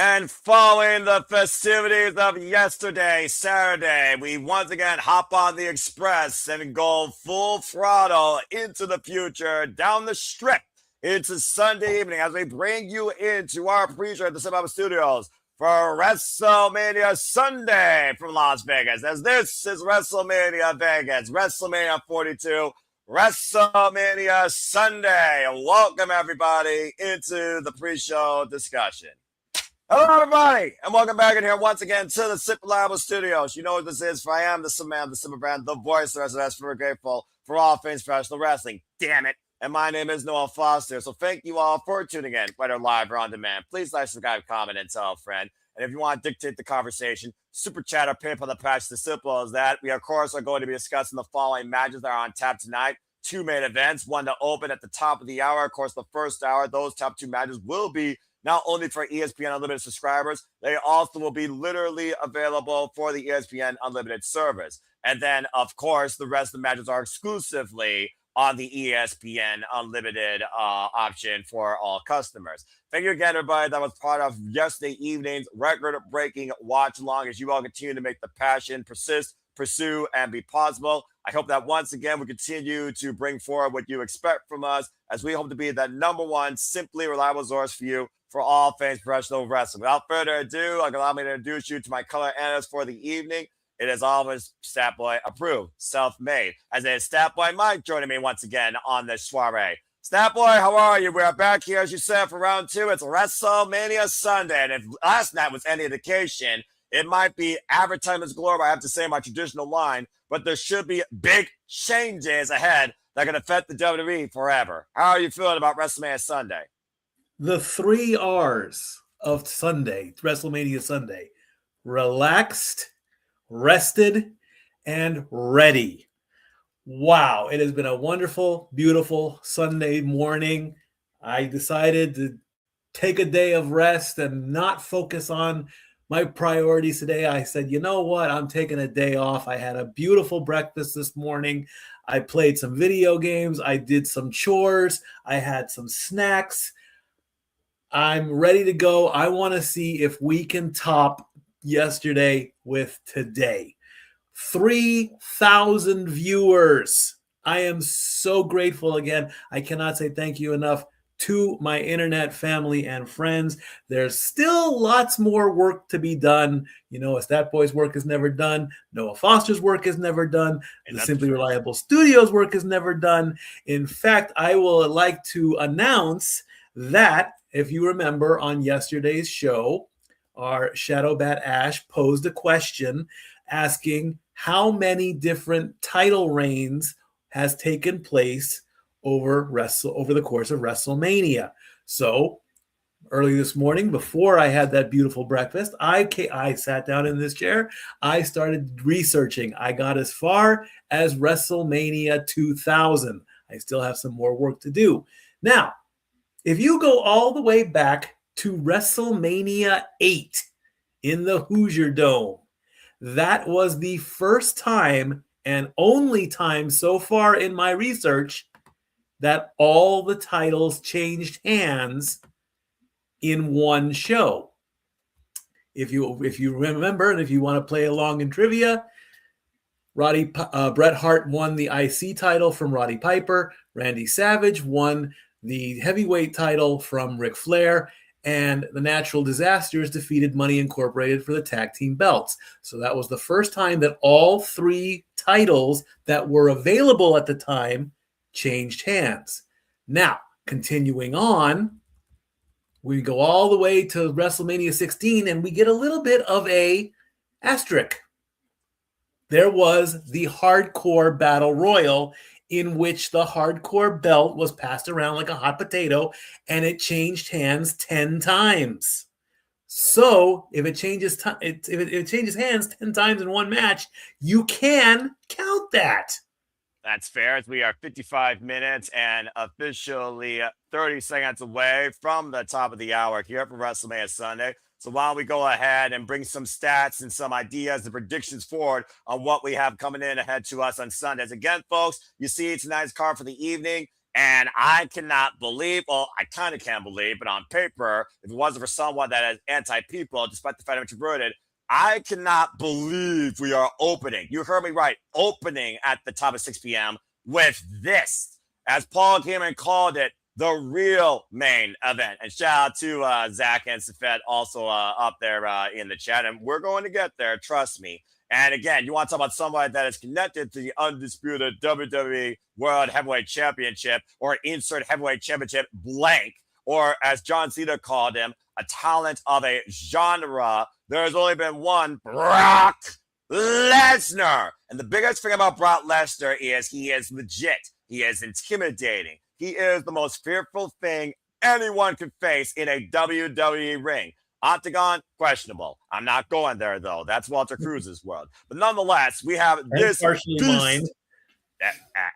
And following the festivities of yesterday, Saturday, we once again hop on the express and go full throttle into the future, down the strip, into Sunday evening as we bring you into our pre-show at the Cinema Studios for WrestleMania Sunday from Las Vegas. As this is WrestleMania Vegas, WrestleMania 42, WrestleMania Sunday. Welcome everybody into the pre-show discussion. Hello, everybody, and welcome back in here once again to the Sip Reliable Studios. You know what this is, for I am the Samman, the Simmer Brand, the voice of the we're grateful for all things professional wrestling. Damn it. And my name is Noel Foster, so thank you all for tuning in, whether live or on demand. Please like, subscribe, comment, and tell a friend. And if you want to dictate the conversation, super chat or PayPal the patch, as simple as that. We, of course, are going to be discussing the following matches that are on tap tonight. Two main events, one to open at the top of the hour. Of course, the first hour, those top two matches will be not only for ESPN Unlimited subscribers, they also will be literally available for the ESPN Unlimited service. And then, of course, the rest of the matches are exclusively on the ESPN Unlimited option for all customers. Thank you again, everybody, that was part of yesterday evening's record-breaking watch-along as you all continue to make the passion persist, pursue, and be possible. I hope that once again we continue to bring forward what you expect from us as we hope to be that number one, simply reliable source for you for all things professional wrestling. Without further ado, allow me to introduce you to my color analyst for the evening. It is always Statboy approved, self-made. As it is Statboy Mike joining me once again on this soiree. Statboy, how are you? We are back here, as you said, for round two. It's WrestleMania Sunday. And if last night was any indication, it might be advertisements galore, I have to say my traditional line, but there should be big changes ahead that can affect the WWE forever. How are you feeling about WrestleMania Sunday? The 3 R's of Sunday, WrestleMania Sunday: relaxed, rested, and ready. Wow, it has been a wonderful, beautiful Sunday morning. I decided to take a day of rest and not focus on my priorities today. I said, you know what? I'm taking a day off. I had a beautiful breakfast this morning. I played some video games. I did some chores. I had some snacks. I'm ready to go. I want to see if we can top yesterday with today. 3,000 viewers. I am so grateful again. I cannot say thank you enough to my internet family and friends. There's still lots more work to be done. You know, Statboy's work is never done. Noah Foster's work is never done. The Simply Reliable Studios work is never done. In fact, I will like to announce that, if you remember on yesterday's show, our Shadow Bat Ash posed a question asking how many different title reigns has taken place over the course of WrestleMania. So early this morning, before I had that beautiful breakfast, I sat down in this chair. I started researching. I got as far as WrestleMania 2000. I still have some more work to do. Now, if you go all the way back to WrestleMania 8 in the Hoosier Dome, that was the first time and only time so far in my research that all the titles changed hands in one show. If you remember, and if you want to play along in trivia, Bret Hart won the IC title from Roddy Piper. Randy Savage won the heavyweight title from Ric Flair, and the Natural Disasters defeated Money Incorporated for the tag team belts. So that was the first time that all 3 titles that were available at the time changed hands. Now, continuing on, we go all the way to WrestleMania 16, and we get a little bit of a asterisk. There was the Hardcore Battle Royal, in which the hardcore belt was passed around like a hot potato, and it changed hands 10 times. So if it changes hands 10 times in one match, you can count that. That's fair, as we are 55 minutes and officially 30 seconds away from the top of the hour here for WrestleMania Sunday. So why don't we go ahead and bring some stats and some ideas and predictions forward on what we have coming in ahead to us on Sundays. Again, folks, you see tonight's card for the evening. And I cannot believe, well, I kind of can't believe, but on paper, if it wasn't for someone that is anti-people, despite the fact I'm introverted, I cannot believe we are opening. You heard me right. Opening at the top of 6 p.m. with this, as Paul Heyman called it, the real main event. And shout out to Zach and Safed also up there in the chat. And we're going to get there, trust me. And again, you want to talk about somebody that is connected to the undisputed WWE World Heavyweight Championship, or insert heavyweight championship blank, or as John Cena called him, a talent of a genre. There has only been one, Brock Lesnar. And the biggest thing about Brock Lesnar is he is legit. He is intimidating. He is the most fearful thing anyone could face in a WWE ring. Octagon, questionable. I'm not going there, though. That's Walter Cruz's world. But nonetheless, we have this partially mine.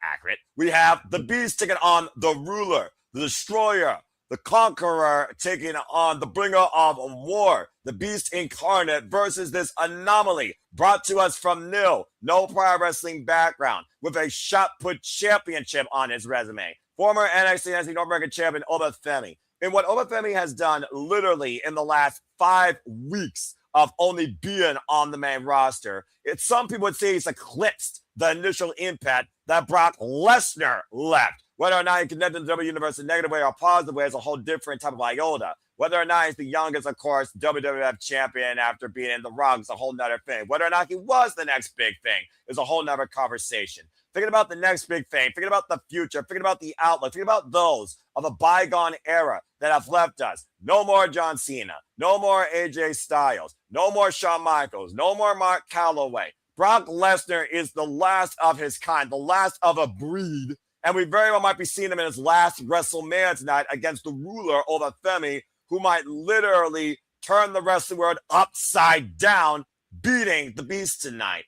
Accurate. We have the Beast taking on the Ruler, the Destroyer, the Conqueror taking on the Bringer of War, the Beast Incarnate versus this anomaly brought to us from nil, no prior wrestling background, with a shot put championship on his resume. Former NXT and North American champion Oba Femi. And what Oba Femi has done literally in the last 5 weeks of only being on the main roster, some people would say he's eclipsed the initial impact that Brock Lesnar left. Whether or not he connected to the W Universe in a negative way or positive way is a whole different type of iota. Whether or not he's the youngest, of course, WWF champion after being in The Rock is a whole nother thing. Whether or not he was the next big thing is a whole nother conversation. Thinking about the next big thing, thinking about the future, thinking about the outlook, thinking about those of a bygone era that have left us. No more John Cena, no more AJ Styles, no more Shawn Michaels, no more Mark Calloway. Brock Lesnar is the last of his kind, the last of a breed, and we very well might be seeing him in his last WrestleMania tonight against the Ruler, Oba Femi, who might literally turn the wrestling world upside down, beating the Beast tonight.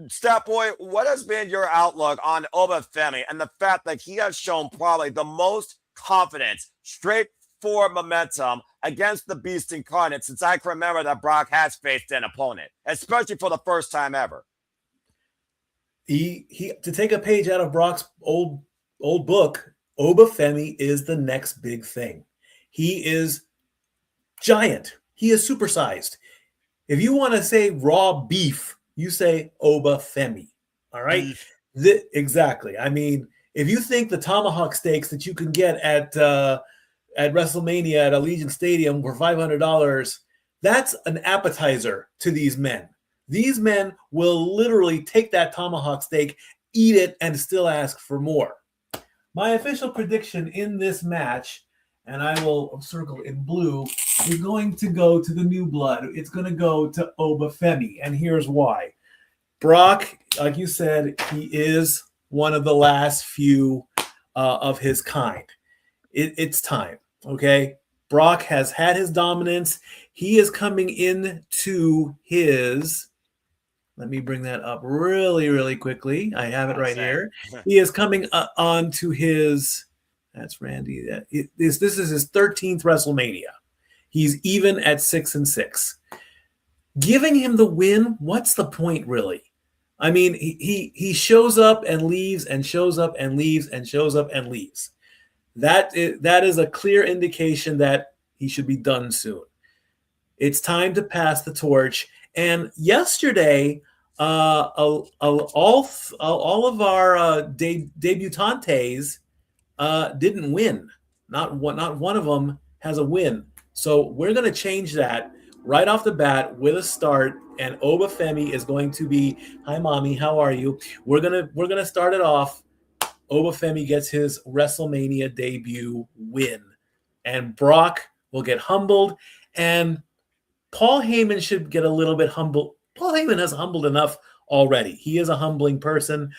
Stat Boy, what has been your outlook on Oba Femi and the fact that he has shown probably the most confidence, straightforward momentum against the Beast Incarnate since I can remember that Brock has faced an opponent, especially for the first time ever? He to take a page out of Brock's old book, Oba Femi is the next big thing. He is giant. He is supersized. If you want to say raw beef, you say Oba Femi. All right? Exactly. I mean, if you think the tomahawk steaks that you can get at WrestleMania at Allegiant Stadium for $500, that's an appetizer to these men. These men will literally take that tomahawk steak, eat it, and still ask for more. My official prediction in this match, and I will circle in blue, is going to go to the new blood. It's going to go to Oba Femi, and here's why. Brock, like you said, he is one of the last few of his kind. It's time, okay? Brock has had his dominance. He is coming into his... Let me bring that up really, really quickly. I have it right here. He is coming on to his... That's Randy. This is his 13th WrestleMania. He's even at 6-6. Giving him the win, what's the point, really? I mean, he shows up and leaves and shows up and leaves and shows up and leaves. That is a clear indication that he should be done soon. It's time to pass the torch. And yesterday, all of our debutantes didn't win. Not one of them has a win. So we're going to change that right off the bat with a start. And Oba Femi is going to be, hi, mommy, how are you? We're gonna start it off. Oba Femi gets his WrestleMania debut win. And Brock will get humbled. And Paul Heyman should get a little bit humbled. Paul Heyman has humbled enough already. He is a humbling person.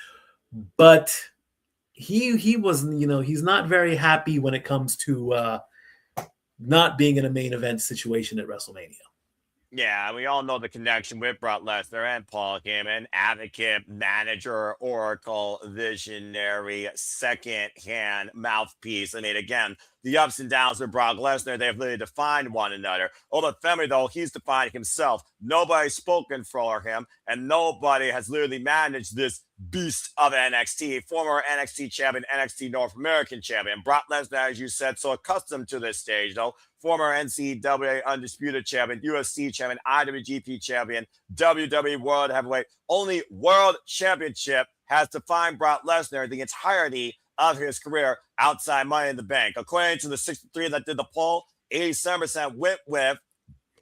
But he was, he's not very happy when it comes to not being in a main event situation at WrestleMania. Yeah, we all know the connection with Brock Lesnar and Paul Heyman, advocate, manager, oracle, visionary, second-hand mouthpiece. I mean, again, the ups and downs with Brock Lesnar. They've really defined one another. Over Femi, though, he's defined himself. Nobody's spoken for him, and nobody has literally managed this beast of NXT, former NXT champion, NXT North American champion. Brock Lesnar, as you said, so accustomed to this stage, though. Former NCAA Undisputed Champion, UFC Champion, IWGP Champion, WWE World Heavyweight. Only World Championship has defined Brock Lesnar the entirety of his career outside Money in the Bank. According to the 63 that did the poll, 87% went with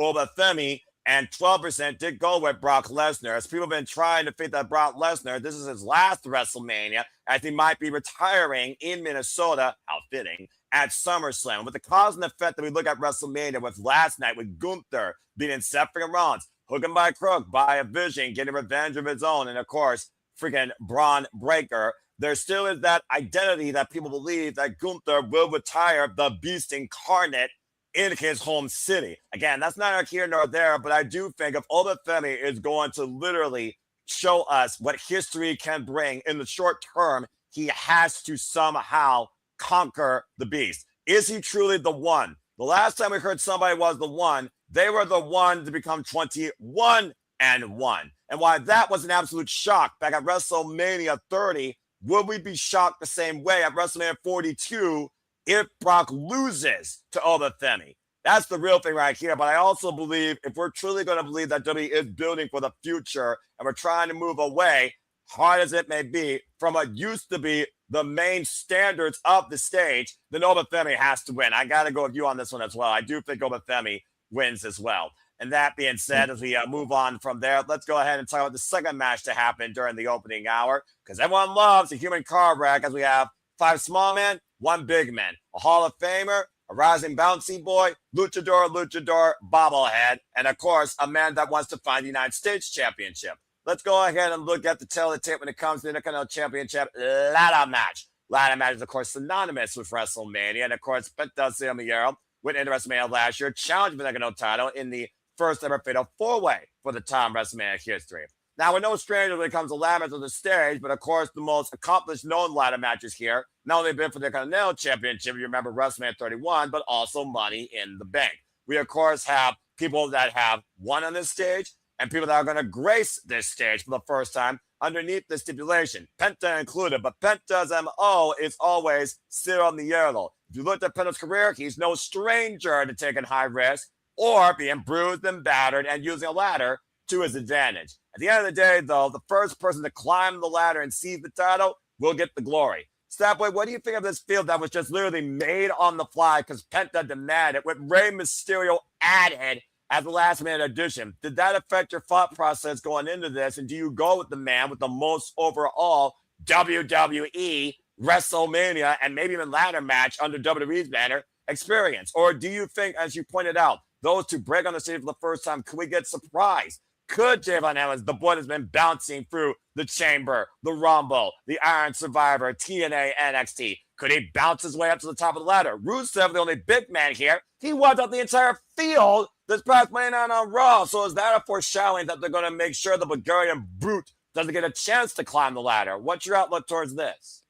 Femi and 12% did go with Brock Lesnar. As people have been trying to think that Brock Lesnar, this is his last WrestleMania, as he might be retiring in Minnesota, how fitting, at SummerSlam. With the cause and effect that we look at WrestleMania with last night with Gunther beating Seth freaking Rollins, hooking by crook, by a vision, getting revenge of his own, and of course, freaking Braun Breaker. There still is that identity that people believe that Gunther will retire the beast incarnate in his home city. Again, that's not here nor there, but I do think if Femi is going to literally show us what history can bring in the short term, he has to somehow conquer the beast. Is he truly the one? The last time we heard somebody was the one, they were the one to become 21-1. And why that was an absolute shock back at WrestleMania 30, would we be shocked the same way at WrestleMania 42 if Brock loses to Femi? That's the real thing right here. But I also believe if we're truly going to believe that WWE is building for the future and we're trying to move away, hard as it may be, from what used to be the main standards of the stage, then Femi has to win. I got to go with you on this one as well. I do think Femi wins as well. And that being said, as we move on from there, let's go ahead and talk about the second match to happen during the opening hour, because everyone loves a human car wreck, as we have 5 small men, 1 big man, a Hall of Famer, a rising bouncy boy, luchador, bobblehead, and of course, a man that wants to find the United States Championship. Let's go ahead and look at the tail of the tape when it comes to the Intercontinental Championship ladder match. Ladder match is, of course, synonymous with WrestleMania, and of course, Penta went into WrestleMania last year, challenged for the Intercontinental title in the first ever fatal 4-way for the time WrestleMania history. Now, we're no strangers when it comes to ladder matches on the stage, but of course, the most accomplished known ladder matches here, not only been for the Continental Championship, you remember WrestleMania 31, but also Money in the Bank. We, of course, have people that have won on this stage and people that are going to grace this stage for the first time underneath the stipulation, Penta included, but Penta's MO is always cero miedo. If you look at Penta's career, he's no stranger to taking high risk or being bruised and battered and using a ladder to his advantage. At the end of the day, though, the first person to climb the ladder and seize the title will get the glory. Snapboy, what do you think of this field that was just literally made on the fly because Penta demanded, with Rey Mysterio added as the last-minute addition? Did that affect your thought process going into this, and do you go with the man with the most overall WWE, WrestleMania, and maybe even ladder match under WWE's banner experience? Or do you think, as you pointed out, those two break on the stage for the first time, could we get surprised? Could Javon Evans, the boy that's been bouncing through the Chamber, the Rumble, the Iron Survivor, TNA, NXT, could he bounce his way up to the top of the ladder? Rusev, the only big man here, he wiped out the entire field this past Monday night on Raw. So is that a foreshadowing that they're going to make sure the Bulgarian brute doesn't get a chance to climb the ladder? What's your outlook towards this?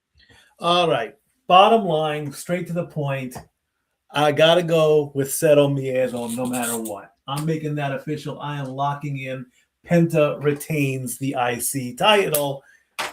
All right. Bottom line, straight to the point. I got to go with cero miedo no matter what. I'm making that official. I am locking in Penta retains the IC title,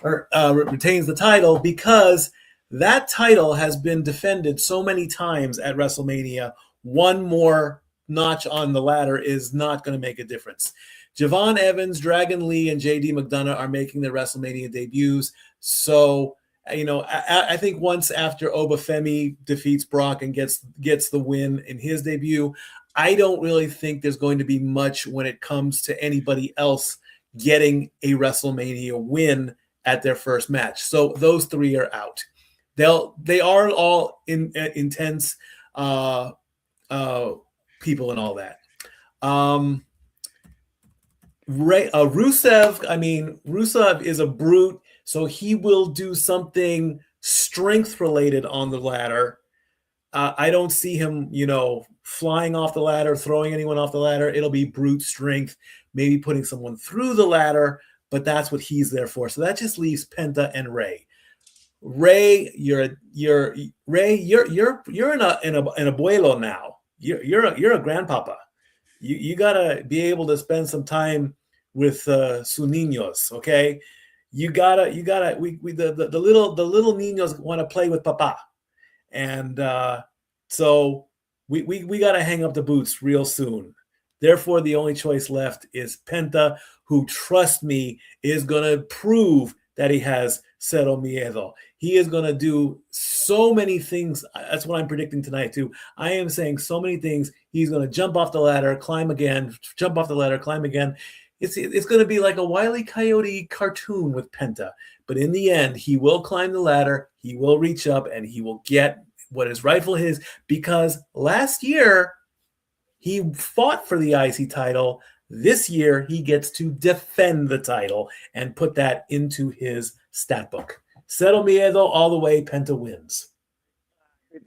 or retains the title, because that title has been defended so many times at WrestleMania. One more notch on the ladder is not going to make a difference. Javon Evans, Dragon Lee, and JD McDonagh are making their WrestleMania debuts. So, I think once after Femi defeats Brock and gets the win in his debut, I don't really think there's going to be much when it comes to anybody else getting a WrestleMania win at their first match. So those 3 are out. They are all intense people and all that. Rusev is a brute, so he will do something strength related on the ladder. I don't see him, flying off the ladder, throwing anyone off the ladder. It'll be brute strength, maybe putting someone through the ladder, but that's what he's there for. So that just leaves Penta and Rey. Ray, you're Ray, you're an abuelo now. You're a grandpapa. You gotta be able to spend some time with su niños, okay? You gotta we the little niños want to play with papa, and so we gotta hang up the boots real soon. Therefore, the only choice left is Penta, who, trust me, is gonna prove that he has cero miedo. He is going to do so many things. That's what I'm predicting tonight, too. I am saying so many things. He's going to jump off the ladder, climb again, jump off the ladder, climb again. It's going to be like a Wile E. Coyote cartoon with Penta. But in the end, he will climb the ladder, he will reach up, and he will get what is rightful his. Because last year, he fought for the IC title. This year, he gets to defend the title and put that into his stat book. Cero miedo all the way, Penta wins.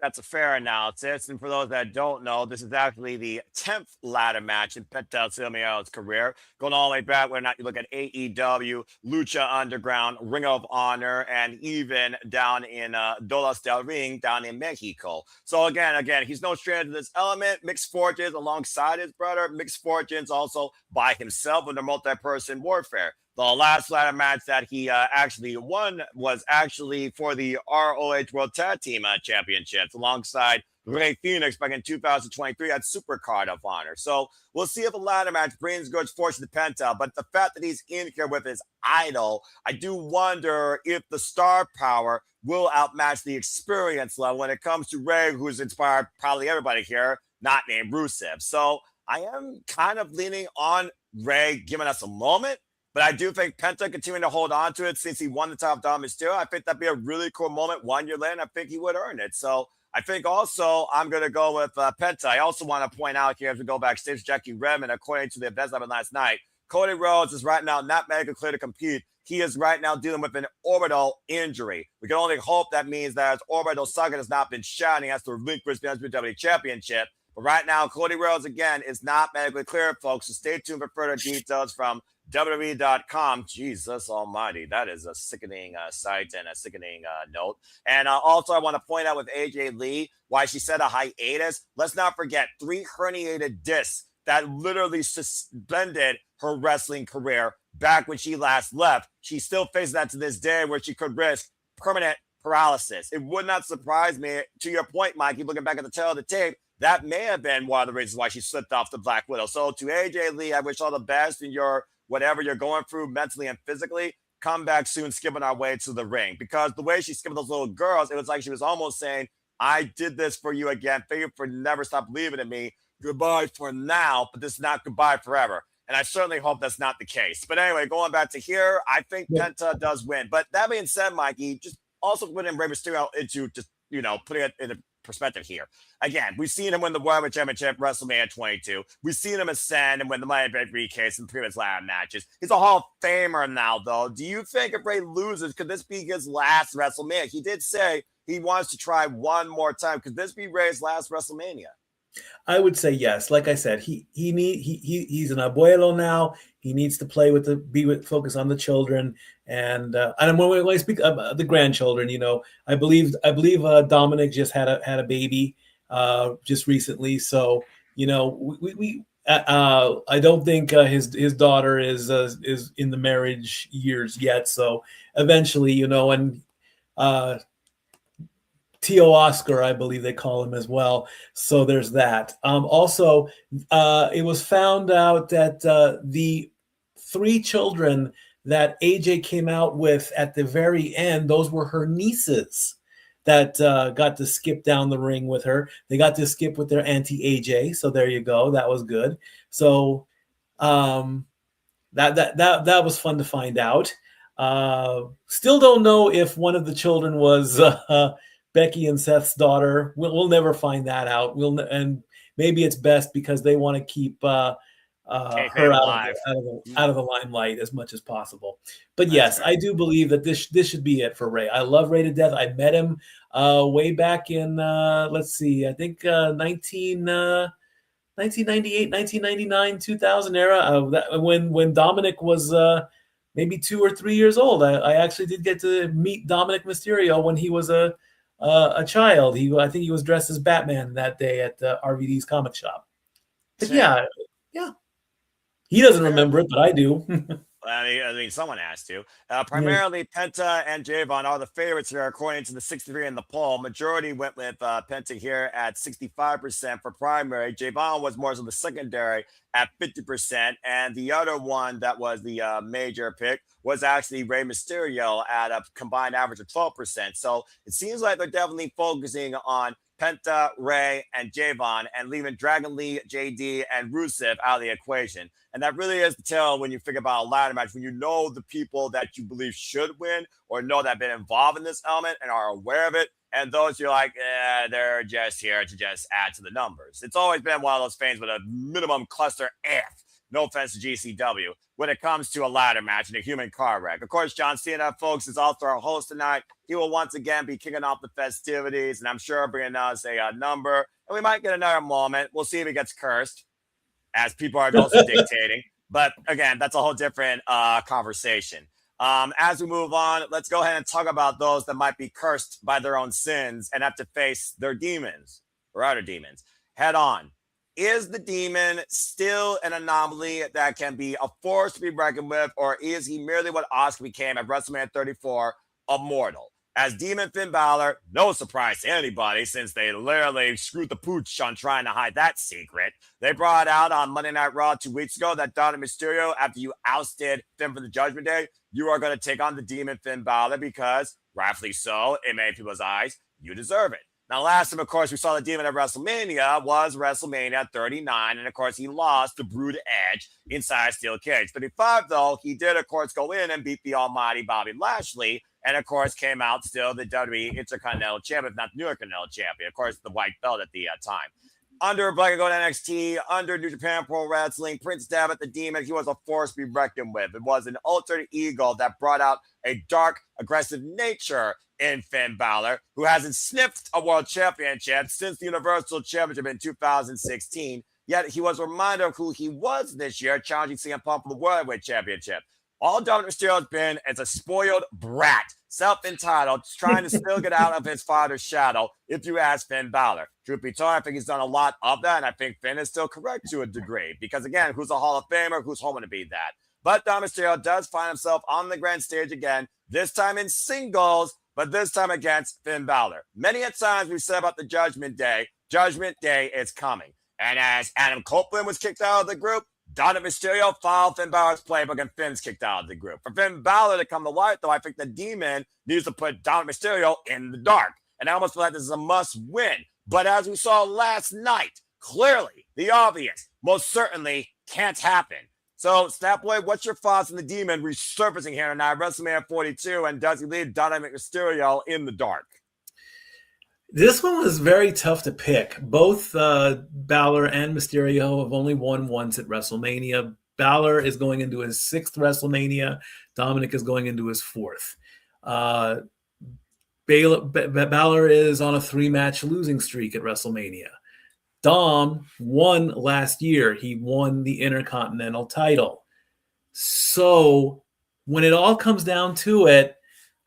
That's a fair analysis. And for those that don't know, this is actually the 10th ladder match in Penta Silmio's career, going all the way back whether or not you look at AEW, Lucha Underground, Ring of Honor, and even down in Dolas del Ring down in Mexico. So again, he's no stranger to this element. Mixed fortunes alongside his brother, mixed fortunes also by himself with the multi-person warfare. The last ladder match that he actually won was actually for the ROH World Tag Team Championships alongside Rey Fenix back in 2023 at Supercard of Honor. So we'll see if a ladder match brings good fortune to Penta. But the fact that he's in here with his idol, I do wonder if the star power will outmatch the experience level when it comes to Rey, who's inspired probably everybody here, not named Rusev. So I am kind of leaning on Rey giving us a moment. But I do think Penta continuing to hold on to it since he won the title of Dominik Mysterio. I think that'd be a really cool moment 1 year later, and I think he would earn it. So I think also I'm going to go with Penta. I also want to point out here as we go backstage, Jackie Redmond, according to the events happened last night, Cody Rhodes is right now not medically clear to compete. He is right now dealing with an orbital injury. We can only hope that means that his orbital socket has not been shot and he has to relinquish the WWE Championship. But right now, Cody Rhodes, again, is not medically cleared, folks. So stay tuned for further details from WWE.com. Jesus almighty. That is a sickening site and a sickening note. And also, I want to point out with AJ Lee, why she said a hiatus. Let's not forget 3 herniated discs that literally suspended her wrestling career back when she last left. She still faces that to this day where she could risk permanent paralysis. It would not surprise me, to your point, Mike, keep looking back at the tail of the tape, that may have been one of the reasons why she slipped off the Black Widow. So to AJ Lee, I wish all the best in your whatever you're going through mentally and physically. Come back soon, skipping our way to the ring. Because the way she skipped those little girls, it was like she was almost saying, I did this for you again. Thank you for never stop believing in me. Goodbye for now, but this is not goodbye forever. And I certainly hope that's not the case. But anyway, going back to here, I think Penta does win. But that being said, Mikey, just also putting Rey Mysterio into just, putting it in a perspective here. Again, we've seen him win the World Championship, WrestleMania 22. We've seen him ascend and win the Money in the Bank briefcase in previous ladder matches. He's a Hall of Famer now, though. Do you think if Rey loses, could this be his last WrestleMania? He did say he wants to try one more time. Could this be Rey's last WrestleMania? I would say yes. Like I said, he's an abuelo now. He needs to play focus on the children, and when I speak of the grandchildren, I believe Dominik just had a baby just recently. So I don't think his daughter is in the marriage years yet. So eventually, and Tio Oscar, I believe they call him as well. So there's that. Also, it was found out that the 3 children that AJ came out with at the very end, those were her nieces that got to skip down the ring with her. They got to skip with their auntie AJ. So there you go. That was good. So that was fun to find out. Still don't know if one of the children was Becky and Seth's daughter. We'll never find that out. And maybe it's best because they want to keep her out of the limelight as much as possible. But yes, I do believe that this should be it for Rey. I love Rey to death. I met him way back in I think 1998, 1999, 2000 era. When Dominik was maybe 2 or 3 years old. I actually did get to meet Dominik Mysterio when he was a child. I think he was dressed as Batman that day at RVD's comic shop. But yeah. He doesn't remember it, but I do. I mean, someone has to. Primarily, Penta and Javon are the favorites here, according to the 63 in the poll. Majority went with Penta here at 65% for primary. Javon was more of the secondary at 50%. And the other one that was the major pick was actually Rey Mysterio at a combined average of 12%. So it seems like they're definitely focusing on Penta, Rey, and Javon, and leaving Dragon Lee, JD, and Rusev out of the equation. And that really is the tell when you figure about a ladder match, when you know the people that you believe should win or know that have been involved in this element and are aware of it. And those you're like, they're just here to just add to the numbers. It's always been one of those things with a minimum cluster F. No offense to GCW when it comes to a ladder match and a human car wreck. Of course, John Cena, folks, is also our host tonight. He will once again be kicking off the festivities, and I'm sure bringing us a number. And we might get another moment. We'll see if he gets cursed, as people are also dictating. But again, that's a whole different conversation. As we move on, let's go ahead and talk about those that might be cursed by their own sins and have to face their demons or other demons head on. Is the demon still an anomaly that can be a force to be reckoned with, or is he merely what Oscar became at WrestleMania 34, a mortal? As Demon Finn Balor, no surprise to anybody since they literally screwed the pooch on trying to hide that secret. They brought out on Monday Night Raw 2 weeks ago that Dominik Mysterio, after you ousted Finn for the Judgment Day, you are going to take on the Demon Finn Balor because, rightfully so, in many people's eyes, you deserve it. Now, last time, of course, we saw the Demon at WrestleMania was WrestleMania 39, and, of course, he lost to Brood Edge inside Steel Cage. 35, though, he did, of course, go in and beat the almighty Bobby Lashley, and, of course, came out still the WWE Intercontinental Champion, if not the New Intercontinental Champion, of course, the white belt at the time. Under Black and Gold NXT, under New Japan Pro Wrestling, Prince Devitt, the Demon, he was a force to be reckoned with. It was an alter ego that brought out a dark, aggressive nature in Finn Balor, who hasn't sniffed a world championship since the Universal Championship in 2016. Yet he was a reminder of who he was this year, challenging CM Punk for the World Heavyweight Championship. All Dominik Mysterio has been is a spoiled brat, self-entitled, trying to still get out of his father's shadow, if you ask Finn Balor. Truth be told, I think he's done a lot of that, and I think Finn is still correct to a degree. Because, again, who's a Hall of Famer? Who's hoping to be that? But Dominik Mysterio does find himself on the grand stage again, this time in singles, but this time against Finn Balor. Many a times we've said about the Judgment Day is coming. And as Adam Copeland was kicked out of the group, Dominik Mysterio followed Finn Balor's playbook and Finn's kicked out of the group. For Finn Balor to come to light, though, I think the Demon needs to put Dominik Mysterio in the dark. And I almost feel like this is a must-win. But as we saw last night, clearly, the obvious, most certainly can't happen. So, Snapboy, what's your thoughts on the Demon resurfacing here tonight, WrestleMania 42, and does he leave Dominik Mysterio in the dark? This one was very tough to pick. Both Balor and Mysterio have only won once at WrestleMania. Balor is going into his 6th WrestleMania. Dominik is going into his 4th. Balor is on a 3-match losing streak at WrestleMania. Dom won last year. He won the Intercontinental title. So when it all comes down to it,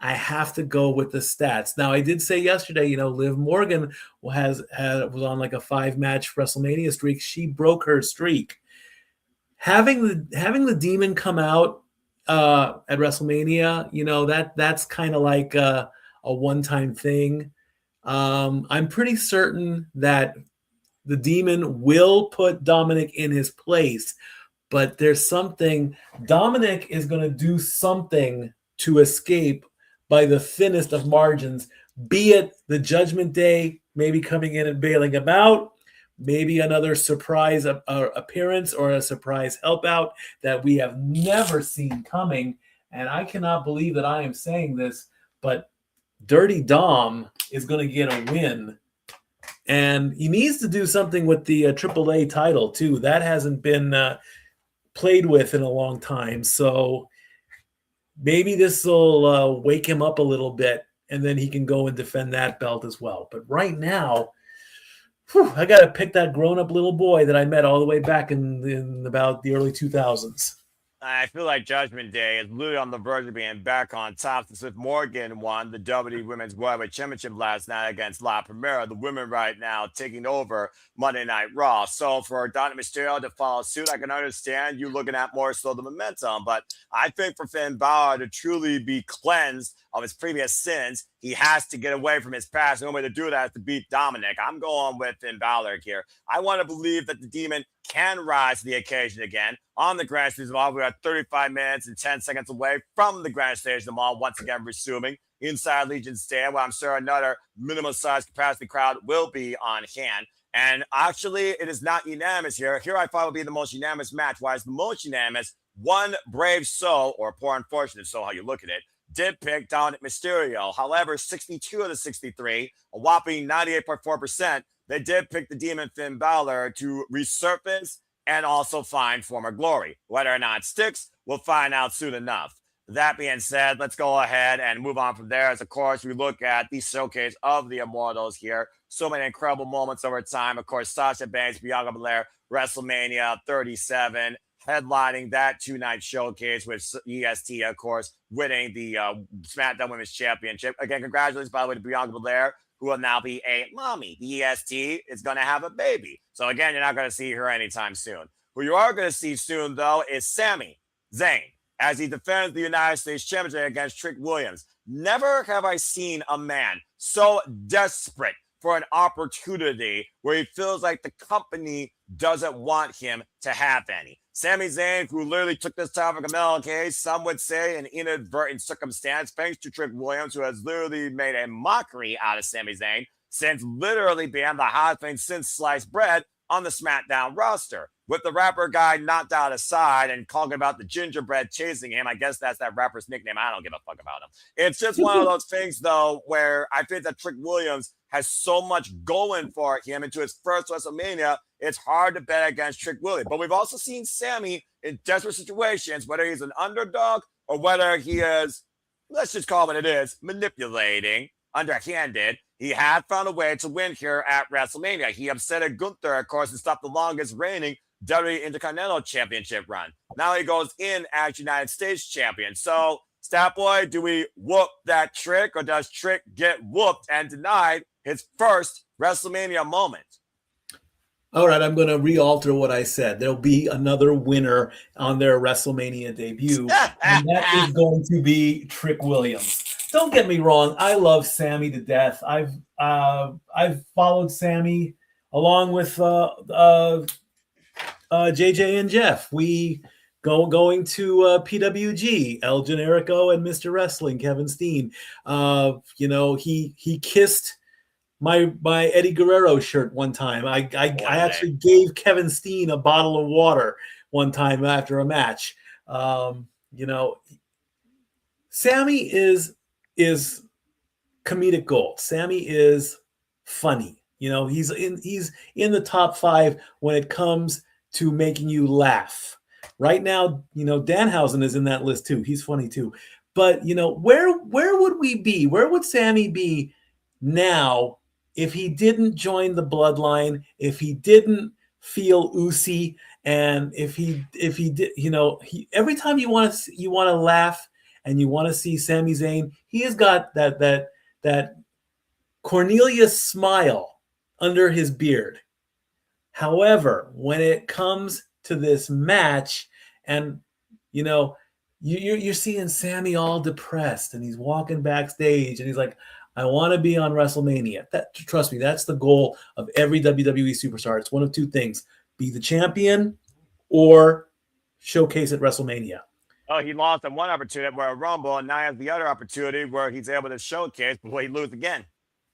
I have to go with the stats. Now, I did say yesterday, Liv Morgan was on like a 5-match WrestleMania streak. She broke her streak. Having the Demon come out at WrestleMania, that's kind of like a one-time thing. I'm pretty certain that the Demon will put Dominik in his place, but there's something. Dominik is going to do something to escape by the thinnest of margins, be it the Judgment Day maybe coming in and bailing him out, maybe another surprise appearance or a surprise help out that we have never seen coming. And I cannot believe that I am saying this, but Dirty Dom is going to get a win. And he needs to do something with the AAA title, too. That hasn't been played with in a long time. So maybe this will wake him up a little bit, and then he can go and defend that belt as well. But right now, I got to pick that grown-up little boy that I met all the way back in about the early 2000s. I feel like Judgment Day is literally on the verge of being back on top since Liv Morgan won the WWE Women's Worldwide Championship last night against La Primera. The women right now taking over Monday Night Raw. So for Dominik Mysterio to follow suit, I can understand you looking at more so the momentum. But I think for Finn Balor to truly be cleansed of his previous sins, he has to get away from his past. The only way to do that is to beat Dominik. I'm going with Finn Balor here. I want to believe that the Demon can rise to the occasion again on the Grand Stage of the Mall. We are 35 minutes and 10 seconds away from the Grand Stage of the Mall, once again resuming inside Legion Stand, where I'm sure another minimum size capacity crowd will be on hand. And actually, it is not unanimous here. Here I thought would be the most unanimous match. Why is the most unanimous? One brave soul, or poor unfortunate soul, how you look at it, did pick Dominik Mysterio. However, 62 of the 63, a whopping 98.4%, they did pick the Demon Finn Balor to resurface and also find former glory. Whether or not it sticks, we'll find out soon enough. That being said, let's go ahead and move on from there. As of course, we look at the showcase of the Immortals here. So many incredible moments over time. Of course, Sasha Banks, Bianca Belair, WrestleMania 37, headlining that two-night showcase with EST, of course, winning the SmackDown Women's Championship. Again, congratulations, by the way, to Bianca Belair, who will now be a mommy. The EST is going to have a baby. So again, you're not going to see her anytime soon. Who you are going to see soon, though, is Sami Zayn, as he defends the United States Championship against Trick Williams. Never have I seen a man so desperate for an opportunity where he feels like the company doesn't want him to have any. Sami Zayn, who literally took this topic of MLK, some would say an inadvertent circumstance, thanks to Trick Williams, who has literally made a mockery out of Sami Zayn, since literally being the hottest thing since sliced bread on the SmackDown roster. With the rapper guy knocked out aside and talking about the gingerbread chasing him, I guess that's that rapper's nickname. I don't give a fuck about him. It's just one of those things, though, where I think that Trick Williams has so much going for him into his first WrestleMania, it's hard to bet against Trick Williams. But we've also seen Sami in desperate situations, whether he's an underdog or whether he is, let's just call it what it is, manipulating, underhanded. He had found a way to win here at WrestleMania. He upset Gunther, of course, and stopped the longest reigning WWE Intercontinental Championship run. Now he goes in as United States Champion. So, Stat Boy, do we whoop that Trick, or does Trick get whooped and denied his first WrestleMania moment? All right, I'm going to re-alter what I said. There'll be another winner on their WrestleMania debut, and that is going to be Trick Williams. Don't get me wrong, I love Sami to death. I've followed Sami along with JJ and Jeff. We going to PWG, El Generico and Mr. Wrestling, Kevin Steen. He kissed my Eddie Guerrero shirt one time. I actually gave Kevin Steen a bottle of water one time after a match. Sami is comedic gold. Sami is funny. He's in the top 5 when it comes to making you laugh. Right now, Danhausen is in that list too. He's funny too. But where would we be? Where would Sami be now if he didn't join the bloodline, if he didn't feel Usi, and if he did, every time you want to laugh and you want to see Sami Zayn, he has got that Cornelius smile under his beard. However, when it comes to this match, and you're seeing Sami all depressed, and he's walking backstage, and he's like, I want to be on WrestleMania. Trust me, that's the goal of every WWE superstar. It's one of two things: be the champion or showcase at WrestleMania. Oh, he lost in one opportunity where a Rumble, and now he has the other opportunity where he's able to showcase before he loses again.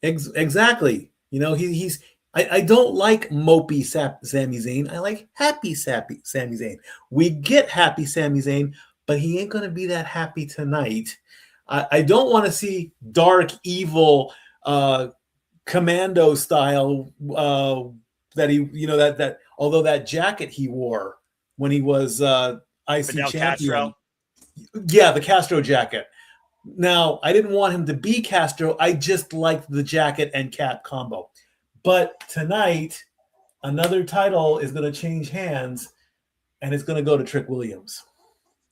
Exactly. I don't like mopey Sami Zayn. I like happy Sami Zayn. We get happy Sami Zayn, but he ain't going to be that happy tonight. I don't want to see dark, evil, commando style that he, that although that jacket he wore when he was IC Fidel champion. Castro. Yeah, the Castro jacket. Now, I didn't want him to be Castro. I just liked the jacket and cap combo. But tonight, another title is going to change hands, and it's going to go to Trick Williams.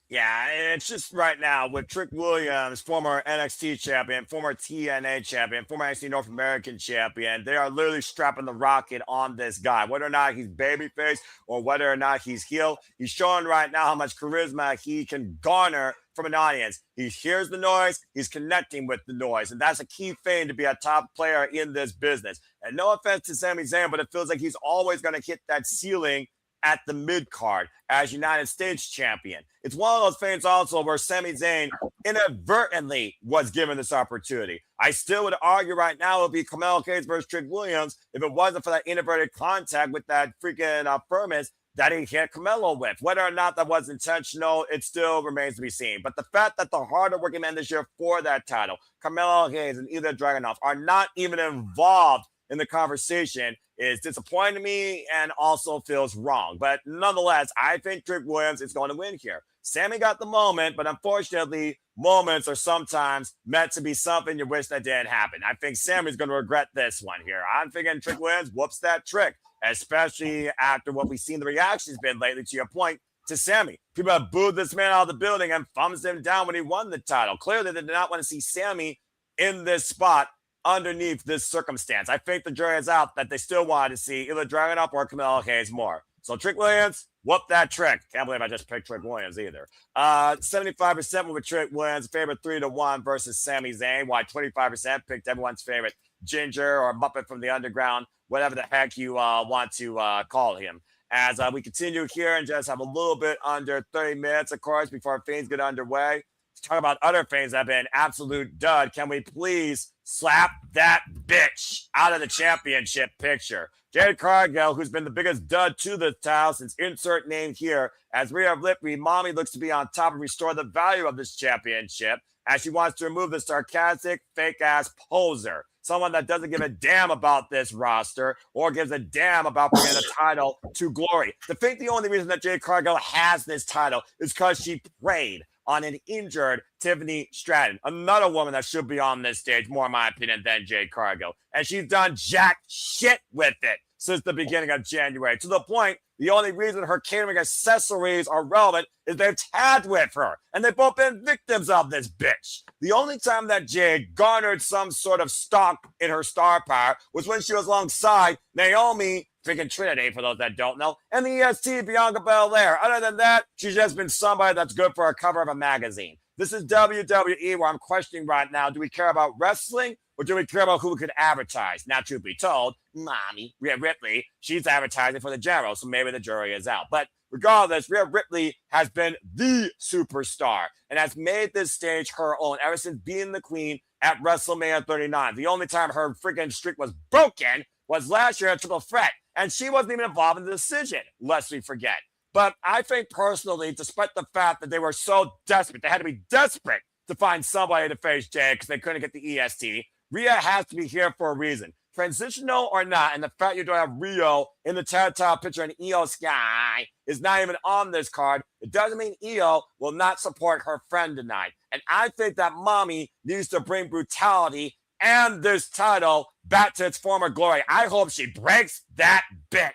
Yeah, it's just right now with Trick Williams, former NXT champion, former TNA champion, former NXT North American champion. They are literally strapping the rocket on this guy, whether or not he's babyface or whether or not he's heel. He's showing right now how much charisma he can garner from an audience. He hears the noise, he's connecting with the noise, and that's a key thing to be a top player in this business. And no offense to Sami Zayn, but it feels like he's always going to hit that ceiling at the mid card as United States champion. It's one of those things also where Sami Zayn inadvertently was given this opportunity. I still would argue right now it would be Carmelo Hayes versus Trick Williams if it wasn't for that inadvertent contact with that freaking Firmus that he hit Carmelo with. Whether or not that was intentional, it still remains to be seen. But the fact that the harder working men this year for that title, Carmelo Hayes and Ilya Dragunov, are not even involved in the conversation is disappointing to me and also feels wrong. But nonetheless, I think Trick Williams is going to win here. Sami got the moment, but unfortunately, moments are sometimes meant to be something you wish that didn't happen. I think Sami's going to regret this one here. I'm thinking Trick Williams whoops that trick, especially after what we've seen the reaction's been lately, to your point, to Sami. People have booed this man out of the building and thumbs him down when he won the title. Clearly, they did not want to see Sami in this spot underneath this circumstance. I think the jury is out that they still wanted to see either Dragunov or Carmelo Hayes more. So Trick Williams, whoop that trick. Can't believe I just picked Trick Williams either. 75% with Trick Williams, favorite 3-1 versus Sami Zayn, while 25% picked everyone's favorite Ginger or Muppet from the Underground, whatever the heck you want to call him. As we continue here and just have a little bit under 30 minutes, of course, before things get underway. Let's talk about other things that have been absolute dud. Can we please slap that bitch out of the championship picture? Jade Cargill, who's been the biggest dud to the title since insert name here, as Rhea Ripley, mommy looks to be on top and restore the value of this championship as she wants to remove the sarcastic, fake-ass poser. Someone that doesn't give a damn about this roster or gives a damn about bringing the title to glory. To think the only reason that Jade Cargill has this title is because she preyed on an injured Tiffany Stratton, another woman that should be on this stage, more in my opinion, than Jade Cargill. And she's done jack shit with it since the beginning of January, to the point the only reason her catering accessories are relevant is they've tagged with her, and they've both been victims of this bitch. The only time that Jade garnered some sort of stock in her star power was when she was alongside Naomi freaking Trinity, for those that don't know, and the EST Bianca Belair. Other than that, she's just been somebody that's good for a cover of a magazine. This is WWE where I'm questioning right now, do we care about wrestling or do we care about who we could advertise? Now, truth be told, mommy, Rhea Ripley, she's advertising for the general, so maybe the jury is out. But regardless, Rhea Ripley has been the superstar and has made this stage her own ever since being the queen at WrestleMania 39. The only time her freaking streak was broken was last year at Triple Threat, and she wasn't even involved in the decision, lest we forget. But I think personally, despite the fact that they were so desperate, they had to be desperate to find somebody to face Jade because they couldn't get the EST. Rhea has to be here for a reason. Transitional or not, and the fact you don't have Rio in the tag title picture and Io Sky is not even on this card, it doesn't mean Io will not support her friend tonight. And I think that mommy needs to bring brutality and this title back to its former glory. I hope she breaks that bitch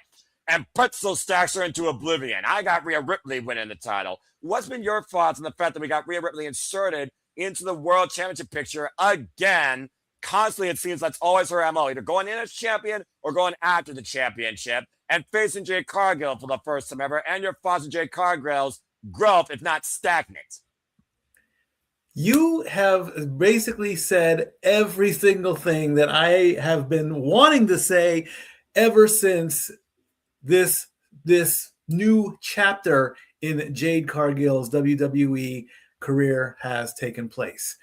and pretzel stacks her into oblivion. I got Rhea Ripley winning the title. What's been your thoughts on the fact that we got Rhea Ripley inserted into the World Championship picture again? Constantly, it seems that's always her MO, either going in as champion or going after the championship and facing Jade Cargill for the first time ever. And your thoughts on Jade Cargill's growth, if not stagnant. You have basically said every single thing that I have been wanting to say ever since this new chapter in Jade Cargill's WWE career has taken place.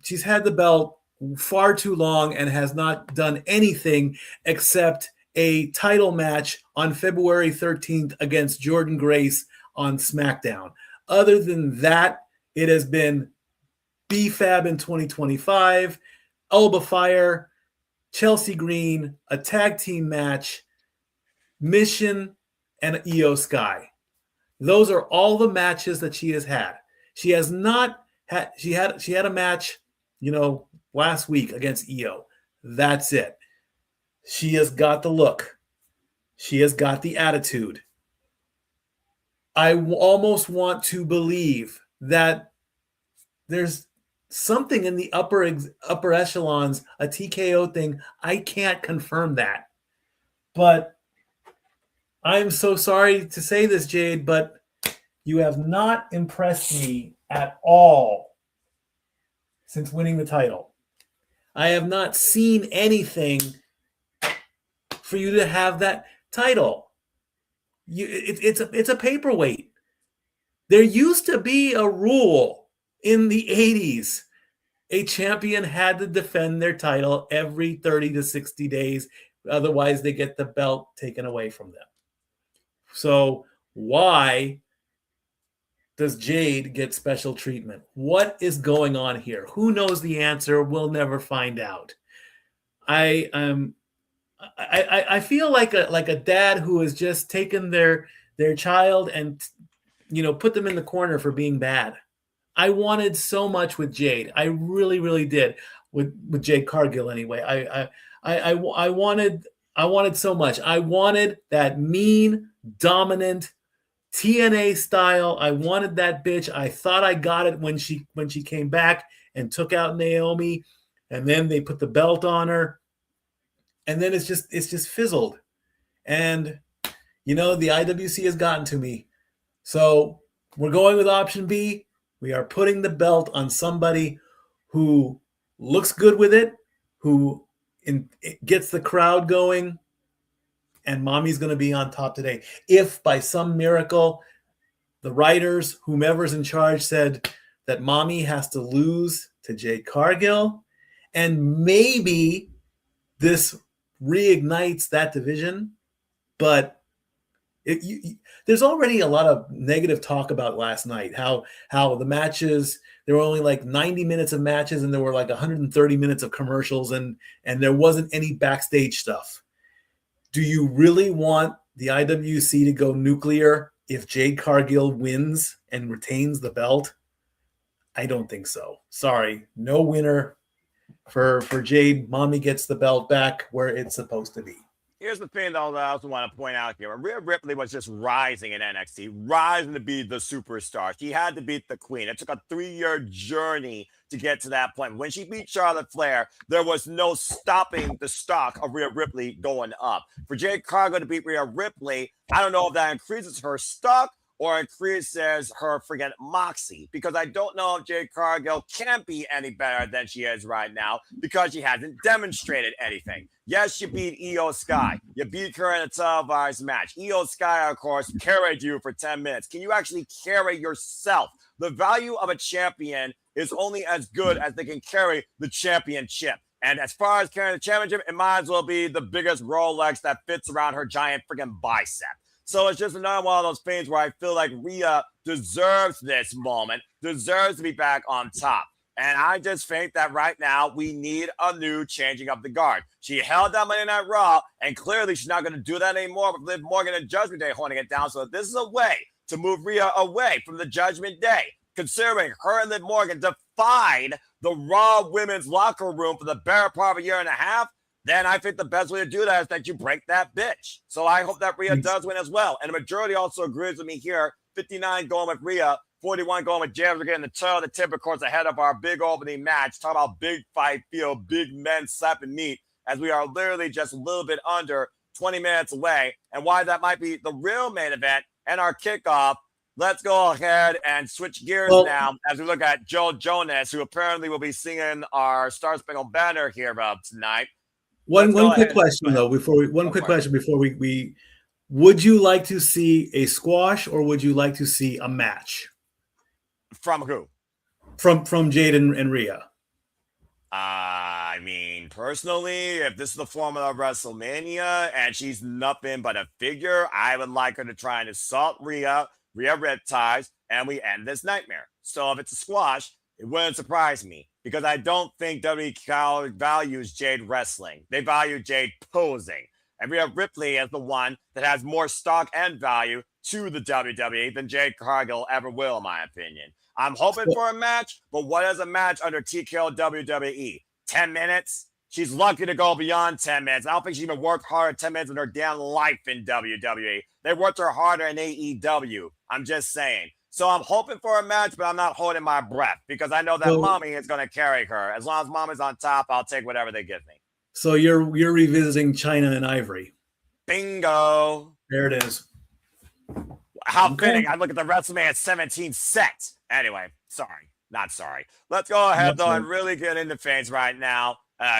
She's had the belt far too long and has not done anything except a title match on February 13th against Jordynne Grace on SmackDown. Other than that, it has been B-Fab in 2025, Alba Fire, Chelsea Green, a tag team match, Mission, and Io Sky. Those are all the matches that she has had. She has not had, she had a match, last week against Io. That's it. She has got the look. She has got the attitude. almost want to believe that there's something in the upper echelons, a TKO thing. I can't confirm that. But I'm so sorry to say this, Jade, but you have not impressed me at all since winning the title. I have not seen anything for you to have that title. It's a paperweight. There used to be a rule in the 80s. A champion had to defend their title every 30 to 60 days. Otherwise, they get the belt taken away from them. So why does Jade get special treatment? What is going on here? Who knows the answer? We'll never find out. I feel like a dad who has just taken their child and put them in the corner for being bad. I wanted so much with Jade. I really, really did with Jade Cargill anyway. I wanted so much. I wanted that mean, dominant TNA style. I wanted that bitch. I thought I got it when she came back and took out Naomi, and then they put the belt on her, and then it's just fizzled. And the IWC has gotten to me. So we're going with option B. We are putting the belt on somebody who looks good with it, who gets the crowd going, and Mommy's going to be on top today. If by some miracle the writers, whomever's in charge, said that Mommy has to lose to Jade Cargill, and maybe this reignites that division, but there's already a lot of negative talk about last night, how the matches, there were only like 90 minutes of matches and there were like 130 minutes of commercials, and there wasn't any backstage stuff. Do you really want the IWC to go nuclear if Jade Cargill wins and retains the belt? I don't think so. Sorry, no winner for Jade. Mommy gets the belt back where it's supposed to be. Here's the thing, though, that I also want to point out here. Rhea Ripley was just rising in NXT, rising to be the superstar. She had to beat the queen. It took a 3-year journey to get to that point. When she beat Charlotte Flair, there was no stopping the stock of Rhea Ripley going up. For Jade Cargill to beat Rhea Ripley, I don't know if that increases her stock or increases her friggin' moxie, because I don't know if Jade Cargill can be any better than she is right now because she hasn't demonstrated anything. Yes, you beat Io Sky. You beat her in a televised match. Io Sky, of course, carried you for 10 minutes. Can you actually carry yourself? The value of a champion is only as good as they can carry the championship. And as far as carrying the championship, it might as well be the biggest Rolex that fits around her giant friggin' bicep. So it's just another one of those things where I feel like Rhea deserves this moment, deserves to be back on top. And I just think that right now we need a new changing of the guard. She held down Monday Night Raw, and clearly she's not going to do that anymore with Liv Morgan and Judgment Day holding it down. So this is a way to move Rhea away from the Judgment Day, considering her and Liv Morgan defied the Raw women's locker room for the better part of a year and a half. Then I think the best way to do that is that you break that bitch. So I hope that Rhea does win as well. And the majority also agrees with me here. 59 going with Rhea, 41 going with Jade. We're getting the tail of the tip, of course, ahead of our big opening match. Talk about big fight feel, big men slapping meat, as we are literally just a little bit under 20 minutes away. And why that might be the real main event and our kickoff. Let's go ahead and switch gears now as we look at Joe Jonas, who apparently will be singing our Star Spangled Banner here tonight. One quick question though, before we would you like to see a squash or would you like to see a match? From who? From Jade and Rhea. I mean, personally, if this is the formula of WrestleMania and she's nothing but a figure, I would like her to try and assault Rhea Riptides, and we end this nightmare. So if it's a squash, it wouldn't surprise me, because I don't think WWE values Jade wrestling. They value Jade posing. And Rhea Ripley is the one that has more stock and value to the WWE than Jade Cargill ever will, in my opinion. I'm hoping for a match, but what is a match under TKO WWE? 10 minutes? She's lucky to go beyond 10 minutes. I don't think she even worked hard 10 minutes in her damn life in WWE. They worked her harder in AEW. I'm just saying. So I'm hoping for a match, but I'm not holding my breath because I know that mommy is going to carry her. As long as mommy's on top, I'll take whatever they give me. So you're revisiting China and Ivory. Bingo. There it is. How fitting. I look at the Wrestlemania 17 set. Anyway, sorry. Not sorry. Let's go ahead, though, and really get into things right now.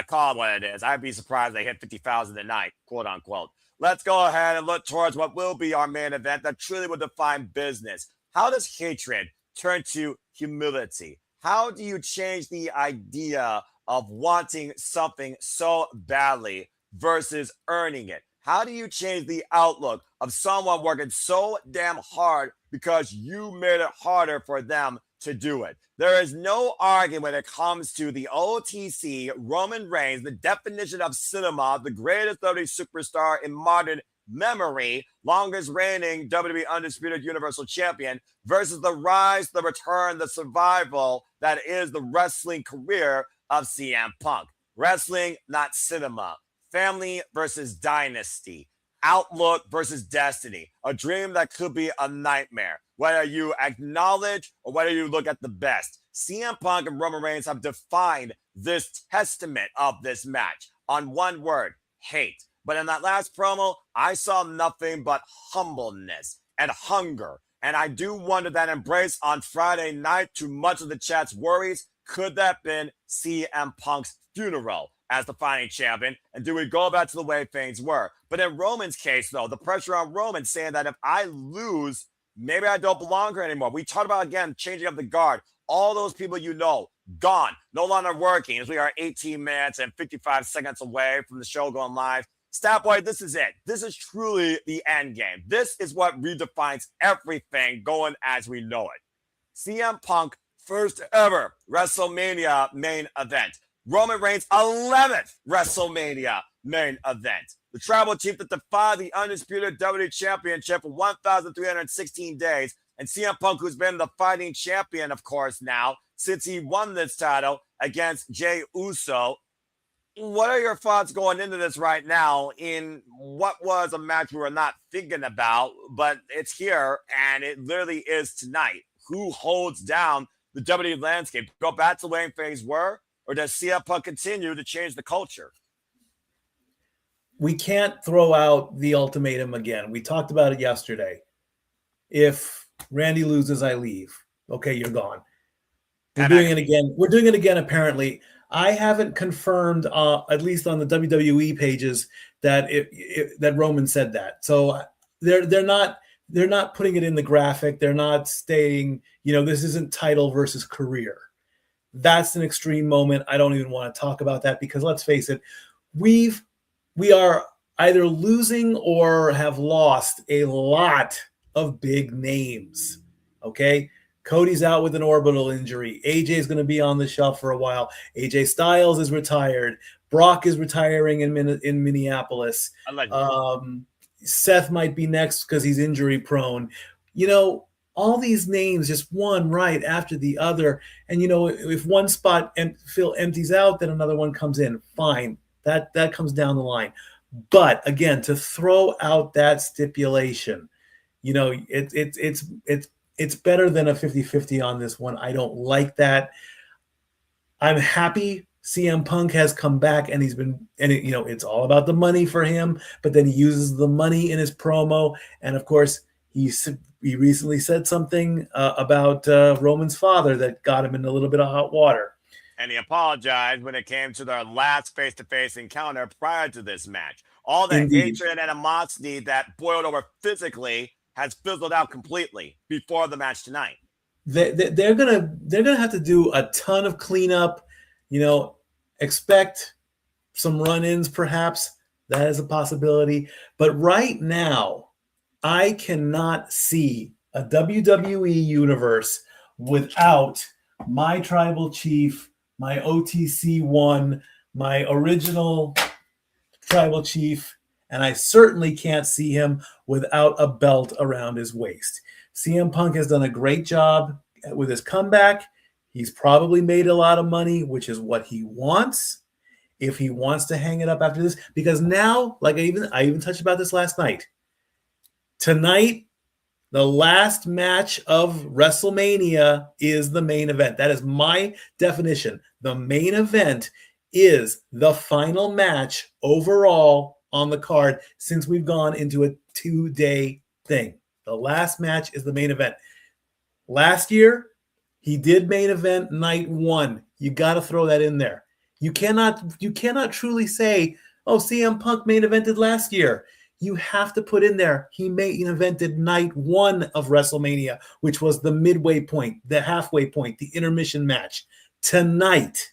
Call it what it is. I'd be surprised they hit 50,000 tonight, quote unquote. Let's go ahead and look towards what will be our main event that truly will define business. How does hatred turn to humility? How do you change the idea of wanting something so badly versus earning it? How do you change the outlook of someone working so damn hard because you made it harder for them to do it? There is no argument when it comes to the OTC, Roman Reigns, the definition of cinema, the greatest WWE superstar in modern memory, longest reigning WWE Undisputed Universal Champion, versus the rise, the return, the survival that is the wrestling career of CM Punk. Wrestling, not cinema. Family versus dynasty. Outlook versus destiny. A dream that could be a nightmare. Whether you acknowledge or whether you look at the best. CM Punk and Roman Reigns have defined this testament of this match on one word: hate. But in that last promo, I saw nothing but humbleness and hunger. And I do wonder that embrace on Friday night, to much of the chat's worries, could that have been CM Punk's funeral as the fighting champion? And do we go back to the way things were? But in Roman's case, though, the pressure on Roman saying that if I lose, maybe I don't belong here anymore. We talked about, again, changing up the guard. All those people you know, gone, no longer working, as we are 18 minutes and 55 seconds away from the show going live. Stat Boy, this is it. This is truly the end game. This is what redefines everything going as we know it. CM Punk, first ever WrestleMania main event. Roman Reigns' 11th WrestleMania main event. The tribal chief that defied the undisputed WWE Championship for 1,316 days. And CM Punk, who's been the fighting champion, of course, now, since he won this title against Jey Uso. What are your thoughts going into this right now in what was a match we were not thinking about, but it's here, and it literally is tonight? Who holds down the WWE landscape? Go back to the way things were, or does CM Punk continue to change the culture? We can't throw out the ultimatum again. We talked about it yesterday. If Randy loses, I leave. Okay, you're gone. We're doing it again. We're doing it again, apparently. I haven't confirmed, at least on the WWE pages, that that Roman said that. So they're not putting it in the graphic. They're not stating, this isn't title versus career. That's an extreme moment. I don't even want to talk about that because let's face it, we are either losing or have lost a lot of big names. Okay. Cody's out with an orbital injury. AJ is going to be on the shelf for a while. AJ Styles is retired. Brock is retiring in Minneapolis. Seth might be next because he's injury prone. All these names, just one right after the other. And, if one spot empties out, then another one comes in. Fine. That comes down the line. But again, to throw out that stipulation, it's better than a 50-50 on this one. I don't like that. I'm happy CM Punk has come back and it's all about the money for him, but then he uses the money in his promo. And of course, he recently said something about Roman's father that got him in a little bit of hot water. And he apologized when it came to their last face-to-face encounter prior to this match. All the hatred and animosity that boiled over physically has fizzled out completely before the match tonight. They're gonna have to do a ton of cleanup. Expect some run-ins, perhaps. That is a possibility. But right now, I cannot see a WWE universe without my tribal chief, my OTC one, my original tribal chief, and I certainly can't see him without a belt around his waist. CM Punk has done a great job with his comeback. He's probably made a lot of money, which is what he wants. if he wants to hang it up after this, because now, like I even touched about this last night. Tonight, the last match of WrestleMania is the main event. That is my definition. The main event is the final match overall on the card since we've gone into a 2-day thing. The last match is the main event. Last year, he did main event night 1. You got to throw that in there. You cannot truly say, oh, CM Punk main evented last year. You have to put in there, he main evented night 1 of WrestleMania, which was the midway point, the halfway point, the intermission match. Tonight,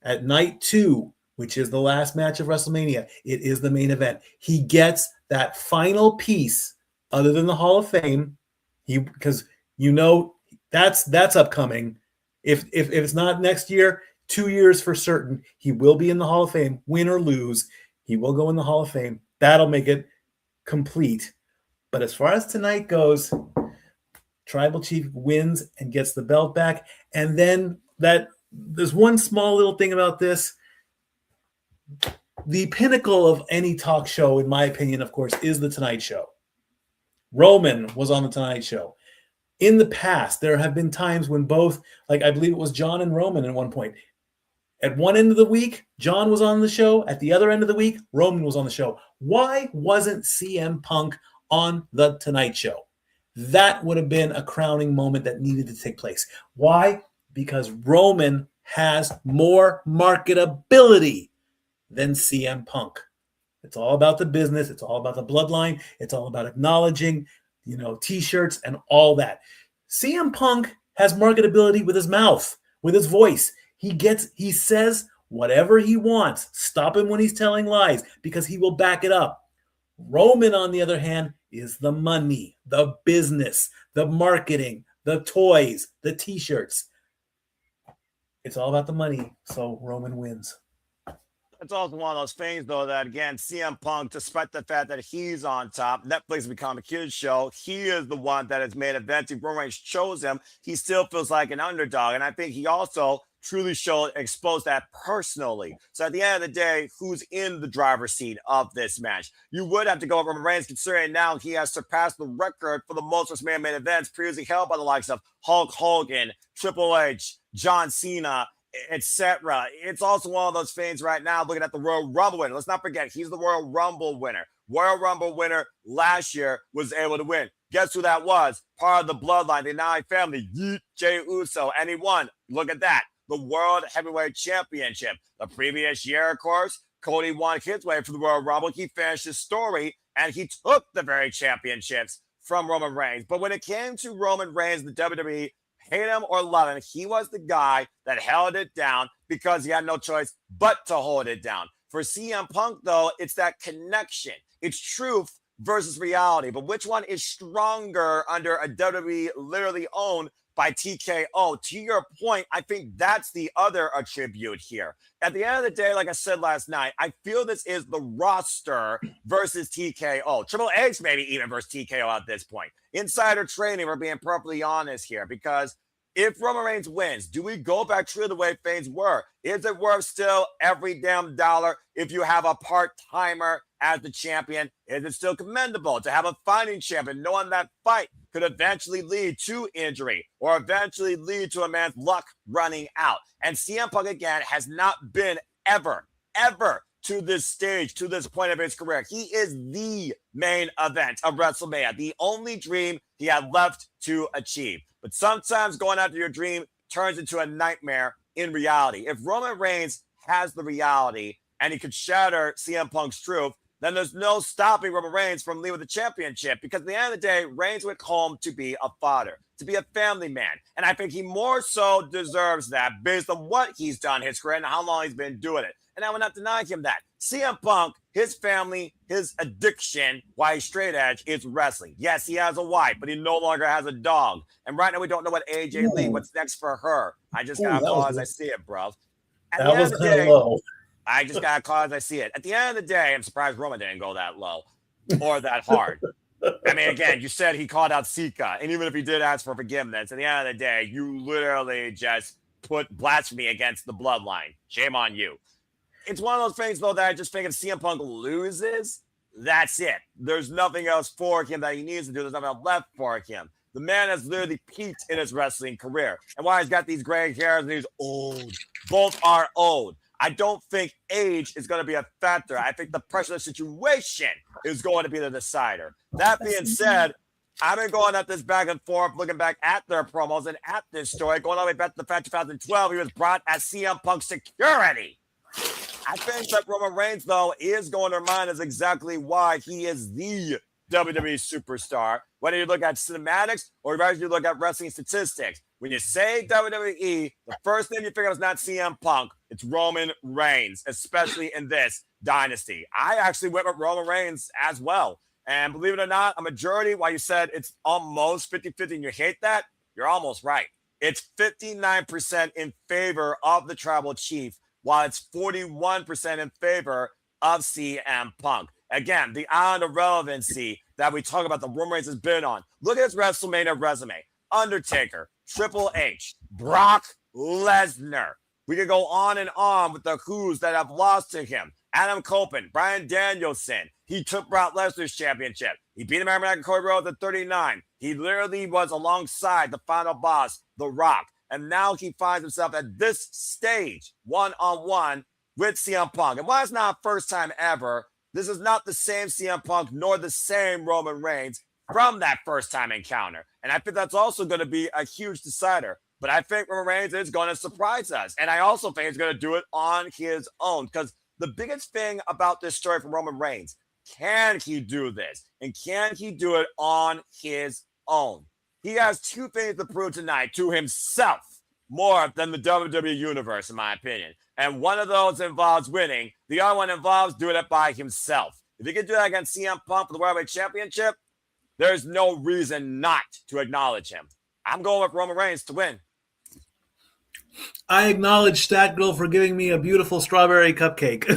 at night 2, which is the last match of WrestleMania, it is the main event. He gets that final piece, other than the Hall of Fame, because that's upcoming. If it's not next year, 2 years for certain, he will be in the Hall of Fame, win or lose. He will go in the Hall of Fame. That'll make it complete. But as far as tonight goes, Tribal Chief wins and gets the belt back. And then there's one small little thing about this. The pinnacle of any talk show, in my opinion, of course, is the Tonight Show. Roman was on the Tonight Show. In the past, there have been times when both, like I believe it was John and Roman at one point. At one end of the week, John was on the show. At the other end of the week, Roman was on the show. Why wasn't CM Punk on the Tonight Show? That would have been a crowning moment that needed to take place. Why? Because Roman has more marketability than CM Punk. It's all about the business. It's all about the bloodline. It's all about acknowledging, T-shirts and all that. CM Punk has marketability with his mouth, with his voice. He says whatever he wants. Stop him when he's telling lies because he will back it up. Roman, on the other hand, is the money, the business, the marketing, the toys, the T-shirts. It's all about the money, so Roman wins. It's also one of those things, though, that, again, CM Punk, despite the fact that he's on top, Netflix has become a kid's show, he is the one that has made events. If Roman Reigns chose him, he still feels like an underdog. And I think he also truly exposed that personally. So at the end of the day, who's in the driver's seat of this match? You would have to go with Roman Reigns, considering now he has surpassed the record for the most WrestleMania main events previously held by the likes of Hulk Hogan, Triple H, John Cena, etc. It's also one of those things right now, looking at the Royal Rumble winner. Let's not forget, he's the Royal Rumble winner. Royal Rumble winner last year was able to win. Guess who that was? Part of the bloodline, the Nine family, Jey Uso, and he won. Look at that. The World Heavyweight Championship. The previous year, of course, Cody won his way for the Royal Rumble. He finished his story, and he took the very championships from Roman Reigns. But when it came to Roman Reigns, the WWE, hate him or love him, he was the guy that held it down because he had no choice but to hold it down. For CM Punk, though, it's that connection. It's truth versus reality. But which one is stronger under a WWE literally owned by TKO? To your point, I think that's the other attribute here. At the end of the day, like I said last night, I feel this is the roster versus TKO. Triple H maybe even versus TKO at this point. Insider trading, we're being perfectly honest here, because if Roman Reigns wins, do we go back to the way things were? Is it worth still every damn dollar if you have a part-timer as the champion? Is it still commendable to have a fighting champion, knowing that fight could eventually lead to injury or eventually lead to a man's luck running out? And CM Punk, again, has not been ever to this stage, to this point of his career. He is the main event of WrestleMania, the only dream he had left to achieve. But sometimes going after your dream turns into a nightmare in reality. If Roman Reigns has the reality and he could shatter CM Punk's truth, then there's no stopping Roman Reigns from leaving the championship, because at the end of the day, Reigns went home to be a father, to be a family man. And I think he more so deserves that based on what he's done in his career and how long he's been doing it. And I will not deny him that. CM Punk, his family, his addiction, why he's straight edge, is wrestling. Yes, he has a wife, but he no longer has a dog. And right now we don't know what AJ Lee, what's next for her. I just got to call as I see it, bro. That was kind of low. I just got to call as I see it. At the end of the day, I'm surprised Roman didn't go that low or that hard. I mean, again, you said he called out Sika, and even if he did ask for forgiveness, at the end of the day, you literally just put blasphemy against the bloodline. Shame on you. It's one of those things, though, that I just think if CM Punk loses, that's it. There's nothing else for him that he needs to do. There's nothing else left for him. The man has literally peaked in his wrestling career. And while he's got these gray hairs and he's old, both are old. I don't think age is going to be a factor. I think the pressure of the situation is going to be the decider. That being said, I've been going at this back and forth, looking back at their promos and at this story, going all the way back to the fact 2012, he was brought as CM Punk security. I think that Roman Reigns, though, is going to remind us exactly why he is the WWE superstar. Whether you look at cinematics or whether you look at wrestling statistics. When you say WWE, the first thing you figure out is not CM Punk. It's Roman Reigns, especially in this dynasty. I actually went with Roman Reigns as well. And believe it or not, a majority, while you said it's almost 50-50 and you hate that, you're almost right. It's 59% in favor of the Tribal Chief, while it's 41% in favor of CM Punk. Again, the island of relevancy that we talk about the Roman Reigns has been on. Look at his WrestleMania resume. Undertaker, Triple H, Brock Lesnar. We could go on and on with the who's that have lost to him. Adam Copeland, Bryan Danielson. He took Brock Lesnar's championship. He beat American Dragon Cody Rhodes at 39. He literally was alongside the final boss, The Rock. And now he finds himself at this stage, one-on-one with CM Punk. And while it's not first time ever, this is not the same CM Punk nor the same Roman Reigns from that first time encounter. And I think that's also going to be a huge decider. But I think Roman Reigns is going to surprise us. And I also think he's going to do it on his own. Because the biggest thing about this story from Roman Reigns, can he do this? And can he do it on his own? He has two things to prove tonight to himself more than the WWE Universe, in my opinion. And one of those involves winning. The other one involves doing it by himself. If he can do that against CM Punk for the World Heavyweight Championship, there's no reason not to acknowledge him. I'm going with Roman Reigns to win. I acknowledge Stat Girl for giving me a beautiful strawberry cupcake.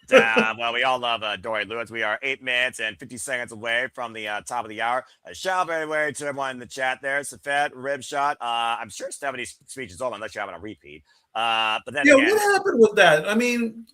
Well, we all love Dory Lewis. We are 8 minutes and 50 seconds away from the top of the hour. A shout out anyway to everyone in the chat there. Safed, Ribshot. I'm sure Stephanie's speech is over unless you have it on repeat. But then yeah, again, what happened with that? I mean,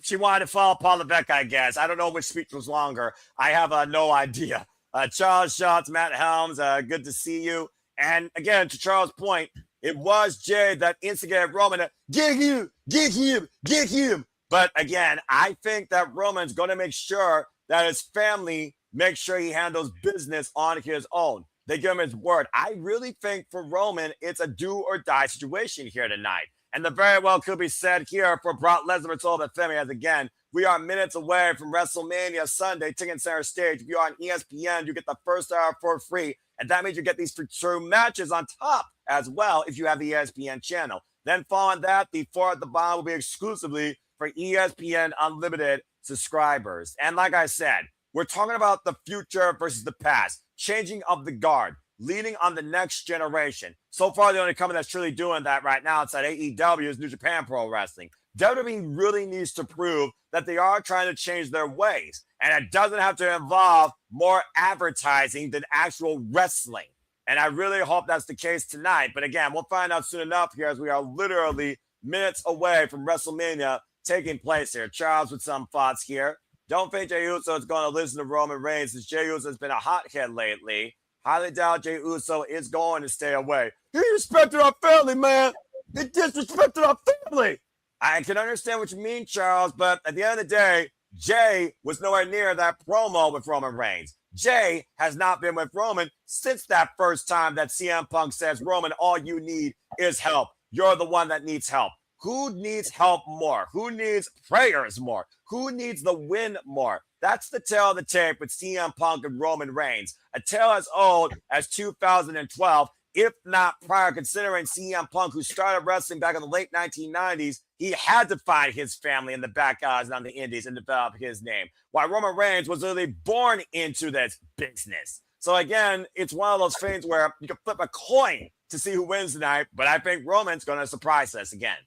she wanted to follow Paul Levesque, I guess. I don't know which speech was longer. I have no idea. Charles Schatz, Matt Helms, good to see you. And again, to Charles' point, it was Jade that instigated Roman to get him. But again, I think that Roman's going to make sure that his family makes sure he handles business on his own. They give him his word. I really think for Roman, it's a do or die situation here tonight. And the very well could be said here for Brock Lesnar, told by Femi, as again, we are minutes away from WrestleMania Sunday, Ticket Center Stage. If you're on ESPN, you get the first hour for free. And that means you get these true matches on top as well if you have the ESPN channel. Then following that, the four at the bottom will be exclusively for ESPN Unlimited subscribers. And like I said, we're talking about the future versus the past, changing of the guard, leading on the next generation. So far, the only company that's truly doing that right now inside AEW is New Japan Pro Wrestling. WWE really needs to prove that they are trying to change their ways. And it doesn't have to involve more advertising than actual wrestling. And I really hope that's the case tonight. But again, we'll find out soon enough here as we are literally minutes away from WrestleMania taking place here. Charles with some thoughts here. Don't think Jey Uso is going to listen to Roman Reigns since Jey Uso has been a hothead lately. Highly doubt Jey Uso is going to stay away. He respected our family, man. He disrespected our family. I can understand what you mean, Charles, but at the end of the day, Jay was nowhere near that promo with Roman Reigns. Jay has not been with Roman since that first time that CM Punk says, Roman, all you need is help. You're the one that needs help. Who needs help more? Who needs prayers more? Who needs the win more? That's the tale of the tape with CM Punk and Roman Reigns. A tale as old as 2012, if not prior, considering CM Punk, who started wrestling back in the late 1990s, he had to find his family in the back guys on the indies and develop his name. While Roman Reigns was literally born into this business. So again, it's one of those things where you can flip a coin to see who wins tonight, but I think Roman's going to surprise us again.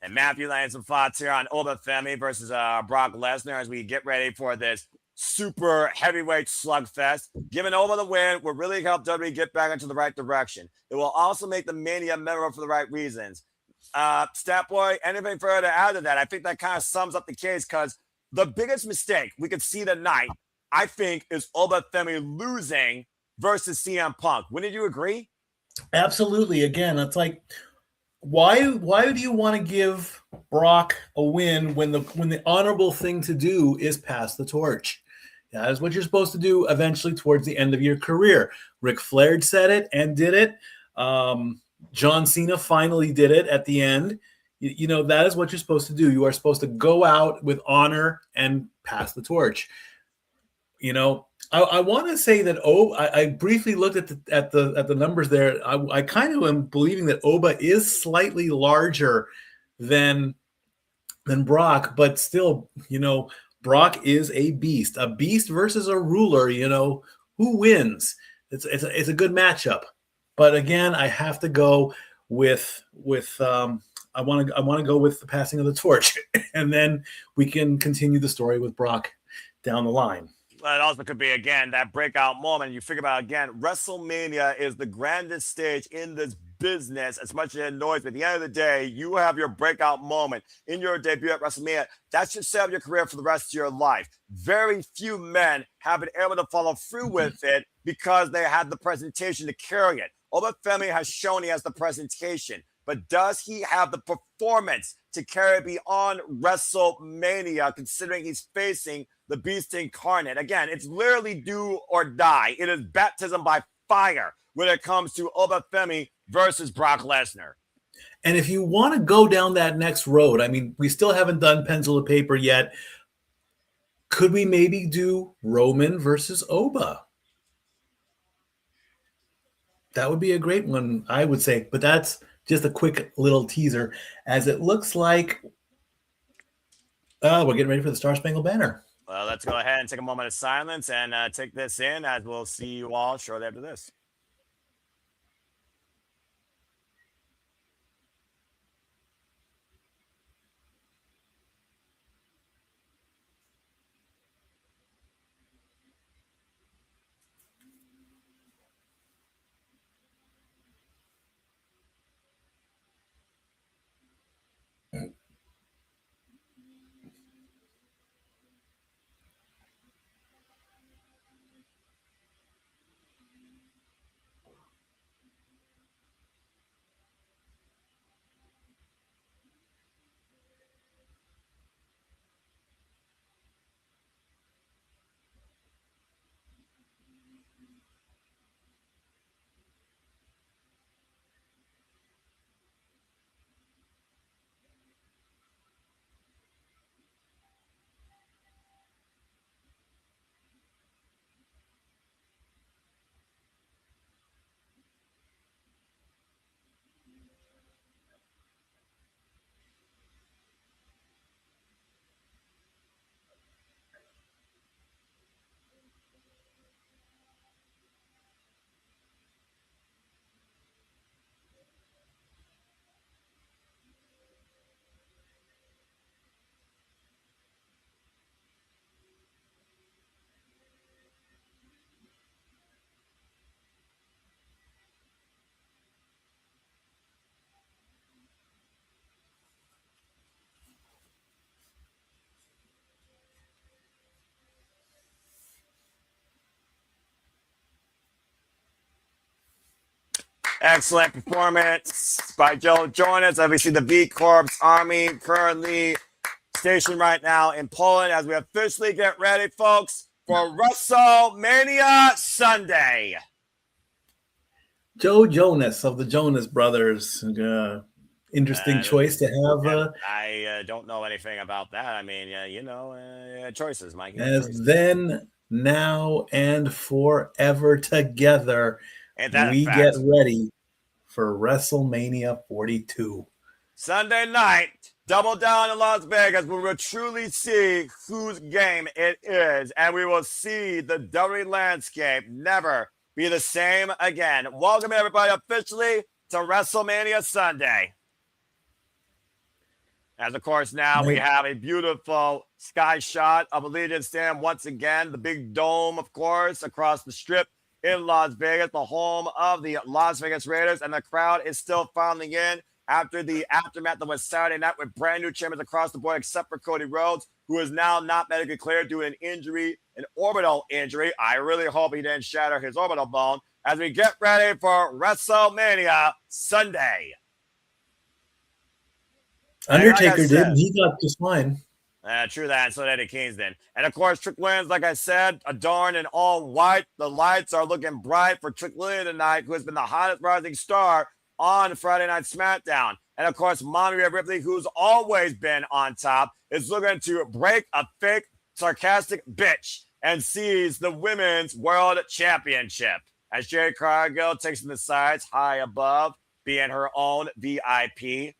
And Matthew laying some thoughts here on Oba Femi versus Brock Lesnar as we get ready for this super heavyweight slugfest. Giving Oba the win will really help WWE get back into the right direction. It will also make the Mania memorable for the right reasons. Stat Boy, anything further to add to that? I think that kind of sums up the case because the biggest mistake we could see tonight, I think, is Femi losing versus CM Punk. Wouldn't you agree? Absolutely. Again, it's like, why do you want to give Brock a win when the honorable thing to do is pass the torch? That is what you're supposed to do eventually towards the end of your career. Ric Flair said it and did it. John Cena finally did it at the end. You know, that is what you're supposed to do. You are supposed to go out with honor and pass the torch. You know, I want to say that I briefly looked at the numbers there. I kind of am believing that Oba is slightly larger than Brock, but still, you know, Brock is a beast versus a ruler. You know, who wins? It's a good matchup. But again, I have to go with I want to go with the passing of the torch, and then we can continue the story with Brock down the line. It also could be, again, that breakout moment. You think about, again, WrestleMania is the grandest stage in this business, as much as it annoys me. At the end of the day, you have your breakout moment in your debut at WrestleMania. That should set up your career for the rest of your life. Very few men have been able to follow through with it because they had the presentation to carry it. Femi has shown he has the presentation, but does he have the performance to carry beyond WrestleMania, considering he's facing the Beast Incarnate? Again, it's literally do or die. It is baptism by fire when it comes to Femi versus Brock Lesnar. And if you want to go down that next road, I mean, we still haven't done pencil to paper yet. Could we maybe do Roman versus Oba? That would be a great one, I would say. But that's just a quick little teaser, as it looks like we're getting ready for the Star Spangled Banner. Well, let's go ahead and take a moment of silence and take this in, as we'll see you all shortly after this. Excellent performance by Joe Jonas. Obviously, the V Corps Army currently stationed right now in Poland as we officially get ready, folks, for WrestleMania Sunday. Joe Jonas of the Jonas Brothers. Interesting choice to have. I don't know anything about that. I mean, choices, Mike. As choices. Then, now, and forever together, we get ready for WrestleMania 42. Sunday night, double down in Las Vegas. We will truly see whose game it is, and we will see the WWE landscape never be the same again. Welcome, everybody, officially to WrestleMania Sunday. As, of course, now we have a beautiful sky shot of Allegiant Stadium once again. The big dome, of course, across the strip in Las Vegas, the home of the Las Vegas Raiders, and the crowd is still filing in after the aftermath that was Saturday night with brand new champions across the board, except for Cody Rhodes, who is now not medically cleared due to an injury, an orbital injury. I really hope he didn't shatter his orbital bone as we get ready for WrestleMania Sunday. Undertaker did. He got just fine. True that, and so did Eddie Kingston. And of course, Trick Williams, like I said, adorned in all white. The lights are looking bright for Trick Williams tonight, who has been the hottest rising star on Friday Night SmackDown. And of course, Mommy Ripley, who's always been on top, is looking to break a fake, sarcastic bitch and seize the Women's World Championship. As Jade Cargill takes in the sides high above, being her own VIP.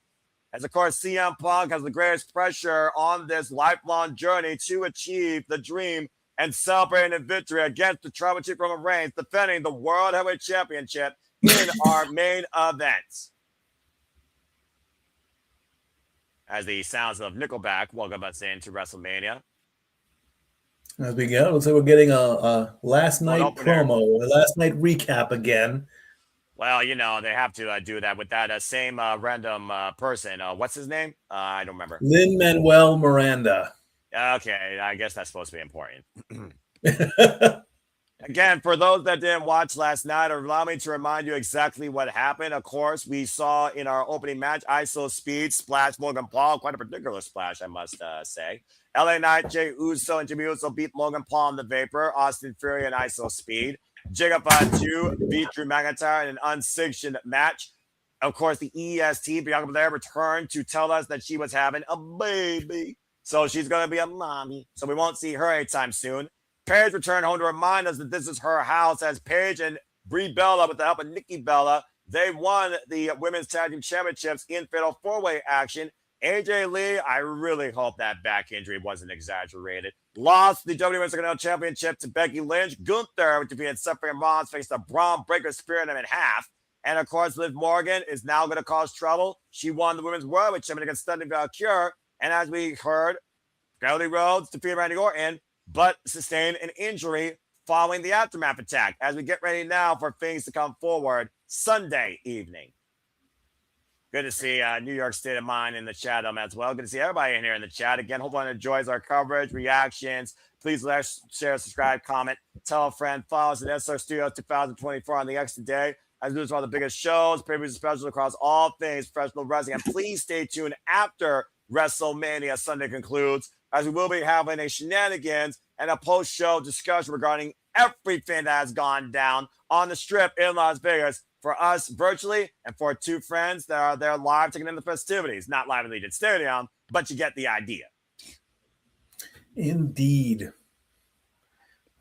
As, of course, CM Punk has the greatest pressure on this lifelong journey to achieve the dream and celebrating a victory against the Tribal Chief Roman Reigns, defending the World Heavyweight Championship in our main event. As the sounds of Nickelback welcome us into WrestleMania. As we go, looks like we're getting a last night promo, a last night recap again. Well, you know, they have to do that with that same random person. What's his name? I don't remember. Lin-Manuel Miranda. Okay, I guess that's supposed to be important. Again, for those that didn't watch last night, allow me to remind you exactly what happened. Of course, we saw in our opening match, ISO Speed splash Logan Paul. Quite a particular splash, I must say. LA Knight, Jey Uso, and Jimmy Uso beat Logan Paul in the Vapor, Austin Fury, and ISO Speed. Jacob Fatu beat Drew McIntyre in an unsanctioned match. Of course, the EST, Bianca Belair, returned to tell us that she was having a baby. So she's going to be a mommy. So we won't see her anytime soon. Paige returned home to remind us that this is her house, as Paige and Brie Bella, with the help of Nikki Bella, they won the Women's Tag Team Championships in Fatal 4-Way action. AJ Lee, I really hope that back injury wasn't exaggerated. Lost the WWE Women's Intercontinental Championship to Becky Lynch. Gunther, which defeated Seth Rollins, faced a Braun Breaker spearing him in half. And of course, Liv Morgan is now going to cause trouble. She won the Women's World Championship against Stunning Valkyrie. And as we heard, Cody Rhodes defeated Randy Orton, but sustained an injury following the aftermath attack. As we get ready now for things to come forward Sunday evening. Good to see New York State of Mind in the chat as well. Good to see everybody in here in the chat. Again, hope everyone enjoys our coverage, reactions. Please like, share, subscribe, comment, tell a friend, follow us at SR Studios 2024 on the X today. As we do all the biggest shows, pay-per-views, specials across all things professional wrestling. And please stay tuned after WrestleMania Sunday concludes, as we will be having a shenanigans and a post-show discussion regarding everything that has gone down on the Strip in Las Vegas for us virtually, and for two friends that are there live taking in the festivities. Not live in Legion Stadium, but you get the idea. Indeed.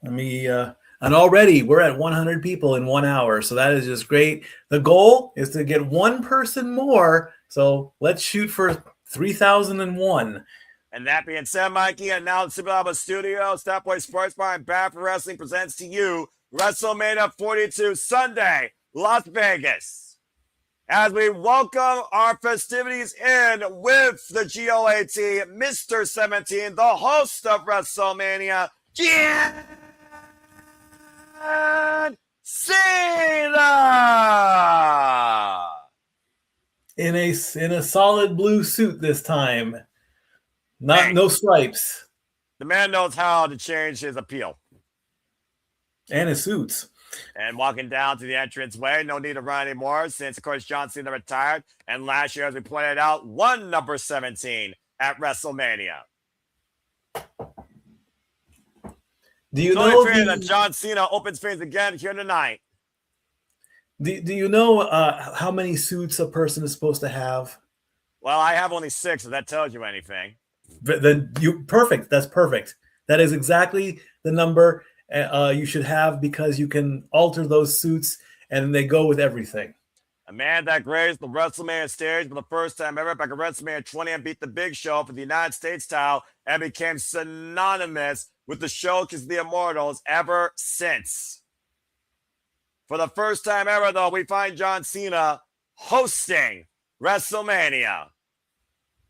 And already we're at 100 people in 1 hour, so that is just great. The goal is to get one person more, so let's shoot for 3,001. And that being said, Mikey, and now the Super Alba Studio, Stop Boy Sports Bar, and Bad for Wrestling presents to you WrestleMania 42 Sunday, Las Vegas. As we welcome our festivities in with the GOAT, Mr. 17, the host of WrestleMania, John Cena! In a solid blue suit this time. No stripes. The man knows how to change his appeal. And his suits. And walking down to the entranceway, no need to run anymore since, of course, John Cena retired. And last year, as we pointed out, won number 17 at WrestleMania. Do you know that John Cena opens things again here tonight? Do you know how many suits a person is supposed to have? Well, I have only 6, if that tells you anything. Then perfect. That's perfect. That is exactly the number you should have, because you can alter those suits and they go with everything. A man that graced the WrestleMania stage for the first time ever back at WrestleMania 20 and beat the Big Show for the United States title and became synonymous with the Showcase of the Immortals ever since. For the first time ever, though, we find John Cena hosting WrestleMania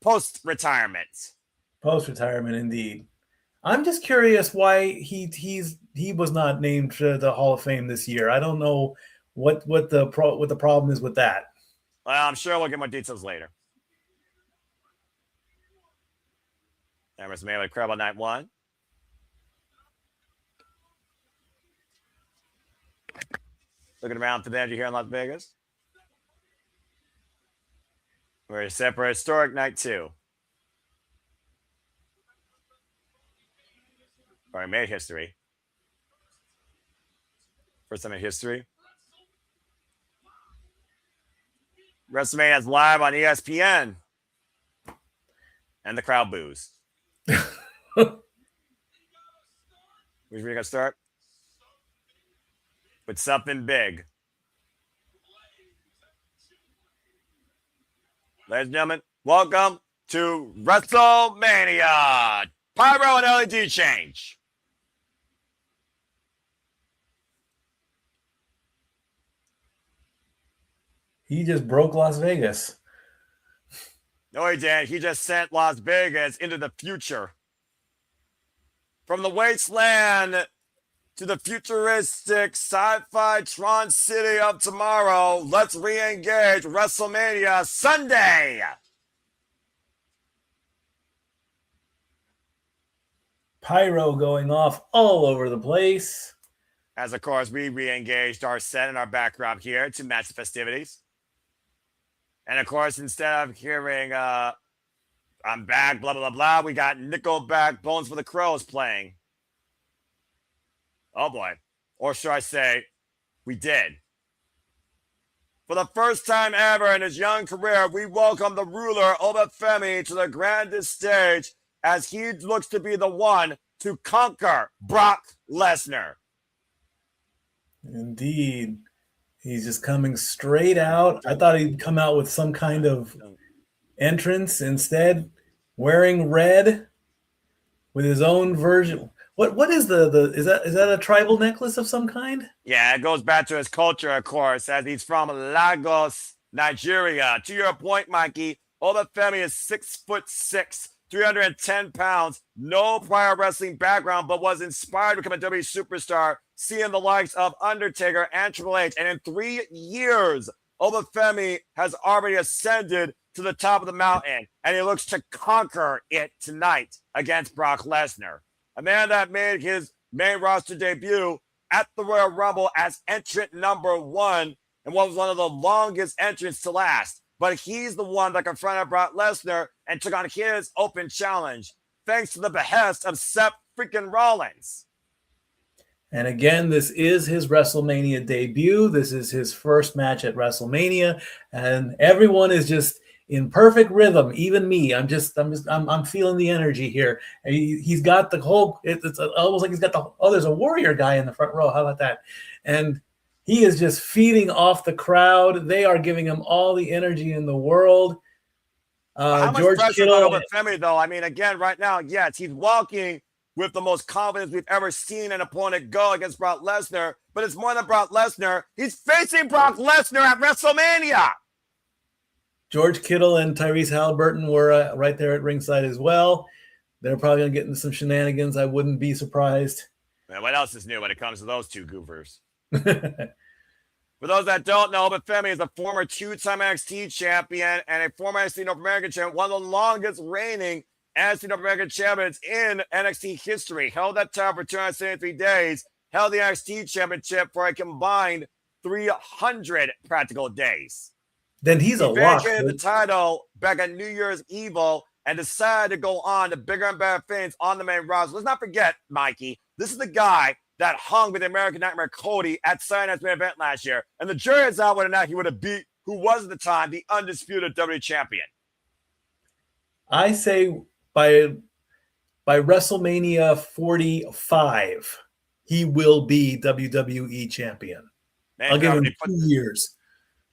post-retirement. Post-retirement, indeed. I'm just curious why he was not named to the Hall of Fame this year. I don't know what the problem is with that. Well, I'm sure we'll get more details later. And WrestleMania Incredible Night 1. Looking around for the energy here in Las Vegas. We're set for Historic Night 2. Already made history. First time in history. WrestleMania is live on ESPN. And the crowd boos. We're going to start with something big. Ladies and gentlemen, welcome to WrestleMania. Pyro and LED change. He just broke Las Vegas. No, he didn't. He just sent Las Vegas into the future. From the wasteland to the futuristic sci-fi Tron City of tomorrow, let's re-engage WrestleMania Sunday. Pyro going off all over the place. As, of course, we re-engaged our set and our background here to match the festivities. And, of course, instead of hearing I'm back, blah, blah, blah, blah, we got Nickelback, Bones for the Crows playing. Oh, boy. Or should I say, we did. For the first time ever in his young career, we welcome the ruler, Femi, to the grandest stage as he looks to be the one to conquer Brock Lesnar. Indeed. He's just coming straight out. I thought he'd come out with some kind of entrance. Instead, wearing red with his own version. What is is that a tribal necklace of some kind? Yeah, it goes back to his culture, of course, as he's from Lagos, Nigeria. To your point, Mikey, Femi is 6'6", 310 pounds, no prior wrestling background, but was inspired to become a WWE superstar, seeing the likes of Undertaker and Triple H. And in 3 years, Femi has already ascended to the top of the mountain, and he looks to conquer it tonight against Brock Lesnar. A man that made his main roster debut at the Royal Rumble as entrant number 1 and what was one of the longest entrants to last. But he's the one that confronted Brock Lesnar and took on his open challenge, thanks to the behest of Seth freaking Rollins. And again, this is his WrestleMania debut. This is his first match at WrestleMania, and everyone is just in perfect rhythm. Even me, I'm feeling the energy here. And he's got the whole. It's almost like he's got the. Oh, there's a warrior guy in the front row. How about that? And he is just feeding off the crowd. They are giving him all the energy in the world. How much George pressure Kittle over Femi, though? I mean, again, right now, yes, he's walking with the most confidence we've ever seen an opponent go against Brock Lesnar. But it's more than Brock Lesnar. He's facing Brock Lesnar at WrestleMania. George Kittle and Tyrese Halliburton were right there at ringside as well. They're probably going to get into some shenanigans. I wouldn't be surprised. Man, what else is new when it comes to those two goofers? For those that don't know, but Femi is a former 2-time NXT champion and a former NXT North American champion, one of the longest reigning NXT North American champions in NXT history. Held that title for 273 days, held the NXT championship for a combined 300 practical days. Then he's a lock. He vacated the title back at New Year's Evil and decided to go on to bigger and better things on the main roster. Let's not forget, Mikey, this is the guy that hung with the American Nightmare Cody at Saturday Night's main event last year. And the jury is out whether or not he would have beat who was at the time the undisputed WWE champion. I say by WrestleMania 45, he will be WWE champion. Man, I'll give him 2 years.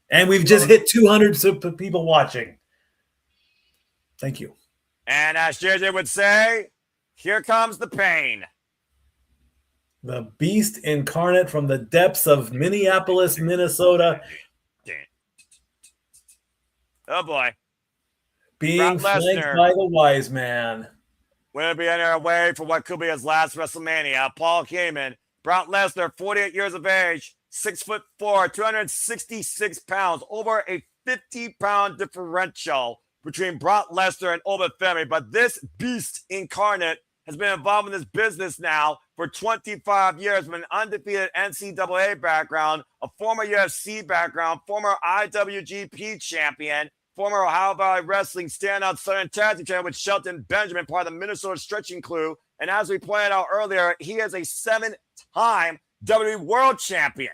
And we've just hit 200 people watching. Thank you. And as JJ would say, here comes the pain. The beast incarnate from the depths of Minneapolis, Minnesota. Oh, boy. Being flanked by the wise man. We'll be on our way for what could be his last WrestleMania. Paul Heyman, Brock Lesnar, 48 years of age, 6'4", 266 pounds, over a 50-pound differential between Brock Lesnar and Femi. But this beast incarnate has been involved in this business now for 25 years with an undefeated NCAA background, a former UFC background, former IWGP champion, former Ohio Valley Wrestling standout Southern Tag Team champion with Shelton Benjamin, part of the Minnesota Stretching Crew. And as we pointed out earlier, he is a 7-time WWE World Champion.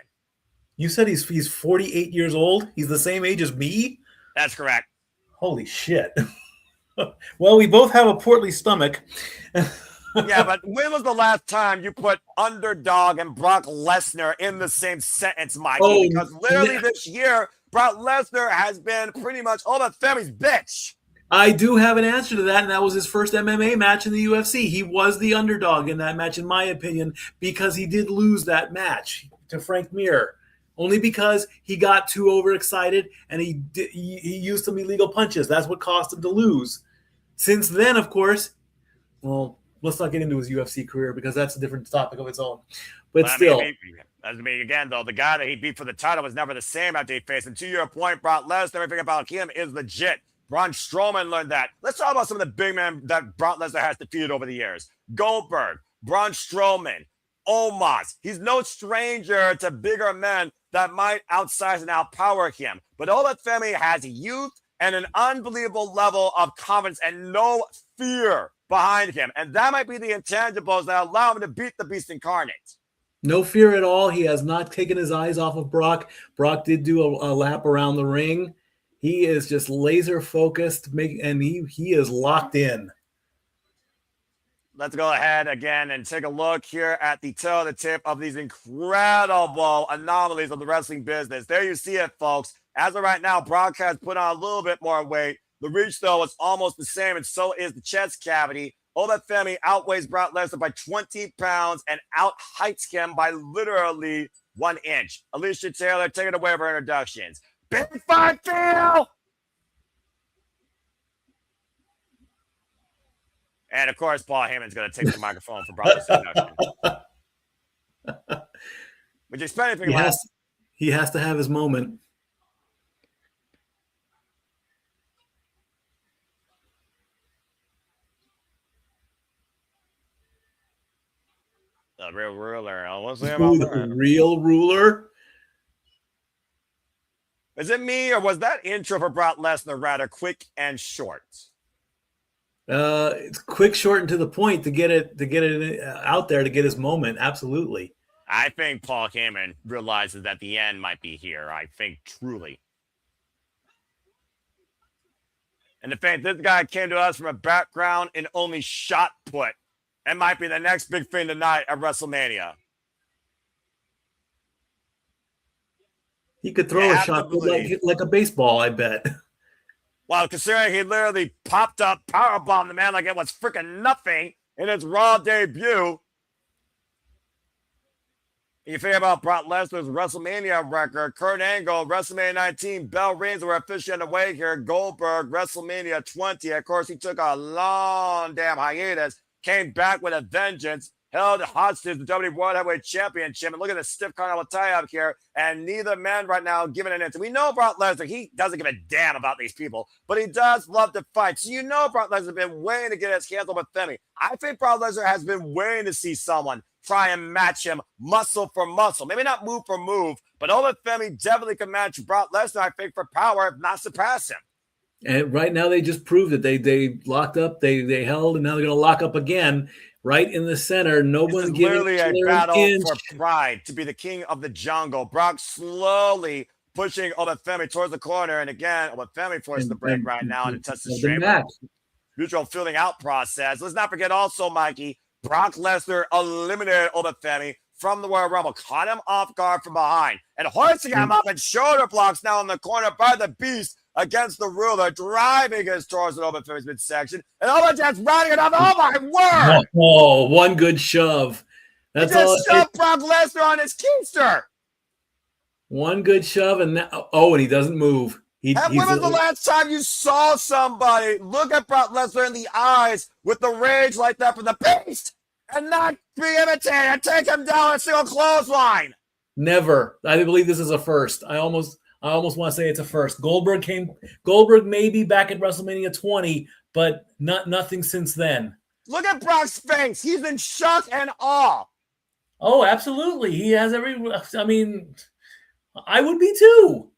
You said he's 48 years old? He's the same age as me? That's correct. Holy shit. Well, we both have a portly stomach. Yeah, but when was the last time you put underdog and Brock Lesnar in the same sentence, Mikey? Because literally this year, Brock Lesnar has been pretty much Femi's bitch. I do have an answer to that, and that was his first MMA match in the UFC. He was the underdog in that match, in my opinion, because he did lose that match to Frank Mir. Only because he got too overexcited and he used some illegal punches. That's what cost him to lose. Since then, of course, well, let's not get into his UFC career because that's a different topic of its own. But still. Again, though, the guy that he beat for the title was never the same after he faced him. To your point, Brock Lesnar, everything about him is legit. Braun Strowman learned that. Let's talk about some of the big men that Brock Lesnar has defeated over the years. Goldberg, Braun Strowman, Omos. He's no stranger to bigger men that might outsize and outpower him. But Femi has youth and an unbelievable level of confidence and no fear behind him. And that might be the intangibles that allow him to beat the Beast Incarnate. No fear at all. He has not taken his eyes off of Brock. Brock did do a lap around the ring. He is just laser focused, and he is locked in. Let's go ahead again and take a look here at the tail of the tip of these incredible anomalies of the wrestling business. There you see it, folks. As of right now, Brock has put on a little bit more weight. The reach, though, is almost the same, and so is the chest cavity. Femi outweighs Brock Lesnar by 20 pounds and out-heights him by literally 1 inch. Alicia Taylor, take it away for introductions. Big fight deal! And, of course, Paul Heyman's going to take the microphone for Brock's introduction. Would you expect anything less? He has to have his moment. The real ruler. The real ruler? Is it me, or was that intro for Brock Lesnar rather quick and short? It's quick, short, and to the point to get it out there to get his moment. Absolutely. I think Paul Heyman realizes that the end might be here. I think truly. And the fact this guy came to us from a background in only shot put, and might be the next big thing tonight at WrestleMania. He could throw a shot like a baseball, I bet. Well, considering he literally popped up, powerbombed the man like it was freaking nothing in his Raw debut. You think about Brock Lesnar's WrestleMania record, Kurt Angle, WrestleMania 19, bell rings were officially underway here. Goldberg, WrestleMania 20. Of course, he took a long damn hiatus, came back with a vengeance, held hostage the WWE World Heavyweight Championship. And look at the stiff carnival tie-up here. And neither man right now giving an answer. We know Brock Lesnar, he doesn't give a damn about these people, but he does love to fight. So you know Brock Lesnar has been waiting to get his hands on with Femi. I think Brock Lesnar has been waiting to see someone try and match him muscle for muscle. Maybe not move for move, but Femi definitely can match Brock Lesnar, I think, for power, if not surpass him. And right now they just proved it. They locked up, they held, and now they're going to lock up again. Right in the center, no one's giving literally a battle for pride to be the king of the jungle. Brock slowly pushing Femi towards the corner, and again, Femi forces the break right now and it touches the straight. Mutual filling out process. Let's not forget also, Mikey, Brock Lesnar eliminated Femi from the Royal Rumble, caught him off guard from behind, and hoisting him up in shoulder blocks now in the corner by the Beast against the ruler, driving his towards the Femi's midsection, and just riding it up. Oh my word! Oh, one good shove. That's all. Just shoved Brock Lesnar on his keister. One good shove, and and he doesn't move. When was the last time you saw somebody look at Brock Lesnar in the eyes with the rage like that for the Beast and not be imitated and take him down a single clothesline? Never. I believe this is a first. I almost I almost want to say it's a first. Goldberg may be back at WrestleMania 20, but nothing since then. Look at Brock's face. He's in shock and awe. Oh, absolutely. He has I mean, I would be too.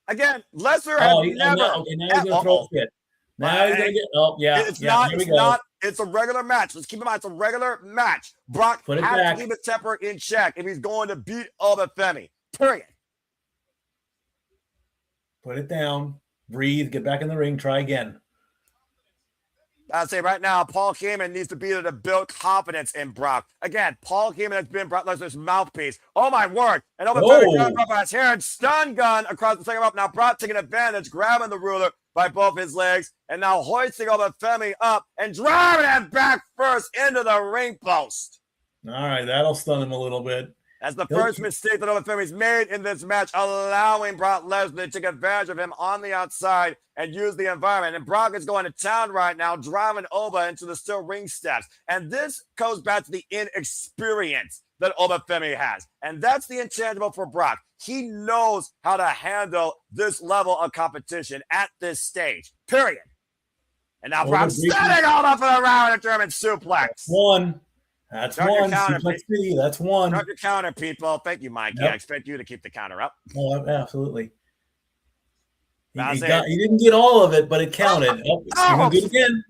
Again, Lesnar has never. Now he's going to throw a fit. Now he's going to get. Oh, yeah. It's not. It's a regular match. Let's keep in mind, it's a regular match. Brock has to keep his temper in check if he's going to beat Femi. Period. Put it down. Breathe. Get back in the ring. Try again. I'd say right now, Paul Heyman needs to be able to build confidence in Brock. Again, Paul Heyman has been Brock Lesnar's mouthpiece. Oh, my word. And Femi got up on his hair and stun gun across the second rope. Now Brock taking advantage, grabbing the ruler by both his legs, and now hoisting Femi up and driving him back first into the ring post. All right, that'll stun him a little bit. That's the first mistake that Femi's made in this match, allowing Brock Lesnar to take advantage of him on the outside and use the environment. And Brock is going to town right now, driving Oba into the steel ring steps. And this goes back to the inexperience that Femi has. And that's the intangible for Brock. He knows how to handle this level of competition at this stage, period. And now Brock's setting Oba for the round of German suplex. That's one. That's one. Start your counter, people. Thank you, Mike. Yep. I expect you to keep the counter up. Oh, absolutely. He didn't get all of it, but it counted. Do it again.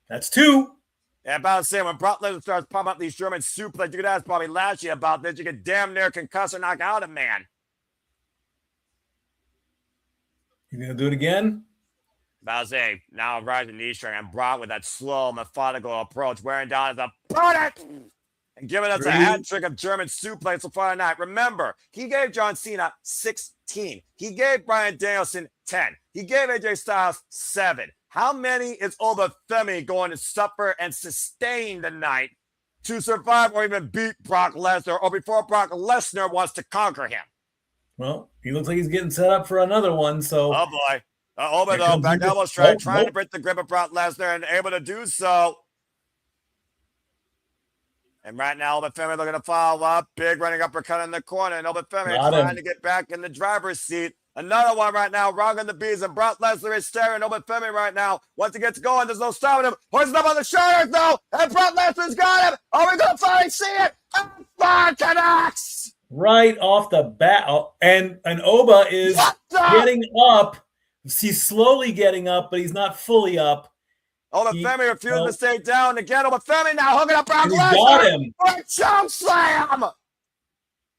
That's two. Yeah, about to say, when Brock Lesnar starts pumping up these German suplex, you could ask probably Lashley about this. You could damn near concuss or knock out a man. You gonna do it again? About to say, now rising knee strength, and Brock with that slow, methodical approach, wearing down his opponent and giving us a hat trick of German suplex so far tonight. Remember, he gave John Cena 16. He gave Bryan Danielson 10. He gave AJ Styles 7. How many is Femi going to suffer and sustain tonight to survive or even beat Brock Lesnar, or before Brock Lesnar wants to conquer him? Well, he looks like he's getting set up for another one, so... Oh, boy. Oba, though, back elbow strike, trying to break the grip of Brock Lesnar and able to do so. And right now, Femi looking to follow up. Big running uppercut in the corner. And Femi trying to get back in the driver's seat. Another one right now, rocking the bees. And Brock Lesnar is staring Femi right now. Once he gets going, there's no stopping him. Hoisting up on the shoulders, though. And Brock Lesnar's got him. Are we going to finally see it? And Brock connects. Right off the bat. And Oba is getting up. He's slowly getting up, but he's not fully up. Femi refused to stay down again. Femi now hooking up Brock Lesnar. Got him. For a choke slam.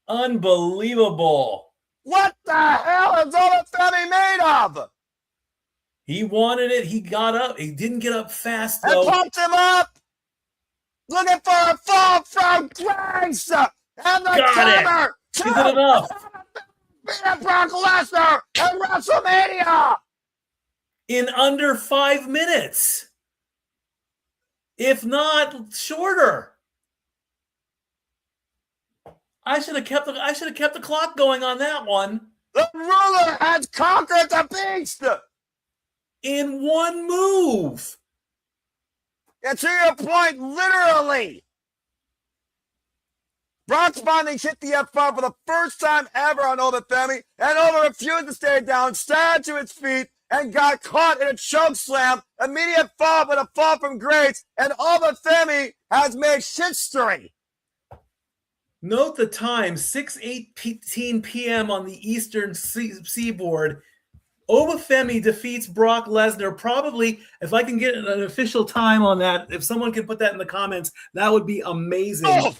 Unbelievable. What the hell is Femi made of? He wanted it. He got up. He didn't get up fast, though. And pumped him up. Looking for a fall from grace. And the cover. Is it enough? Beat Brock Lesnar at WrestleMania in under 5 minutes, if not shorter. I should have kept the clock going on that one. The ruler has conquered the beast in one move. And to your point, literally. Brock's finally hit the F5 for the first time ever on Femi, and Oba refused to stay down, staggered to his feet, and got caught in a choke slam. Immediate fall with a fall from grace, and Femi has made history. Note the time, 6:18 p.m. on the Eastern Seaboard. Femi defeats Brock Lesnar. Probably, if I can get an official time on that, if someone can put that in the comments, that would be amazing. Oh.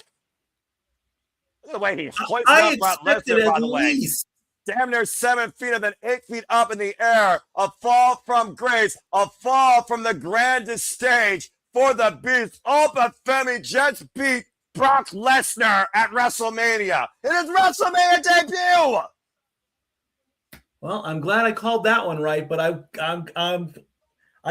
The way he hoisted up Brock Lesnar, by the way. Damn near 7 feet and then 8 feet up in the air. A fall from grace. A fall from the grandest stage for the beast. Femi just beat Brock Lesnar at WrestleMania. It is WrestleMania debut. Well, I'm glad I called that one right, but I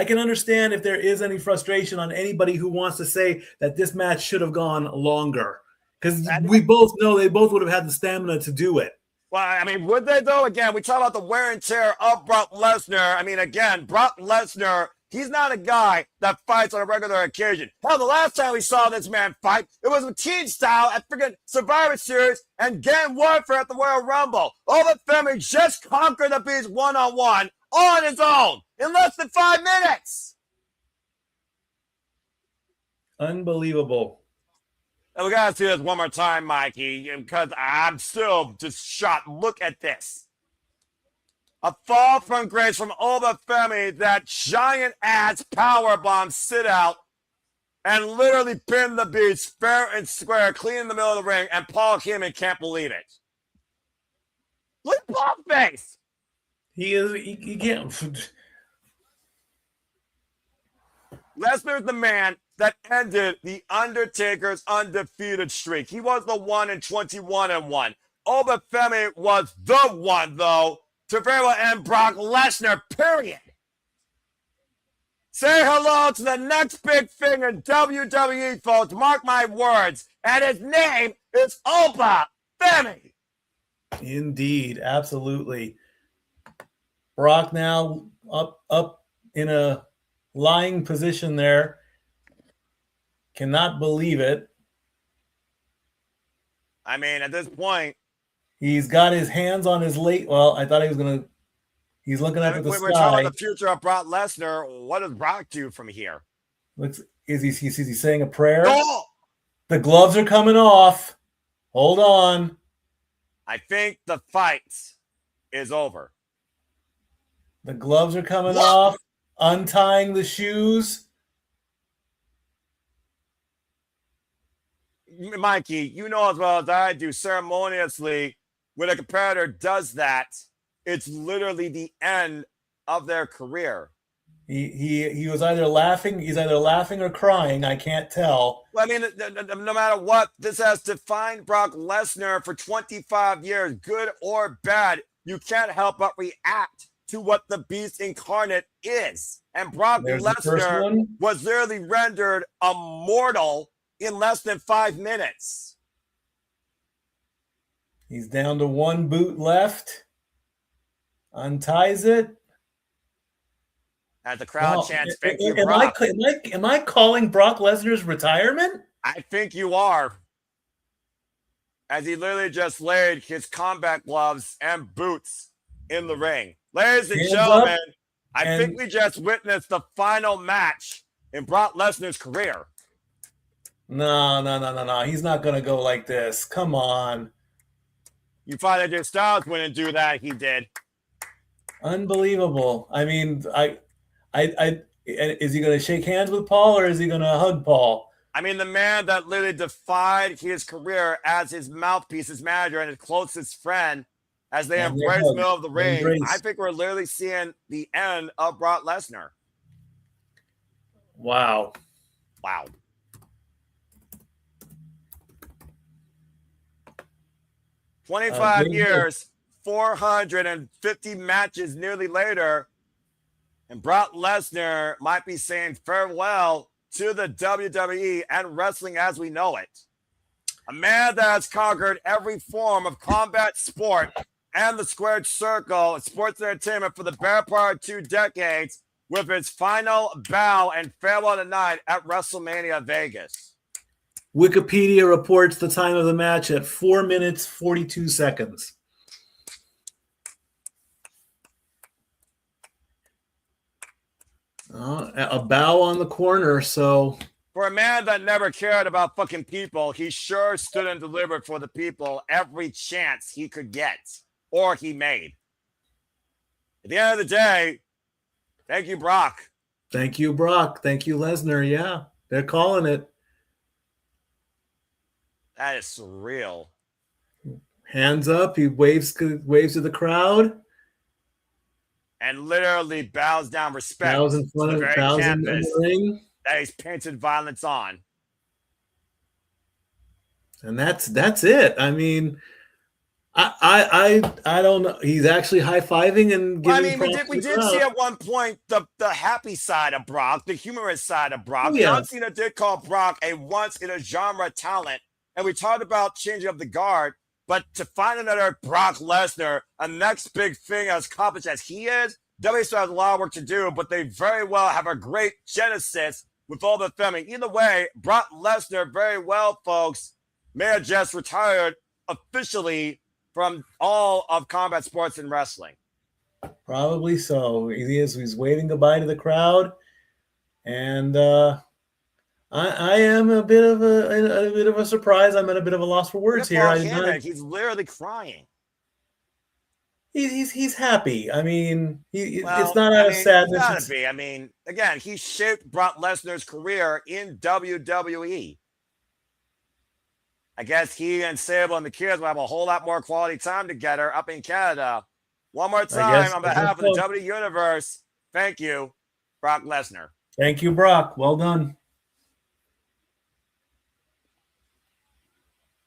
can understand if there is any frustration on anybody who wants to say that this match should have gone longer. Because we both know they both would have had the stamina to do it. Well, I mean, would they, though? Again, we talk about the wear and tear of Brock Lesnar. I mean, again, Brock Lesnar He's not a guy that fights on a regular occasion. Hell, the last time we saw this man fight, it was with Teen Style at freaking Survivor Series and Game Warfare at the Royal Rumble. Femi just conquered the Beast one-on-one on his own in less than 5 minutes. Unbelievable. And we got to see this one more time, Mikey, because I'm still just shocked. Look at this. A fall from grace from Femi, that giant-ass powerbomb sit-out, and literally pinned the Beast fair and square, clean in the middle of the ring, and Paul Heyman can't believe it. Look at Paul's face. He can't. Lesnar's the man that ended The Undertaker's undefeated streak. He was the one in 21-1. Femi was the one, though, to very well end Brock Lesnar, period. Say hello to the next big thing in WWE, folks. Mark my words. And his name is Femi. Indeed, absolutely. Brock now up in a lying position there. Cannot believe it. I mean, at this point, he's got his hands on his late. Well, I thought he was going to. He's looking up at the sky. We're talking about the future of Brock Lesnar. What does Brock do from here? Is he saying a prayer? Oh! The gloves are coming off. Hold on. I think the fight is over. The gloves are coming off. Untying the shoes. Mikey, you know as well as I do, ceremoniously, when a competitor does that, it's literally the end of their career. He was either laughing. He's either laughing or crying. I can't tell. Well, I mean, no matter what, this has defined Brock Lesnar for 25 years, good or bad. You can't help but react to what the Beast incarnate is. And Brock Lesnar was literally rendered immortal in less than 5 minutes. He's down to one boot left. Unties it. As the crowd chants, thank you, Brock. Am I calling Brock Lesnar's retirement? I think you are. As he literally just laid his combat gloves and boots in the ring. Ladies and gentlemen, I think we just witnessed the final match in Brock Lesnar's career. No. He's not going to go like this. Come on. You thought that Styles wouldn't do that. He did. Unbelievable. I mean, is he going to shake hands with Paul or is he going to hug Paul? I mean, the man that literally defied his career as his mouthpiece, his manager, and his closest friend as they embrace the middle of the ring. I think we're literally seeing the end of Brock Lesnar. Wow. 25 years, 450 matches nearly later, and Brock Lesnar might be saying farewell to the WWE and wrestling as we know it. A man that has conquered every form of combat sport and the squared circle, sports entertainment for the better part of 2 decades, with his final bow and farewell tonight at Wrestlemania Vegas. Wikipedia reports the time of the match at 4 minutes, 42 seconds. A bow on the corner, so... For a man that never cared about fucking people, he sure stood and delivered for the people every chance he could get, or he made. At the end of the day, thank you, Brock. Thank you, Brock. Thank you, Lesnar. Yeah, they're calling it. That is surreal. Hands up. He waves to the crowd. And literally bows down respect. Bows in front of the ring. That he's painted violence on. And that's it. I mean, I don't know. He's actually high-fiving and giving we did see at one point the happy side of Brock, the humorous side of Brock. Yeah. John Cena did call Brock a once-in-a-genre talent. And we talked about changing up the guard, but to find another Brock Lesnar, a next big thing as accomplished as he is, WWE still has a lot of work to do, but they very well have a great genesis with all the Femi. Either way, Brock Lesnar very well, folks, may have just retired officially from all of combat sports and wrestling. Probably so. He's waving goodbye to the crowd, and I am a bit of a surprise. I'm at a bit of a loss for words here. He's literally crying. He's happy. I mean, it's not out of sadness. It's gotta be. I mean, again, he shaped Brock Lesnar's career in WWE. I guess he and Sable and the kids will have a whole lot more quality time together up in Canada. One more time, on behalf of the WWE Universe, thank you, Brock Lesnar. Thank you, Brock. Well done.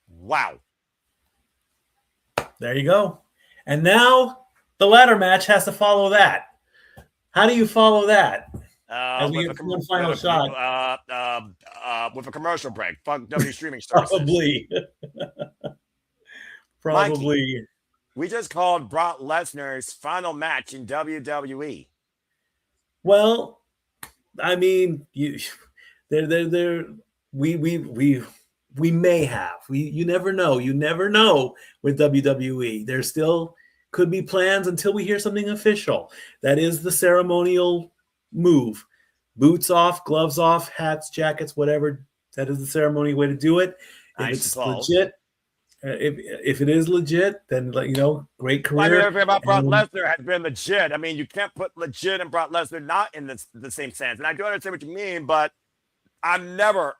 Wow. There you go. And now the ladder match has to follow that. How do you follow that? As we get one final shot. With a commercial break. Fuck WWE streaming services. Probably. Probably. Mikey, we just called Brock Lesnar's final match in WWE. Well, I mean, we may have. You never know. You never know with WWE. There still could be plans until we hear something official. That is the ceremonial move. Boots off, gloves off, hats, jackets, whatever. That is the ceremonial way to do it. If it's legit, if it is legit, then great career. Everything about Brock Lesnar has been legit. I mean, you can't put legit and Brock Lesnar not in the same sense. And I do understand what you mean, but I've never,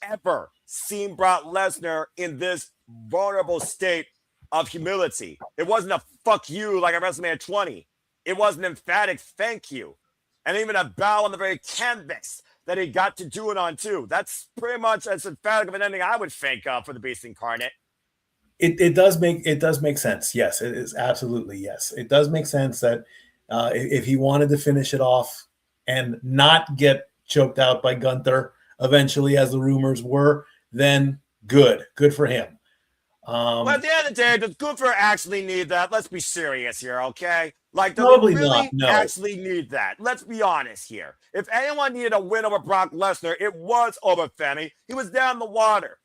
ever seen Brock Lesnar in this vulnerable state of humility. It wasn't a fuck you like at WrestleMania 20. It was an emphatic thank you. And even a bow on the very canvas that he got to do it on too. That's pretty much as emphatic of an ending I would think of for the Beast Incarnate. It does make sense. Yes, it is absolutely yes. It does make sense that if he wanted to finish it off and not get choked out by Gunther eventually, as the rumors were, then good for him. But at the end of the day, does Gunther actually need that? Let's be serious here, okay? Like, does Probably he really not, no. actually need that? Let's be honest here. If anyone needed a win over Brock Lesnar, it was over Femi. He was down the water.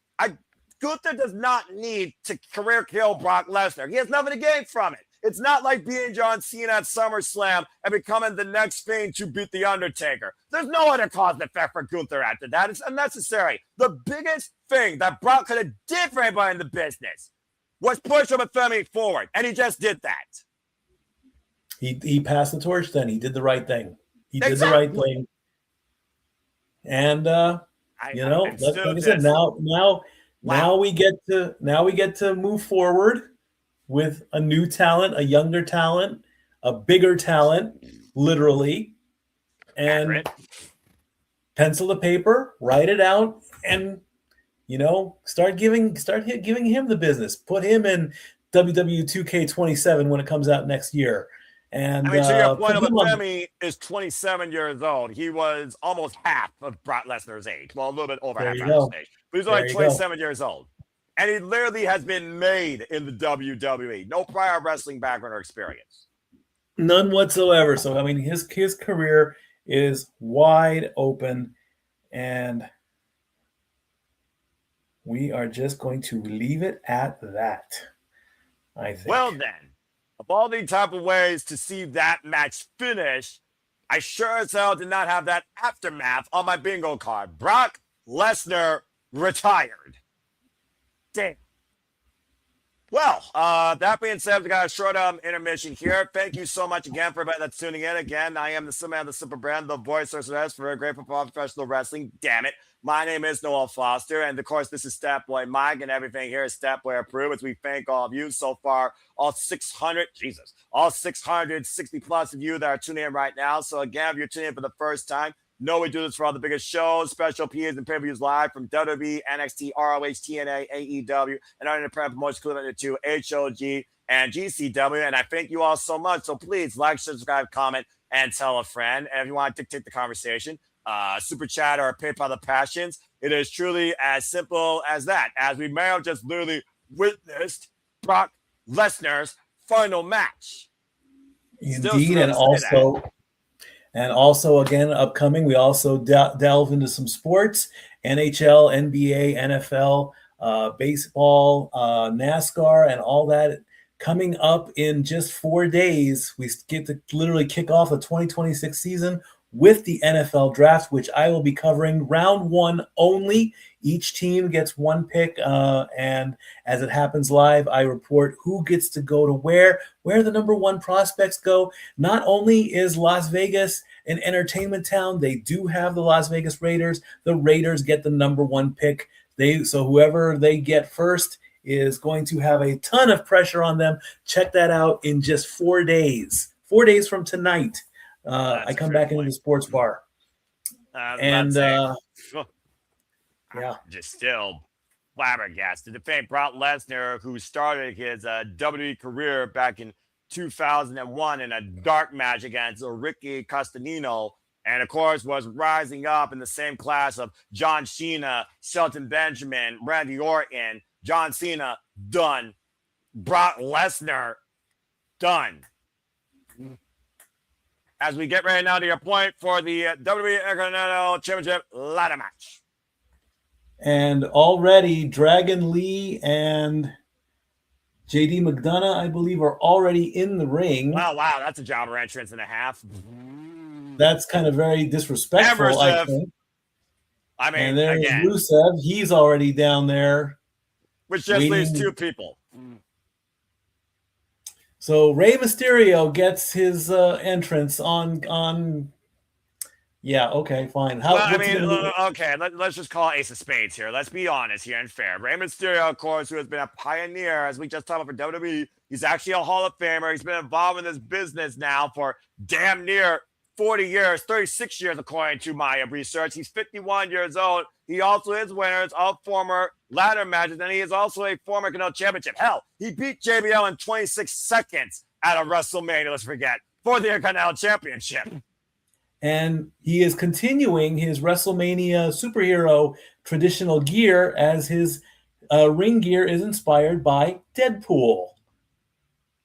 Gunther does not need to career kill Brock Lesnar. He has nothing to gain from it. It's not like being John Cena at SummerSlam and becoming the next Fiend to beat The Undertaker. There's no other cause and effect for Gunther after that. It's unnecessary. The biggest thing that Brock could have did for anybody in the business was push him and Femi forward, and he just did that. He passed the torch then. He did the right thing. He did the right thing. And, like I said, now we get to move forward with a new talent, a younger talent, a bigger talent, literally, and pencil to paper, write it out, and start giving him the business. Put him in WWE 2K27 when it comes out next year. And to your point, Femi is 27 years old. He was almost half of Brock Lesnar's age. Well, a little bit over half his age. But he's only 27 years old. And he literally has been made in the WWE. No prior wrestling background or experience. None whatsoever. So, I mean, his career is wide open. And we are just going to leave it at that, I think. Well, then, of all the type of ways to see that match finish, I sure as hell did not have that aftermath on my bingo card. Brock Lesnar retired. Damn. Well, that being said, we got a short intermission here. Thank you so much again for everybody that's tuning in. Again, I am the Simman, the Super Brand, the voice of for a great professional wrestling. Damn it. My name is Noel Foster, and of course, this is Statboy Mike, and everything here is Statboy approved. As we thank all of you so far, all 660 plus of you that are tuning in right now. So again, if you're tuning in for the first time, know we do this for all the biggest shows, special PAs, and pay-per-views live from WWE, NXT, ROH, TNA, AEW, and our independent promotions equivalent to HOG and GCW. And I thank you all so much. So please like, subscribe, comment, and tell a friend. And if you want to dictate the conversation, super chat or PayPal the passions. It is truly as simple as that. As we may have just literally witnessed Brock Lesnar's final match. Still Indeed, thrilled to say that. and also again upcoming, we also delve into some sports: NHL, NBA, NFL, baseball, NASCAR, and all that coming up in just 4 days. We get to literally kick off the 2026 season with the NFL draft, which I will be covering round one only. Each team gets one pick, and as it happens live, I report who gets to go to where the number one prospects go. Not only is Las Vegas an entertainment town, they do have the Las Vegas Raiders. The Raiders get the number one pick. So whoever they get first is going to have a ton of pressure on them. Check that out in just 4 days. 4 days from tonight, I come back into the sports bar. And yeah, yeah, just still flabbergasted. The famed Brock Lesnar, who started his WWE career back in 2001 in a dark match against Ricky Castanino, and of course was rising up in the same class of John Cena, Shelton Benjamin, Randy Orton, John Cena, done. Brock Lesnar, done. As we get ready now to your point for the WWE Intercontinental Championship ladder match. And already Dragon Lee and Jade McDonagh, I believe, are already in the ring. Oh, wow. That's a jobber entrance and a half. That's kind of very disrespectful, I think. I mean, and there's Rusev. He's already down there. Which just leaves two people. So Rey Mysterio gets his entrance on. Yeah, okay, fine. Let's just call it Ace of Spades here. Let's be honest here and fair. Rey Mysterio, of course, who has been a pioneer, as we just talked about for WWE. He's actually a Hall of Famer. He's been involved in this business now for damn near 40 years, 36 years, according to my research. He's 51 years old. He also is winners of former ladder matches, and he is also a former Intercontinental Championship. Hell, he beat JBL in 26 seconds at a WrestleMania, let's forget, for the Intercontinental Championship. And he is continuing his WrestleMania superhero traditional gear, as his ring gear is inspired by Deadpool.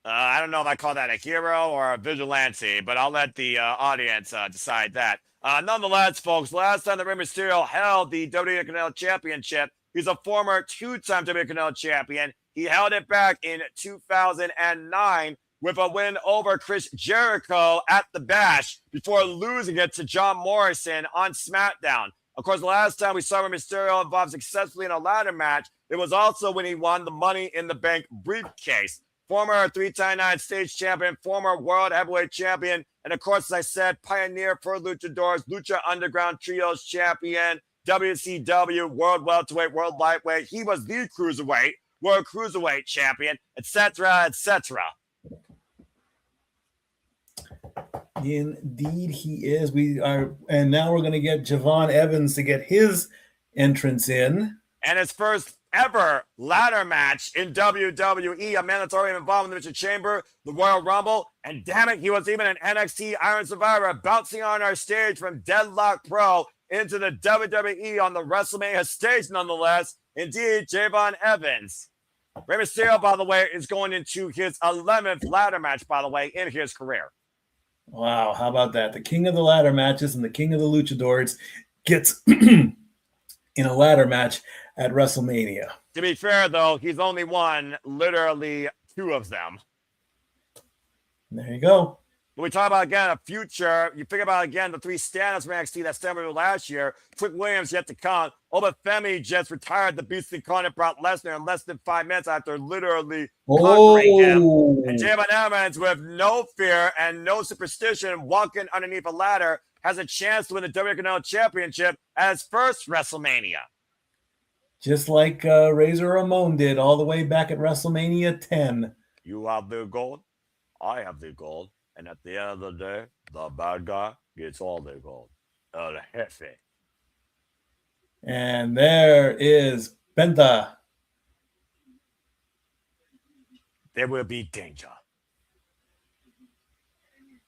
I don't know if I call that a hero or a vigilante, but I'll let the audience decide that. Nonetheless, folks, last time the Rey Mysterio held the WWE Intercontinental Championship, he's a former two-time WWE Intercontinental Champion. He held it back in 2009 with a win over Chris Jericho at the Bash before losing it to John Morrison on SmackDown. Of course, the last time we saw Rey Mysterio involved successfully in a ladder match, it was also when he won the Money in the Bank briefcase. Former three-time United States champion, former world heavyweight champion, and of course, as I said, pioneer for Luchadors, Lucha Underground Trios champion, WCW, World Welterweight, World Lightweight. He was the Cruiserweight, World Cruiserweight champion, etc., etc. Indeed, he is. And now we're going to get Javon Evans to get his entrance in. And his first ever ladder match in WWE, a man that's already involved in the Mission Chamber, the Royal Rumble, and damn it, he was even an NXT Iron Survivor, bouncing on our stage from Deadlock Pro into the WWE on the WrestleMania stage, nonetheless. Indeed, Javon Evans. Rey Mysterio, by the way, is going into his 11th ladder match, by the way, in his career. Wow, how about that? The king of the ladder matches and the king of the luchadors gets in a ladder match at WrestleMania. To be fair, though, he's only won literally 2 of them. There you go. When we talk about, again, a future, you think about, again, the 3 stand-ups from NXT that started last year. Quick Williams yet to come. Femi just retired the Beast Incarnate Brock Lesnar in less than 5 minutes after literally conquering him. And Javon Evans, with no fear and no superstition, walking underneath a ladder, has a chance to win the WWE Intercontinental Championship at his first WrestleMania. Just like Razor Ramon did all the way back at WrestleMania 10. You have the gold, I have the gold. And at the end of the day, the bad guy gets all the gold. El Jefe. And there is Penta. There will be danger.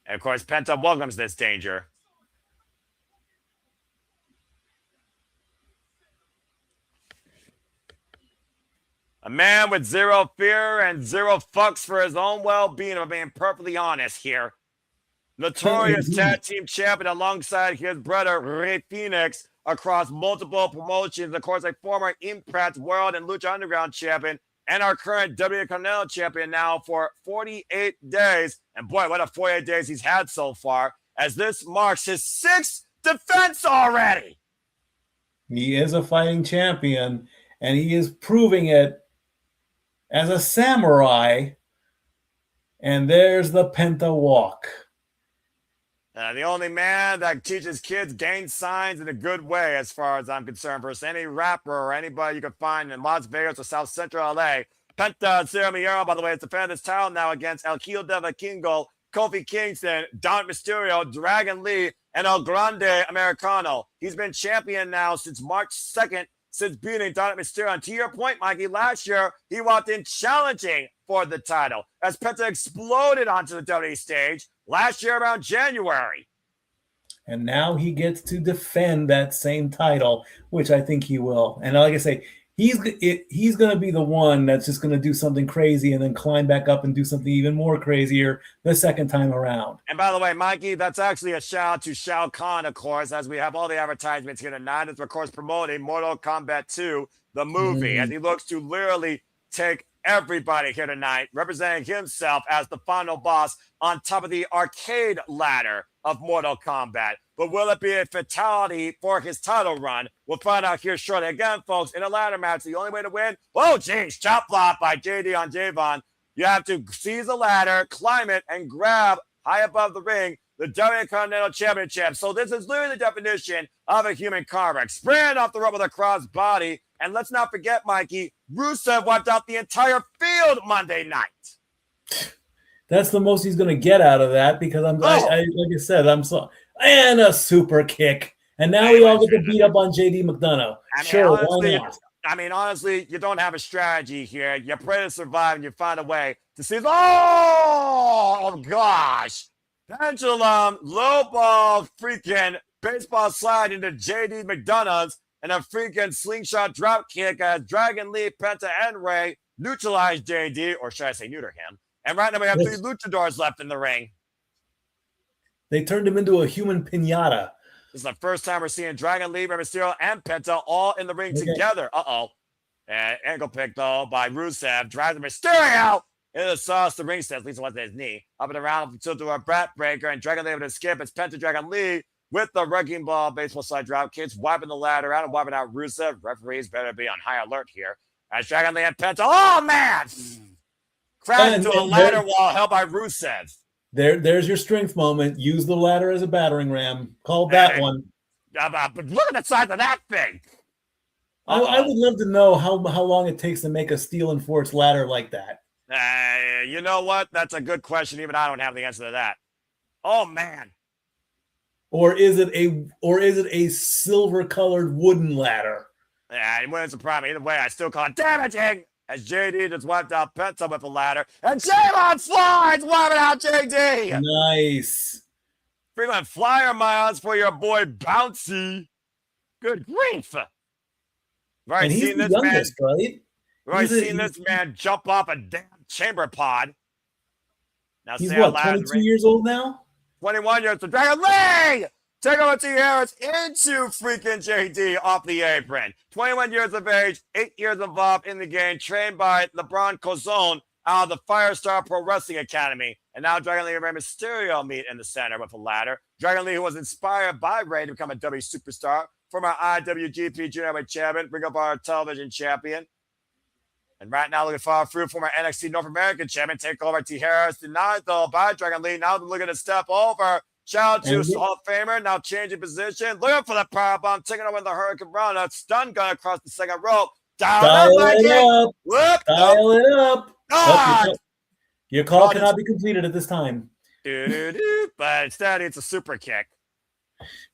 And of course, Penta welcomes this danger. A man with zero fear and zero fucks for his own well-being, if I'm being perfectly honest here. Notorious tag team champion alongside his brother Rey Fenix across multiple promotions. Of course, a former Impact World and Lucha Underground champion and our current Intercontinental champion now for 48 days. And boy, what a 48 days he's had so far, as this marks his 6th defense already. He is a fighting champion, and he is proving it as a samurai. And there's the Penta walk. The only man that teaches kids gang signs in a good way, as far as I'm concerned, versus any rapper or anybody you can find in Las Vegas or South Central LA. Penta Sami, by the way, is defending his title now against El Hijo de Vikingo, Kofi Kingston, Dominik Mysterio, Dragon Lee, and El Grande Americano. He's been champion now since March 2nd, since beating Dominik Mysterio. And to your point, Mikey, last year he walked in challenging for the title as Penta exploded onto the WWE stage last year around January. And now he gets to defend that same title, which I think he will. And like I say, he's going to be the one that's just going to do something crazy and then climb back up and do something even more crazier the second time around. And by the way, Mikey, that's actually a shout out to Shao Kahn, of course, as we have all the advertisements here tonight. It's, of course, promoting Mortal Kombat 2, the movie, as he looks to literally take everybody here tonight, representing himself as the final boss on top of the arcade ladder of Mortal Kombat. But will it be a fatality for his title run? We'll find out here shortly. Again, folks, in a ladder match, the only way to win, oh, geez, chop block by Jade on Javon. You have to seize the ladder, climb it, and grab high above the ring the Intercontinental Championship. So this is literally the definition of a human carver. Spraying off the rope with a cross body. And let's not forget, Mikey, Rusev wiped out the entire field Monday night. That's the most he's going to get out of that because like I said, and a super kick. And now we all get to beat up on JD McDonagh. Honestly, you don't have a strategy here. You pray to survive and you find a way to see. Oh, gosh. Pendulum, low ball, freaking baseball slide into JD McDonagh's and a freaking slingshot drop kick as Dragon Lee, Penta, and Rey neutralize JD, or should I say neuter him. And right now we have 3 luchadors left in the ring. They turned him into a human piñata. This is the first time we're seeing Dragon Lee, Mysterio, and Penta all in the ring together. And ankle pick, though, by Rusev. Drives Mysterio into the sauce. The ring says, at least it wasn't his knee. Up and around until to a brat breaker. And Dragon Lee able to skip. It's Penta Dragon Lee with the wrecking ball, baseball slide drop kicks, wiping the ladder out and wiping out Rusev. Referees better be on high alert here. As Dragon Lee and Penta, oh, man! Crashed into a ladder wall held by Rusev. There's your strength moment. Use the ladder as a battering ram. Call that one. But look at the size of that thing. I would love to know how long it takes to make a steel and forged ladder like that. You know what? That's a good question. Even I don't have the answer to that. Oh, man. Or is it a silver-colored wooden ladder? It wouldn't surprise me. Either way, I still call it damaging. As JD just wiped out Penta with a ladder. And Javon slides, wiping out JD. Nice. Freeman flyer miles for your boy Bouncy. Good grief. Right, he's the youngest, right? Right, seen this man jump off a damn chamber pod. Now he's what, 22 years old now? 21 years to Dragon Lee! Take over T. Harris into freaking JD off the apron. 21 years of age, 8 years involved in the game, trained by LeBron Cozone out of the Firestar Pro Wrestling Academy. And now Dragon Lee and Rey Mysterio meet in the center with a ladder. Dragon Lee, who was inspired by Rey to become a W superstar, former IWGP Junior Heavyweight Champion, Ring of Honor Television Champion. And right now, looking far through former NXT North American Champion, take over T. Harris, denied though by Dragon Lee. Now looking to step over. Shout out to Hall of Famer, now changing position. Looking for the powerbomb, taking over the Hurricane Run. A stun gun across the second rope. Dial it up. Oh, your call cannot be completed at this time. But instead, it's a super kick.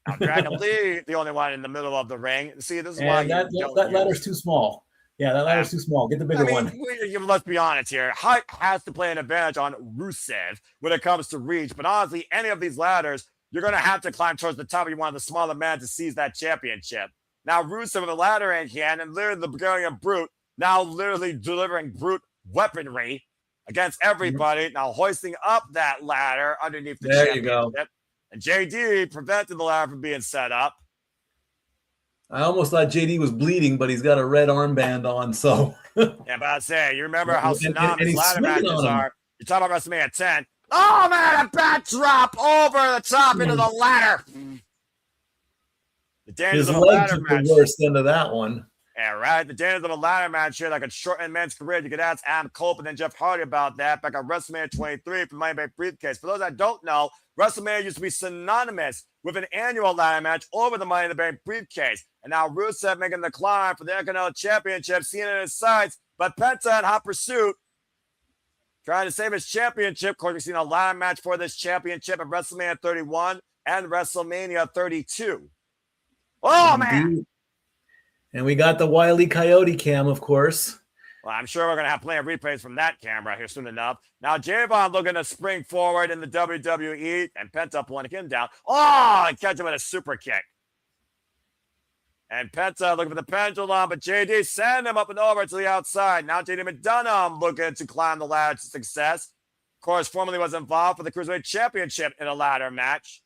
Now, Dragon Lee, the only one in the middle of the ring. See, this is why that ladder's too small. Yeah, that ladder's too small. Get the bigger one. Let's be honest here. Height has to play an advantage on Rusev when it comes to reach. But honestly, any of these ladders, you're going to have to climb towards the top if you want the smaller man to seize that championship. Now, Rusev with a ladder in hand and literally the Bulgarian Brute now literally delivering brute weaponry against everybody, now hoisting up that ladder underneath the There you championship. go. And JD prevented the ladder from being set up. I almost thought JD was bleeding, but he's got a red armband on, so. Yeah, but I say, you remember how synonymous he's ladder swinging matches on him. are. You talk about WrestleMania 10. Oh, man, a bat drop over the top into the ladder. The dangers His of a leg ladder took match. the worst end of that one. Yeah, right. The dangers of a ladder match here that could shorten a man's career. You could ask Adam Copeland and Jeff Hardy about that back on WrestleMania 23 for Money Bank Briefcase. For those that don't know, WrestleMania used to be synonymous with an annual ladder match over the Money in the Bank Briefcase. And now Rusev making the climb for the Intercontinental Championship, seeing it in his sights. But Penta in hot pursuit, trying to save his championship. Of course, we've seen a ladder match for this championship at WrestleMania 31 and WrestleMania 32. Oh, man. And we got the Wile E. Coyote cam, of course. Well, I'm sure we're going to have plenty of replays from that camera here soon enough. Now, Javon looking to spring forward in the WWE, and Penta pulling him down. Oh, and catch him with a super kick. And Penta looking for the pendulum, but JD send him up and over to the outside. Now JD McDonagh looking to climb the ladder to success. Of course, formerly was involved for the Cruiserweight Championship in a ladder match.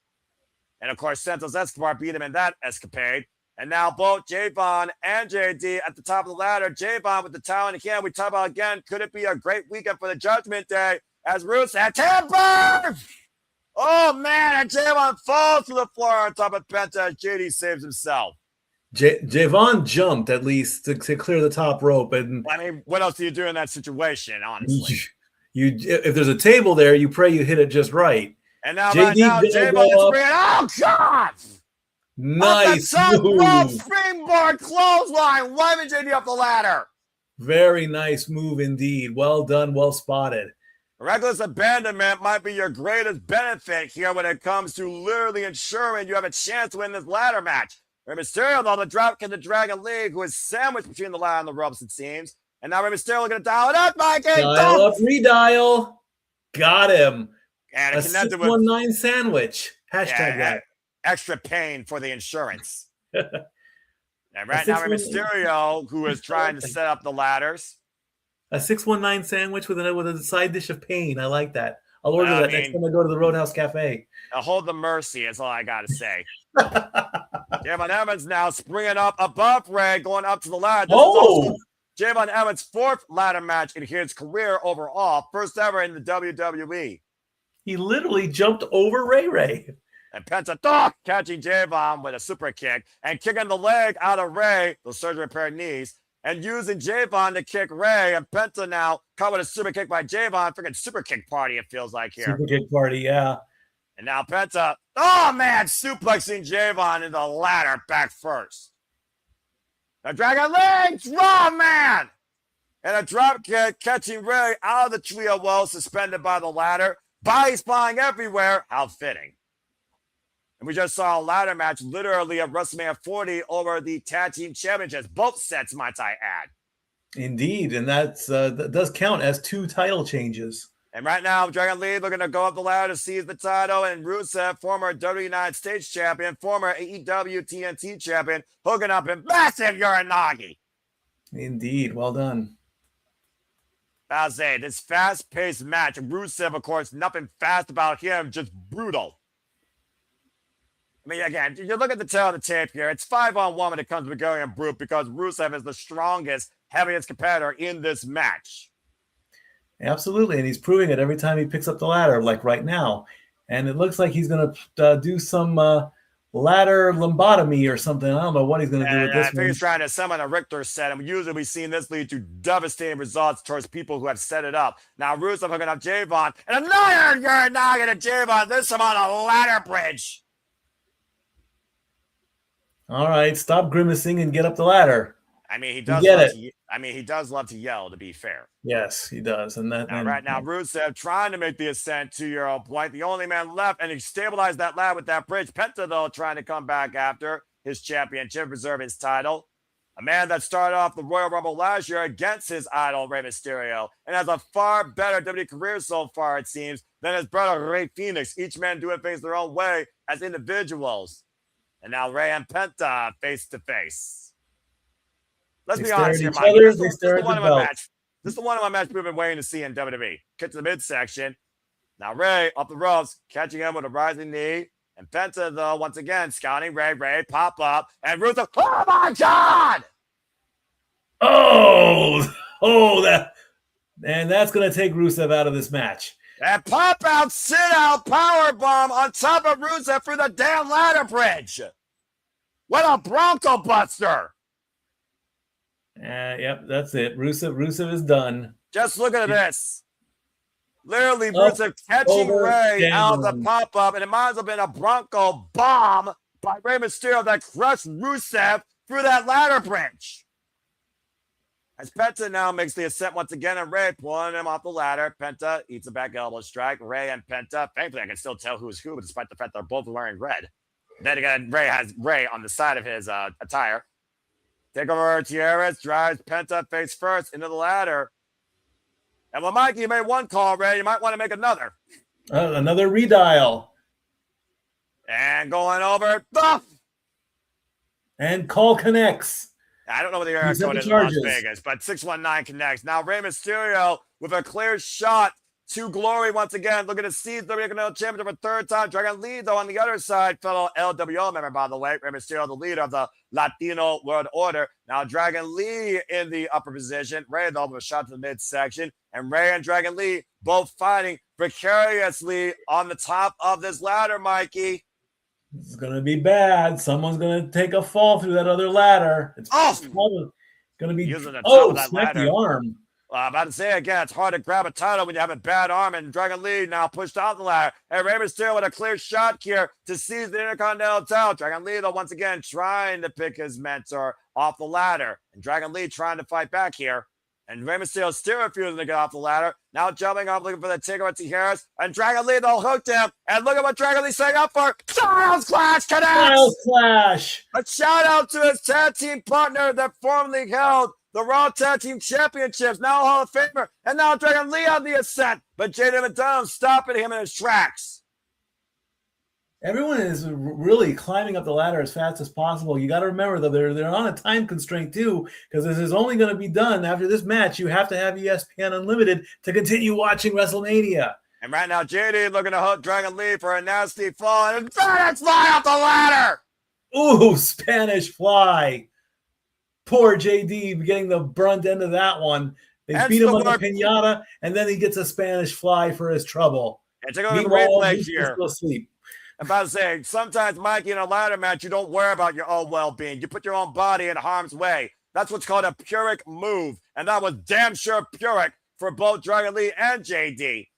And of course, Santos Escobar beat him in that escapade. And now both Javon and JD at the top of the ladder. Javon with the towel in hand. We talk about again, could it be a great weekend for the Judgment Day as Rusev tamper? Oh, man, and Javon falls to the floor on top of Penta as JD saves himself. Javon jumped at least to clear the top rope. And I mean, what else do you do in that situation, honestly? If there's a table there, you pray you hit it just right. And now, Javon gets bringing. Oh, God! Nice move. Springboard clothesline, wiping JD up the ladder. Very nice move indeed. Well done, well spotted. Reckless abandonment might be your greatest benefit here when it comes to literally ensuring you have a chance to win this ladder match. Rey Mysterio, though, the Dropkick the Dragon League, who is sandwiched between the ladder and the ropes, it seems. And now Rey Mysterio looking to dial it up, Mike. Dial up, redial. Got him. And a 619 sandwich. Hashtag that. Extra pain for the insurance. And right now, Rey Mysterio, who is trying to set up the ladders. A 619 sandwich with a side dish of pain. I like that. I'll order that next time I go to the Roadhouse Cafe. Hold the mercy is all I got to say. Javon Evans now springing up above Rey, going up to the ladder. This is also Javon Evans' fourth ladder match in his career overall, first ever in the WWE. He literally jumped over Ray. And Penta catching Javon with a super kick and kicking the leg out of Rey, the surgery repaired knees, and using Javon to kick Rey. And Penta now caught with a super kick by Javon. Freaking super kick party, it feels like here. Super kick party, yeah. And now Penta, suplexing Javon into the ladder back first. The Dragon Legs, raw man! And a drop kick catching Rey out of the trio well, suspended by the ladder. Bodies flying everywhere. How fitting. And we just saw a ladder match literally at WrestleMania 40 over the Tag Team Championships. Both sets, might I add. Indeed, and that does count as 2 title changes. And right now, Dragon Lee looking to go up the ladder to seize the title. And Rusev, former WWE United States champion, former AEW TNT champion, hooking up in massive Uranagi. Indeed, well done. I'll say, this fast-paced match, Rusev, of course, nothing fast about him, just brutal. I mean, again, you look at the tail of the tape here, it's 5-on-1 when it comes to going and brute because Rusev is the strongest, heaviest competitor in this match. Absolutely, and he's proving it every time he picks up the ladder, like right now. And it looks like he's going to do some ladder lobotomy or something. I don't know what he's going to do with this. I think he's trying to summon a Richter set, and usually we've seen this lead to devastating results towards people who have set it up. Now Rusev hooking up Javon, and another Uranagi to Javon, this time on a ladder bridge. All right, stop grimacing and get up the ladder. I mean, he does love to yell, to be fair. Yes, he does. And that right now, Rusev trying to make the ascent to your point. The only man left, and he stabilized that ladder with that bridge. Penta, though, trying to come back after his championship, preserve his title. A man that started off the Royal Rumble last year against his idol, Rey Mysterio, and has a far better WWE career so far, it seems, than his brother, Rey Fenix. Each man doing things their own way as individuals. And now Rey and Penta face to face. Let's They be stare honest at here, each Mikey. other. This They is the stare at one the of my belt. match. This is the one of my match we've been waiting to see in WWE. Get to the midsection. Now Ray off the ropes, catching him with a rising knee. And Penta, though, once again, scouting Ray. Ray pop up. And Rusev, oh my God! That's going to take Rusev out of this match. And pop out, sit out, power bomb on top of Rusev for the damn ladder bridge. What a Bronco Buster! Yep, that's it. Rusev is done. Just look at this. Literally, Up, Rusev catching over, Ray out down. the pop up, and it might as well have been a Bronco bomb by Rey Mysterio that crushed Rusev through that ladder bridge. As Penta now makes the ascent once again, and Ray pulling him off the ladder. Penta eats a back elbow strike. Ray and Penta. Thankfully, I can still tell who's who, despite the fact they're both wearing red. Then again, Ray has Ray on the side of his attire. Take over Tierras, drives Penta face first into the ladder. And when Mikey made one call, Ray, you might want to make another. Another redial. And going over. Buff! And call connects. I don't know what the area code is in Las Vegas, but 619 connects. Now Rey Mysterio with a clear shot to glory once again. Looking to seize the Intercontinental Championship for a third time. Dragon Lee, though, on the other side, fellow LWO member, by the way. Rey Mysterio, the leader of the Latino World Order. Now Dragon Lee in the upper position. Rey, though, with a shot to the midsection. And Rey and Dragon Lee both fighting precariously on the top of this ladder, Mikey. It's going to be bad. Someone's going to take a fall through that other ladder. It's going to be using the top of that ladder. The arm. I'm about to say again, it's hard to grab a title when you have a bad arm, and Dragon Lee now pushed off the ladder. And Rey Mysterio with a clear shot here to seize the Intercontinental title. Dragon Lee, though, once again trying to pick his mentor off the ladder. And Dragon Lee trying to fight back here. And Rey Mysterio still refusing to get off the ladder. Now jumping up, looking for the takeover to Harris. And Dragon Lee, though, hooked him. And look at what Dragon Lee's setting up for. Styles Clash connects! Styles Clash! A shout out to his tag team partner that formerly held the Raw Tag Team Championships, now Hall of Famer. And now Dragon Lee on the ascent. But Jade and McDonagh stopping him in his tracks. Everyone is really climbing up the ladder as fast as possible. You got to remember, though, they're on a time constraint, too, because this is only going to be done after this match. You have to have ESPN Unlimited to continue watching WrestleMania. And right now, JD looking to hook Dragon Lee for a nasty fall. And Spanish fly off the ladder! Ooh, Spanish fly. Poor JD getting the brunt end of that one. They beat him on the pinata, and then he gets a Spanish fly for his trouble. And take a look at the replay he's here. still asleep. I'm about to say, sometimes, Mikey, in a ladder match, you don't worry about your own well-being. You put your own body in harm's way. That's what's called a Pyrrhic move. And that was damn sure Pyrrhic for both Dragon Lee and JD.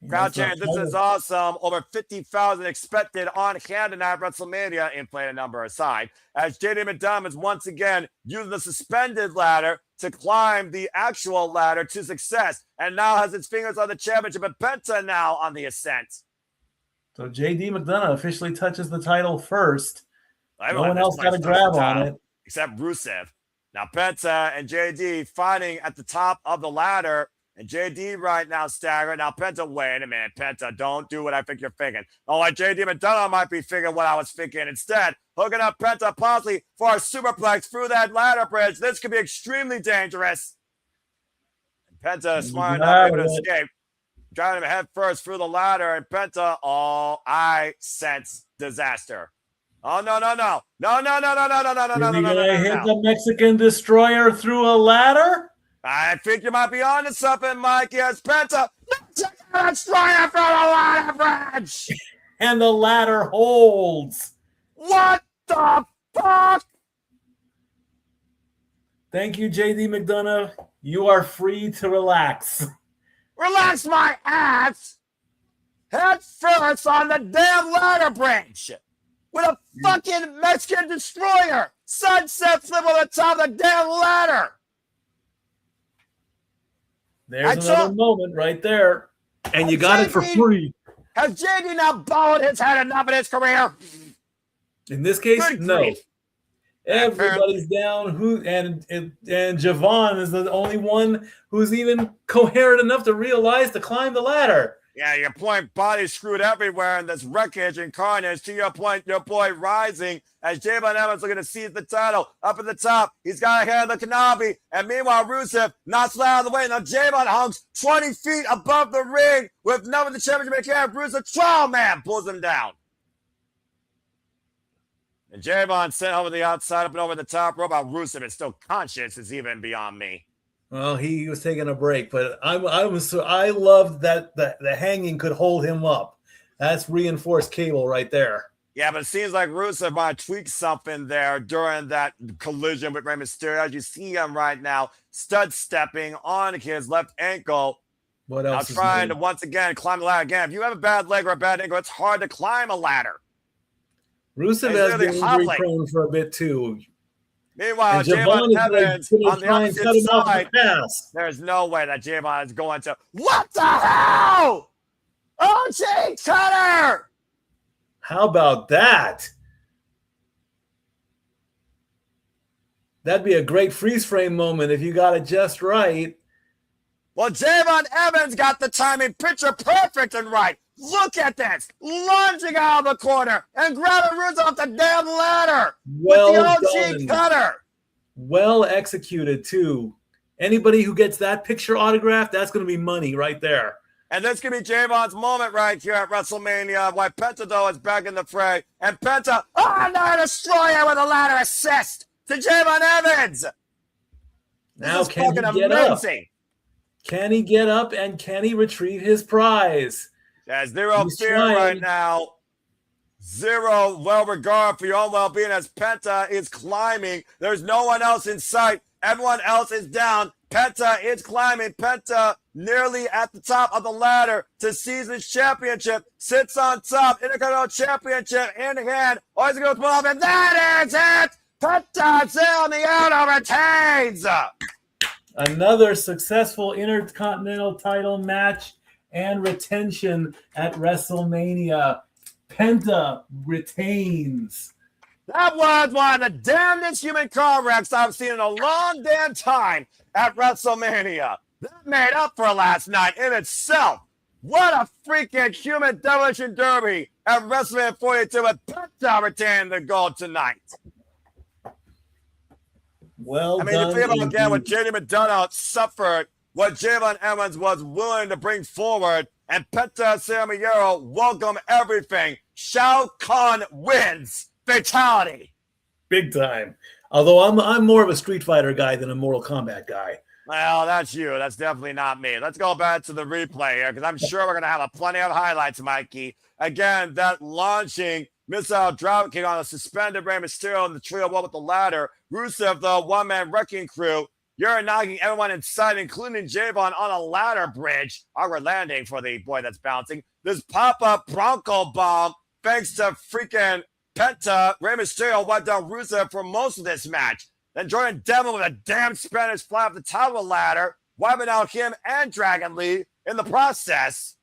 Crowd chant, this is awesome. Over 50,000 expected on hand tonight at WrestleMania, inflated number aside, as JD McDonagh is once again using the suspended ladder to climb the actual ladder to success, and now has his fingers on the championship, and Penta now on the ascent. So JD McDonagh officially touches the title first. No Everyone one else got a grab on it. Except Rusev. Now Penta and JD fighting at the top of the ladder. And JD right now staggered. Now Penta, wait a minute. Penta, don't do what I think you're thinking. Oh, like JD McDonagh might be thinking what I was thinking instead. Hooking up Penta possibly for a superplex through that ladder bridge. This could be extremely dangerous. And Penta smart enough able to escape. Driving him head first through the ladder, and Penta, I sense disaster. Oh, no. You're going to hit the Mexican Destroyer through a ladder? I think you might be onto something, Mikey, as Penta, Destroyer through the ladder bridge! And the ladder holds. What the fuck? Thank you, JD McDonagh. You are free to relax. Relax my ass! Head first on the damn ladder bridge! With a fucking Mexican Destroyer! Sunset flip on the top of the damn ladder! There's another moment right there. And you got it for free. Has JD now bowed his head enough in his career? In this case, no. Everybody's down. And Javon is the only one who's even coherent enough to realize to climb the ladder. Yeah, your point, body screwed everywhere in this wreckage and carnage. To your point, your boy rising as Jade Evans looking to seize the title. Up at the top, he's got a hand on the Kanabi. And meanwhile, Rusev knocks it out of the way. Now Jade hungs 20 feet above the ring with none of the championship in hand. Rusev, trial man, pulls him down. And Javon sent over the outside, up and over the top rope. Rusev is still conscious is even beyond me. Well, he was taking a break, but I loved that the hanging could hold him up. That's reinforced cable right there. Yeah, but it seems like Rusev might tweak something there during that collision with Rey Mysterio. As you see him right now, stud stepping on his left ankle. What else? Now trying to once again climb the ladder. Again, if you have a bad leg or a bad ankle, it's hard to climb a ladder. Rusev has been injury prone for a bit too. Meanwhile, Javon Evans on the opposite side. There's no way that Javon is going to. What the hell? OG Cutter! How about that? That'd be a great freeze frame moment if you got it just right. Well, Javon Evans got the timing picture perfect and right. Look at this. Lunging out of the corner and grabbing Rusev off the damn ladder with the OG Cutter. Well executed, too. Anybody who gets that picture autographed, that's going to be money right there. And this could be Javon's moment right here at WrestleMania. Why Penta, though, is back in the fray. And Penta, another destroyer with a ladder assist to Javon Evans. Now, can he get up? Can he get up and can he retrieve his prize? There's zero fear right now. Zero well-regard for your own well-being as Penta is climbing. There's no one else in sight. Everyone else is down. Penta is climbing. Penta nearly at the top of the ladder to seize his championship. Sits on top. Intercontinental Championship in hand. Always goes off, and that is it. Penta on the outer retains. Another successful Intercontinental title match and retention at WrestleMania. Penta retains. That was one of the damnedest human car wrecks I've seen in a long damn time at WrestleMania. That made up for last night in itself. What a freaking human demolition derby at WrestleMania 42 with Penta retaining the gold tonight. Well, I mean, the thing about again what Jade McDonagh suffered, what Javon Evans was willing to bring forward, and Penta Sami welcome everything. Shao Kahn wins. Fatality. Big time. Although I'm more of a Street Fighter guy than a Mortal Kombat guy. Well, that's you. That's definitely not me. Let's go back to the replay here because I'm sure we're going to have plenty of highlights, Mikey. Again, that launching missile drop kick on a suspended Rey Mysterio in the trio one with the ladder. Rusev, the one-man wrecking crew. You're knocking everyone inside, including Javon, on a ladder bridge. Awkward landing for the boy that's bouncing. This pop-up Bronco bomb, thanks to freaking Penta. Rey Mysterio wiped down Rusev for most of this match. Then Jordan Devlin with a damn Spanish fly off the top of the ladder, wiping out him and Dragon Lee in the process.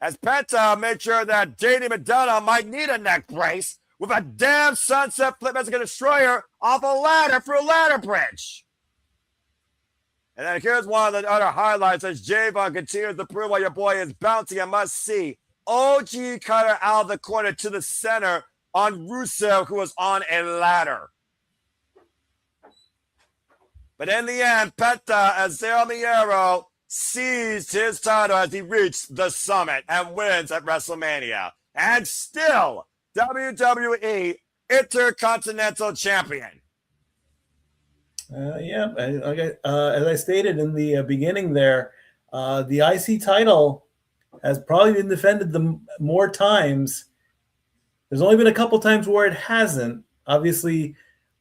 As Penta made sure that Jade McDonagh might need a neck brace with a damn sunset flip Mexican destroyer off a ladder through a ladder bridge. And then here's one of the other highlights as Javon continues to prove why your boy is bouncing. I must see OG Cutter out of the corner to the center on Rusev, who was on a ladder. But in the end, Penta, as Zero Mieiro, seized his title as he reached the summit and wins at WrestleMania. And still, WWE Intercontinental Champion. As I stated in the beginning there, the IC title has probably been defended more times. There's only been a couple times where it hasn't. Obviously,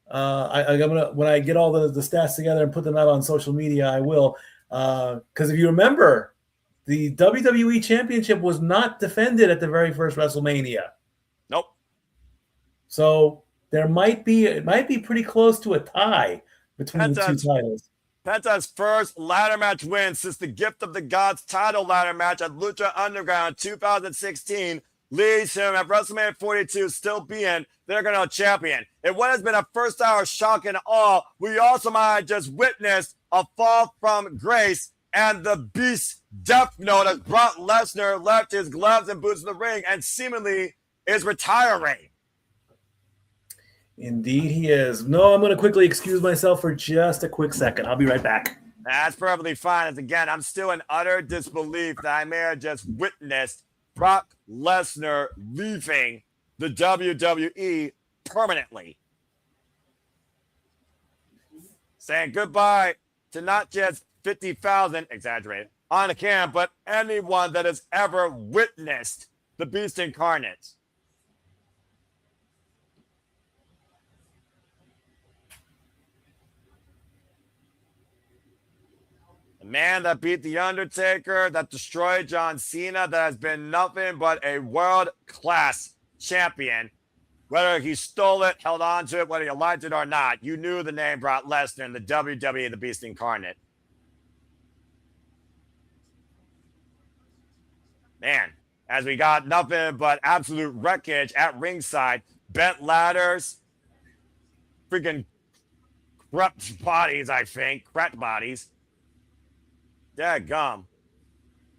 I'm gonna when I get all the stats together and put them out on social media, I will. Because if you remember, the WWE Championship was not defended at the very first WrestleMania. Nope. So it might be pretty close to a tie between the two titles. Penta's first ladder match win since the Gift of the Gods title ladder match at Lucha Underground 2016 leads him at WrestleMania 42 still being the Intercontinental Champion. In what has been a first hour shock and awe, we also might have just witnessed a fall from grace And the Beast Death Note as Brock Lesnar left his gloves and boots in the ring and seemingly is retiring. Indeed he is. No, I'm going to quickly excuse myself for just a quick second. I'll be right back. That's perfectly fine. As again, I'm still in utter disbelief that I may have just witnessed Brock Lesnar leaving the WWE permanently. Saying goodbye to not just 50,000, exaggerated, on the cam, but anyone that has ever witnessed the Beast Incarnate. The man that beat The Undertaker, that destroyed John Cena, that has been nothing but a world-class champion. Whether he stole it, held on to it, whether you liked it or not, you knew the name Brock Lesnar in the WWE, the Beast Incarnate. Man, as we got nothing but absolute wreckage at ringside, bent ladders, freaking corrupt bodies, I think, cracked bodies. Dadgum.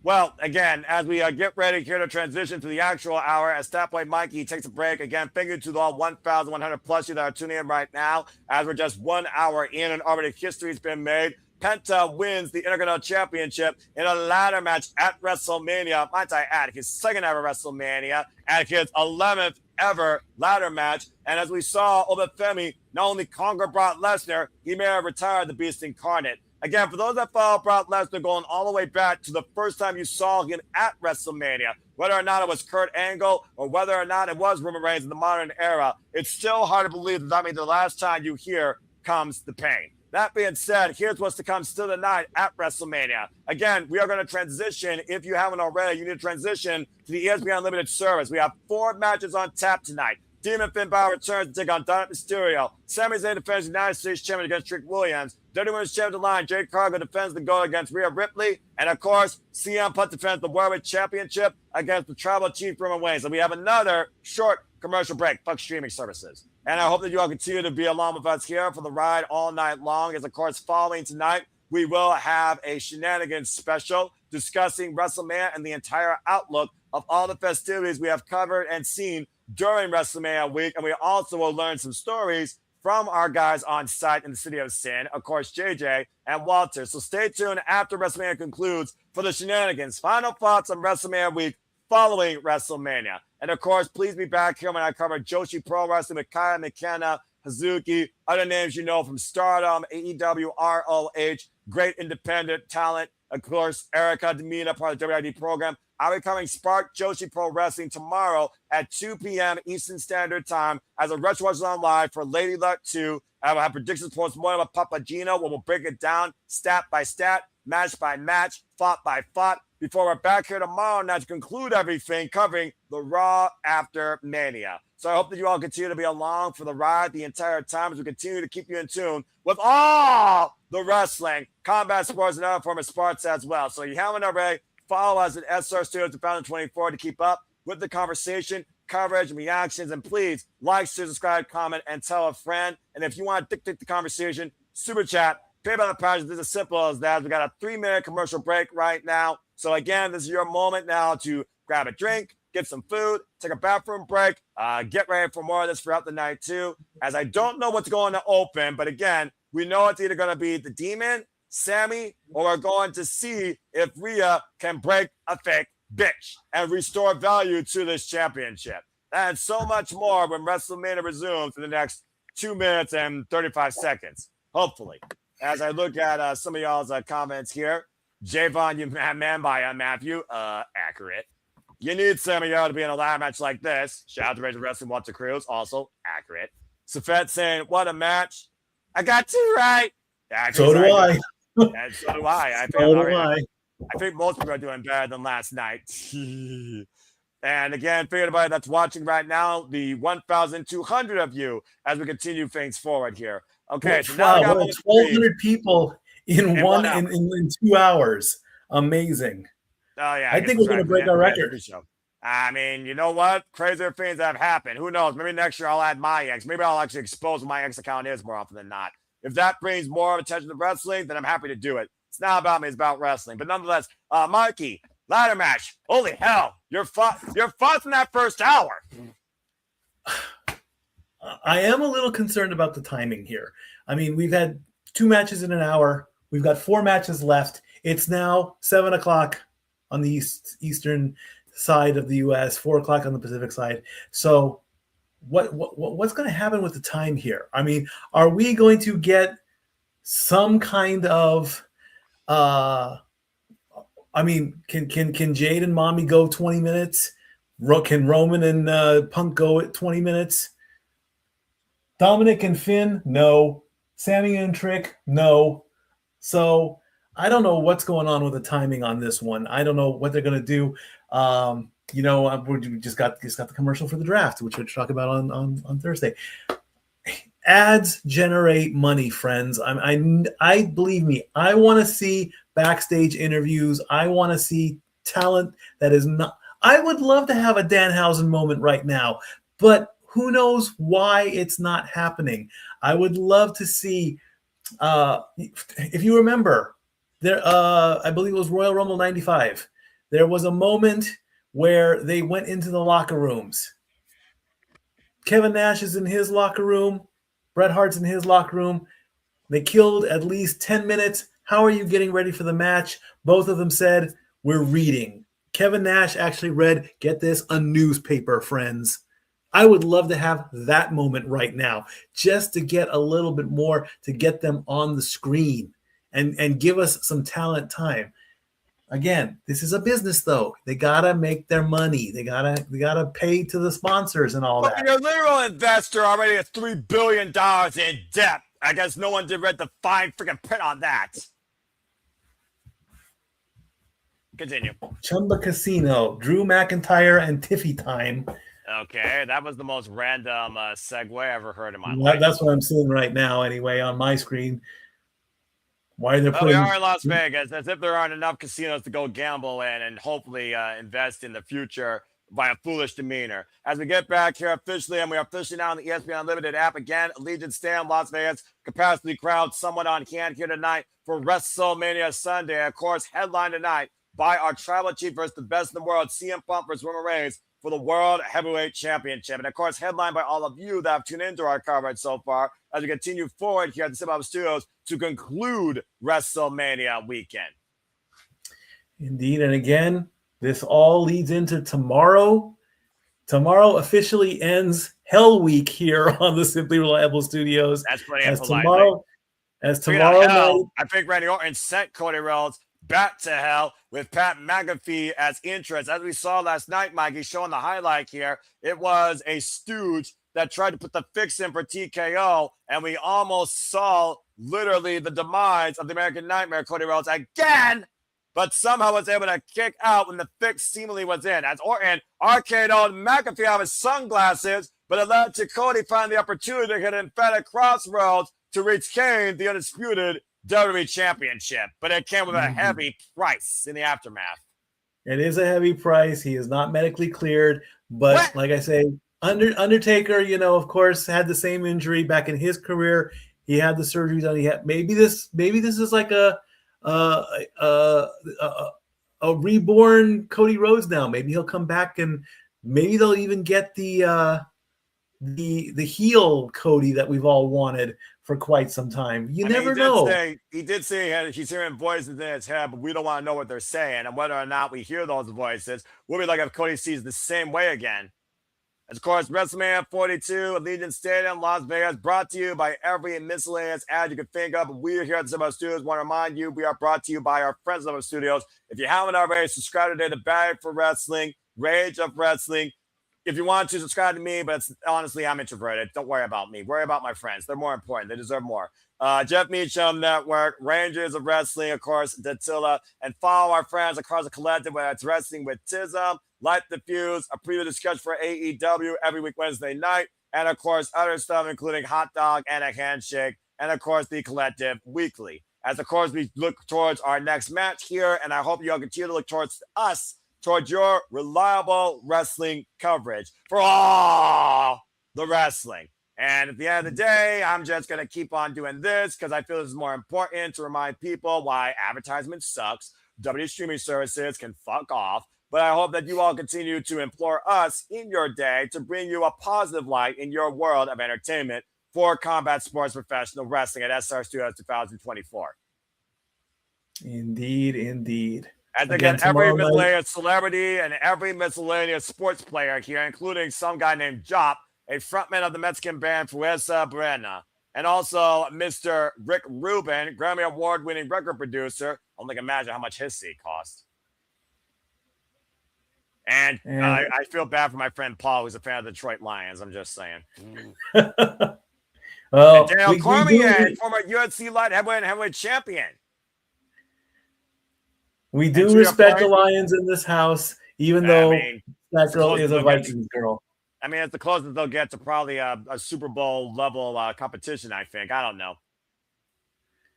Well, again, as we get ready here to transition to the actual hour, as Statboy Mikey takes a break, again, thank you to all 1,100 plus you that are tuning in right now, as we're just 1 hour in and already history's been made. Penta wins the Intercontinental Championship in a ladder match at WrestleMania. Might I add, his second ever WrestleMania, and his 11th ever ladder match. And as we saw, Femi not only conquered Brock Lesnar, he may have retired the Beast Incarnate. Again, for those that follow Brock Lesnar going all the way back to the first time you saw him at WrestleMania, whether or not it was Kurt Angle or whether or not it was Roman Reigns in the modern era, it's still hard to believe that means the last time you hear comes the pain. That being said, here's what's to come still tonight at WrestleMania. Again, we are going to transition. If you haven't already, you need to transition to the ESPN Unlimited service. We have 4 matches on tap tonight. Demon Finn Balor returns to take on Dominik Mysterio. Sami Zayn defends the United States Champion against Trick Williams. WWE Women's Champion line, Jade Cargill defends the gold against Rhea Ripley. And of course, CM Punk defends the World Championship against the Tribal Chief Roman Reigns. And we have another short commercial break. Fuck streaming services. And I hope that you all continue to be along with us here for the ride all night long. As of course, following tonight, we will have a shenanigans special discussing WrestleMania and the entire outlook of all the festivities we have covered and seen during WrestleMania week. And we also will learn some stories from our guys on site in the City of Sin, of course, JJ and Walter. So stay tuned after WrestleMania concludes for the shenanigans. Final thoughts on WrestleMania week following WrestleMania. And of course, please be back here when I cover Joshi Pro Wrestling with Kaya McKenna, Hazuki, other names you know from Stardom, AEW, ROH, great independent talent. Of course, Erica Demina, part of the WID program. I'll be covering Spark Joshi Pro Wrestling tomorrow at 2 p.m. Eastern Standard Time as a Retro Watch on live for Lady Luck 2. I will have predictions post-mortem with Papagino, where we'll break it down stat by stat, match by match, fought by fought, before we're back here tomorrow night to conclude everything, covering the Raw After Mania. So I hope that you all continue to be along for the ride the entire time as we continue to keep you in tune with all the wrestling, combat sports, and other form of sports as well. So if you haven't already, follow us at SR Studios 2024 to keep up with the conversation, coverage, and reactions. And please like, share, subscribe, comment, and tell a friend. And if you want to dictate the conversation, super chat, pay by the project. It's as simple as that. We got a 3-minute commercial break right now. So again, this is your moment now to grab a drink, get some food, take a bathroom break, get ready for more of this throughout the night too. As I don't know what's going to open, but again, we know it's either going to be the Demon, Sami, or we're going to see if Rhea can break a fake bitch and restore value to this championship. And so much more when WrestleMania resumes in the next 2 minutes and 35 seconds, hopefully. As I look at some of y'all's comments here, Javon, you man by Matthew, accurate. You need some of y'all to be in a ladder match like this. Shout out to Rachel Wrestling, Walter Cruz, also accurate. Safet saying, what a match. I got 2 right. So do I. And so do I. I think most people are doing better than last night. And again, for anybody that's watching right now, the 1,200 of you as we continue things forward here. Okay, so now we got 1,200 people in 2 hours. Amazing. Oh, yeah. I think we're going to break our record. I mean, you know what? Crazier things have happened. Who knows? Maybe next year I'll add my ex. Maybe I'll actually expose what my ex account is more often than not. If that brings more attention to wrestling, then I'm happy to do it. It's not about me. It's about wrestling. But nonetheless, Mikey, ladder match. Holy hell. You're fussing that first hour. I am a little concerned about the timing here. I mean, we've had 2 matches in an hour. We've got 4 matches left. It's now 7 o'clock on the eastern side of the U.S., 4 o'clock on the Pacific side. So what's going to happen with the time here? I mean, are we going to get some kind of can Jade and Mommy go 20 minutes? Can Roman and Punk go at 20 minutes? Dominik and Finn? No. Sami and Trick? No. So I don't know what's going on with the timing on this one. I don't know what they're going to do. We just got the commercial for the draft, which we'll talk about on Thursday. Ads generate money, friends. I believe me. I want to see backstage interviews. I want to see talent that is not. I would love to have a Danhausen moment right now, but who knows why it's not happening? I would love to see. If you remember, there, I believe it was Royal Rumble '95. There was a moment where they went into the locker rooms. Kevin Nash is in his locker room. Bret Hart's in his locker room. They killed at least 10 minutes. How are you getting ready for the match? Both of them said, we're reading. Kevin Nash actually read, get this, a newspaper, friends. I would love to have that moment right now, just to get a little bit more, to get them on the screen and give us some talent time. Again, this is a business, though. They gotta make their money. They gotta pay to the sponsors and all that. Your literal investor already has $3 billion in debt. I guess no one did read the fine freaking print on that. Continue. Chumba Casino, Drew McIntyre, and Tiffy time. Okay, that was the most random segue I ever heard in my life. That's what I'm seeing right now, anyway, on my screen. Why they're putting? We are in Las Vegas, as if there aren't enough casinos to go gamble in and hopefully invest in the future by a foolish demeanor. As we get back here officially, and we are officially now on the ESPN Unlimited app again, Allegiant Stadium, Las Vegas, capacity crowd somewhat on hand here tonight for WrestleMania Sunday. Of course, headline tonight by our tribal chief versus the best in the world, CM Punk versus Roman Reigns for the World Heavyweight Championship. And of course, headlined by all of you that have tuned into our coverage so far as we continue forward here at the Sip Studios to conclude WrestleMania weekend. Indeed. And again, this all leads into tomorrow. Tomorrow officially ends Hell Week here on the Simply Reliable Studios. That's pretty as impolite. Tomorrow night. I think Randy Orton sent Cody Rhodes back to hell with Pat McAfee as interest. As we saw last night, Mikey, showing the highlight here, it was a stooge that tried to put the fix in for TKO, and we almost saw literally the demise of the American Nightmare, Cody Rhodes, again, but somehow was able to kick out when the fix seemingly was in. As Orton RKO'd McAfee out of his sunglasses, but it led to Cody finding the opportunity to hit an emphatic crossroads to reach Kane, the undisputed WWE Championship. But it came with a heavy price in the aftermath. It is a heavy price. He is not medically cleared, but like I say, Undertaker, of course, had the same injury back in his career. He had the surgery done. He had maybe this is like a reborn Cody Rhodes now. Maybe he'll come back and maybe they'll even get the heel Cody that we've all wanted for quite some time. You never know. He did say he's hearing voices in his head, but we don't want to know what they're saying. And whether or not we hear those voices, we'll be like if Cody sees the same way again. Of course, WrestleMania 42, Allegiant Stadium, Las Vegas, brought to you by every miscellaneous ad you can think of. We here at the Sip Studios want to remind you, we are brought to you by our friends at Sip Studios. If you haven't already, subscribe today to Bag for Wrestling, Rage of Wrestling. If you want to, subscribe to me, but honestly, I'm introverted. Don't worry about me. Worry about my friends. They're more important. They deserve more. Jeff Meacham Network, Rangers of Wrestling, of course, Dattila, and follow our friends across the collective, whether it's Wrestling with Tism, Light the Fuse, a preview discussion for AEW every week Wednesday night, and of course, other stuff, including Hot Dog and a Handshake, and of course, the collective weekly. As of course, we look towards our next match here, and I hope you all continue to look towards us, towards your reliable wrestling coverage for all the wrestling. And at the end of the day, I'm just going to keep on doing this because I feel this is more important to remind people why advertisement sucks. W streaming services can fuck off. But I hope that you all continue to implore us in your day to bring you a positive light in your world of entertainment for combat sports professional wrestling at SR Studios 2024. Indeed, indeed. As again, every miscellaneous celebrity and every miscellaneous sports player here, including some guy named Jop, a frontman of the Mexican band Fuerza Buena, and also Mr. Rick Rubin, Grammy Award-winning record producer. Only can imagine how much his seat cost. And I feel bad for my friend Paul, who's a fan of the Detroit Lions. I'm just saying. Well, Daniel Cormier, former UFC light heavyweight champion. We do respect the Lions in this house, even though that girl is a Vikings girl. I mean, it's the closest they'll get to probably a Super Bowl level competition, I think. I don't know.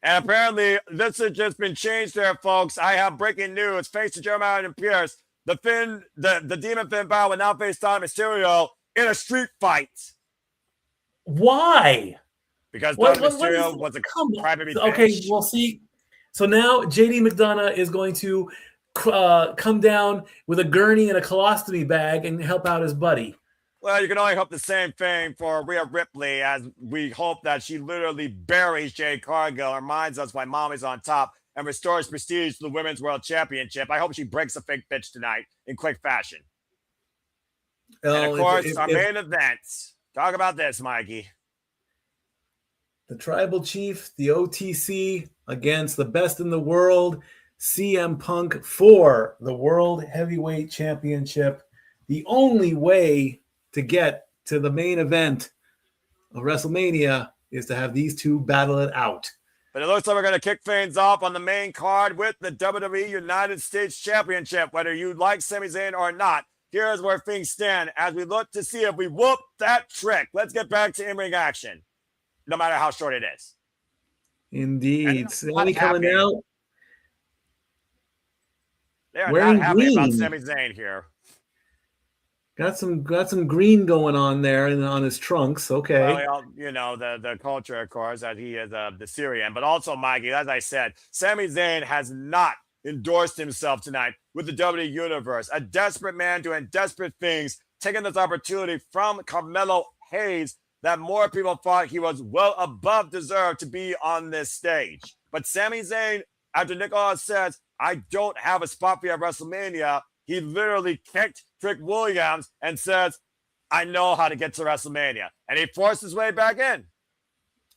And apparently, this has just been changed there, folks. I have breaking news. Face to Jeremiah and Pierce. The Demon Finn Balor will now face Mysterio in a street fight. Why? Because Mysterio was a crybaby bitch. Okay, we'll see. So now Jade McDonagh is going to come down with a gurney and a colostomy bag and help out his buddy. Well, you can only hope the same thing for Rhea Ripley, as we hope that she literally buries Jade Cargill, reminds us why Mommy's on top, and restores prestige to the Women's World Championship. I hope she breaks a fake bitch tonight in quick fashion. And of course, our main event. Talk about this, Mikey. The Tribal Chief, the OTC, against the best in the world, CM Punk, for the World Heavyweight Championship. The only way to get to the main event of WrestleMania is to have these two battle it out. But it looks like we're going to kick things off on the main card with the WWE United States Championship. Whether you like Sami Zayn or not, here's where things stand as we look to see if we whoop that trick. Let's get back to in-ring action, no matter how short it is. Indeed. Sami coming out. They are not happy about Sami Zayn here. Got some green going on there and on his trunks. Okay. Well, you know, the culture, of course, that he is the Syrian. But also, Mikey, as I said, Sami Zayn has not endorsed himself tonight with the WWE Universe. A desperate man doing desperate things, taking this opportunity from Carmelo Hayes that more people thought he was well above deserved to be on this stage. But Sami Zayn, after Nicholas says, I don't have a spot for you at WrestleMania, he literally kicked Trick Williams and says, I know how to get to WrestleMania. And he forced his way back in.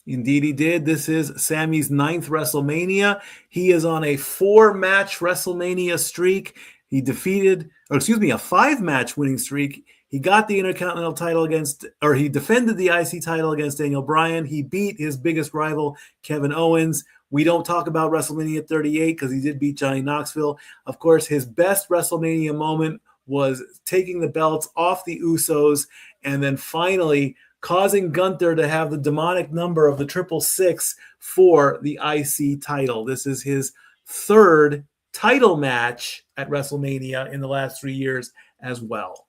Indeed, he did. This is Sami's 9th WrestleMania. He is on a 4-match WrestleMania streak. He defeated, a 5-match winning streak. He got the Intercontinental title he defended the IC title against Daniel Bryan. He beat his biggest rival, Kevin Owens. We don't talk about WrestleMania 38 because he did beat Johnny Knoxville. Of course, his best WrestleMania moment was taking the belts off the Usos and then finally causing Gunther to have the demonic number of the 666 for the IC title. This is his 3rd title match at WrestleMania in the last 3 years as well.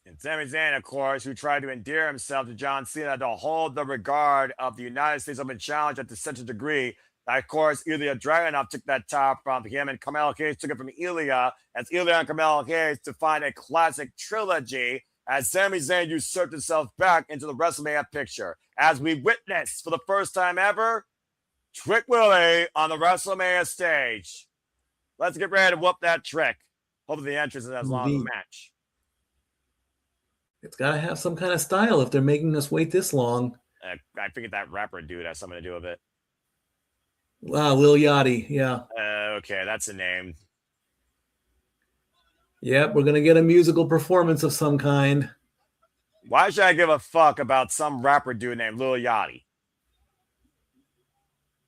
And Sami Zayn, of course, who tried to endear himself to John Cena to hold the regard of the United States Open Challenge at such a degree that, of course, Ilya Dragunov took that title from him, and Carmelo Hayes took it from Ilya, as Ilya and Carmelo Hayes defined a classic trilogy as Sami Zayn usurped himself back into the WrestleMania picture. As we witnessed for the first time ever, Trick Willie on the WrestleMania stage. Let's get ready to whoop that trick. Hopefully the entrance is as long as the match. It's got to have some kind of style if they're making us wait this long. I figured that rapper dude has something to do with it. Wow, Lil Yachty, yeah. Okay, that's a name. Yep, we're going to get a musical performance of some kind. Why should I give a fuck about some rapper dude named Lil Yachty?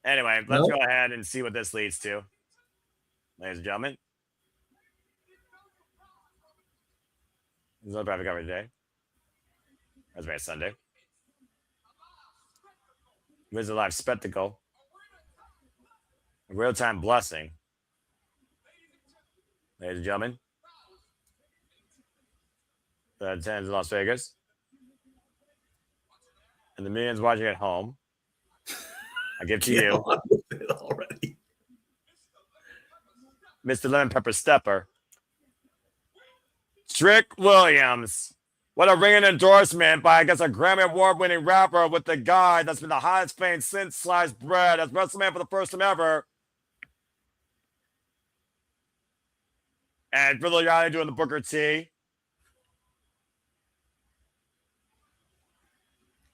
Anyway, let's go ahead and see what this leads to. Ladies and gentlemen. This is the traffic coverage today. That's right, Sunday. Here's a live spectacle. A real-time blessing. Ladies and gentlemen. The attendance in Las Vegas. and the millions watching at home, I give to Get you, on with it already. Mr. Lemon Pepper Stepper, Trick Williams. What a ringing endorsement by, I guess, a Grammy Award-winning rapper with the guy that's been the highest paying since sliced bread as WrestleMania for the first time ever. And Bill Yanni doing the Booker T.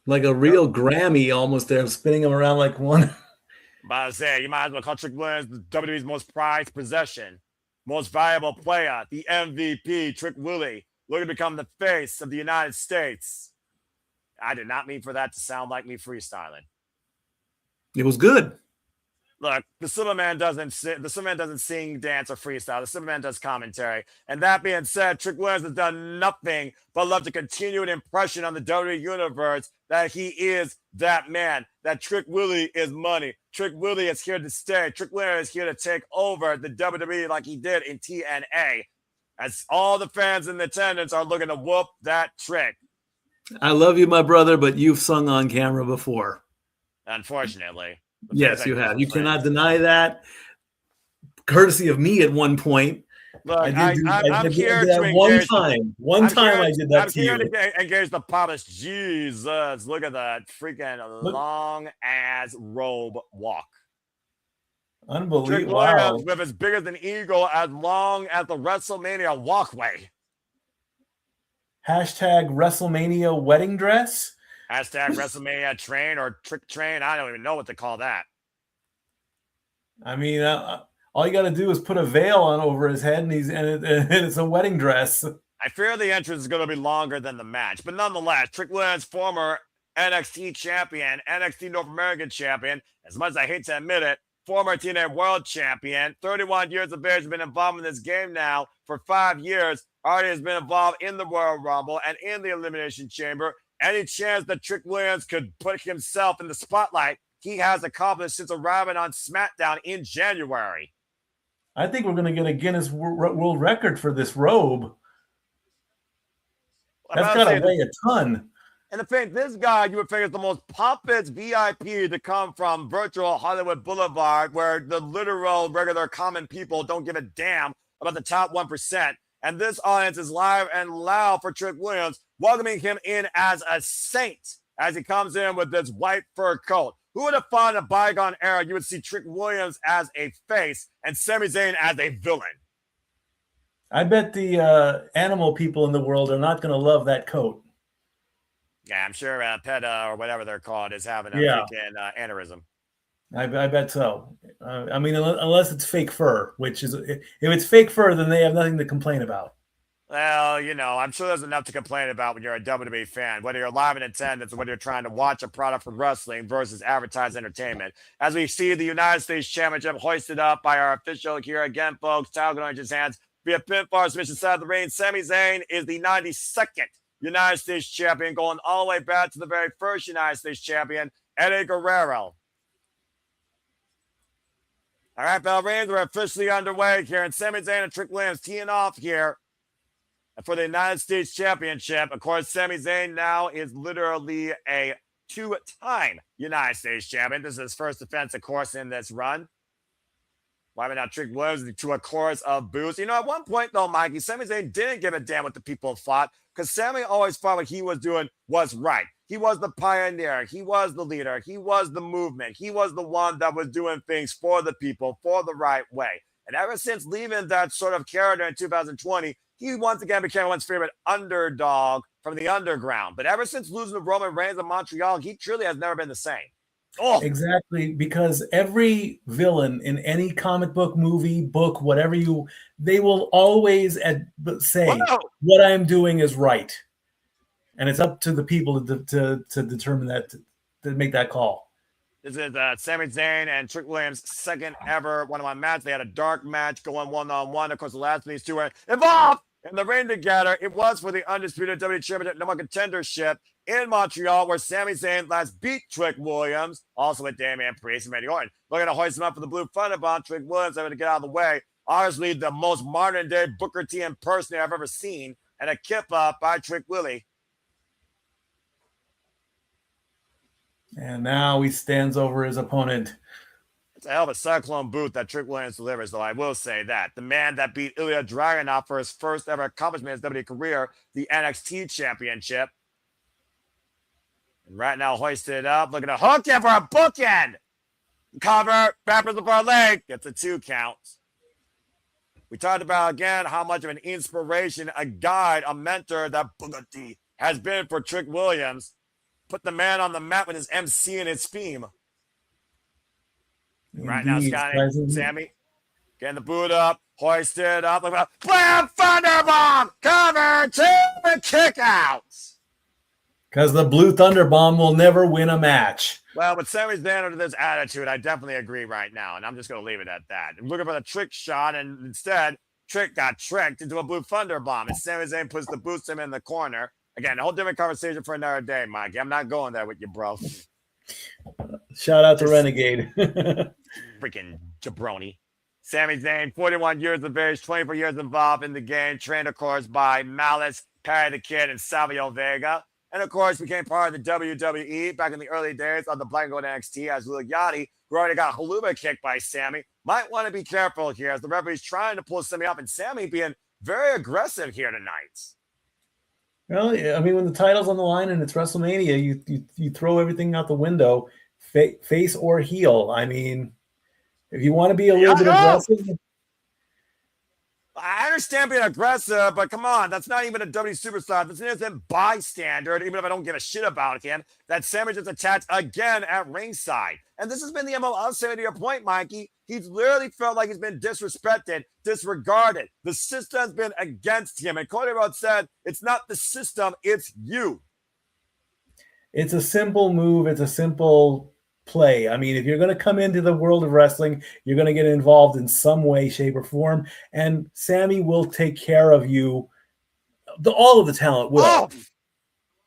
Like a real Grammy almost there, spinning him around like one. But I say, you might as well call Trick Williams the WWE's most prized possession, most valuable player, the MVP, Trick Willie, looking to become the face of the United States. I did not mean for that to sound like me freestyling. It was good. Look, the Superman doesn't sing, dance, or freestyle. The Superman does commentary. And that being said, Trick Williams has done nothing but love to continue an impression on the WWE universe that he is that man. That Trick Willie is money. Trick Willie is here to stay. Trick Williams is here to take over the WWE like he did in TNA. As all the fans in attendance are looking to whoop that trick. I love you, my brother, but you've sung on camera before. Unfortunately. Yes, you have. You cannot deny that. Courtesy of me at one point. Look, I'm here to engage. One time I did that to you. I'm here to engage the pompous. Jesus, look at that freaking long-ass robe walk. Unbelievable. Wow. With as big as an eagle, as long as the WrestleMania walkway. Hashtag WrestleMania wedding dress. Hashtag WrestleMania train or trick train. I don't even know what to call that. I mean, all you got to do is put a veil on over his head, and it's a wedding dress. I fear the entrance is going to be longer than the match, but nonetheless, Trick Williams, former NXT champion, NXT North American champion, as much as I hate to admit it, former TNA World Champion, 31 years of age, has been involved in this game now for 5 years. Already has been involved in the Royal Rumble and in the Elimination Chamber. Any chance that Trick Williams could put himself in the spotlight, he has accomplished since arriving on SmackDown in January. I think we're going to get a Guinness World Record for this robe. That's got to weigh a ton. And the thing, this guy, you would think is the most pompous VIP to come from virtual Hollywood Boulevard, where the literal, regular, common people don't give a damn about the top 1%. And this audience is live and loud for Trick Williams, welcoming him in as a saint as he comes in with this white fur coat. Who would have thought in a bygone era you would see Trick Williams as a face and Sami Zayn as a villain? I bet the animal people in the world are not going to love that coat. Yeah, I'm sure PETA or whatever they're called is having a freaking aneurysm. I bet so. I mean, unless it's fake fur, which is, if it's fake fur, then they have nothing to complain about. Well, you know, I'm sure there's enough to complain about when you're a WWE fan, whether you're live in attendance or whether you're trying to watch a product from wrestling versus advertised entertainment. As we see the United States Championship hoisted up by our official here again, folks, title going into his hands via pinfall submission side of the ring. Sami Zayn is the 92nd United States champion, going all the way back to the very first United States champion, Eddie Guerrero. All right, bell rings. We're officially underway here, and Sami Zayn and Trick Williams teeing off here for the United States Championship. Of course, Sami Zayn now is literally a 2-time United States champion. This is his first defense, of course, in this run. Why would not Trick Williams to a chorus of boos? You know, at one point, though, Mikey, Sami Zayn didn't give a damn what the people thought, because Sami always thought what he was doing was right. He was the pioneer. He was the leader. He was the movement. He was the one that was doing things for the people, for the right way. And ever since leaving that sort of character in 2020, he once again became one's favorite underdog from the underground. But ever since losing to Roman Reigns in Montreal, he truly has never been the same. Oh. Exactly, because every villain in any comic book, movie, book, whatever they will always say, what I'm doing is right. And it's up to the people to determine that, to make that call. This is Sami Zayn and Trick Williams' second ever one-on-one match. They had a dark match going one-on-one. Of course, the last of these two were involved in the ring together. It was for the undisputed WWE Championship number contendership in Montreal, where Sami Zayn last beat Trick Williams, also with Damian Priest and Randy Orton. Looking to hoist him up for the blue thunderbomb. Trick Williams having to get out of the way. Honestly, the most modern-day Booker T impersonator I've ever seen, and a kip up by Trick Willie. And now he stands over his opponent. It's a hell of a cyclone boot that Trick Williams delivers, though I will say that. The man that beat Ilya Dragunov for his first ever accomplishment in his WWE career, the NXT Championship. And right now hoisted up, looking to hook him for a bookend. Cover, backwards before leg, gets a 2 count. We talked about, again, how much of an inspiration, a guide, a mentor that Bugatti has been for Trick Williams. Put the man on the map with his MC and his theme. Right now, Sammy getting the boot up, hoisted up, blam, thunderbomb, cover, 2 kick outs. Because the Blue Thunderbomb will never win a match. Well, with Sami Zayn under this attitude, I definitely agree right now, and I'm just going to leave it at that. I'm looking for the trick shot, and instead, Trick got tricked into a Blue Thunderbomb, and Sami Zayn puts the boost him in the corner. Again, a whole different conversation for another day, Mikey. I'm not going there with you, bro. Shout out to Renegade. Freaking jabroni. Sami Zayn, 41 years of age, 24 years involved in the game, trained, of course, by Malice, Perry the Kid, and Savio Vega. And, of course, became part of the WWE back in the early days of the Black and Gold NXT as Lil Yachty, who already got haluva kicked by Sami. Might want to be careful here as the referee's trying to pull Sami up, and Sami being very aggressive here tonight. Well, I mean, when the title's on the line and it's WrestleMania, you throw everything out the window, face or heel. I mean, if you want to be a little bit aggressive. I understand being aggressive, but come on, that's not even a WWE superstar. That's an innocent bystander, even if I don't give a shit about him. That Sami just attacked again at ringside. And this has been the MO. I'll say to your point, Mikey. He's literally felt like he's been disrespected, disregarded. The system's been against him. And Cody Rhodes said, it's not the system, it's you. It's a simple move. It's a simple play. I mean, if you're going to come into the world of wrestling, you're going to get involved in some way, shape, or form, and Sami will take care of you. All of the talent will. Oh!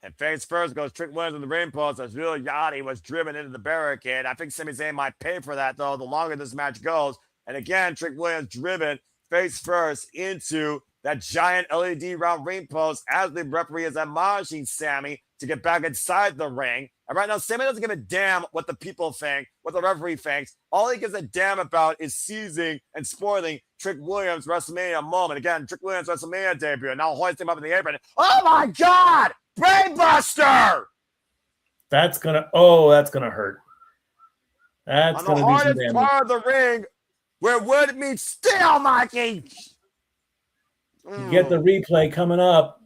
And face first goes Trick Williams in the ring post as Lil Yachty was driven into the barricade. I think Sami Zayn might pay for that, though, the longer this match goes. And again, Trick Williams driven face first into that giant LED round ring post as the referee is admonishing Sami to get back inside the ring. And right now, Sami doesn't give a damn what the people think, what the referee thinks. All he gives a damn about is seizing and spoiling Trick Williams' WrestleMania moment. Again, Trick Williams' WrestleMania debut. Now hoisting him up in the apron. Oh my God! Brainbuster! That's gonna hurt. That's on the hardest part of the ring, where would meet steel, Mikey. You get the replay coming up.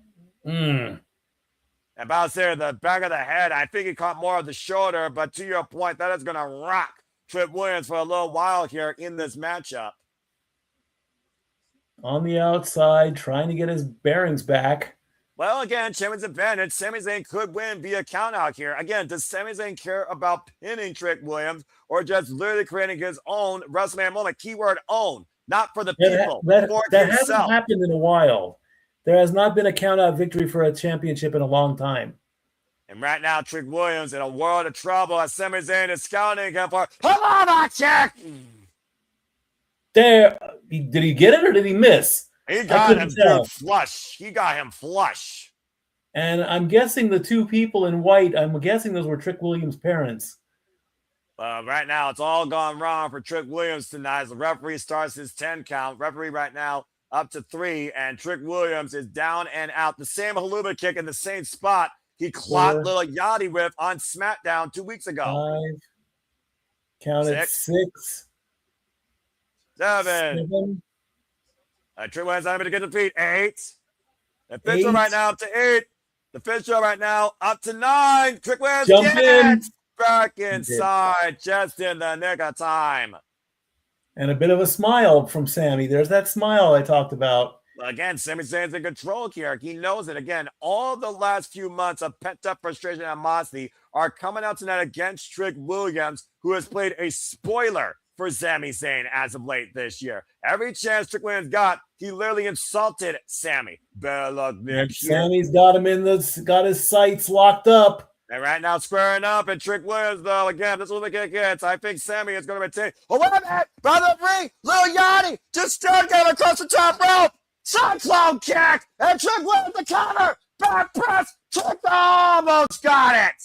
About there, the back of the head. I think he caught more of the shoulder, but to your point, that is going to rock Trick Williams for a little while here in this matchup. On the outside, trying to get his bearings back. Well, again, Sami's advantage. Sami Zayn could win via countout here. Again, does Sami Zayn care about pinning Trick Williams or just literally creating his own WrestleMania moment? Keyword own, not for the people. That hasn't happened in a while. There has not been a countout victory for a championship in a long time. And right now, Trick Williams in a world of trouble as Sami Zayn is scouting him for Halama check. There, did he get it or did he miss? He got him flush. He got him flush. And I'm guessing the two people in white, I'm guessing those were Trick Williams' parents. Right now, it's all gone wrong for Trick Williams tonight as the referee starts his 10 count. Referee right now up to 3, and Trick Williams is down and out. The same haluva kick in the same spot he clocked Lil Yachty with on SmackDown 2 weeks ago. 5. Counted 6. 7. Trick Williams not able to get to feet. 8. The official right now up to 8. The official right now up to 9. Trick Williams jump in. Back inside just in the nick of time. And a bit of a smile from Sami. There's that smile I talked about. Again, Sami Zayn's in control here. He knows it. Again, all the last few months of pent-up frustration and animosity are coming out tonight against Trick Williams, who has played a spoiler for Sami Zayn as of late this year. Every chance Trick Williams got, he literally insulted Sami. Better luck next year. Sami's got him got his sights locked up. And right now, squaring up, and Trick Williams, though, again, this is what the kick gets. I think Sami is going to retain. Oh, wait a minute! By the ring, Lil Yachty just started getting across the top rope. Cyclone kick, and Trick Williams the counter. Back press. Trick almost got it.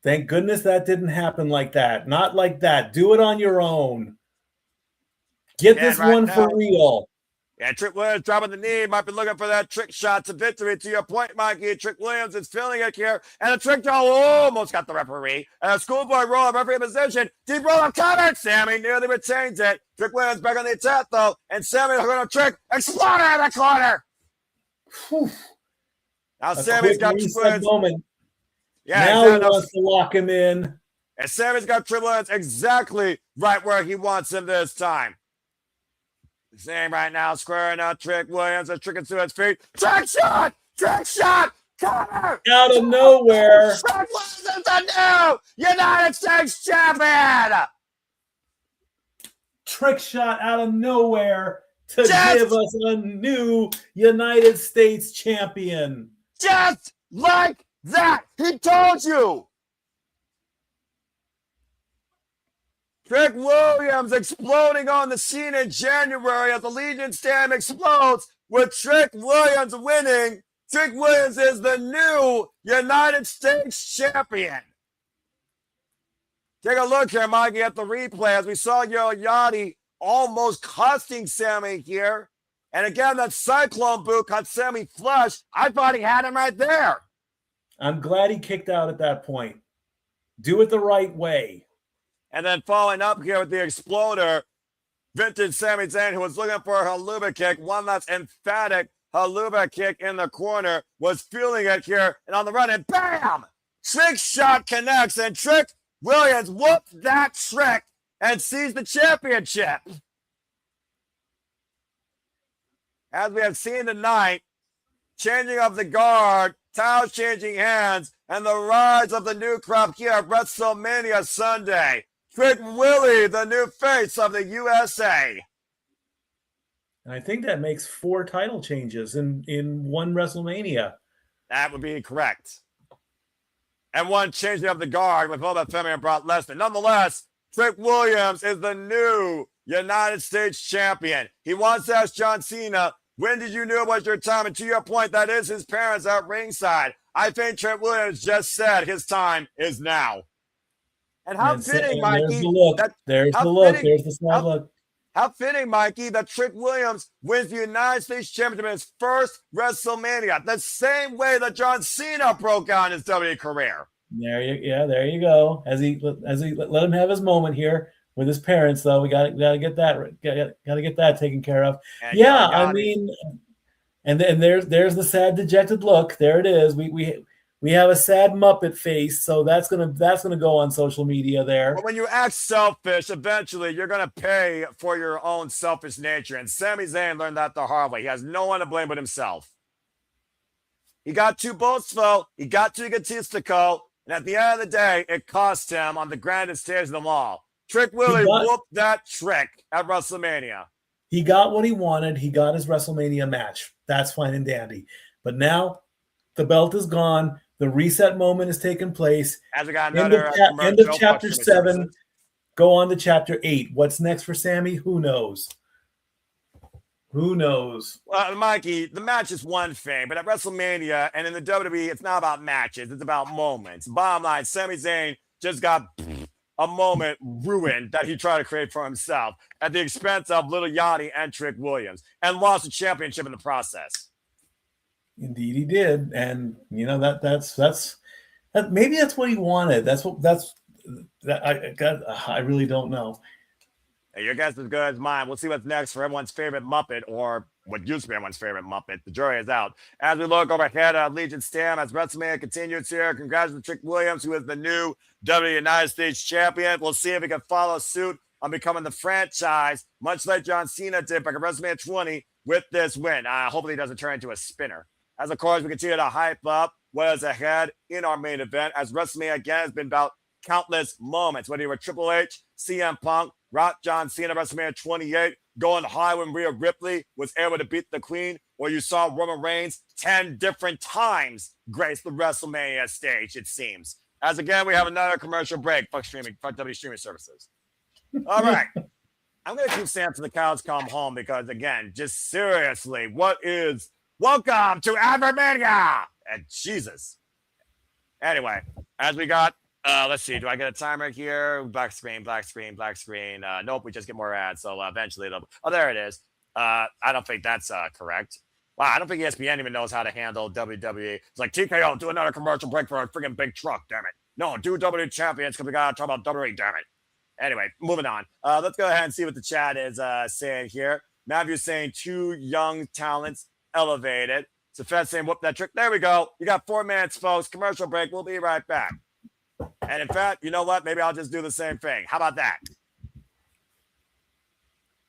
Thank goodness that didn't happen like that. Not like that. Do it on your own. Get this right one now, for real. Yeah, Trick Williams dropping the knee. Might be looking for that trick shot to victory. To your point, Mikey, Trick Williams is feeling it here. And a trick jaw almost got the referee. And a schoolboy roll, referee position. Deep roll of cover. Sami nearly retains it. Trick Williams back on the attack, though. And Sami going to trick. Exploder in the corner. Whew. Now A Sami's quick got reset Trick Williams. moment. Yeah, now exactly. he wants to lock him in. And Sami's got Trick Williams exactly right where he wants him this time. Same right now, squaring out Trick Williams, a trick to his feet. Trick shot! Trick shot! Cover! Out of nowhere. Trick Williams is the new United States champion! Trick shot out of nowhere to give us a new United States champion. Just like that! He told you! Trick Williams exploding on the scene in January as the Legion Stand explodes with Trick Williams winning. Trick Williams is the new United States champion. Take a look here, Mikey, at the replay as we saw Yachty almost costing Sami here. And again, that Cyclone boot caught Sami flush. I thought he had him right there. I'm glad he kicked out at that point. Do it the right way. And then following up here with the exploder, vintage Sami Zayn, who was looking for a haluba kick, one that's emphatic haluba kick in the corner, was feeling it here, and on the run, and bam! Trick shot connects, and Trick Williams whooped that trick and seized the championship. As we have seen tonight, changing of the guard, towels changing hands, and the rise of the new crop here at WrestleMania Sunday. Trick Willie, the new face of the USA. And I think that makes 4 title changes in one WrestleMania. That would be correct. And one changing of the guard with all that Femi and Brock Lesnar. Nonetheless, Trick Williams is the new United States champion. He wants to ask John Cena, when did you know it was your time? And to your point, that is his parents at ringside. I think Trick Williams just said his time is now. And how fitting, Mikey. There's the look. There's the look. There's the small look. How fitting, Mikey, that Trick Williams wins the United States Championship in his first WrestleMania. The same way that John Cena broke out in his WWE career. There you go. As he let him have his moment here with his parents, though. We gotta get that taken care of. And yeah, I mean, and then there's the sad, dejected look. There it is. We have a sad Muppet face, so that's gonna go on social media there. But when you act selfish, eventually you're gonna pay for your own selfish nature. And Sami Zayn learned that the hard way. He has no one to blame but himself. He got too boastful. He got too egotistical. And at the end of the day, it cost him on the grandest stage of them all. Trick Willie whooped that trick at WrestleMania. He got what he wanted. He got his WrestleMania match. That's fine and dandy. But now the belt is gone. The reset moment has taken place. As we got another end of chapter 7. Go on to chapter 8. What's next for Sami? Who knows? Who knows? Well, Mikey, the match is one thing, but at WrestleMania and in the WWE, it's not about matches. It's about moments. Bottom line, Sami Zayn just got a moment ruined that he tried to create for himself at the expense of Little Yachty and Trick Williams and lost the championship in the process. Indeed, he did, and you know that's maybe that's what he wanted. I really don't know. Hey, your guess is as good as mine. We'll see what's next for everyone's favorite Muppet, or what used to be everyone's favorite Muppet. The jury is out. As we look overhead at Legion Stand, as WrestleMania continues here, congratulations to Trick Williams, who is the new WWE United States champion. We'll see if he can follow suit on becoming the franchise, much like John Cena did back at WrestleMania 20 with this win. Hopefully he doesn't turn into a spinner. As, of course, we continue to hype up what is ahead in our main event, as WrestleMania, again, has been about countless moments, whether you were Triple H, CM Punk, Rock, John Cena, WrestleMania 28, going high when Rhea Ripley was able to beat the Queen, or you saw Roman Reigns 10 different times grace the WrestleMania stage, it seems. As, again, we have another commercial break. Fuck WWE streaming services. All right. I'm going to keep saying to the cows come home because, again, just seriously, welcome to Wrestlemania! And Jesus. Anyway, as we got Let's see. Do I get a timer here? Black screen, black screen, black screen. Nope, we just get more ads. So eventually it'll. Oh, there it is. I don't think that's correct. Wow, I don't think ESPN even knows how to handle WWE. It's like TKO, do another commercial break for a freaking big truck, damn it. No, do WWE champions because we gotta talk about WWE, damn it. Anyway, moving on. Let's go ahead and see what the chat is saying here. Matthew's saying 2 young talents elevated. So Fed's saying whoop that trick. There we go. You got 4 minutes, folks. Commercial break. We'll be right back. And in fact, you know what? Maybe I'll just do the same thing. How about that?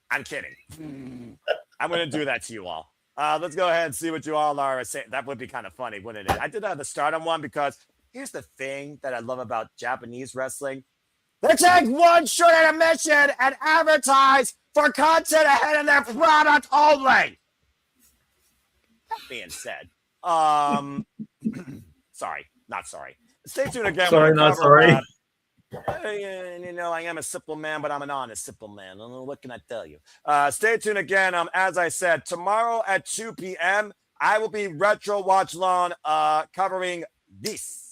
I'm kidding. I'm going to do that to you all. Let's go ahead and see what you all are saying. That would be kind of funny, wouldn't it? I did have the start on one because here's the thing that I love about Japanese wrestling. They take one short intermission and advertise for content ahead of their product only. That being said, sorry, not sorry. Stay tuned again. Sorry, not sorry. You know, I am a simple man, but I'm an honest simple man. What can I tell you? Stay tuned again. As I said, tomorrow at 2 p.m., I will be Retro Watch Long covering this.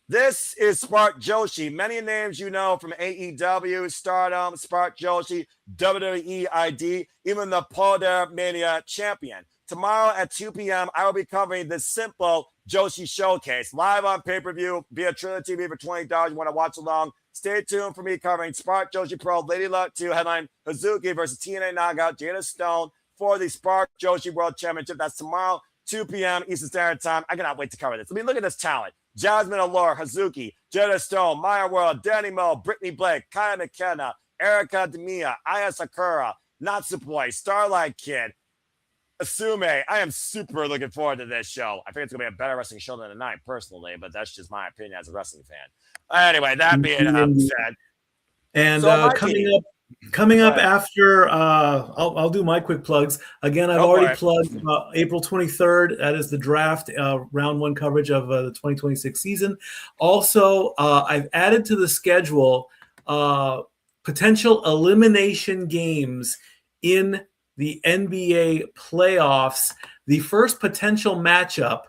This is Spark Joshi. Many names you know from AEW, Stardom, Spark Joshi, WWE ID, even the Poder Mania champion. Tomorrow at 2 p.m., I will be covering this simple Joshi showcase live on pay-per-view via Triller TV for $20. You want to watch along? Stay tuned for me covering Spark Joshi Pro, Lady Luck 2 headline Hazuki versus TNA Knockout, Jada Stone for the Spark Joshi World Championship. That's tomorrow, 2 p.m. Eastern Standard Time. I cannot wait to cover this. I mean, look at this talent. Jasmine Allure, Hazuki, Jada Stone, Maya World, Danny Mo, Brittany Blake, Kaya McKenna, Erica Demiya, Aya Sakura, Natsupoi, Starlight Kid, Asume. I am super looking forward to this show. I think it's going to be a better wrestling show than tonight, personally, but that's just my opinion as a wrestling fan. Anyway, that being said. And so coming up after, I'll do my quick plugs. Again, I've already plugged April 23rd. That is the draft, round 1 coverage of the 2026 season. Also, I've added to the schedule potential elimination games in the NBA playoffs. The first potential matchup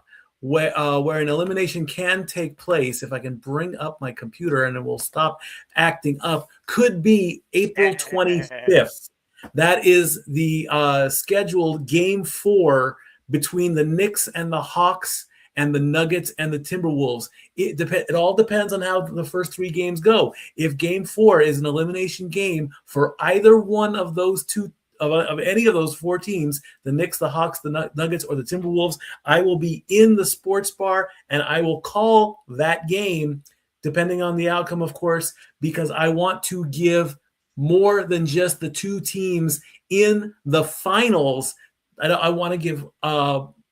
where an elimination can take place, if I can bring up my computer and it will stop acting up, could be April 25th. That is the scheduled Game 4 between the Knicks and the Hawks and the Nuggets and the Timberwolves. It all depends on how the first 3 games go. If Game 4 is an elimination game for either one of those two of any of those 4 teams, the Knicks, the Hawks, the Nuggets, or the Timberwolves, I will be in the sports bar and I will call that game, depending on the outcome, of course, because I want to give more than just the 2 teams in the finals. I want to give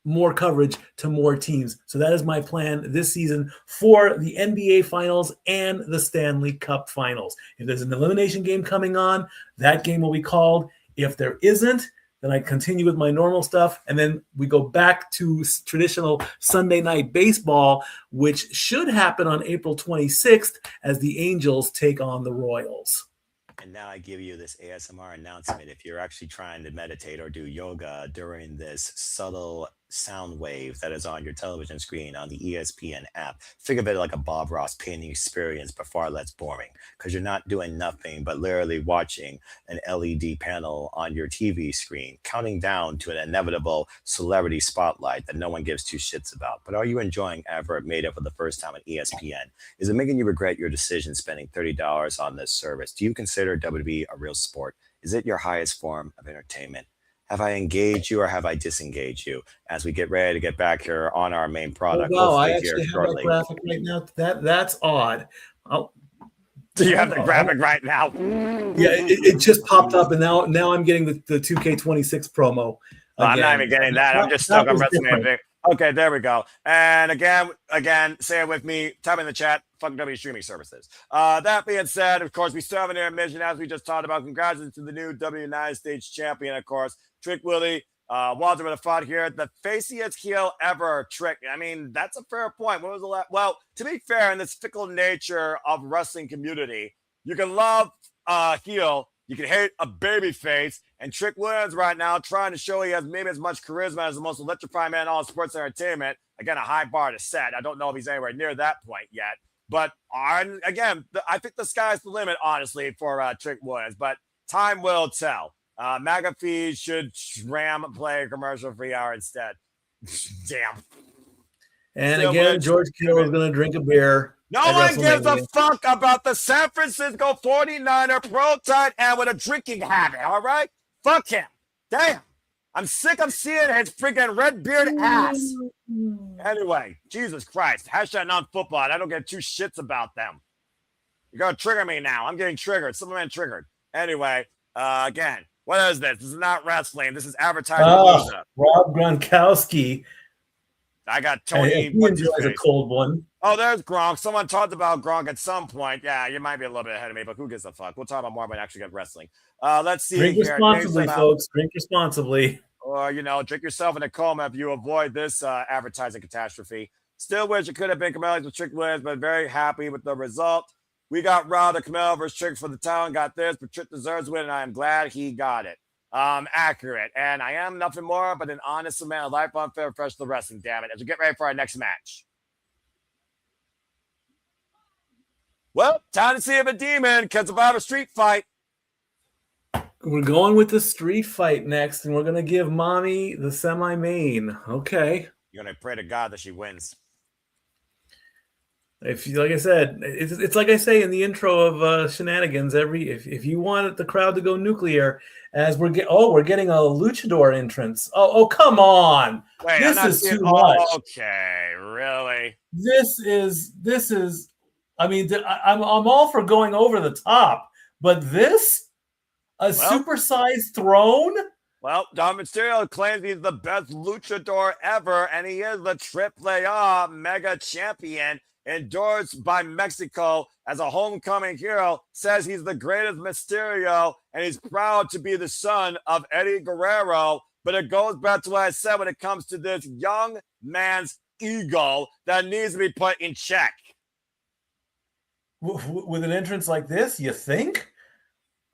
more coverage to more teams. So that is my plan this season for the NBA Finals and the Stanley Cup Finals. If there's an elimination game coming on, that game will be called. If there isn't, then I continue with my normal stuff, and then we go back to traditional Sunday night baseball, which should happen on April 26th as the Angels take on the Royals. And now I give you this ASMR announcement. If you're actually trying to meditate or do yoga during this subtle sound wave that is on your television screen on the ESPN app, think of it like a Bob Ross painting experience, but far less boring, because you're not doing nothing but literally watching an LED panel on your TV screen, counting down to an inevitable celebrity spotlight that no one gives 2 shits about. But are you enjoying ever made it for the first time on ESPN? Is it making you regret your decision spending $30 on this service? Do you consider WWE a real sport? Is it your highest form of entertainment? Have I engaged you or have I disengaged you as we get ready to get back here on our main product? Oh, wow, I actually have that graphic right now. That's odd. Do you have the graphic right now? Yeah, it just popped up, and now I'm getting the 2K26 promo. I'm not even getting that. I'm just stuck on WrestleMania. Okay, there we go. And again, say it with me. Type in the chat. Fuck W streaming services. That being said, of course, we still have an intermission as we just talked about. Congratulations to the new W United States champion, of course, Trick Willie. Walter with a thought here. The faciest heel ever, Trick. I mean, that's a fair point. When was the last? Well, to be fair, in this fickle nature of wrestling community, you can love heel, you can hate a baby face, and Trick Williams right now trying to show he has maybe as much charisma as the most electrifying man in all sports entertainment. Again, a high bar to set. I don't know if he's anywhere near that point yet. But again, I think the sky's the limit, honestly, for Trick Williams. But time will tell. McAfee should ram play a commercial for hour instead. Damn. And again, George Kittle is going to drink a beer. No one gives a fuck about the San Francisco 49er prototype and with a drinking habit, all right? Fuck him. Damn. I'm sick of seeing his freaking red beard ass. Anyway, Jesus Christ. Hashtag non-football. I don't give two shits about them. You're going to trigger me now. I'm getting triggered. Superman triggered. Anyway, again, what is this? This is not wrestling. This is advertising. Rob Gronkowski. I got Tony. He enjoys a cold one. Oh, there's Gronk. Someone talked about Gronk at some point. Yeah, you might be a little bit ahead of me, but who gives a fuck? We'll talk about more when I actually get wrestling. Let's see. Drink responsibly, folks. Drink responsibly. Or, drink yourself in a coma if you avoid this advertising catastrophe. Still wish it could have been Camille with Trick Williams, but very happy with the result. We got Raw to Camille versus Trick for the town. Got this, but Trick deserves win, and I am glad he got it. Accurate. And I am nothing more but an honest man of life unfair professional wrestling, damn it, as we get ready for our next match. Well, time to see if a demon can survive a street fight. We're going with the street fight next, and we're going to give Mommy the semi-main. Okay. You're going to pray to God that she wins. Like I said, it's like I say in the intro of Shenanigans. If you want the crowd to go nuclear, as we're getting a luchador entrance. Oh, come on! Wait, this is too much. Okay, really? This is. I mean, I'm all for going over the top, but this supersized throne. Well, Dom Mysterio claims he's the best luchador ever, and he is the AAA Mega Champion. Endorsed by Mexico as a homecoming hero, says he's the greatest Mysterio, and he's proud to be the son of Eddie Guerrero. But it goes back to what I said when it comes to this young man's ego that needs to be put in check. With an entrance like this, you think?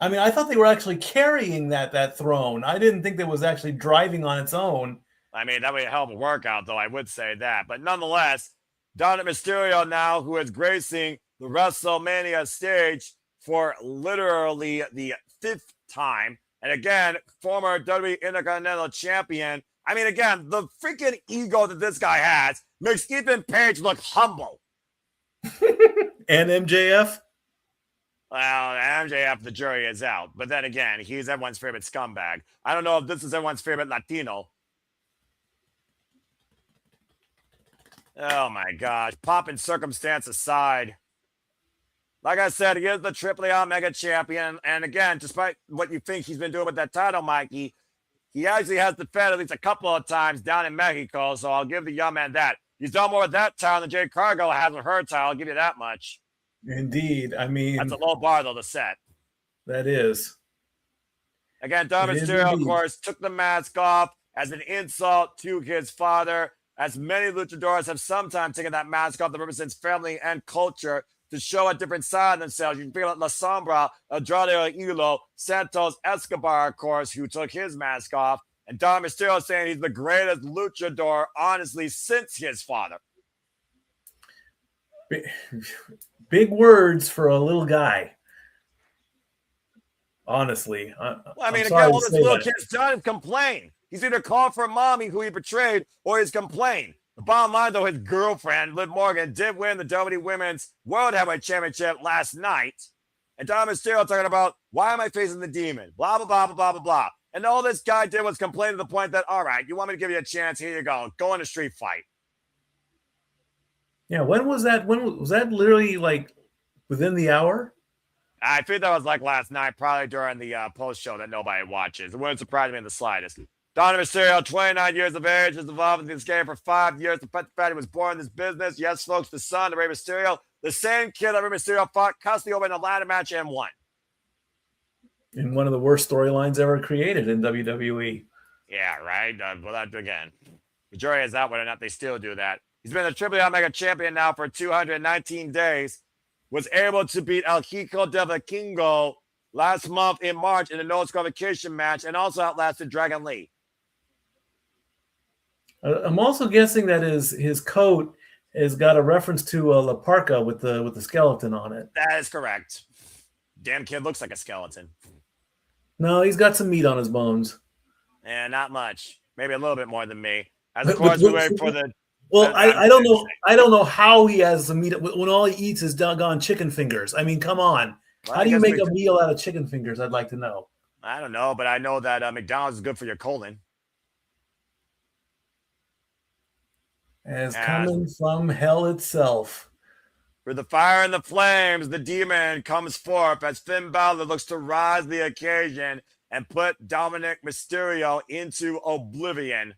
I mean, I thought they were actually carrying that throne. I didn't think that was actually driving on its own. I mean, that would be a hell of a workout, though, I would say that. But nonetheless, Dominik Mysterio now, who is gracing the Wrestlemania stage for literally the 5th time. And again, former WWE Intercontinental Champion. I mean, again, the freaking ego that this guy has makes Ethan Page look humble. And MJF? Well, MJF, the jury is out. But then again, he's everyone's favorite scumbag. I don't know if this is everyone's favorite Latino. Oh, my gosh. Pop and circumstance aside. Like I said, he is the AAA Mega Champion. And again, despite what you think he's been doing with that title, Mikey, he actually has defended at least a couple of times down in Mexico. So I'll give the young man that. He's done more with that title than Jade Cargill has with her title. I'll give you that much. Indeed. I mean, that's a low bar, though, to set. That is. Again, Dominik Mysterio, of course, took the mask off as an insult to his father. As many luchadors have sometimes taken that mask off that represents family and culture to show a different side of themselves. You can figure out La Sombra, Andrade Hilo, Santos Escobar, of course, who took his mask off. And Dominik Mysterio saying he's the greatest luchador, honestly, since his father. Big words for a little guy. Honestly. I mean, again, all this little kid's done is complain. He's either called for mommy, who he betrayed, or he's complained. The bottom line, though, his girlfriend, Liv Morgan, did win the WWE Women's World Heavyweight Championship last night. And Dominik Mysterio talking about, why am I facing the demon? Blah, blah, blah, blah, blah, blah, blah. And all this guy did was complain to the point that, all right, you want me to give you a chance? Here you go. Go in a street fight. Yeah, when was that? When was that literally like within the hour? I think that was like last night, probably during the post show that nobody watches. It wouldn't surprise me in the slightest. Dominik Mysterio, 29 years of age, has involved in this game for 5 years. The fact that he was born in this business. Yes, folks, the son of Rey Mysterio, the same kid that Rey Mysterio fought custody over in a ladder match and won. In one of the worst storylines ever created in WWE. Yeah, right. Well, again, the jury is out whether or not they still do that. He's been the AAA Mega Champion now for 219 days. Was able to beat El Hijo del Vikingo last month in March in a no disqualification match, and also outlasted Dragon Lee. I'm also guessing that his coat has got a reference to La Parka with the skeleton on it. That is correct. Damn kid looks like a skeleton. No, he's got some meat on his bones. And not much. Maybe a little bit more than me. As of course, we wait for the. Well, I don't know. I don't know how he has some meat when all he eats is doggone chicken fingers. I mean, come on. Well, how do you make a meal out of chicken fingers? I'd like to know. I don't know, but I know that McDonald's is good for your colon. As coming from hell itself. Through the fire and the flames, the demon comes forth as Finn Balor looks to rise the occasion and put Dominik Mysterio into oblivion.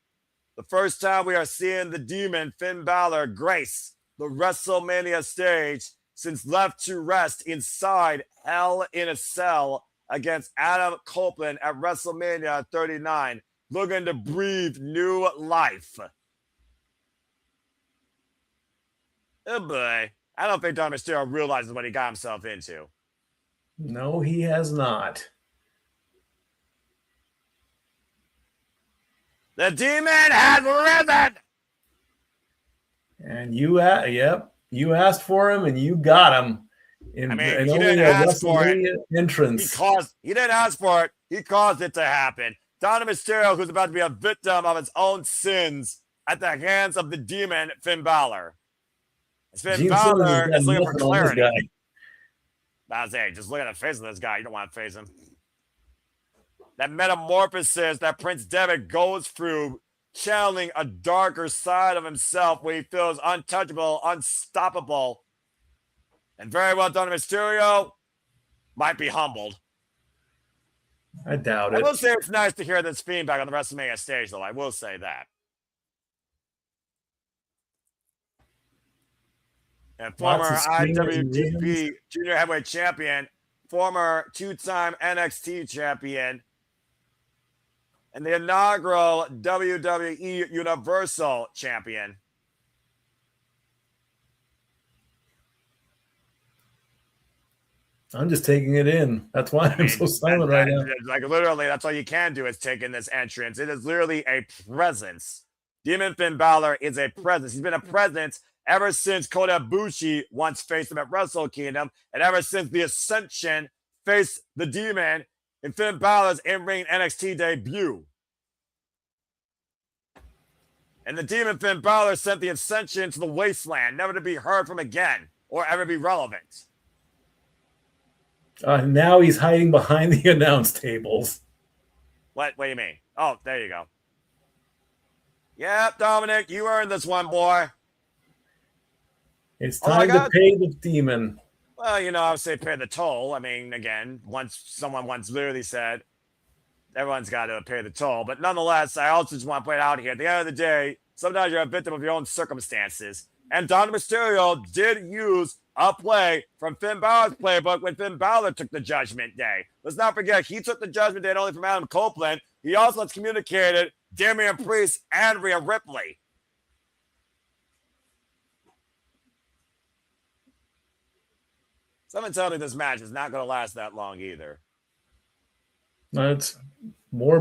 The first time we are seeing the demon Finn Balor grace the WrestleMania stage since left to rest inside Hell in a Cell against Adam Copeland at WrestleMania 39, looking to breathe new life. Oh boy. I don't think Dominik Mysterio realizes what he got himself into. No, he has not. The demon has risen! And you asked for him and you got him. He didn't ask for it. Entrance. He didn't ask for it. He caused it to happen. Dominik Mysterio, who's about to be a victim of his own sins at the hands of the demon Finn Balor. Finn Balor is looking for clarity. I was saying, just look at the face of this guy. You don't want to face him. That metamorphosis that Prince Devitt goes through, channeling a darker side of himself where he feels untouchable, unstoppable. And very well done, Mysterio might be humbled. I doubt it. I will say it's nice to hear this theme back on the WrestleMania stage, though. I will say that. And former IWGP Junior Heavyweight Champion, former two-time NXT Champion, and the inaugural WWE Universal Champion. I'm just taking it in. That's why I'm so silent right now. Like literally, that's all you can do is take in this entrance. It is literally a presence. Demon Finn Balor is a presence. He's been a presence ever since Kota Ibushi once faced him at Wrestle Kingdom, and ever since the Ascension faced the Demon in Finn Balor's in-ring NXT debut. And the Demon Finn Balor sent the Ascension to the wasteland, never to be heard from again or ever be relevant. Now he's hiding behind the announce tables. What do you mean? Oh, there you go. Yep, Dominik, you earned this one, boy. It's time to pay the demon. Well, I would say pay the toll. I mean, again, someone once literally said, everyone's got to pay the toll. But nonetheless, I also just want to point out here, at the end of the day, sometimes you're a victim of your own circumstances. And Dominik Mysterio did use a play from Finn Balor's playbook when Finn Balor took the Judgment Day. Let's not forget, he took the Judgment Day not only from Adam Copeland, he also has communicated Damian Priest and Rhea Ripley. Someone tell me this match is not going to last that long either. It's more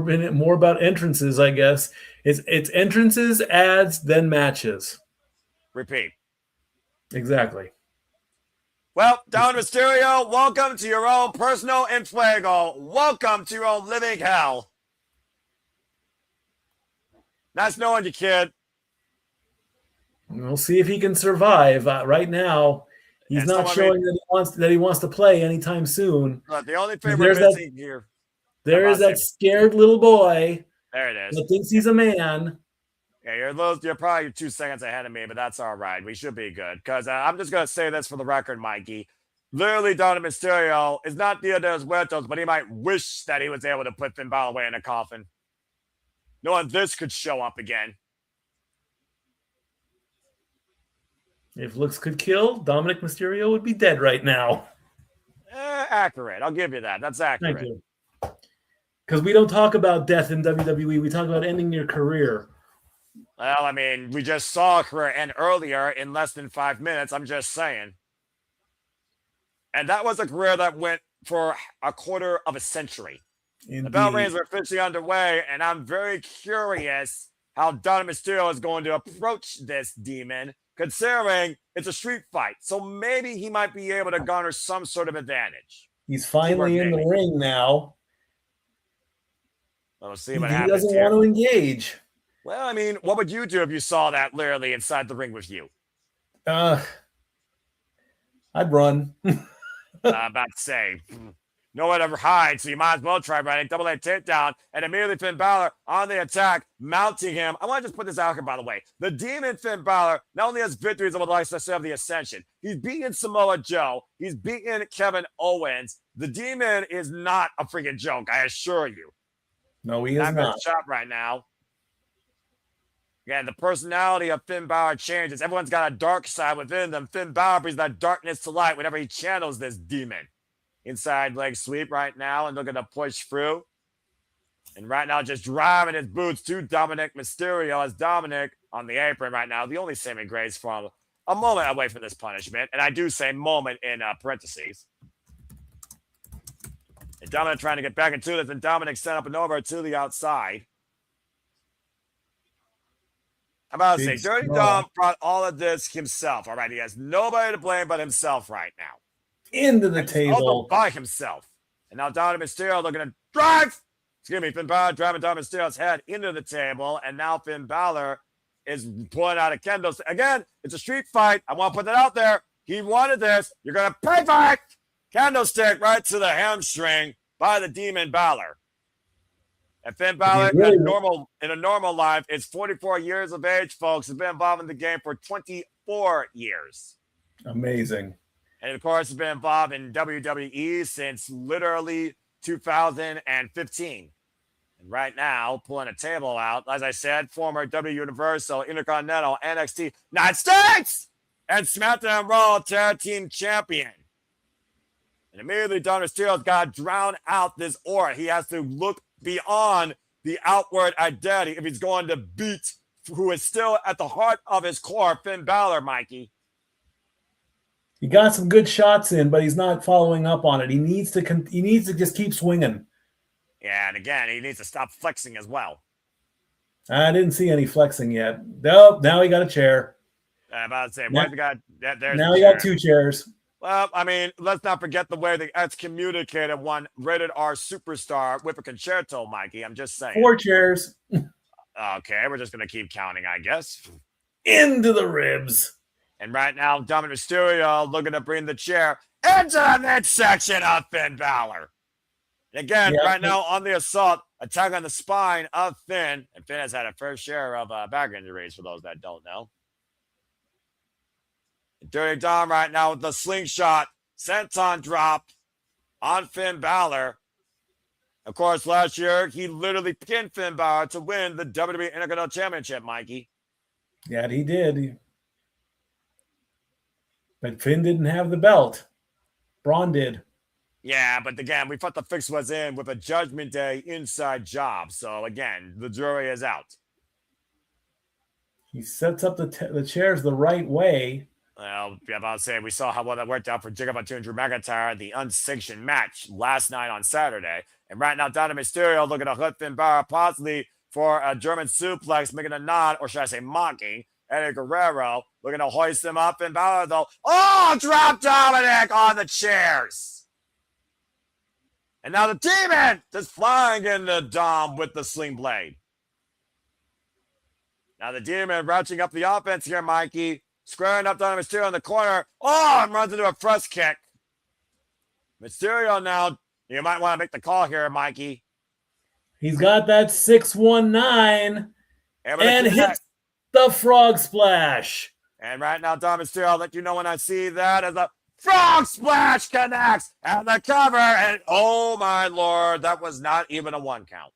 about entrances, I guess. It's entrances, ads, then matches. Repeat. Exactly. Well, Dominik Mysterio, welcome to your own personal inflago. Welcome to your own living hell. Nice knowing you, kid. We'll see if he can survive. Right now, he's not showing that he wants to play anytime soon. Look, the only thing we're missing here. There is that scared little boy. There it is. That thinks he's a man. Yeah, you're probably 2 seconds ahead of me, but that's all right. We should be good. Because I'm just going to say this for the record, Mikey. Literally, Dominik Mysterio is not Dia de los Muertos, but he might wish that he was able to put Finn Balor away in a coffin. Knowing this could show up again. If looks could kill, Dominik Mysterio would be dead right now. Accurate. I'll give you that. That's accurate. Thank you. Because we don't talk about death in WWE. We talk about ending your career. Well, I mean, we just saw a career end earlier in less than 5 minutes. I'm just saying. And that was a career that went for a quarter of a century. Indeed. The bell rings are officially underway, and I'm very curious how Dominik Mysterio is going to approach this demon considering it's a street fight. So maybe he might be able to garner some sort of advantage. He's finally in the ring now. We'll see what happens. He doesn't want to engage. Well, I mean, what would you do if you saw that literally inside the ring with you? I'd run. I'm about to say, nowhere to hide, so you might as well try running. Double A takedown, and immediately Finn Balor on the attack, mounting him. I want to just put this out here, by the way. The Demon Finn Balor not only has victories over the likes of the Ascension, he's beaten Samoa Joe, he's beaten Kevin Owens. The Demon is not a freaking joke, I assure you. No, he is not. Shot right now. Again, the personality of Finn Balor changes. Everyone's got a dark side within them. Finn Balor brings that darkness to light whenever he channels this demon. Inside leg sweep right now and looking to push through. And right now just driving his boots to Dominik Mysterio as Dominik on the apron right now. The only saving grace from a moment away from this punishment. And I do say moment in parentheses. And Dominik trying to get back into this, and Dominik set up and over to the outside. I'm about to say, Dirty Dom brought all of this himself. All right, he has nobody to blame but himself right now. Into the table. By himself. And now Dominik Mysterio looking to drive. Excuse me, Finn Balor driving Dominik Mysterio's head into the table. And now Finn Balor is pulling out a kendo stick. Again, it's a street fight. I want to put that out there. He wanted this. You're going to pay for it. Candlestick right to the hamstring by the Demon Balor. And Finn Balor, in a normal life, is 44 years of age, folks. Has been involved in the game for 24 years. Amazing. And, of course, has been involved in WWE since literally 2015. And right now, pulling a table out, as I said, former W Universal, Intercontinental, NXT, United States, and SmackDown Raw Tag Team Champion. And immediately, Dominik Mysterio's got to drown out this aura. He has to look beyond the outward identity if he's going to beat who is still at the heart of his core, Finn Balor, Mikey. He got some good shots in, but he's not following up on it. He needs to just keep swinging. Yeah, and again, he needs to stop flexing as well. I didn't see any flexing yet. Nope, now he got a chair. I'm about to say, where's the guy? There's now he got two chairs. Well, I mean, let's not forget the way the excommunicated one rated R superstar with a concerto, Mikey. I'm just saying. 4 chairs. Okay, we're just going to keep counting, I guess. Into the ribs. And right now, Dominik Mysterio looking to bring the chair into the midsection of Finn Balor. And again, right now on the assault, attack on the spine of Finn. And Finn has had a fair share of back injuries, for those that don't know. Dirty Dom right now with the slingshot, senton drop on Finn Balor. Of course, last year, he literally pinned Finn Balor to win the WWE Intercontinental Championship, Mikey. Yeah, he did. But Finn didn't have the belt. Braun did. Yeah, but again, we thought the fix was in with a Judgment Day inside job. So again, the jury is out. He sets up the chairs the right way. Well, I'm about to say, we saw how well that worked out for Jacob and Drew McIntyre, the unsanctioned match last night on Saturday. And right now, Dominik Mysterio looking to hook Finn Balor possibly for a German suplex, making a nod, or should I say mocking, Eddie Guerrero, looking to hoist him up. Finn Balor, though, drop Dominik on the chairs. And now the Demon just flying into Dom with the sling blade. Now the Demon ratcheting up the offense here, Mikey. Squaring up Dominik Mysterio in the corner. And runs into a thrust kick. Mysterio now, you might want to make the call here, Mikey. He's got that 619 and hits the frog splash. And right now, Dominik Mysterio, I'll let you know when I see that as a frog splash connects and the cover. And oh my Lord, that was not even a 1 count.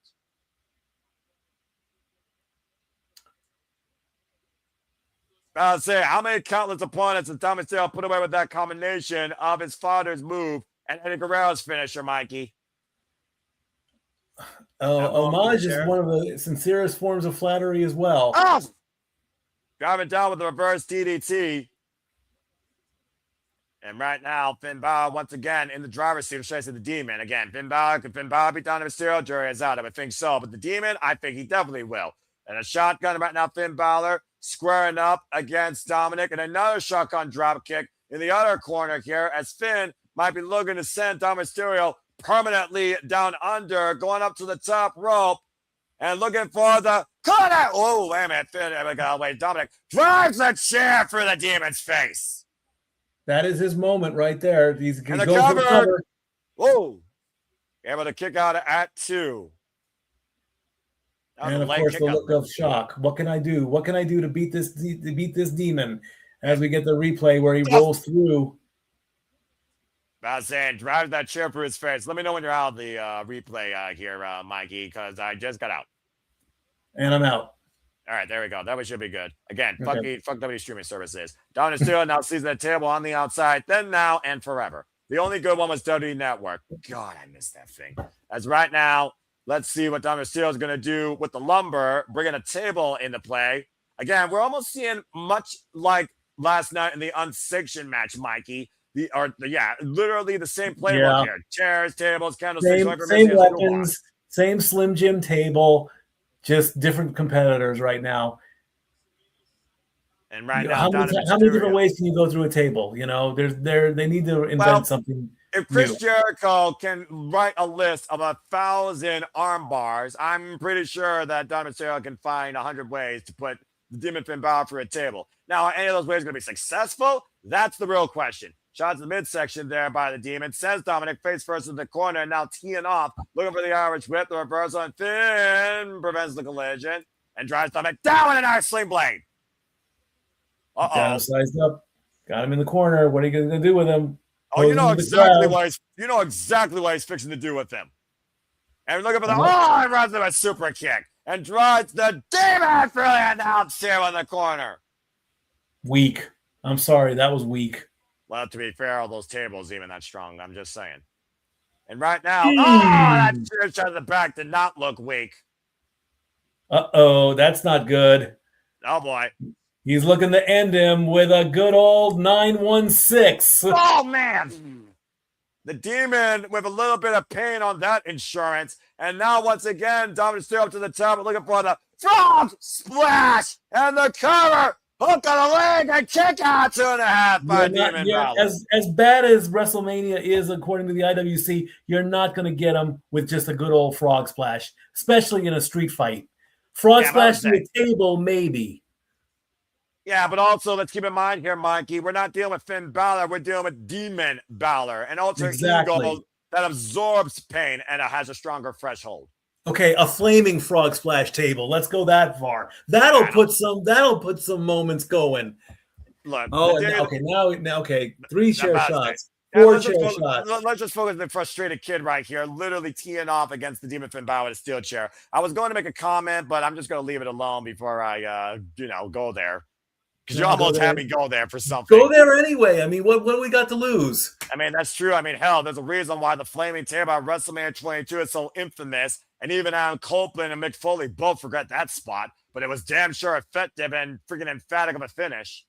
I'll say, how many countless opponents has Dominik Mysterio put away with that combination of his father's move and Eddie Guerrero's finisher, Mikey? Homage is one of the sincerest forms of flattery as well. Driving down with the reverse DDT. And right now, Finn Balor once again in the driver's seat of the Demon. Again, Finn Balor beat Dominik Mysterio? Jury is out. I would think so. But the Demon, I think he definitely will. And a shotgun right now, Finn Balor squaring up against Dominik. And another shotgun drop kick in the other corner here as Finn might be looking to send Mysterio permanently down under, going up to the top rope and looking for the corner. Oh, wait a minute. Finn, Dominik drives the chair through the Demon's face. That is his moment right there. He's And the going for the cover. Whoa. Able to kick out at 2. And of course, the look of shock. What can I do? What can I do to beat this demon? As we get the replay where he rolls through. I was saying, drive that chair through his face. Let me know when you're out of the replay here, Mikey, because I just got out. And I'm out. All right, there we go. That should be good. Again, okay. fuck W streaming services. Dominik still now sees the table on the outside, then, now, and forever. The only good one was WWE Network. God, I missed that thing. As right now, let's see what Dominik Mysterio is going to do with the lumber, bringing a table into play. Again, we're almost seeing much like last night in the Unsanctioned match, Mikey. Literally the same playbook here. Chairs, tables, candlesticks. Same weapons, same Slim Jim table, just different competitors right now. And right now, how many different ways can you go through a table? You know, they need to invent something. If Chris Jericho can write a list of 1,000 arm bars, I'm pretty sure that Dominik Mysterio can find 100 ways to put the Demon Finn Balor through a table. Now, are any of those ways going to be successful? That's the real question. Shot to the midsection there by the Demon. Sends Dominik face first in the corner and now teeing off. Looking for the Irish whip. The reversal and Finn prevents the collision and drives Dominik down with an Irish sling blade. Got him sized up. Got him in the corner. What are you going to do with him? Oh, you know exactly what he's fixing to do with him. And looking for the and runs him a super kick and drives the Demon through the announce here in the corner. Weak. I'm sorry, that was weak. Well, to be fair, all those tables even that strong. I'm just saying. And right now, that chair shot in the back did not look weak. Uh-oh, that's not good. Oh, boy. He's looking to end him with a good old 916. Oh, man. The Demon with a little bit of pain on that insurance. And now, once again, Dominik still up to the top, looking for the frog splash and the cover. Hook on the leg and kick out 2.5 by Demon Balor. As bad as WrestleMania is, according to the IWC, you're not going to get him with just a good old frog splash, especially in a street fight. Frog splash to the table, maybe. Yeah, but also let's keep in mind here, Mikey, we're not dealing with Finn Balor. We're dealing with Demon Balor, an alter ego that absorbs pain and has a stronger threshold. Okay, a flaming frog splash table. Let's go that far. That'll put some moments going. Look. Now, 3 chair shots. 4 chair shots. Let's just focus on the frustrated kid right here, literally teeing off against the Demon Finn Balor with a steel chair. I was going to make a comment, but I'm just going to leave it alone before I, go there. Because you almost had me go there for something. Go there anyway. I mean, what do we got to lose? I mean, that's true. I mean, hell, there's a reason why the flaming table at WrestleMania 22 is so infamous. And even Adam Copeland and Mick Foley both forgot that spot. But it was damn sure effective and freaking emphatic of a finish.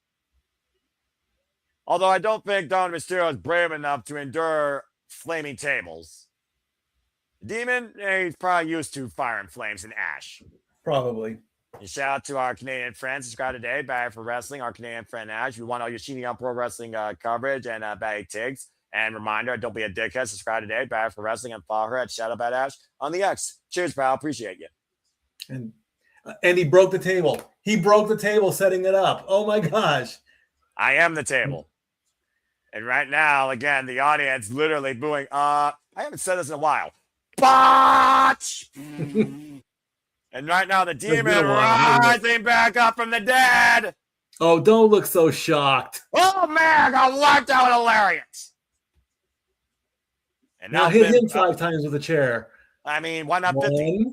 Although I don't think Dominik Mysterio is brave enough to endure flaming tables. Demon, he's probably used to fire and flames and ash. Probably. And shout out to our Canadian friends. Subscribe today. Bad for Wrestling. Our Canadian friend Ash. We want all your Sheeny on Pro Wrestling coverage and Baggy Tigs. And reminder, don't be a dickhead. Subscribe today. Bad for Wrestling and follow her at ShadowBadAsh on the X. Cheers, pal. Appreciate you. And he broke the table. He broke the table setting it up. Oh my gosh. I am the table. And right now, again, the audience literally booing. I haven't said this in a while. Botch! And right now, the Demon rising back up from the dead. Oh, don't look so shocked. Oh, man, I got wiped out with a lariat. And now hit him 5 times with a chair. I mean, why not 50?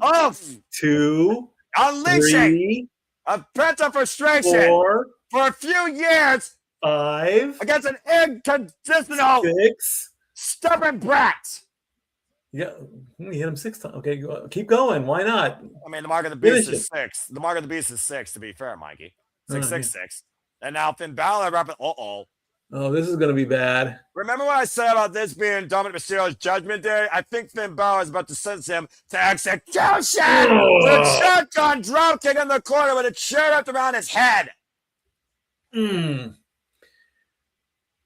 2. Unleashing a Penta frustration 4. For a few years. 5. Against an inconsistent, 6. Stubborn brat. Yeah, you hit him 6 times. Okay, keep going. Why not? I mean, the mark of the beast is 6. The mark of the beast is 6, to be fair, Mikey. 666. And now Finn Balor, Oh, this is going to be bad. Remember what I said about this being Dominik Mysterio's Judgment Day? I think Finn Balor is about to sentence him to execution with a shotgun dropkick in the corner with a chair wrapped around his head. Mm.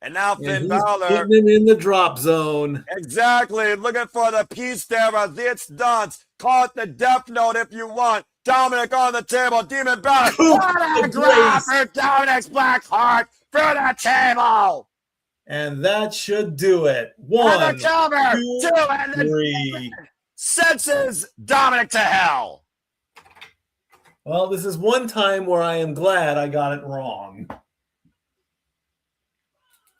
And now Finn Balor putting him in the drop zone. Exactly. Looking for the piece there as it's done. Call it the death note if you want. Dominik on the table. Demon Balor. What a grab for Dominik's black heart through the table. And that should do it. One, and the cover, two, and three. Senses Dominik to hell. Well, this is one time where I am glad I got it wrong.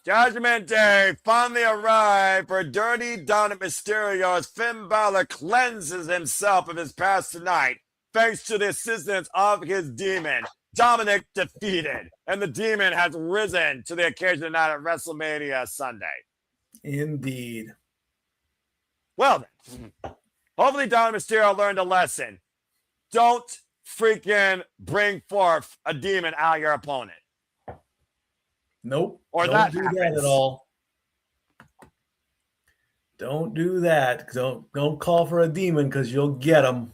Judgment Day finally arrived for Dirty Dominik Mysterio as Finn Balor cleanses himself of his past tonight thanks to the assistance of his demon. Dominik defeated, and the demon has risen to the occasion tonight at WrestleMania Sunday. Indeed. Well, then, hopefully Dominik Mysterio learned a lesson. Don't freaking bring forth a demon out of your opponent. Nope. Or don't do that at all. Don't do that. Don't call for a demon because you'll get him.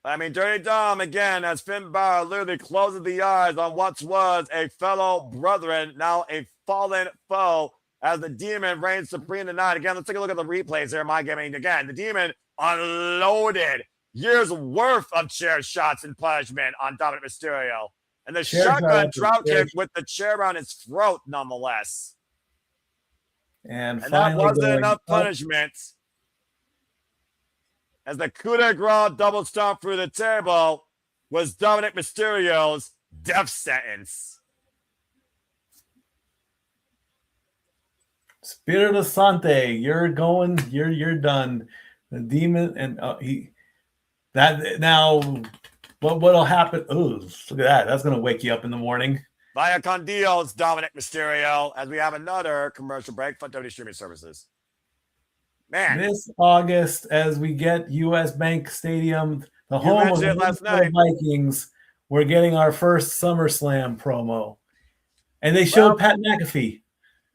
I mean, Dirty Dom, again, as Finn Balor literally closes the eyes on what was a fellow brethren, now a fallen foe, as the demon reigns supreme tonight. Again, let's take a look at the replays here. My gaming again. The demon unloaded years worth of chair shots in punishment on Dominik Mysterio. And the shotgun drop kick with the chair around his throat, nonetheless. And that wasn't enough punishment. As the coup de grace double stomp through the table was Dominik Mysterio's death sentence. Spirito Sante, you're done. The demon and what'll happen? Oh, look at that. That's going to wake you up in the morning. Via con Dios, Dominik Mysterio, as we have another commercial break for WWE streaming services. Man. This August, as we get US Bank Stadium, the home of the Vikings, we're getting our first SummerSlam promo. And they showed Pat McAfee.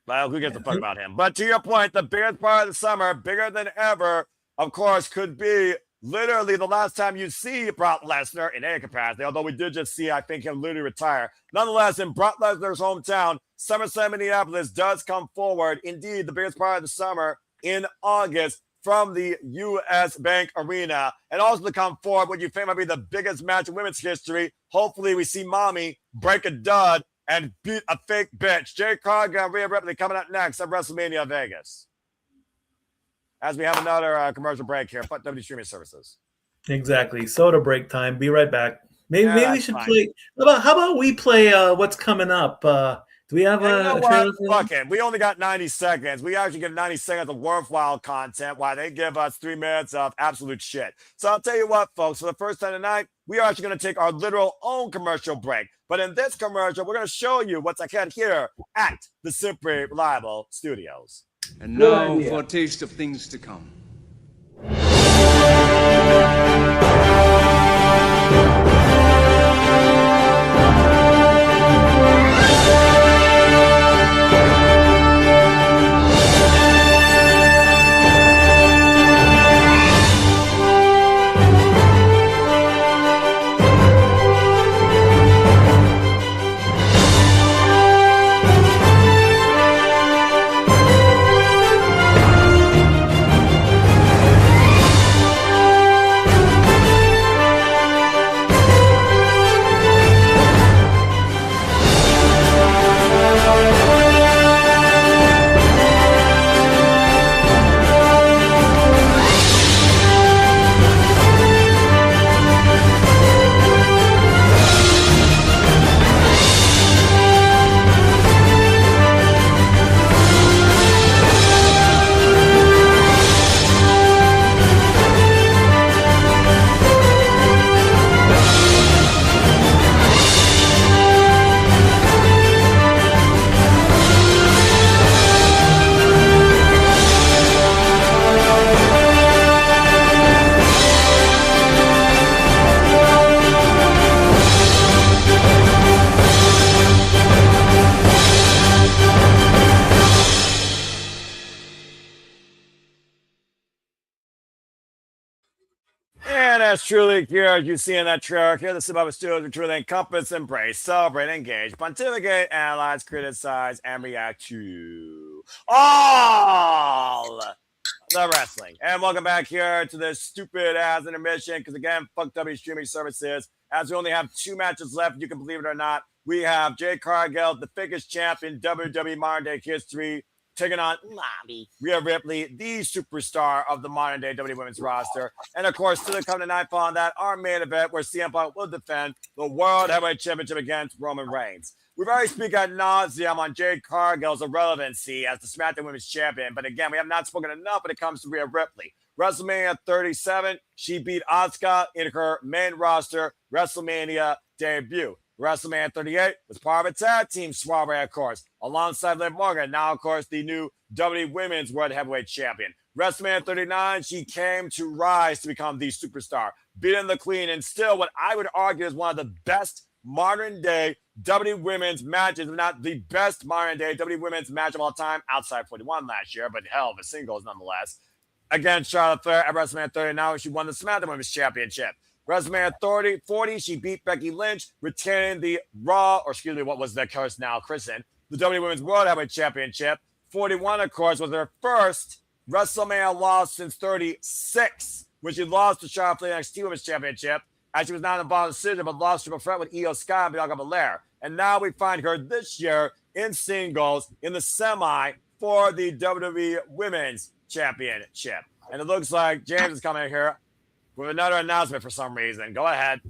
Well, who gives a fuck about him? But to your point, the biggest part of the summer, bigger than ever, of course, could be literally the last time you see Brock Lesnar in any capacity, although we did just see, I think, him literally retire. Nonetheless, in Brock Lesnar's hometown, SummerSlam Minneapolis does come forward. Indeed, the biggest part of the summer in August from the US Bank Arena. And also to come forward, what you think might be the biggest match in women's history. Hopefully, we see Mommy break a dud and beat a fake bitch. Jade, Cargill and Rhea Ripley coming up next at WrestleMania Vegas. As we have another commercial break here, but WWE streaming services. Exactly. Soda break time. Be right back. Maybe we should play. How about we play what's coming up? Do we have a trailer? Fuck it. We only got 90 seconds. We actually get 90 seconds of worthwhile content while they give us 3 minutes of absolute shit. So I'll tell you what, folks, for the first time tonight, we are actually going to take our literal own commercial break. But in this commercial, we're going to show you what's ahead here at the Simply Reliable Studios. And now for a taste of things to come. Yes, truly, here, as you see in that trailer, here the Subaru Studios will truly encompass, embrace, celebrate, engage, pontificate, analyze, criticize, and react to all the wrestling. And welcome back here to this stupid ass intermission, because again, fuck W streaming services. As we only have 2 matches left, you can believe it or not. We have Jade Cargill, the biggest champ in WWE modern day history, taking on Rhea Ripley, the superstar of the modern day WWE women's roster. And of course, still coming tonight following that, our main event where CM Punk will defend the World Heavyweight Championship against Roman Reigns. We've already speak ad nauseum on Jade Cargill's irrelevancy as the SmackDown Women's Champion, but again, we have not spoken enough when it comes to Rhea Ripley. WrestleMania 37, she beat Asuka in her main roster WrestleMania debut. WrestleMania 38 was part of a tag team soiree, of course, alongside Liv Morgan, now, of course, the new WWE Women's World Heavyweight Champion. WrestleMania 39, she came to rise to become the superstar, beating the Queen, and still what I would argue is one of the best modern-day WWE Women's matches, if not the best modern-day WWE Women's match of all time, outside 41 last year, but hell of a singles nonetheless. Against Charlotte Flair at WrestleMania 39, she won the SmackDown Women's Championship. WrestleMania 40, she beat Becky Lynch, retaining the what was the curse now christened, the WWE Women's World Heavyweight Championship. 41, of course, was her first WrestleMania loss since 36, when she lost to Charlotte Flair NXT Women's Championship, as she was not involved in the decision, but lost to a threat with Io Sky and Bianca Belair. And now we find her this year in singles in the semi for the WWE Women's Championship. And it looks like James is coming here with another announcement for some reason. Go ahead.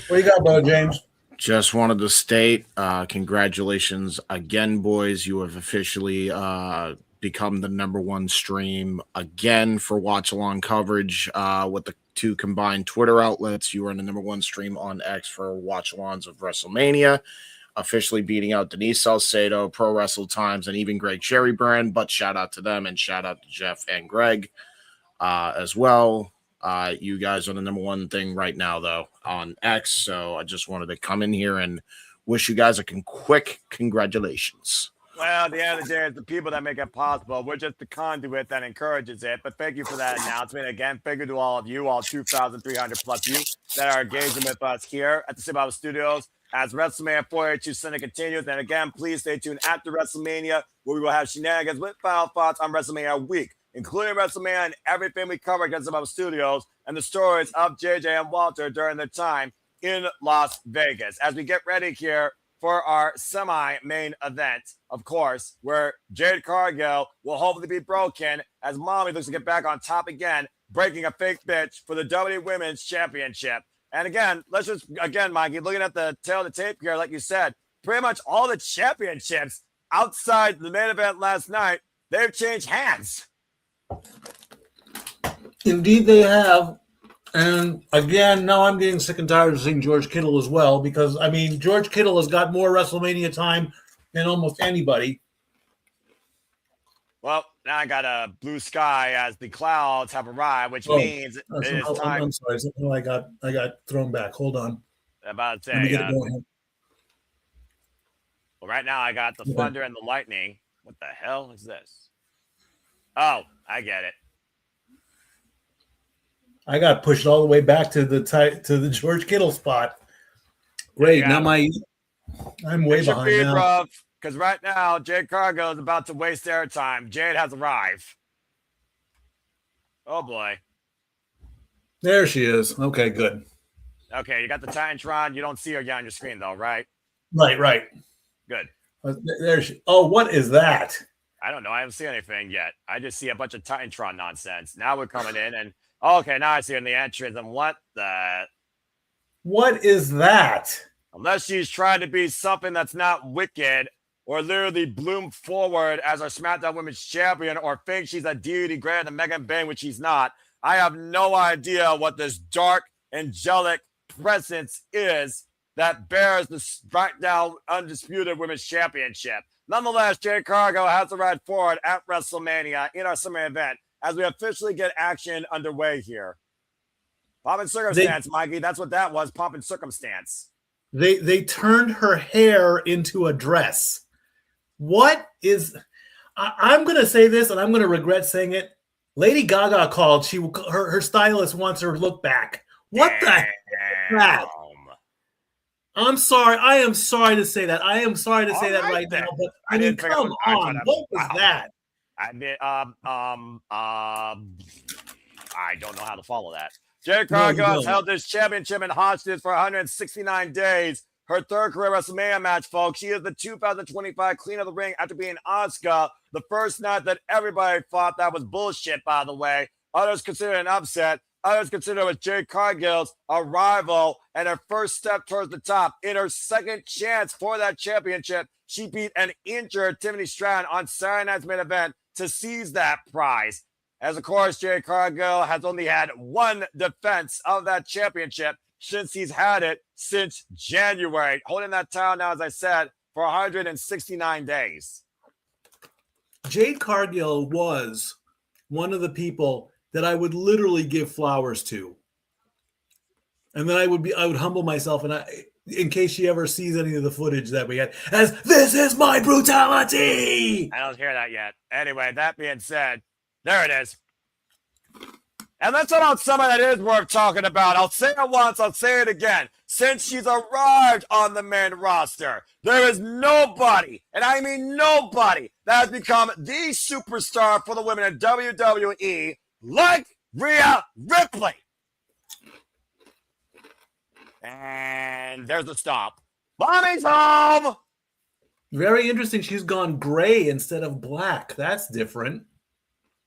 What you got, brother James? Just wanted to state, congratulations again, boys. You have officially become the #1 stream again for watch along coverage with the 2 combined Twitter outlets. You are in the #1 stream on X for watch alongs of WrestleMania, officially beating out Denise Salcedo, Pro Wrestle Times, and even Greg Sherrybrand. But shout out to them and shout out to Jeff and Greg as well. You guys are the #1 thing right now, though, on X. So I just wanted to come in here and wish you guys a quick congratulations. Well, at the end of the day, it's the people that make it possible. We're just the conduit that encourages it. But thank you for that announcement. Again, thank you to all of you, all 2,300 plus you that are engaging with us here at the Subaru Studios as WrestleMania 42 Sunday continues. And again, please stay tuned after WrestleMania, where we will have shenanigans with final thoughts on WrestleMania week, including WrestleMania and everything we cover against Subaru Studios and the stories of JJ and Walter during their time in Las Vegas. As we get ready here for our semi-main event, of course, where Jade Cargill will hopefully be broken as Mommy looks to get back on top again, breaking a fake bitch for the WWE Women's Championship. And again, let's just, Mikey, looking at the tail of the tape here, like you said, pretty much all the championships outside the main event last night, they've changed hands. Indeed, they have. And again, now I'm getting sick and tired of seeing George Kittle as well, because, I mean, George Kittle has got more WrestleMania time than almost anybody. Well, now I got a blue sky as the clouds have arrived, which means it is time. I'm sorry. Somehow I got thrown back. Hold on. I'm about to Let me say, get it going. well, right now I got the thunder and the lightning. What the hell is this? Oh, I get it. I got pushed all the way back to the George Kittle spot. Great. Now I'm way behind now. Because right now, Jade Cargill is about to waste their time. Jade has arrived. Oh, boy. There she is. Okay, good. Okay, you got the Titantron. You don't see her yet on your screen, though, right? Right. Good. There she. Oh, what is that? I don't know. I haven't seen anything yet. I just see a bunch of Titantron nonsense. Now we're coming in, and okay, now I see her in the entrance. And what is that? Unless she's trying to be something that's not wicked, or literally bloom forward as our SmackDown Women's Champion, or think she's a deity greater than Megan Bayne, which she's not. I have no idea what this dark, angelic presence is that bears the SmackDown Undisputed Women's Championship. Nonetheless, Jade Cargill has to ride forward at WrestleMania in our summer event as we officially get action underway here. Pomp and circumstance, Mikey. That's what that was, pomp and circumstance. They turned her hair into a dress. What is... I'm going to say this, and I'm going to regret saying it. Lady Gaga called. Her stylist wants her look back. What the heck is that? I'm sorry. I am sorry to say that. I am sorry to say that right now. But I mean, come on. What was that? I don't know how to follow that. Jade Cargill has held this championship in hostage for 169 days. Her third career WrestleMania match, folks. She is the 2025 Queen of the Ring after being Asuka. The first night that everybody thought that was bullshit, by the way. Others consider it an upset. Others consider it was Jade Cargill's arrival and her first step towards the top. In her second chance for that championship, she beat an injured Tiffany Stratton on Saturday night's main event to seize that prize. As of course, Jade Cargill has only had one defense of that championship since he's had it since January, holding that title now, as I said, for 169 days. Jade Cargill was one of the people that I would literally give flowers to. And then I would humble myself in case she ever sees any of the footage that we had, as this is my brutality. I don't hear that yet. Anyway, that being said, there it is. And let's talk about someone that is worth talking about. I'll say it once, I'll say it again. Since she's arrived on the main roster, there is nobody, and I mean nobody, that has become the superstar for the women in WWE like Rhea Ripley. And there's the stop. Mommy's home! Very interesting. She's gone gray instead of black. That's different.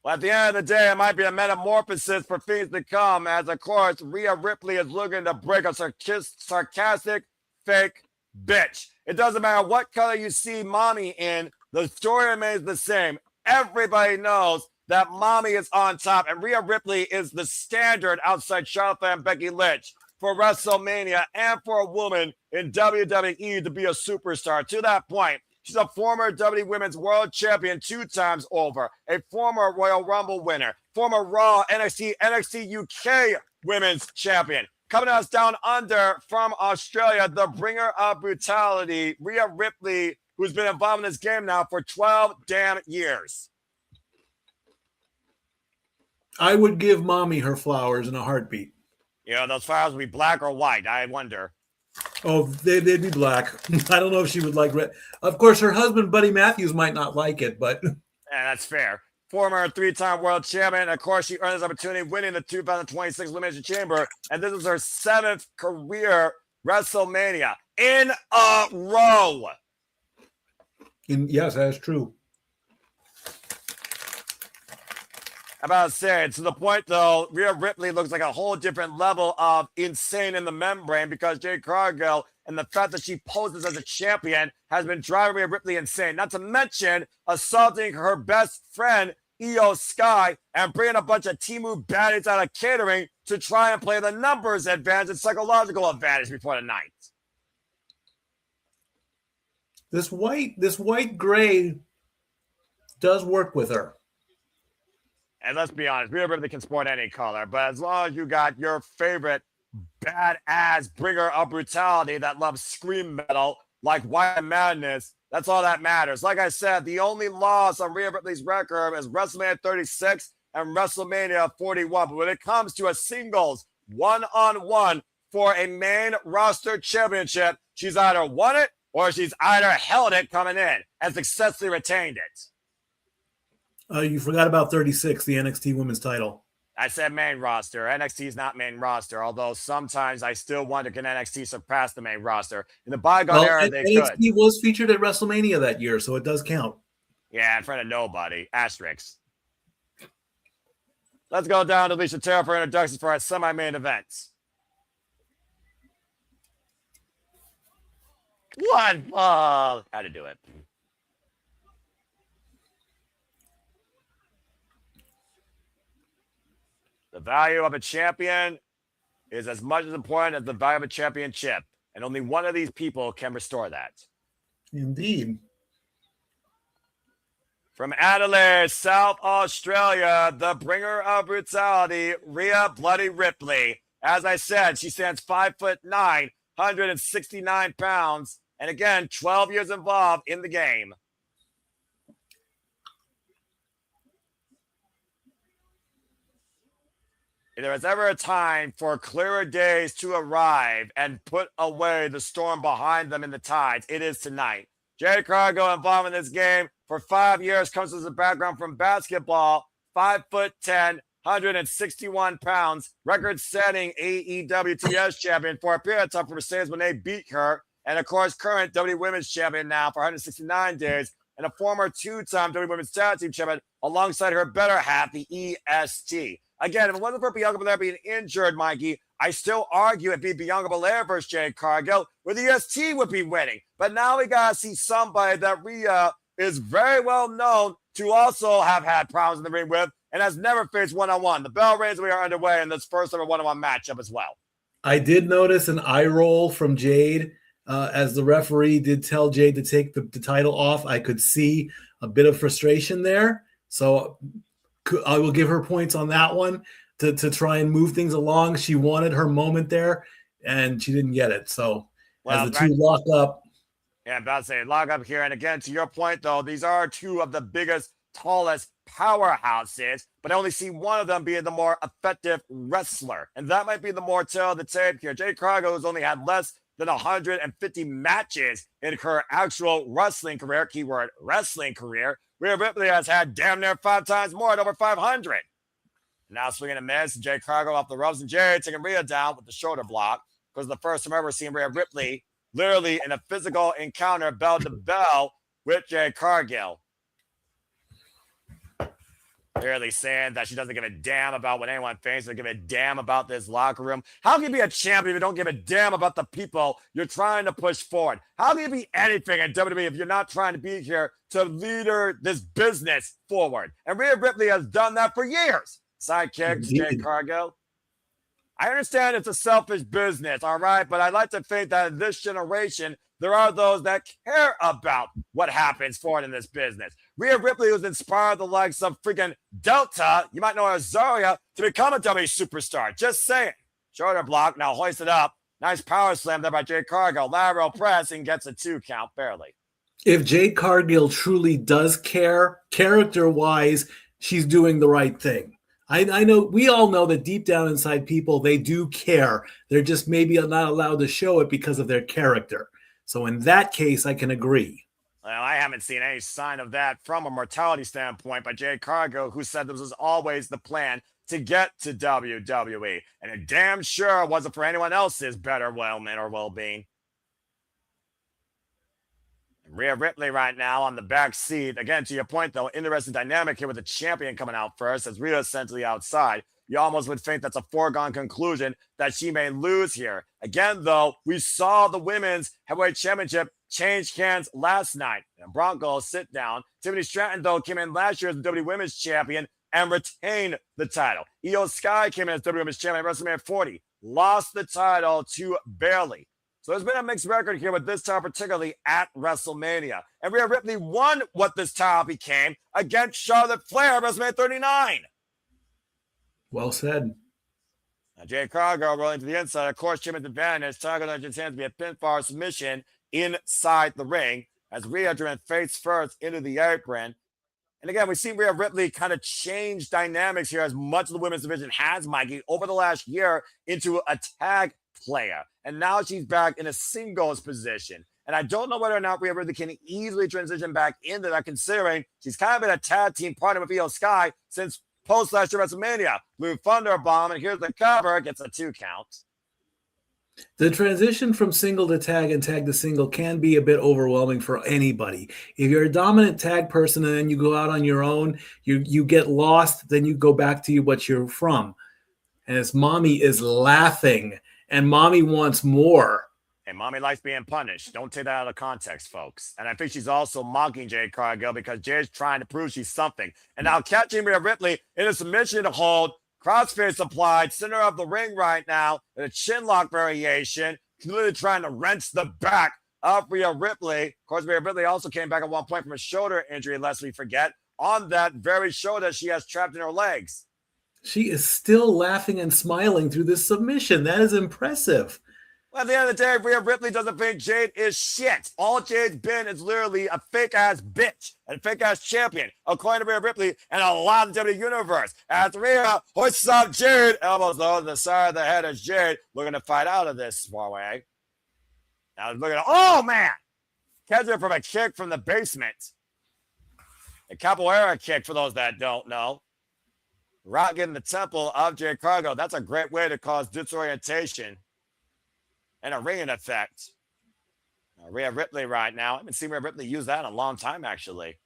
Well, at the end of the day, it might be a metamorphosis for things to come, as, of course, Rhea Ripley is looking to break a sarcastic, fake bitch. It doesn't matter what color you see Mommy in, the story remains the same. Everybody knows that Mommy is on top, and Rhea Ripley is the standard outside Charlotte and Becky Lynch for WrestleMania and for a woman in WWE to be a superstar. To that point, she's a former WWE Women's World Champion 2 times over, a former Royal Rumble winner, former Raw, NXT UK Women's Champion. Coming to us down under from Australia, the bringer of brutality, Rhea Ripley, who's been involved in this game now for 12 damn years. I would give Mommy her flowers in a heartbeat. You know, those flowers would be black or white, I wonder. Oh, they'd be black. I don't know if she would like red. Of course, her husband, Buddy Matthews, might not like it, but... Yeah, that's fair. Former 3-time world champion. Of course, she earned this opportunity winning the 2026 Elimination Chamber, and this is her 7th career WrestleMania in a row. Yes, that's true. About to say, to the point, though, Rhea Ripley looks like a whole different level of insane in the membrane because Jade Cargill and the fact that she poses as a champion has been driving Rhea Ripley insane. Not to mention assaulting her best friend, Io Sky, and bringing a bunch of Temu baddies out of catering to try and play the numbers advantage and psychological advantage before the night. This white gray does work with her. And let's be honest, Rhea Ripley can sport any color, but as long as you got your favorite badass bringer of brutality that loves scream metal like White Madness, that's all that matters. Like I said, the only loss on Rhea Ripley's record is WrestleMania 36 and WrestleMania 41. But when it comes to a singles one-on-one for a main roster championship, she's either won it or she's either held it coming in and successfully retained it. You forgot about 36, the NXT Women's title. I said main roster. NXT is not main roster, although sometimes I still wonder, can NXT surpass the main roster? In the bygone era, they NXT could. was featured at WrestleMania that year, so it does count. Yeah, in front of nobody. Asterisks. Let's go down to Alicia Terra for introductions for our semi-main events. What? How to do it. The value of a champion is as much as important as the value of a championship, and only one of these people can restore that. Indeed. From Adelaide, South Australia, the bringer of brutality, Rhea Bloody Ripley. As I said, she stands 5'9", 169 pounds, and again, 12 years involved in the game. If there was ever a time for clearer days to arrive and put away the storm behind them in the tides, it is tonight. Jade Cargill involved in this game for 5 years, comes as a background from basketball, 5'10", 161 pounds, record-setting AEWTS champion for a period of time for Mercedes when they beat her, and of course, current WWE Women's Champion now for 169 days, and a former two-time WWE Women's Tag Team Champion alongside her better half, the EST. Again, if it wasn't for Bianca Belair being injured, Mikey, I still argue it'd be Bianca Belair versus Jade Cargill, where the EST would be winning. But now we gotta see somebody that Rhea is very well known to also have had problems in the ring with, and has never faced one-on-one. The bell rings, we are underway in this first ever one-on-one matchup as well. I did notice an eye roll from Jade as the referee did tell Jade to take the title off. I could see a bit of frustration there. So I will give her points on that one to try and move things along. She wanted her moment there, and she didn't get it. So as the two lock up. Yeah, I'm about to say, lock up here. And again, to your point, though, these are two of the biggest, tallest powerhouses, but I only see one of them being the more effective wrestler. And that might be the more tail of the tape here. Jade Cargill has only had less than 150 matches in her actual wrestling career, keyword wrestling career. Rhea Ripley has had damn near 5 times more at over 500. Now swinging a miss, Jade Cargill off the ropes, and Jade taking Rhea down with the shoulder block. Because the first time I've ever seen Rhea Ripley literally in a physical encounter bell to bell with Jade Cargill. Clearly saying that she doesn't give a damn about what anyone thinks, doesn't give a damn about this locker room. How can you be a champion if you don't give a damn about the people you're trying to push forward? How can you be anything in WWE if you're not trying to be here to lead this business forward? And Rhea Ripley has done that for years. Sidekick, Jade Cargill. I understand it's a selfish business, all right? But I'd like to think that in this generation, there are those that care about what happens forward in this business. Rhea Ripley was inspired the likes of freaking Delta, you might know her as Zarya, to become a WWE superstar. Just saying. Shoulder block, now hoisted up. Nice power slam there by Jade Cargill. Lateral press and gets a 2 count, barely. If Jade Cargill truly does care, character-wise, she's doing the right thing. I know, we all know that deep down inside people, they do care. They're just maybe not allowed to show it because of their character. So in that case, I can agree. Well, I haven't seen any sign of that from a mortality standpoint by Jade Cargill, who said this was always the plan to get to WWE. And it damn sure wasn't for anyone else's better well-being. Rhea Ripley right now on the back seat. Again, to your point, though, interesting dynamic here with the champion coming out first as Rhea essentially outside. You almost would think that's a foregone conclusion that she may lose here. Again, though, we saw the Women's Heavyweight Championship change hands last night. And Broncos sit down. Tiffany Stratton, though, came in last year as the WWE Women's Champion and retained the title. Io Sky came in as WWE Women's Champion at WrestleMania 40. Lost the title to Bayley. So there's been a mixed record here with this title, particularly at WrestleMania. And Rhea Ripley won what this title became against Charlotte Flair at WrestleMania 39. Well said. Now, Jade Cargill rolling to the inside. Of course, Jimmy's advantage. Cargill has his hands to be a pinfall submission inside the ring as Rhea driven face first into the apron. And again, we've seen Rhea Ripley kind of change dynamics here as much of the women's division has, Mikey, over the last year into a tag player. And now she's back in a singles position. And I don't know whether or not Rhea Ripley can easily transition back into that, considering she's kind of been a tag team partner with Io Sky since post last year WrestleMania. Blue Thunder Bomb, and here's the cover. Gets a 2 count. The transition from single to tag and tag to single can be a bit overwhelming for anybody. If you're a dominant tag person and then you go out on your own, you get lost, then you go back to what you're from. And as Mommy is laughing, and Mommy wants more. And Mommy likes being punished. Don't take that out of context, folks. And I think she's also mocking Jade Cargill because Jade's trying to prove she's something. And now catching Rhea Ripley in a submission hold, crossface applied, center of the ring right now, in a chin lock variation, clearly trying to wrench the back of Rhea Ripley. Of course, Rhea Ripley also came back at one point from a shoulder injury, lest we forget, on that very shoulder she has trapped in her legs. She is still laughing and smiling through this submission. That is impressive. At the end of the day, Rhea Ripley doesn't think Jade is shit. All Jade's been is literally a fake-ass bitch and a fake-ass champion, according to Rhea Ripley and a lot of the WWE Universe. As Rhea hoists up Jade, elbows low to the side of the head as Jade looking to fight out of this four-way. Now look at, oh man! Catches her from a kick from the basement. A capoeira kick for those that don't know. Rocking the temple of Jade Cargill. That's a great way to cause disorientation and a ringing effect. Rhea Ripley right now. I haven't seen Rhea Ripley use that in a long time, actually.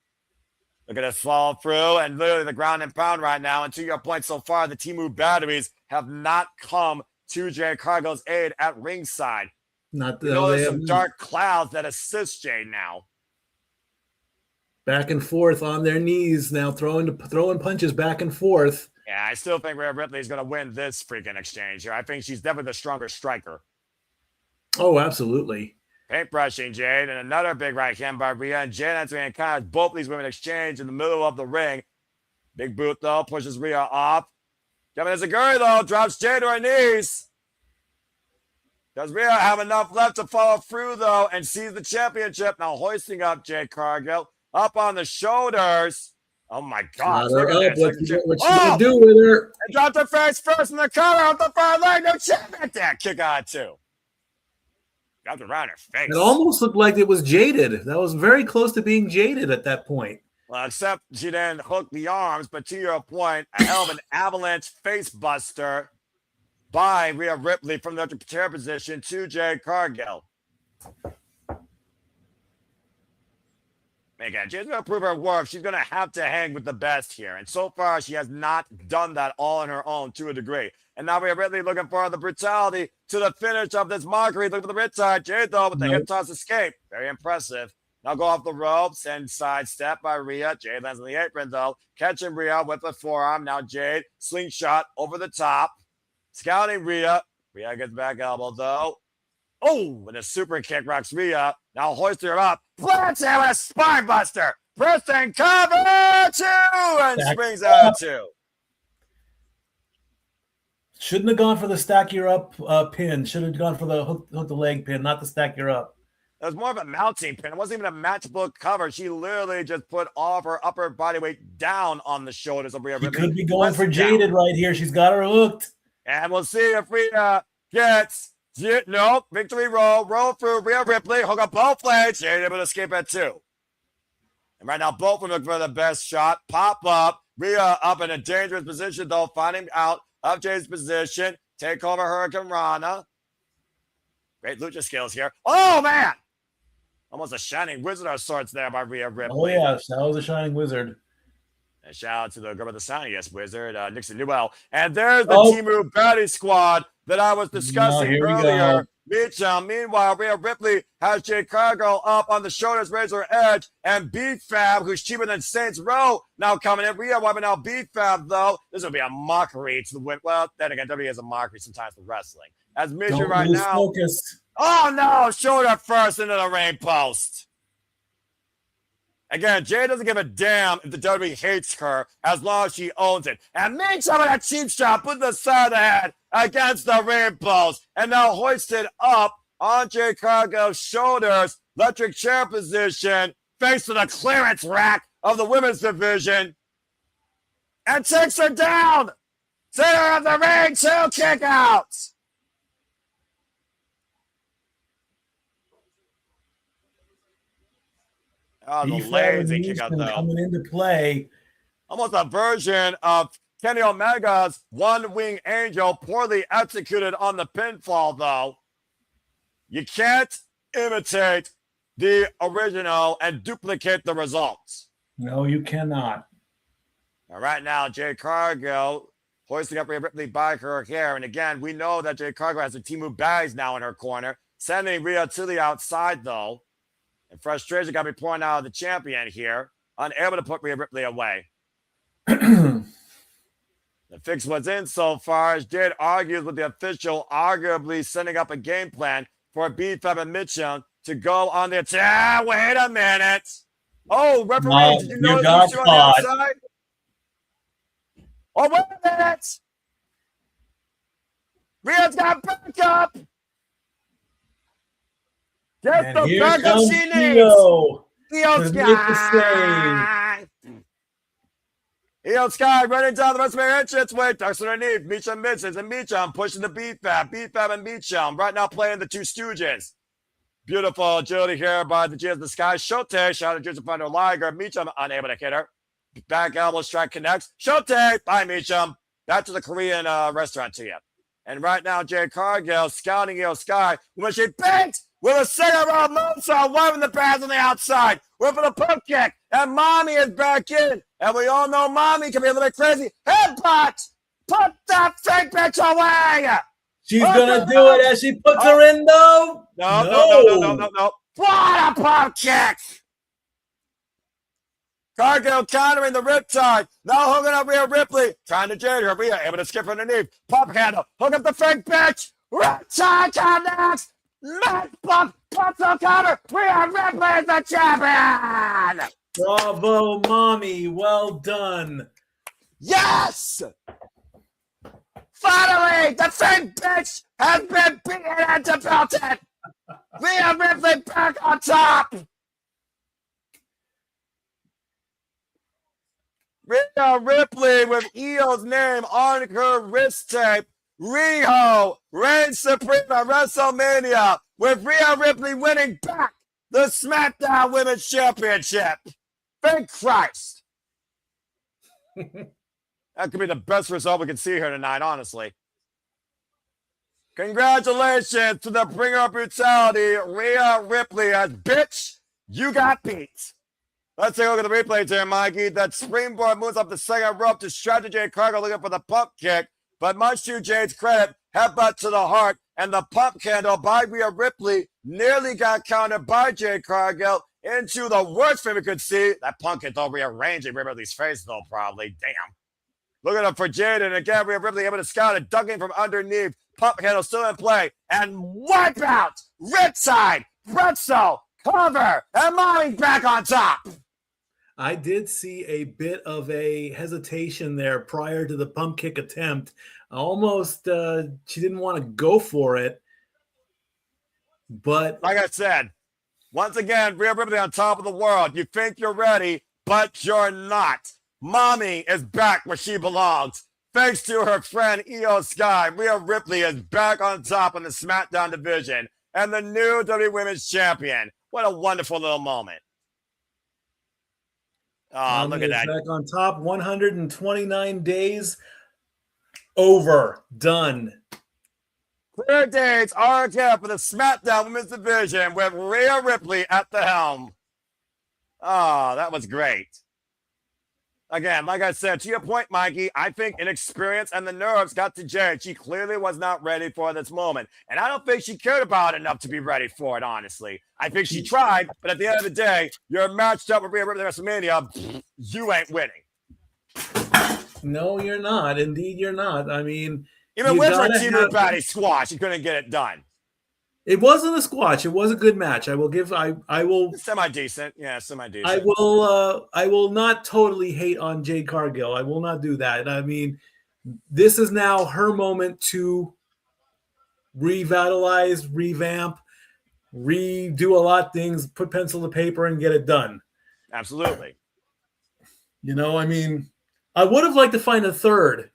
Look at us fall through and literally the ground and pound right now. And to your point so far, the Temu batteries have not come to Jade Cargill's aid at ringside. Not there's some dark clouds that assist Jade now. Back and forth on their knees now, throwing punches back and forth. Yeah, I still think Rhea Ripley is going to win this freaking exchange here. I think she's definitely the stronger striker. Oh, absolutely. Paintbrushing Jade and another big right hand by Rhea. And Jade entering kind of both these women exchange in the middle of the ring. Big boot, though, pushes Rhea off. Kevin Izaguri, though, drops Jade to her knees. Does Rhea have enough left to follow through, though, and seize the championship? Now hoisting up Jade Cargill. Up on the shoulders. Oh, my God. Look at this. What you going to do with her? And dropped her face first in the collar off the far leg. No champion there. Kick out, too. Got around her face. It almost looked like it was jaded. That was very close to being jaded at that point. Well, except she didn't hook the arms, but to your point, a hell of an avalanche face buster by Rhea Ripley from the chair position to Jade Cargill. Again, Jade's going to prove her worth. She's going to have to hang with the best here. And so far, she has not done that all on her own to a degree. And now Rhea Ripley looking for the brutality to the finish of this mockery. Look at the riptide. Jade, though, with the hip toss escape. Very impressive. Now go off the ropes and sidestep by Rhea. Jade lands on the apron, though. Catching Rhea with a forearm. Now Jade, slingshot over the top. Scouting Rhea. Rhea gets back elbow, though. Oh, and a super kick rocks Rhea. Now hoisting her up. Plants her with a spine buster. Pressing cover two and springs out two. Shouldn't have gone for the stack your up pin. Should have gone for the hook the leg pin, not the stack your up. It was more of a mounting pin. It wasn't even a matchbook cover. She literally just put all of her upper body weight down on the shoulders of Rhea Ripley. She could be going for Jaded right here. She's got her hooked. And we'll see if Rhea gets... Nope. Victory roll. Roll through Rhea Ripley. Hook up both legs. Jade able to escape at two. And right now, both of them look for the best shot. Pop up. Rhea up in a dangerous position, though. Finding out of Jade's position. Take over Hurricane Rana. Great lucha skills here. Oh, man. Almost a shining wizard of sorts there by Rhea Ripley. Oh, yes. That was a shining wizard. And shout out to the girl with the sounding wizard, Nixon Newell. And there's the Temu Baddie Squad that I was discussing earlier. Meanwhile, Rhea Ripley has Jade Cargill up on the shoulders, razor edge, and B-Fab, who's cheaper than Saints Row, now coming in. Rhea wiping out B-Fab, though. This will be a mockery to the win. Well, then again, WWE is a mockery sometimes for wrestling. As Midget right now. Focus. Oh, no. Shoulder first into the ring post. Again, Jade doesn't give a damn if the WWE hates her as long as she owns it. And makes some of that cheap shot, put the side of the head against the ring post. And now hoisted up on Jade Cargill's shoulders. Electric chair position. Face to the clearance rack of the women's division. And takes her down. Center of the ring, 2 kick outs. Oh, the lazy kick out, though. Coming into play. Almost a version of Kenny Omega's One Wing Angel, poorly executed on the pinfall, though. You can't imitate the original and duplicate the results. No, you cannot. All right, now, Jade Cargill hoisting up Rhea Ripley by her hair. And again, we know that Jade Cargill has the Temu bags now in her corner, sending Rhea to the outside, though. And frustration got to be pouring out of the champion here, unable to put Rhea Ripley away. The fix was in so far as Jade argues with the official, arguably setting up a game plan for B-Fab and Mitchell to go on the attack. Wait a minute. Oh, referee, did you notice the issue on the outside? Oh, wait a minute. Rhea's got backup. Get And the here backup comes she needs. Io Io to make the Sky. Io Sky running down the Wrestlemania entrance way. Ducks underneath. Meacham misses and Meacham pushing the B-Fab. B-Fab and Meacham right now playing the two Stooges. Beautiful agility here by the G of the Sky. Shote shot at Joseph under Liger. Meacham unable to hit her. Back elbow strike connects. Shote by Meacham. Back to the Korean restaurant to you. And right now, Jade Cargill scouting Io Sky when she banks with a second round moonsault, waving the pads on the outside. We're for the pump kick, and Mommy is back in. And we all know Mommy can be a little bit crazy. Headbutt! Put that fake bitch away! She's gonna do it as she puts her in though. No. What a pump kick! Cargill countering the riptide. Now hooking up Rhea Ripley. Trying to Jade her. Rhea able to skip underneath. Pump handle. Hook up the fake bitch. Riptide connects. Match bump. Pump counter. Rhea Ripley is the champion. Bravo, Mommy. Well done. Yes! Finally, the fake bitch has been beaten and belted. Rhea Ripley back on top. Rhea Ripley with Io's name on her wrist tape. Riho reigns supreme at WrestleMania with Rhea Ripley winning back the SmackDown Women's Championship. Thank Christ. That could be the best result we can see here tonight, honestly. Congratulations to the bringer of brutality, Rhea Ripley, as bitch, you got beat. Let's take a look at the replay here, Mikey. That springboard moves up the second rope to strategy Jade Cargill looking for the pump kick. But much to Jade's credit, headbutt to the heart, and the pump handle by Rhea Ripley nearly got countered by Jade Cargill into the worst thing we could see. That pump hit, though, rearranging Rhea Ripley's face, though, probably. Damn. Looking up for Jade, and again, Rhea Ripley able to scout it, ducking from underneath. Pump handle still in play, and wipe out, ripside, pretzel, cover, and Mommy's back on top. I did see a bit of a hesitation there prior to the pump kick attempt. Almost, she didn't want to go for it. But like I said, once again, Rhea Ripley on top of the world. You think you're ready, but you're not. Mommy is back where she belongs. Thanks to her friend Io Sky, Rhea Ripley is back on top in the SmackDown division and the new WWE Women's Champion. What a wonderful little moment. Oh, look at that. Back on top, 129 days over. Done. Clear dates are again for the SmackDown Women's Division with Rhea Ripley at the helm. Oh, that was great. Again, like I said, to your point, Mikey, I think inexperience and the nerves got to Jade. She clearly was not ready for this moment. And I don't think she cared about it enough to be ready for it, honestly. I think she tried, but at the end of the day, you're matched up with Rhea Ripley at WrestleMania. You ain't winning. No, you're not. Indeed, you're not. I mean, even with her Team Patty squash, you couldn't get it done. It wasn't a squash. It was a good match. I will semi-decent. Yeah, semi-decent. I will not totally hate on Jade Cargill. I will not do that. I mean, this is now her moment to revitalize, revamp, redo a lot of things, put pencil to paper and get it done. Absolutely. You know, I mean, I would have liked to find a third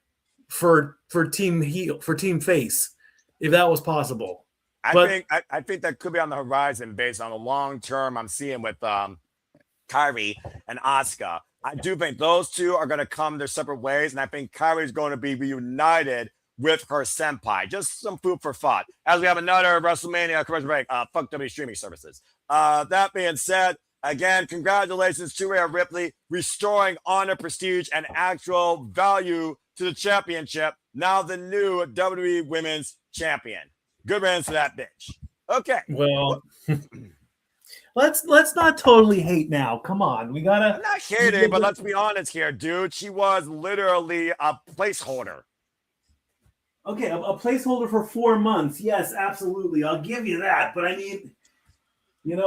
for team heel, for team face, if that was possible. I think that could be on the horizon based on the long term I'm seeing with Kairi and Asuka. I do think those two are going to come their separate ways, and I think Kairi is going to be reunited with her senpai. Just some food for thought. As we have another WrestleMania commercial break. Fuck WWE streaming services. That being said, again, congratulations to Rhea Ripley, restoring honor, prestige, and actual value to the championship. Now the new WWE Women's Champion. Good riddance to that bitch. Okay. Well, let's not totally hate now. Come on, we gotta. I'm not hating, but let's be honest here, dude. She was literally a placeholder. Okay, a placeholder for 4 months. Yes, absolutely. I'll give you that. But I mean, you know,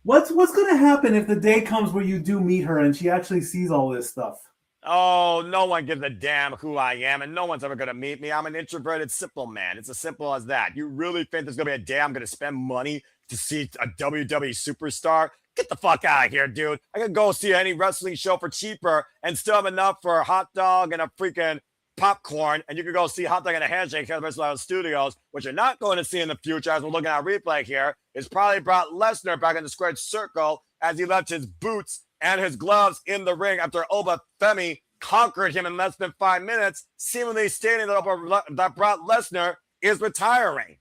what's going to happen if the day comes where you do meet her and she actually sees all this stuff? Oh, no one gives a damn who I am, and no one's ever going to meet me. I'm an introverted, simple man. It's as simple as that. You really think there's going to be a day I'm going to spend money to see a WWE superstar? Get the fuck out of here, dude. I can go see any wrestling show for cheaper and still have enough for a hot dog and a freaking popcorn, and you can go see Hot Dog and a Handshake here at the Wrestlemania Studios. What you're not going to see in the future, as we're looking at replay here, is probably brought Lesnar back in the squared circle as he left his boots and his gloves in the ring after Femi conquered him in less than 5 minutes, seemingly stating that Brock Lesnar is retiring.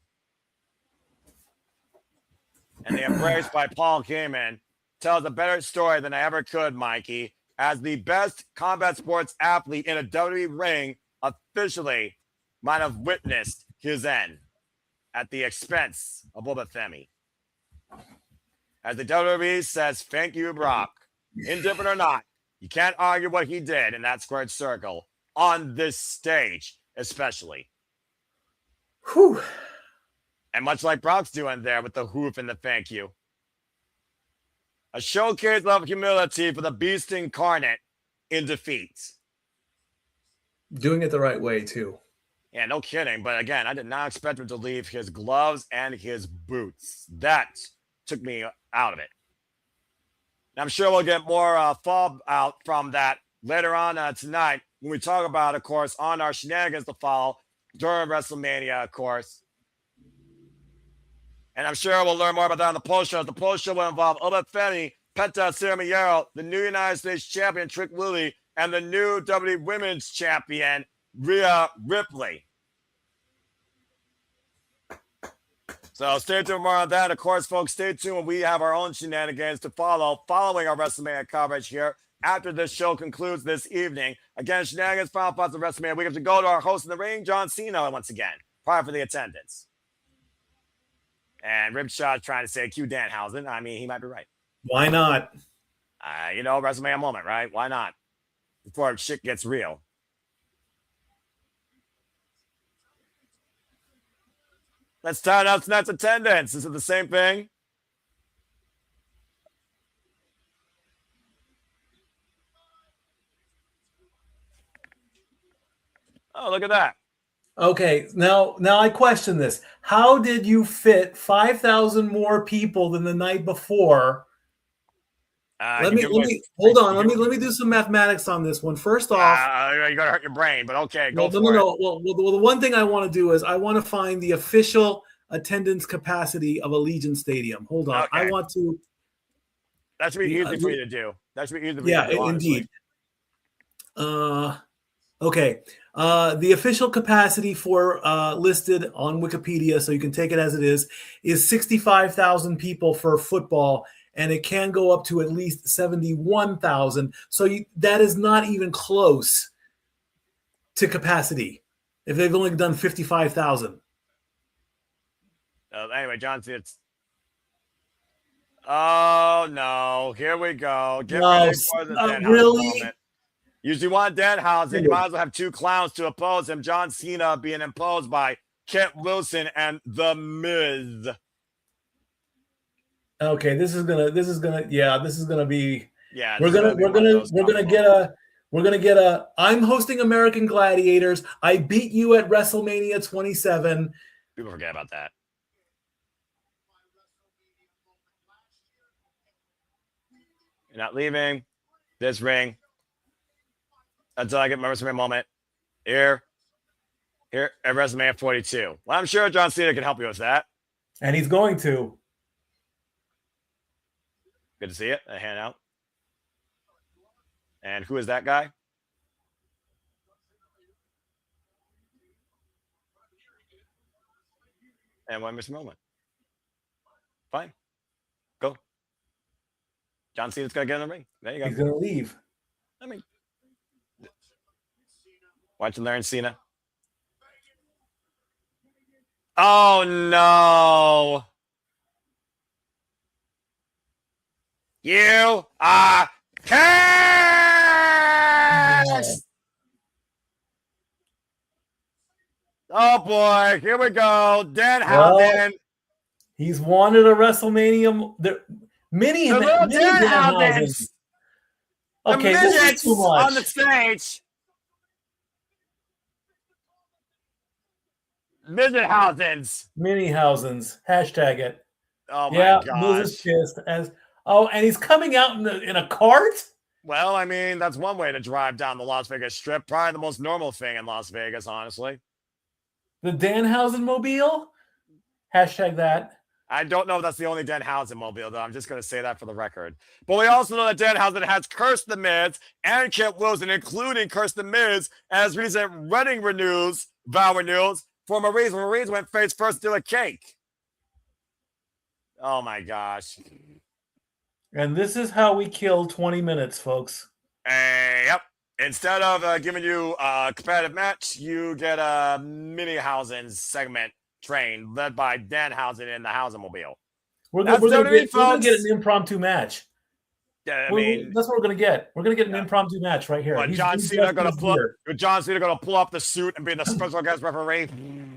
And the embrace by Paul Heyman tells a better story than I ever could, Mikey, as the best combat sports athlete in a WWE ring officially might have witnessed his end at the expense of Femi. As the WWE says, thank you, Brock. Indifferent or not, you can't argue what he did in that squared circle on this stage, especially. Whew. And much like Brock's doing there with the hoof and the thank you. A showcase of humility for the beast incarnate in defeat. Doing it the right way, too. Yeah, no kidding. But again, I did not expect him to leave his gloves and his boots. That took me out of it. And I'm sure we'll get more fallout from that later on tonight when we talk about, of course, on our shenanigans to follow during WrestleMania, of course. And I'm sure we'll learn more about that on the post show. The post show will involve Femi, Penta, Sami, the new United States champion, Trick Willie, and the new WWE Women's Champion, Rhea Ripley. So stay tuned for more on that. Of course, folks, stay tuned when we have our own shenanigans to follow following our WrestleMania coverage here after this show concludes this evening. Again, shenanigans, final thoughts of WrestleMania. We have to go to our host in the ring, John Cena, once again, prior for the attendance. And Ripshaw's trying to say Q Danhausen. I mean, he might be right. Why not? WrestleMania moment, right? Why not? Before shit gets real. Let's start out tonight's attendance. Is it the same thing? Oh, look at that. Okay, now I question this. How did you fit 5,000 more people than the night before? Let me hold on. Let me do some mathematics on this one. First off, you're gonna hurt your brain, but okay, go for it. No. Well, the one thing I want to do is I want to find the official attendance capacity of Allegiant Stadium. Hold on, okay. I want to. That should be easy for you to do. That should be easy for you to do. Yeah, indeed. Okay. The official capacity for listed on Wikipedia, so you can take it as it is 65,000 people for football, and it can go up to at least 71,000. So that is not even close to capacity if they've only done 55,000. Anyway, John, it's. Oh no! Here we go. Really? Usually want Danhausen. You might as well have two clowns to oppose him. John Cena being imposed by Kent Wilson and The Miz. Okay, this is gonna be. Yeah, we're gonna get a. I'm hosting American Gladiators. I beat you at WrestleMania 27. People forget about that. You're not leaving this ring until I get my WrestleMania moment here at WrestleMania 42. Well, I'm sure John Cena can help you with that. And he's going to. Good to see it. A hand out. And who is that guy? And one missed moment. Fine. Go. John Cena's going to get in the ring. There you go. He's going to leave. I mean, watch and learn, Cena. Oh, no. You are cursed. Oh, boy. Here we go. Danhausen. Well, he's wanted a WrestleMania. Many Danhausens. Okay, the this is midgets too much. on the stage. Midgethausens. Minihausens. Hashtag it. Oh my Yeah, gosh. Miz is pissed. And he's coming out in a cart? Well, I mean, that's one way to drive down the Las Vegas Strip. Probably the most normal thing in Las Vegas, honestly. The Danhausen mobile? Hashtag that. I don't know if that's the only Danhausen mobile, though. I'm just going to say that for the record. But we also know that Danhausen has cursed the Miz and Kit Wilson, including cursed the Miz, as recent wedding vow renewals for Maurice. When Maurice went face first to a cake. Oh my gosh. And this is how we kill 20 minutes, folks. Yep. Instead of giving you a competitive match, you get a Minihausen segment train led by Danhausen in the Hausenmobile. We're going to get an impromptu match. Yeah, I mean, that's what we're going to get. We're going to get an impromptu match right here. John Cena going to pull up the suit and be the special guest referee.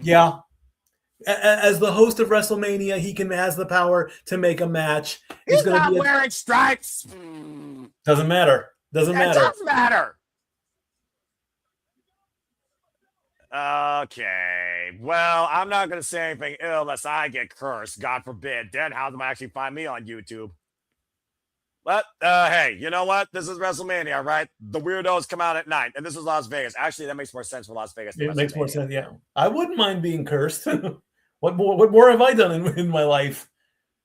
Yeah. As the host of WrestleMania, he has the power to make a match. He's not wearing stripes. Doesn't matter. It doesn't matter. Okay. Well, I'm not going to say anything ill unless I get cursed. God forbid. Danhausen might actually find me on YouTube. But, hey, you know what? This is WrestleMania, right? The weirdos come out at night, and this is Las Vegas. Actually, that makes more sense for Las Vegas. It makes more sense, yeah. I wouldn't mind being cursed. What more have I done in my life?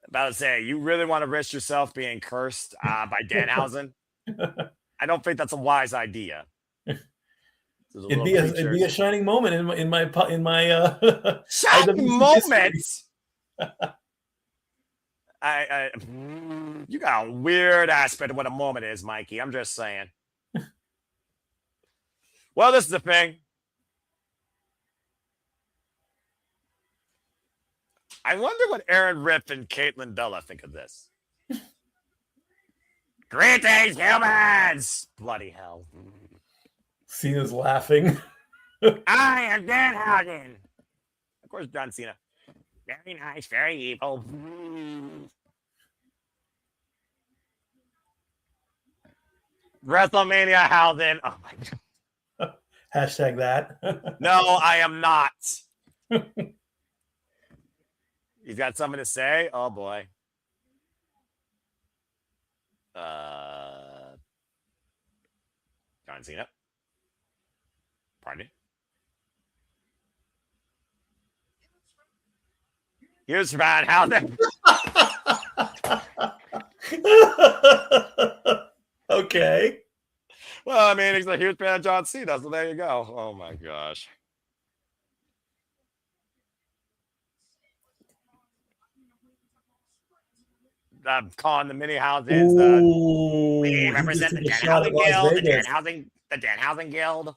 About to say, you really want to risk yourself being cursed by Danhausen? I don't think that's a wise idea. It'd be a shining moment in my shining moment. You got a weird aspect of what a moment is, Mikey. I'm just saying. Well, this is the thing. I wonder what Aaron Ripp and Caitlin Bella think of this. Greetings, humans! Bloody hell. Cena's laughing. I am Danhausen. Of course, John Cena. Very nice, very evil. WrestleMania Hausen. Oh my god. Hashtag that. No, I am not. He's got something to say? Oh boy. John Cena. Pardon me. Here's Van Housen. Okay. Well, I mean, he's a huge fan of John Cena, so there you go. Oh my gosh. I'm calling the Minihausens. We represent the Danhausen Guild, the Danhausen Guild.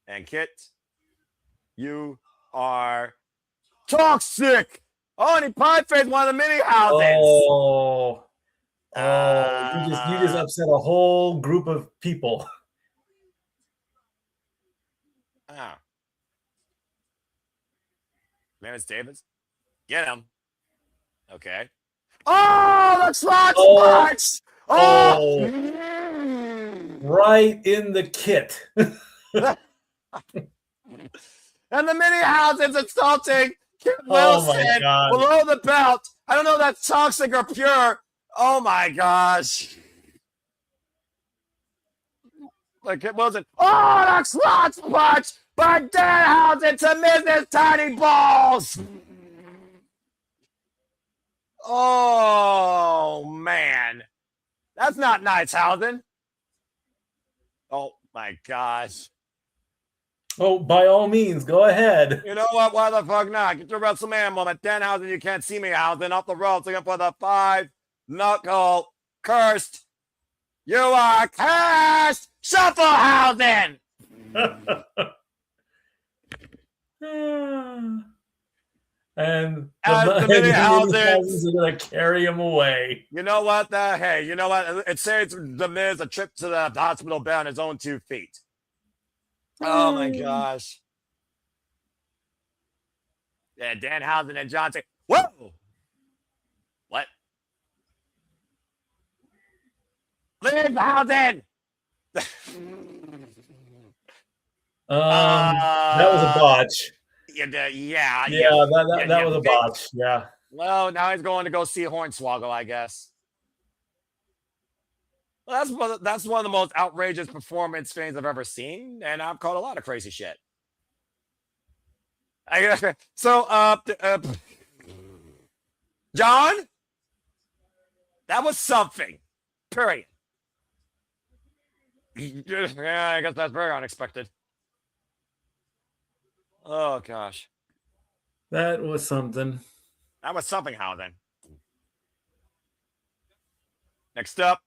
And Kit, you are toxic. Oh, and he pie faced one of the Minihausens. You just upset a whole group of people. Oh. Lance Davis, get him. Okay. Oh, the slot sparks! Oh! Right in the kit. And the Minihausens insulting Kit Wilson below the belt. I don't know if that's toxic or pure. Oh my gosh. Like Kit Wilson. Oh, the slot punch by Danhausen to Mrs. Tiny Balls. Oh, man. That's not nice, Hausen. Oh, my gosh. Oh, by all means, go ahead. You know what? Why the fuck not? Get your WrestleMania moment. Danhausen, you can't see me, Hausen. Off the ropes, looking for the 5-knuckle cursed. You are cursed! Shuffle, Hausen! And the Minihausens are going to carry him away. You know what? Hey, you know what? It saves the Miz a trip to the hospital bed on his own 2 feet. Oh, my gosh. Yeah, Danhausen and John say, whoa! What? Leave the house in. That was a botch. Yeah, That was a botch. Yeah. Well, now he's going to go see Hornswoggle, I guess. Well, that's one of the most outrageous performance things I've ever seen, and I've called a lot of crazy shit. John, that was something. Period. Yeah, I guess that's very unexpected. Oh gosh, that was something. That was something. How then? Next up.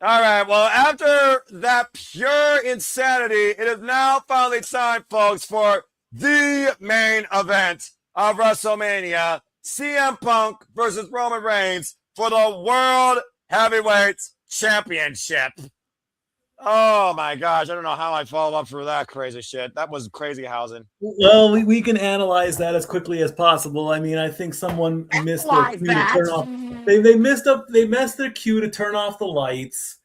All right, well, after that pure insanity, it is now finally time, folks, for the main event of WrestleMania, CM Punk versus Roman Reigns for the World Heavyweight Championship. Oh, my gosh, I don't know how I follow up for that crazy shit. That was crazy housing. Well, we can analyze that as quickly as possible. I mean, I think someone missed their cue to turn off. They messed their cue to turn off the lights.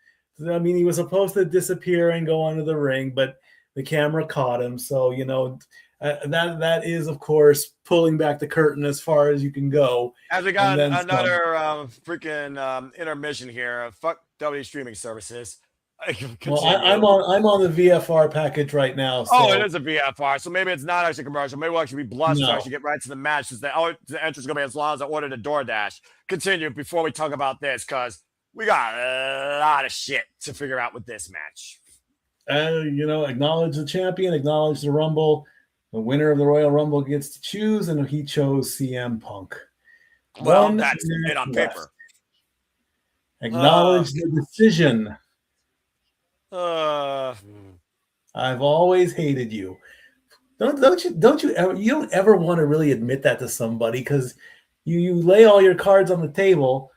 I mean, he was supposed to disappear and go under the ring, but the camera caught him. So, that is, of course, pulling back the curtain as far as you can go. As we got another freaking intermission here. Fuck W streaming services. Well, I'm on the VFR package right now. So. Oh, it is a VFR, so maybe it's not actually commercial. Maybe we'll actually be blessed to actually get right to the match. Since the entrance is going to be as long as I ordered a DoorDash. Continue before we talk about this, because we got a lot of shit to figure out with this match. Acknowledge the champion, acknowledge the Rumble. The winner of the Royal Rumble gets to choose, and he chose CM Punk. Well, that's it on paper. Acknowledge the decision. I've always hated you. Don't you ever want to really admit that to somebody, because you lay all your cards on the table.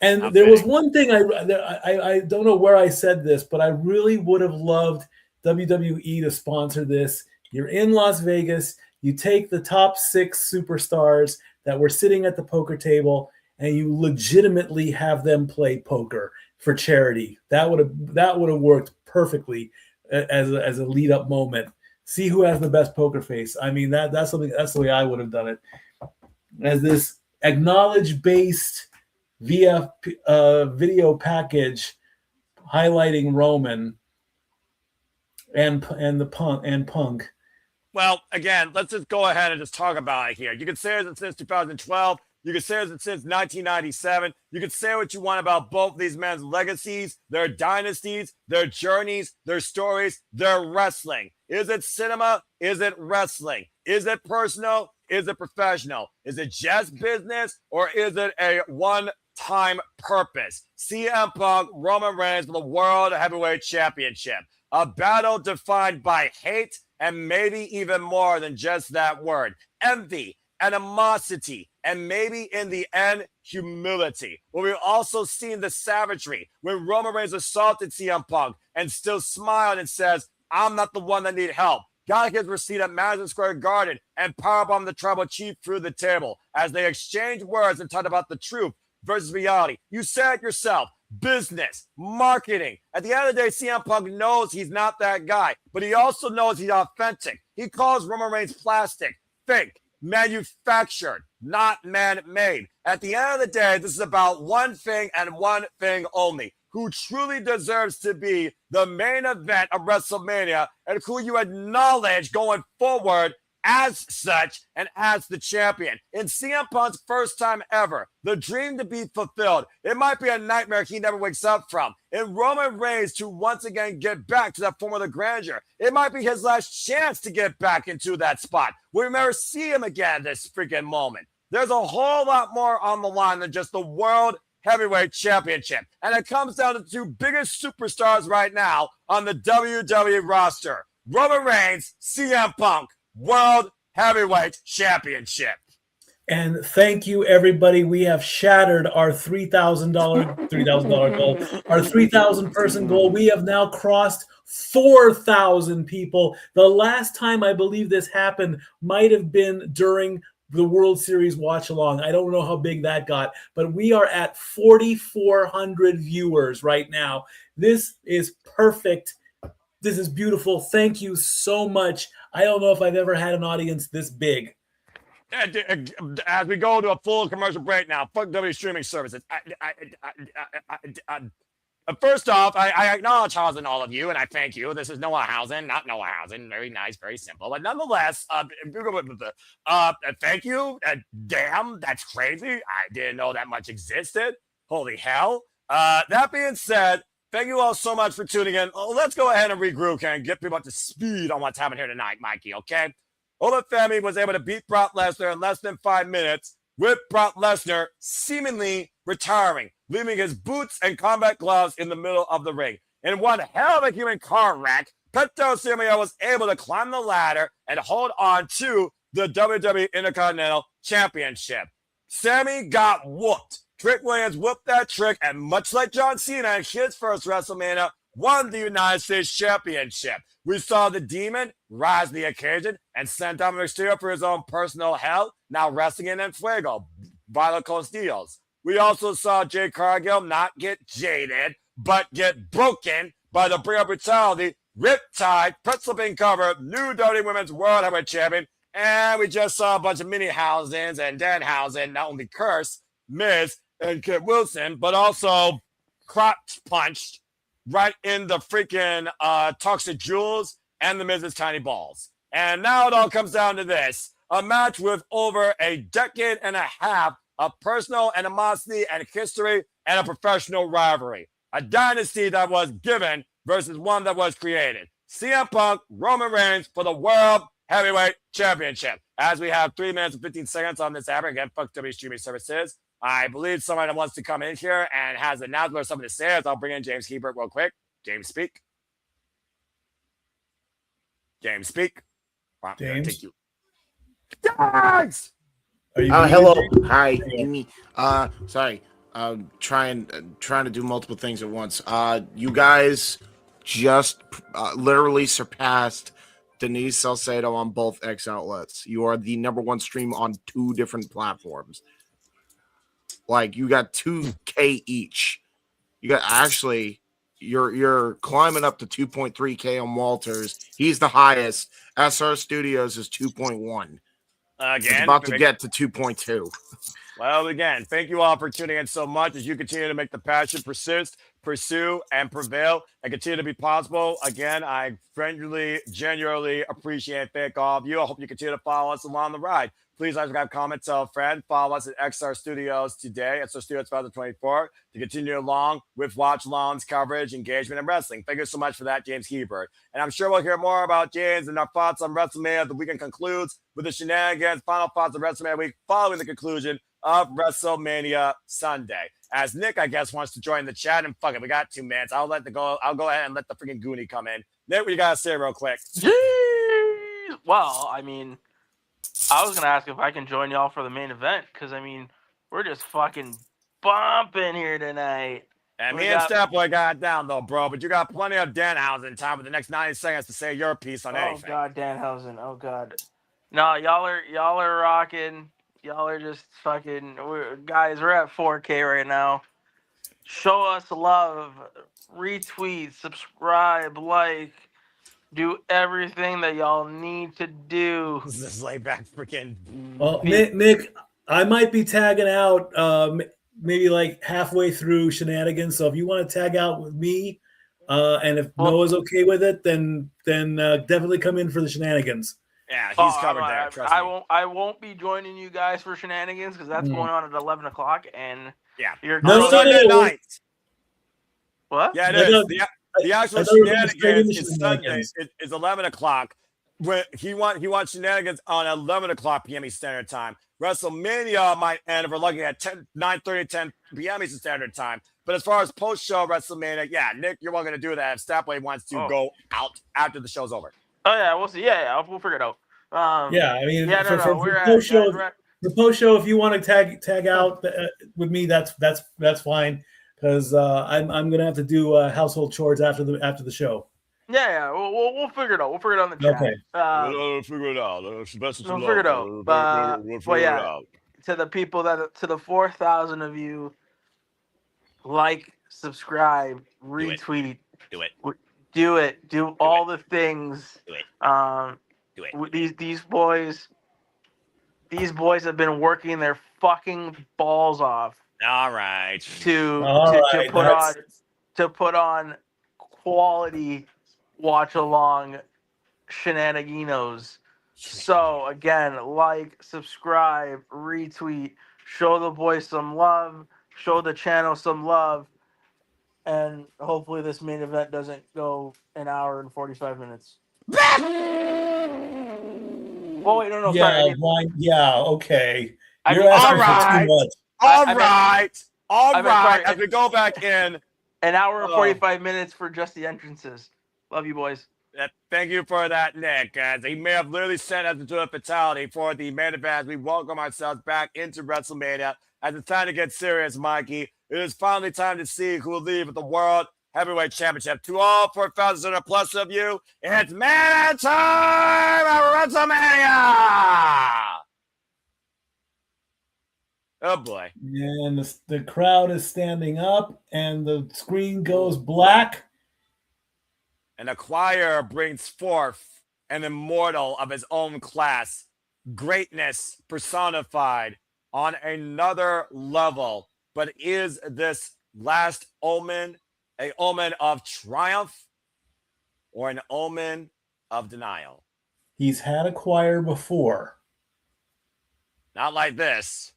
And there was one thing I don't know where I said this, but I really would have loved WWE to sponsor this. You're in Las Vegas, you take the top 6 superstars that were sitting at the poker table, and you legitimately have them play poker for charity. That would have worked perfectly as a lead up moment. See who has the best poker face. I mean, that's the way I would have done it. As this acknowledge based via video package highlighting Roman and Punk. Well, again, let's just go ahead and just talk about it here. You can say it since 2012. You can say it since 1997. You can say what you want about both these men's legacies, their dynasties, their journeys, their stories, their wrestling. Is it cinema? Is it wrestling? Is it personal? Is it professional? Is it just business, or is it a one-time purpose? CM Punk, Roman Reigns for the World Heavyweight Championship. A battle defined by hate and maybe even more than just that word. Envy, animosity, and maybe in the end, humility. But we've also seen the savagery when Roman Reigns assaulted CM Punk and still smiled and says, I'm not the one that need help. Got his receipt at Madison Square Garden and powerbombed the tribal chief through the table as they exchanged words and talked about the truth versus reality. You said it yourself. Business, marketing. At the end of the day, CM Punk knows he's not that guy, but he also knows he's authentic. He calls Roman Reigns plastic, fake, manufactured, not man-made. At the end of the day, this is about one thing and one thing only. Who truly deserves to be the main event of WrestleMania and who you acknowledge going forward as such and as the champion. In CM Punk's first time ever, the dream to be fulfilled. It might be a nightmare he never wakes up from. In Roman Reigns to once again get back to that form of the grandeur. It might be his last chance to get back into that spot. We'll never see him again this freaking moment. There's a whole lot more on the line than just the World Heavyweight Championship. And it comes down to the 2 biggest superstars right now on the WWE roster. Roman Reigns, CM Punk, World Heavyweight Championship. And thank you, everybody. We have shattered our $3,000 goal, our 3,000 person goal. We have now crossed 4,000 people. The last time I believe this happened might have been during the World Series watch along. I don't know how big that got, but we are at 4,400 viewers right now. This is perfect. This is beautiful. Thank you so much. I don't know if I've ever had an audience this big. As we go to a full commercial break now, fuck W streaming services. First off, I acknowledge housing all of you, and I thank you. This is Noah Housing, not Noah Housing. Very nice, very simple. But nonetheless, thank you. Damn, that's crazy. I didn't know that much existed. Holy hell. That being said, thank you all so much for tuning in. Let's go ahead and regroup and get people up to speed on what's happening here tonight, Mikey, okay? Femi was able to beat Brock Lesnar in less than 5 minutes, with Brock Lesnar seemingly retiring, leaving his boots and combat gloves in the middle of the ring. In one hell of a human car wreck, Penta was able to climb the ladder and hold on to the WWE Intercontinental Championship. Sami got whooped. Trick Williams whooped that trick, and much like John Cena in his first WrestleMania, won the United States Championship. We saw the Demon rise to the occasion and sent Dominik Mysterio for his own personal hell, now wrestling in Fuego, Viola Castillos. We also saw Jade Cargill not get jaded, but get broken by the Bring Up Brutality, Riptide, pretzel pin cover, new WWE Women's World Heavyweight Champion, and we just saw a bunch of mini Housens and Danhausen not only curse Miz and Kit Wilson, but also crotch punched right in the freaking Toxic Jewels and the Miz's Tiny Balls. And now it all comes down to this. A match with over a decade and a half of personal animosity and history and a professional rivalry. A dynasty that was given versus one that was created. CM Punk, Roman Reigns for the World Heavyweight Championship. As we have 3 minutes and 15 seconds on this app, again, fuck W streaming services. I believe someone that wants to come in here and has an announcement or something to say. I'll bring in James Hebert real quick. James, speak. James, speak. Wow, James? take you. James! Hello. Hi, Amy. Sorry. Trying to do multiple things at once. You guys just literally surpassed Denise Salcedo on both X outlets. You are the #1 stream on 2 different platforms. Like, you got 2K each. You got you're climbing up to 2.3K on Walters. He's the highest. SR Studios is 2.1. Again, it's about to get to 2.2. Well, again, thank you all for tuning in so much as you continue to make the passion persist, pursue, and prevail, and continue to be possible. Again, I genuinely appreciate and thank all of you. I hope you continue to follow us along the ride. Please subscribe, comment, tell a friend. Follow us at XR Studios today, XR Studios 2024, to continue along with Watch Along's coverage, engagement, and wrestling. Thank you so much for that, James Hebert. And I'm sure we'll hear more about James and our thoughts on WrestleMania. The weekend concludes with the shenanigans, final thoughts of WrestleMania week following the conclusion of WrestleMania Sunday. As Nick, I guess, wants to join the chat, and fuck it, we got 2 minutes. I'll go ahead and let the freaking Goonie come in. Nick, what you gotta say real quick? Well, I mean, I was gonna ask if I can join y'all for the main event, because I mean, we're just fucking bumping here tonight. And me and Stepboy got down though, bro. But you got plenty of Danhausen time with the next 90 seconds to say your piece on anything. Oh god, Danhausen. Oh god. No, y'all are rocking. Y'all are just fucking guys. We're at 4K right now. Show us love, retweet, subscribe, like. Do everything that y'all need to do. This is laid back freaking. Well, Nick, I might be tagging out maybe like halfway through shenanigans. So if you want to tag out with me, and if Noah's okay with it, then definitely come in for the shenanigans. Yeah, he's covered there. Trust me. I won't be joining you guys for shenanigans because that's going on at 11 o'clock, and yeah, you're Sunday night. What? Yeah, it is. The actual shenanigans is Sunday. It's 11 o'clock. When he wants shenanigans on 11 o'clock p.m. Eastern Standard Time. WrestleMania might end if we're looking at 9:30, 10 p.m. Eastern Standard Time. But as far as post-show WrestleMania, yeah, Nick, you're welcome to do that if Stapway wants to go out after the show's over. Oh, yeah, we'll see. Yeah, we'll figure it out. For post-show, if you want to tag out with me, that's fine. Because I'm gonna have to do household chores after the show. Yeah. We'll figure it out. We'll figure it out in the chat. Okay. We'll figure it out. We'll figure it out. We'll figure it out. To the people to the 4,000 of you, like, subscribe, retweet, do it, do all the things. Do it. Do it. These boys have been working their fucking balls off. All right. To put on quality watch along shenaniganos. So again, like, subscribe, retweet, show the boys some love, show the channel some love, and hopefully this main event doesn't go an hour and 45 minutes. Oh wait, no, sorry. Okay. You're asking for too much. All right. As we go back in, an hour and 45 minutes for just the entrances. Love you, boys. Thank you for that, Nick. As he may have literally sent us into a fatality for the main event as we welcome ourselves back into WrestleMania. As it's time to get serious, Mikey, it is finally time to see who will leave with the World Heavyweight Championship. To all 4,000 or plus of you, it's man time at WrestleMania! Oh, boy. And the crowd is standing up, and the screen goes black. And the choir brings forth an immortal of his own class, greatness personified on another level. But is this last omen an omen of triumph or an omen of denial? He's had a choir before. Not like this.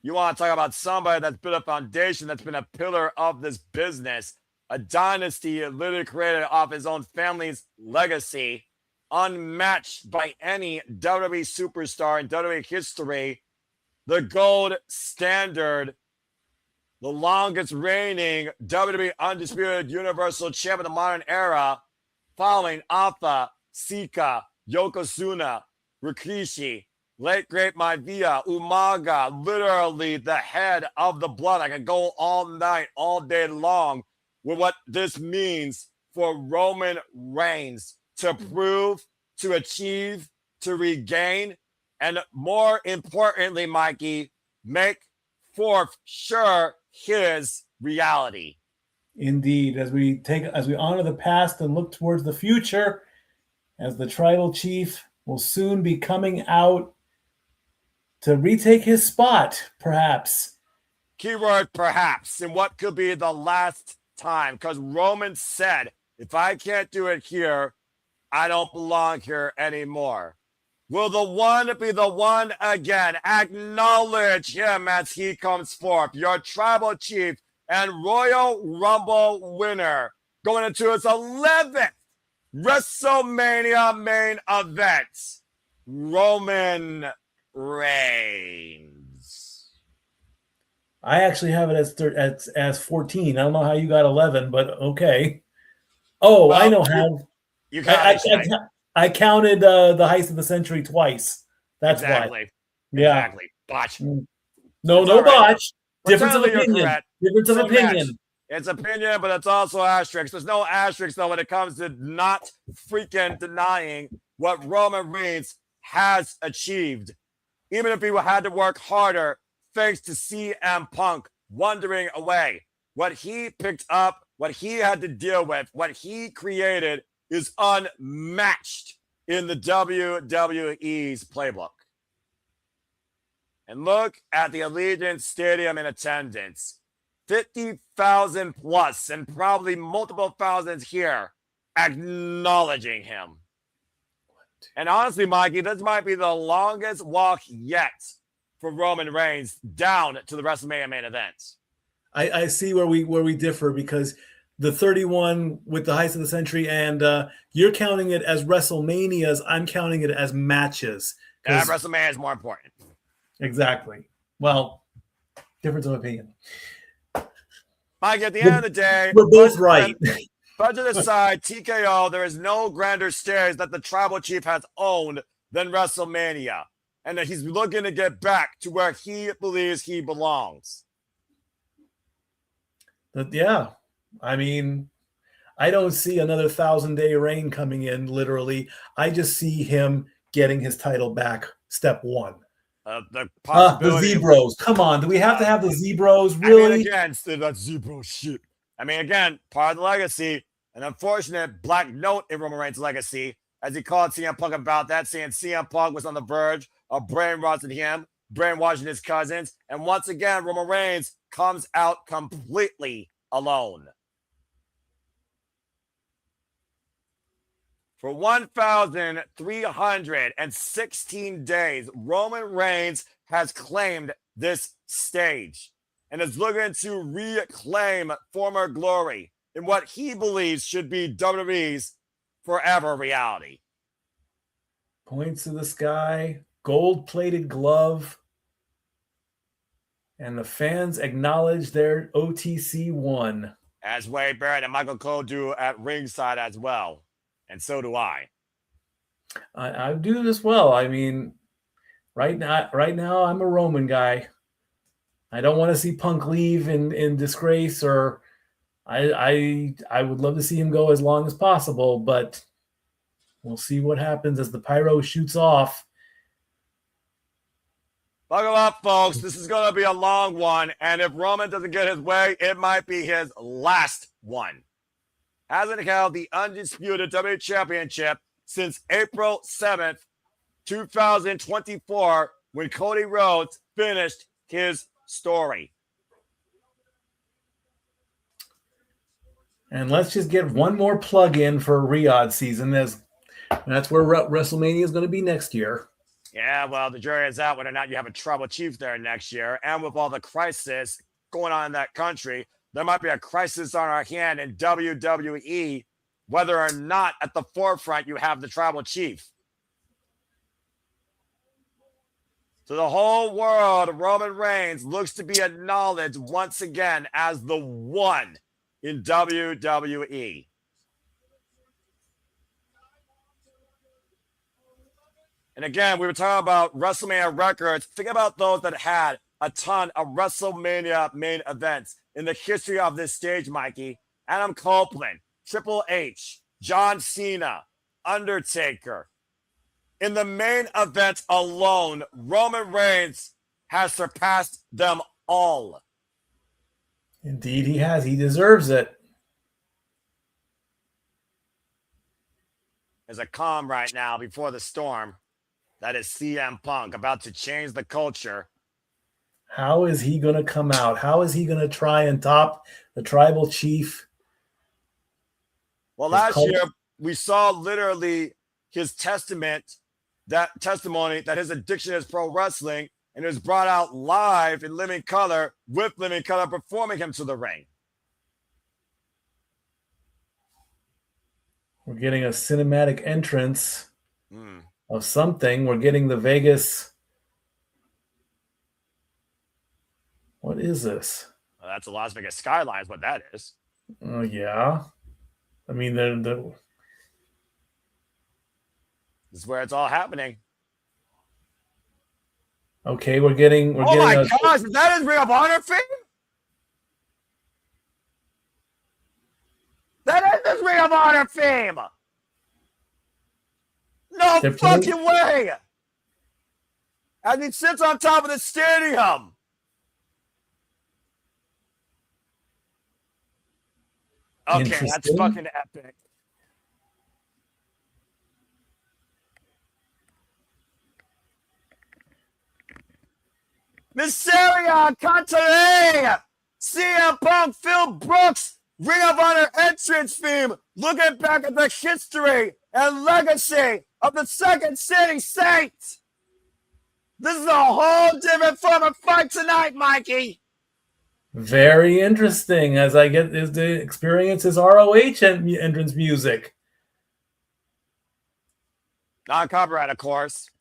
You want to talk about somebody that's been a foundation, that's been a pillar of this business, a dynasty literally created off his own family's legacy, unmatched by any WWE superstar in WWE history, the gold standard, the longest reigning WWE Undisputed Universal Champion of the modern era, following Alpha, Sika, Yokozuna, Rikishi, late great Maivia, Umaga, literally the head of the blood. I could go all night, all day long with what this means for Roman Reigns to prove, to achieve, to regain, and more importantly, Mikey, make forth sure his reality. Indeed, as we honor the past and look towards the future, as the tribal chief will soon be coming out to retake his spot, perhaps. Keyword perhaps, in what could be the last time, because Roman said, if I can't do it here, I don't belong here anymore. Will the one be the one again? Acknowledge him as he comes forth, your tribal chief and Royal Rumble winner, going into his 11th WrestleMania main event, Roman Reigns. I actually have it as 14. I don't know how you got 11, but okay. Oh, well, I know how. I counted the heist of the century twice. That's exactly. Why. Yeah. Exactly. Botch. No botch. Right. Difference of opinion. Difference of opinion. Match. It's opinion, but it's also asterisk. There's no asterisk, though, when it comes to not freaking denying what Roman Reigns has achieved. Even if he had to work harder, thanks to CM Punk wandering away. What he picked up, what he had to deal with, what he created is unmatched in the WWE's playbook. And look at the Allegiant Stadium in attendance. 50,000 plus, and probably multiple thousands here acknowledging him. And honestly, Mikey, this might be the longest walk yet for Roman Reigns down to the WrestleMania main event. I see where we differ, because the 31 with the heist of the century, and you're counting it as WrestleManias. I'm counting it as matches. WrestleMania is more important. Exactly. Well, difference of opinion. Mike, at the end of the day, we're both right. Budget aside, TKO, there is no grander stage that the tribal chief has owned than WrestleMania. And that he's looking to get back to where he believes he belongs. Yeah. I mean, I don't see another 1,000-day reign coming in, literally. I just see him getting his title back, step one. The The possibility Zebros. Come on. Do we have to have the Zebros? Really? I mean, again, that Zebro shit. I mean, again, part of the legacy, an unfortunate black note in Roman Reigns' legacy, as he called CM Punk about that, saying CM Punk was on the verge of brainwashing him, brainwashing his cousins, and once again, Roman Reigns comes out completely alone. For 1,316 days, Roman Reigns has claimed this stage and is looking to reclaim former glory in what he believes should be WWE's forever reality. Points to the sky, gold-plated glove, and the fans acknowledge their OTC won. As Wade Barrett and Michael Cole do at ringside as well. And so do I. I do as well. I mean, right now, I'm a Roman guy. I don't want to see Punk leave in disgrace, or I would love to see him go as long as possible, but we'll see what happens as the pyro shoots off. Buckle up, folks. This is going to be a long one, and if Roman doesn't get his way, it might be his last one. Hasn't held the undisputed WWE Championship since April 7th, 2024, when Cody Rhodes finished his story. And let's just get one more plug in for Riyadh season. That's where WrestleMania is going to be next year. Yeah, well, the jury is out whether or not you have a tribal chief there next year. And with all the crisis going on in that country, there might be a crisis on our hand in WWE, whether or not at the forefront you have the tribal chief. So the whole world, Roman Reigns looks to be acknowledged once again as the one in WWE. And again, we were talking about WrestleMania records. Think about those that had a ton of WrestleMania main events in the history of this stage, Mikey. Adam Copeland, Triple H, John Cena, Undertaker. In the main events alone, Roman Reigns has surpassed them all. Indeed, he has. He deserves it. There's a calm right now before the storm. That is CM Punk about to change the culture. How is he going to come out? How is he going to try and top the tribal chief? Well, last year we saw literally his testimony that his addiction is pro wrestling, and it was brought out live in living color with living color performing him to the ring. We're getting a cinematic entrance of something. We're getting the Vegas. What is this? Well, that's a Las Vegas skyline is what that is. Oh, yeah. I mean, this is where it's all happening. Okay, we're getting. Oh my gosh, is that his Ring of Honor fame? That is his Ring of Honor fame. No fucking way. As he sits on top of the stadium. Okay, that's fucking epic. Mysterio, Caldwell, CM Punk, Phil Brooks, Ring of Honor entrance theme, looking back at the history and legacy of the Second City Saints. This is a whole different form of fight tonight, Mikey. Very interesting, as I get to experience his ROH entrance music. Non-copyright, of course.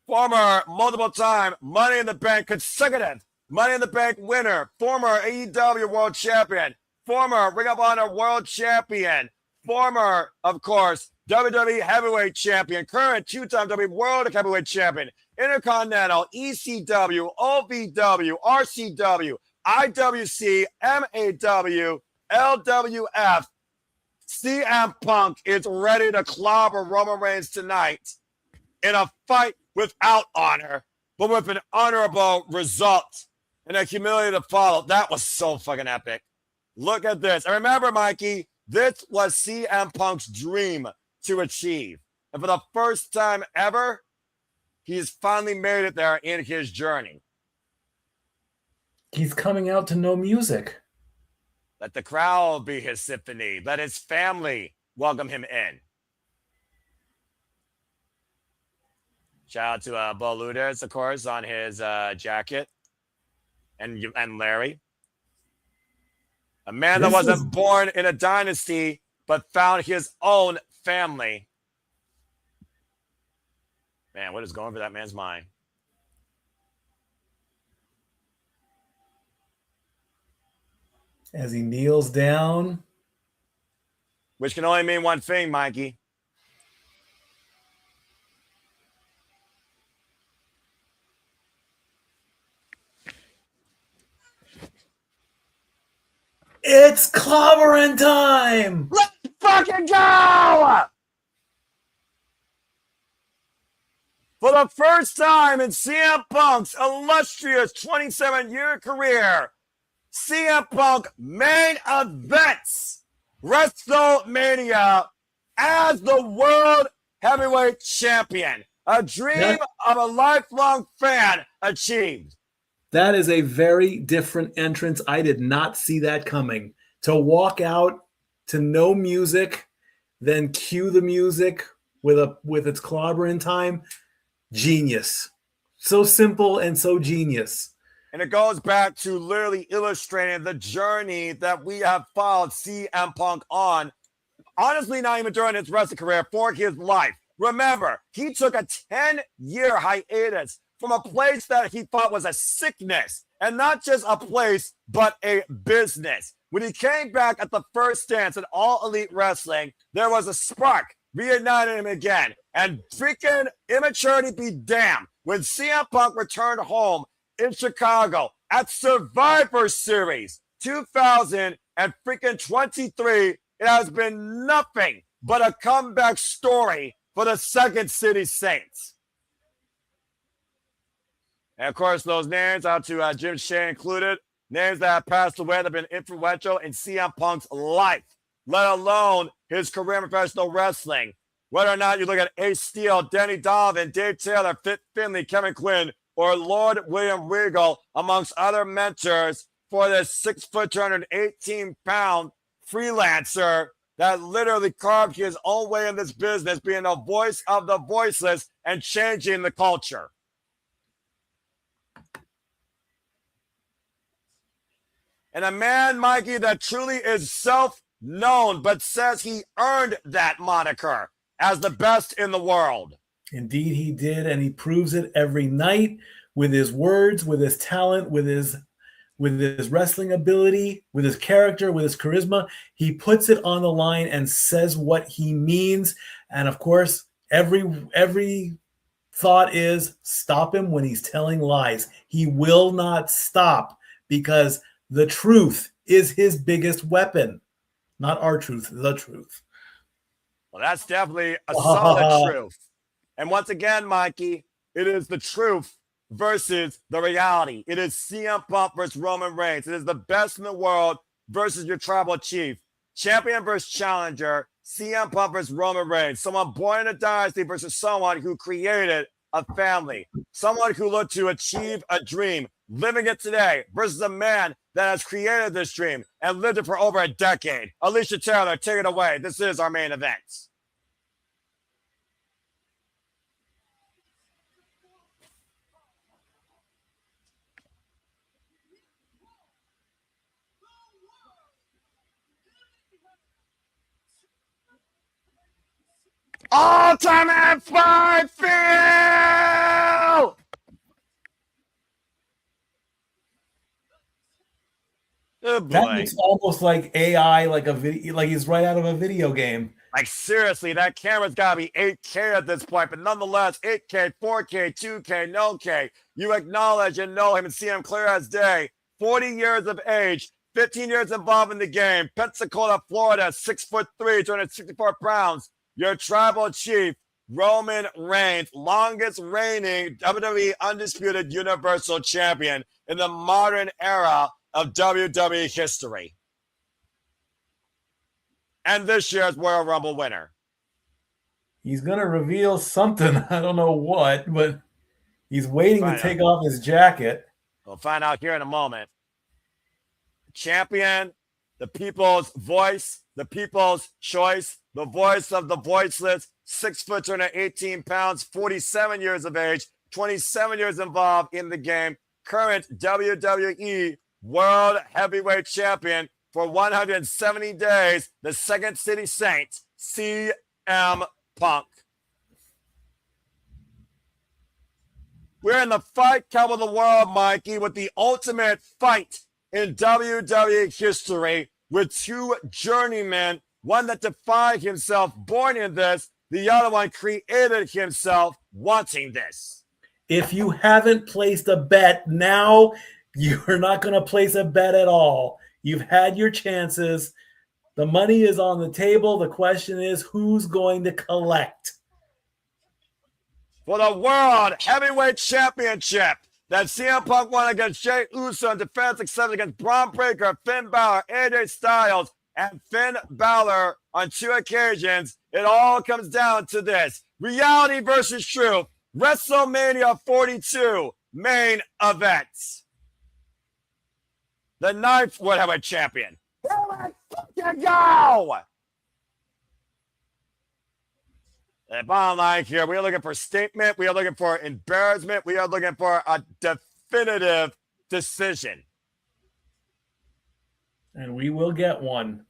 Former multiple-time Money in the Bank consecutive Money in the Bank winner, former AEW World Champion, former Ring of Honor World Champion, former, of course, WWE Heavyweight Champion, current two-time WWE World Heavyweight Champion, Intercontinental, ECW, OVW, RCW, IWC, MAW, LWF, CM Punk is ready to clobber Roman Reigns tonight in a fight without honor, but with an honorable result and a humility to follow. That was so fucking epic. Look at this. And remember, Mikey, this was CM Punk's dream to achieve. And for the first time ever, he's finally made it there in his journey. He's coming out to no music. Let the crowd be his symphony. Let his family welcome him in. Shout out to Bo Luders, of course, on his jacket. And Larry. A man that wasn't born in a dynasty, but found his own family. Man, what is going through that man's mind? As he kneels down. Which can only mean one thing, Mikey. It's clobbering time! Let's fucking go! For the first time in CM Punk's illustrious 27-year career, CM Punk main events Wrestlemania as the World Heavyweight Champion. A dream of a lifelong fan achieved. That is a very different entrance. I did not see that coming. To walk out to no music, then cue the music with its clobbering time. Genius. So simple and so genius. And it goes back to literally illustrating the journey that we have followed CM Punk on. Honestly, not even during his wrestling career, for his life. Remember, he took a 10-year hiatus from a place that he thought was a sickness. And not just a place, but a business. When he came back at the first dance in All Elite Wrestling, there was a spark reunited him again. And freaking immaturity be damned. When CM Punk returned home in Chicago at Survivor Series 2023, it has been nothing but a comeback story for the Second City Saints. And of course, those names out to Jim Shea included, names that have passed away that have been influential in CM Punk's life, let alone his career in professional wrestling. Whether or not you look at Ace Steel, Danny Donovan, Dave Taylor, Fit Finley, Kevin Quinn, or Lord William Regal, amongst other mentors for this 6', 218-pound freelancer that literally carved his own way in this business, being a voice of the voiceless and changing the culture. And a man, Mikey, that truly is self-known, but says he earned that moniker as the best in the world. Indeed, he did, and he proves it every night with his words, with his talent, with his wrestling ability, with his character, with his charisma. He puts it on the line and says what he means. And of course, every thought is stop him when he's telling lies. He will not stop because the truth is his biggest weapon. Not our truth, the truth. Well, that's definitely a solid truth. And once again, Mikey, it is the truth versus the reality. It is CM Punk versus Roman Reigns. It is the best in the world versus your tribal chief. Champion versus challenger. CM Punk versus Roman Reigns. Someone born in a dynasty versus someone who created a family. Someone who looked to achieve a dream, living it today, versus a man that has created this dream and lived it for over a decade. Alicia Taylor, take it away. This is our main event. Ultimate Fight Feel! Good boy. That looks almost like AI, like a video, like he's right out of a video game. Like, seriously, that camera's got to be 8K at this point, but nonetheless, 8K, 4K, 2K, no K. You acknowledge and know him and see him clear as day. 40 years of age, 15 years involved in the game. Pensacola, Florida, 6'3", 264 pounds. Your tribal chief, Roman Reigns, longest reigning WWE Undisputed Universal Champion in the modern era of WWE history. And this year's Royal Rumble winner. He's going to reveal something. I don't know what, but he's waiting to take off his jacket. We'll find out here in a moment. Champion, the people's voice, the people's choice, the voice of the voiceless, 6 foot 218 pounds, 47 years of age, 27 years involved in the game, current WWE World Heavyweight Champion for 170 days, the Second City Saints, CM Punk. We're in the fight cup of the world, Mikey, with the ultimate fight in WWE history with two journeymen, one that defied himself, born in this, the other one created himself wanting this. If you haven't placed a bet, now you're not going to place a bet at all. You've had your chances. The money is on the table. The question is, who's going to collect? For the World Heavyweight Championship that CM Punk won against Jey Uso in defense accepted against Braun Breaker, Finn Balor, AJ Styles, and Finn Balor on 2 occasions. It all comes down to this. Reality versus truth. WrestleMania 42 main event. The 9th World Heavyweight Champion. Here we fucking go! The bottom line here, we are looking for statement. We are looking for embarrassment. We are looking for a definitive decision. And we will get one.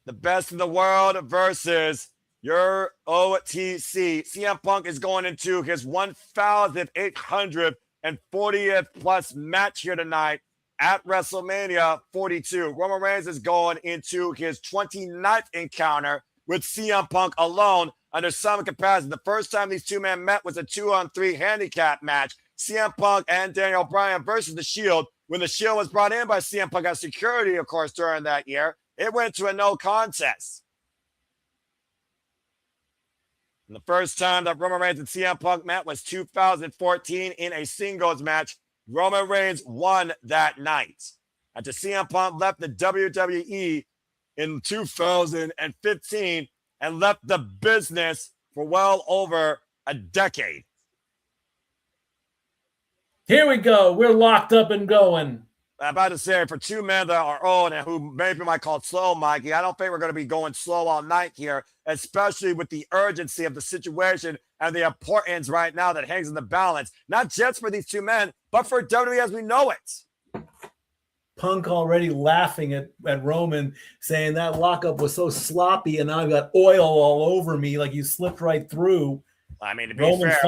The best in the world versus your OTC. CM Punk is going into his 1,840th plus match here tonight at WrestleMania 42. Roman Reigns is going into his 29th encounter with CM Punk alone under some comparison. The first time these two men met was a 2-on-3 handicap match. CM Punk and Daniel Bryan versus The Shield. When The Shield was brought in by CM Punk as security, of course, during that year, it went to a no contest. And the first time that Roman Reigns and CM Punk met was 2014 in a singles match. Roman Reigns won that night. After CM Punk left the WWE in 2015 and left the business for well over a decade. Here we go. We're locked up and going. I'm about to say, for two men that are old and who maybe might call it slow, Mikey, I don't think we're going to be going slow all night here, especially with the urgency of the situation and the importance right now that hangs in the balance, not just for these two men, but for WWE as we know it. Punk already laughing at Roman, saying that lockup was so sloppy and now I've got oil all over me, like you slipped right through. I mean, to be Roman fair,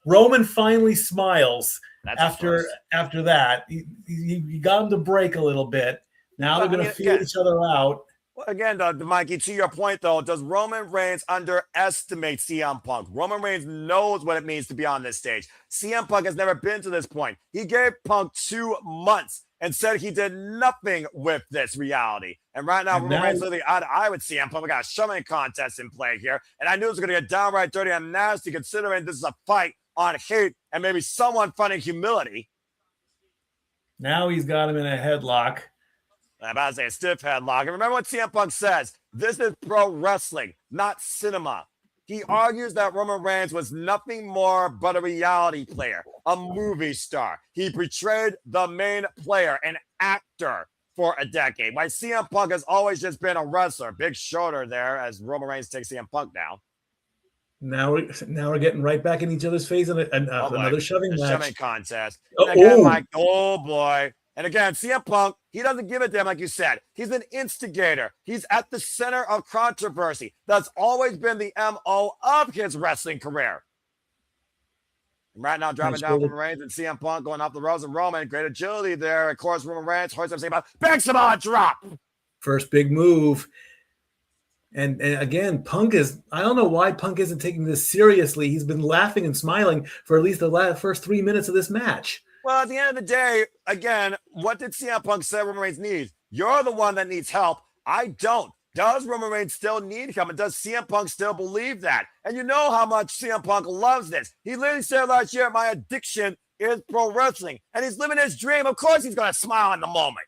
Roman finally smiles after that. You got him to break a little bit. Now they're going to feel each other out. Well, again, Mikey, to your point, though, does Roman Reigns underestimate CM Punk? Roman Reigns knows what it means to be on this stage. CM Punk has never been to this point. He gave Punk 2 months and said he did nothing with this reality. And right now, Roman Reigns literally eye to eye with CM Punk. We got a shoving contest in play here. And I knew it was going to get downright dirty and nasty, considering this is a fight on hate and maybe someone finding humility. Now he's got him in a headlock. I'm about to say a stiff headlock. And remember what CM Punk says. This is pro wrestling, not cinema. He argues that Roman Reigns was nothing more but a reality player, a movie star. He portrayed the main player, an actor, for a decade. While CM Punk has always just been a wrestler. Big shoulder there as Roman Reigns takes CM Punk down. Now we're getting right back in each other's face and another shoving match. Shoving contest. Again, Mike, oh boy. And again, CM Punk, he doesn't give a damn, like you said. He's an instigator. He's at the center of controversy. That's always been the MO of his wrestling career. And right now, driving down Roman Reigns and CM Punk going off the ropes, and Roman, great agility there. Of course, Roman Reigns, hoist up, saying about big Samoa drop. First big move. And again, Punk is, I don't know why Punk isn't taking this seriously. He's been laughing and smiling for at least the first 3 minutes of this match. Well, at the end of the day, again, what did CM Punk say Roman Reigns needs? You're the one that needs help. I don't. Does Roman Reigns still need help? And does CM Punk still believe that? And you know how much CM Punk loves this. He literally said last year, my addiction is pro wrestling. And he's living his dream. Of course he's going to smile in the moment.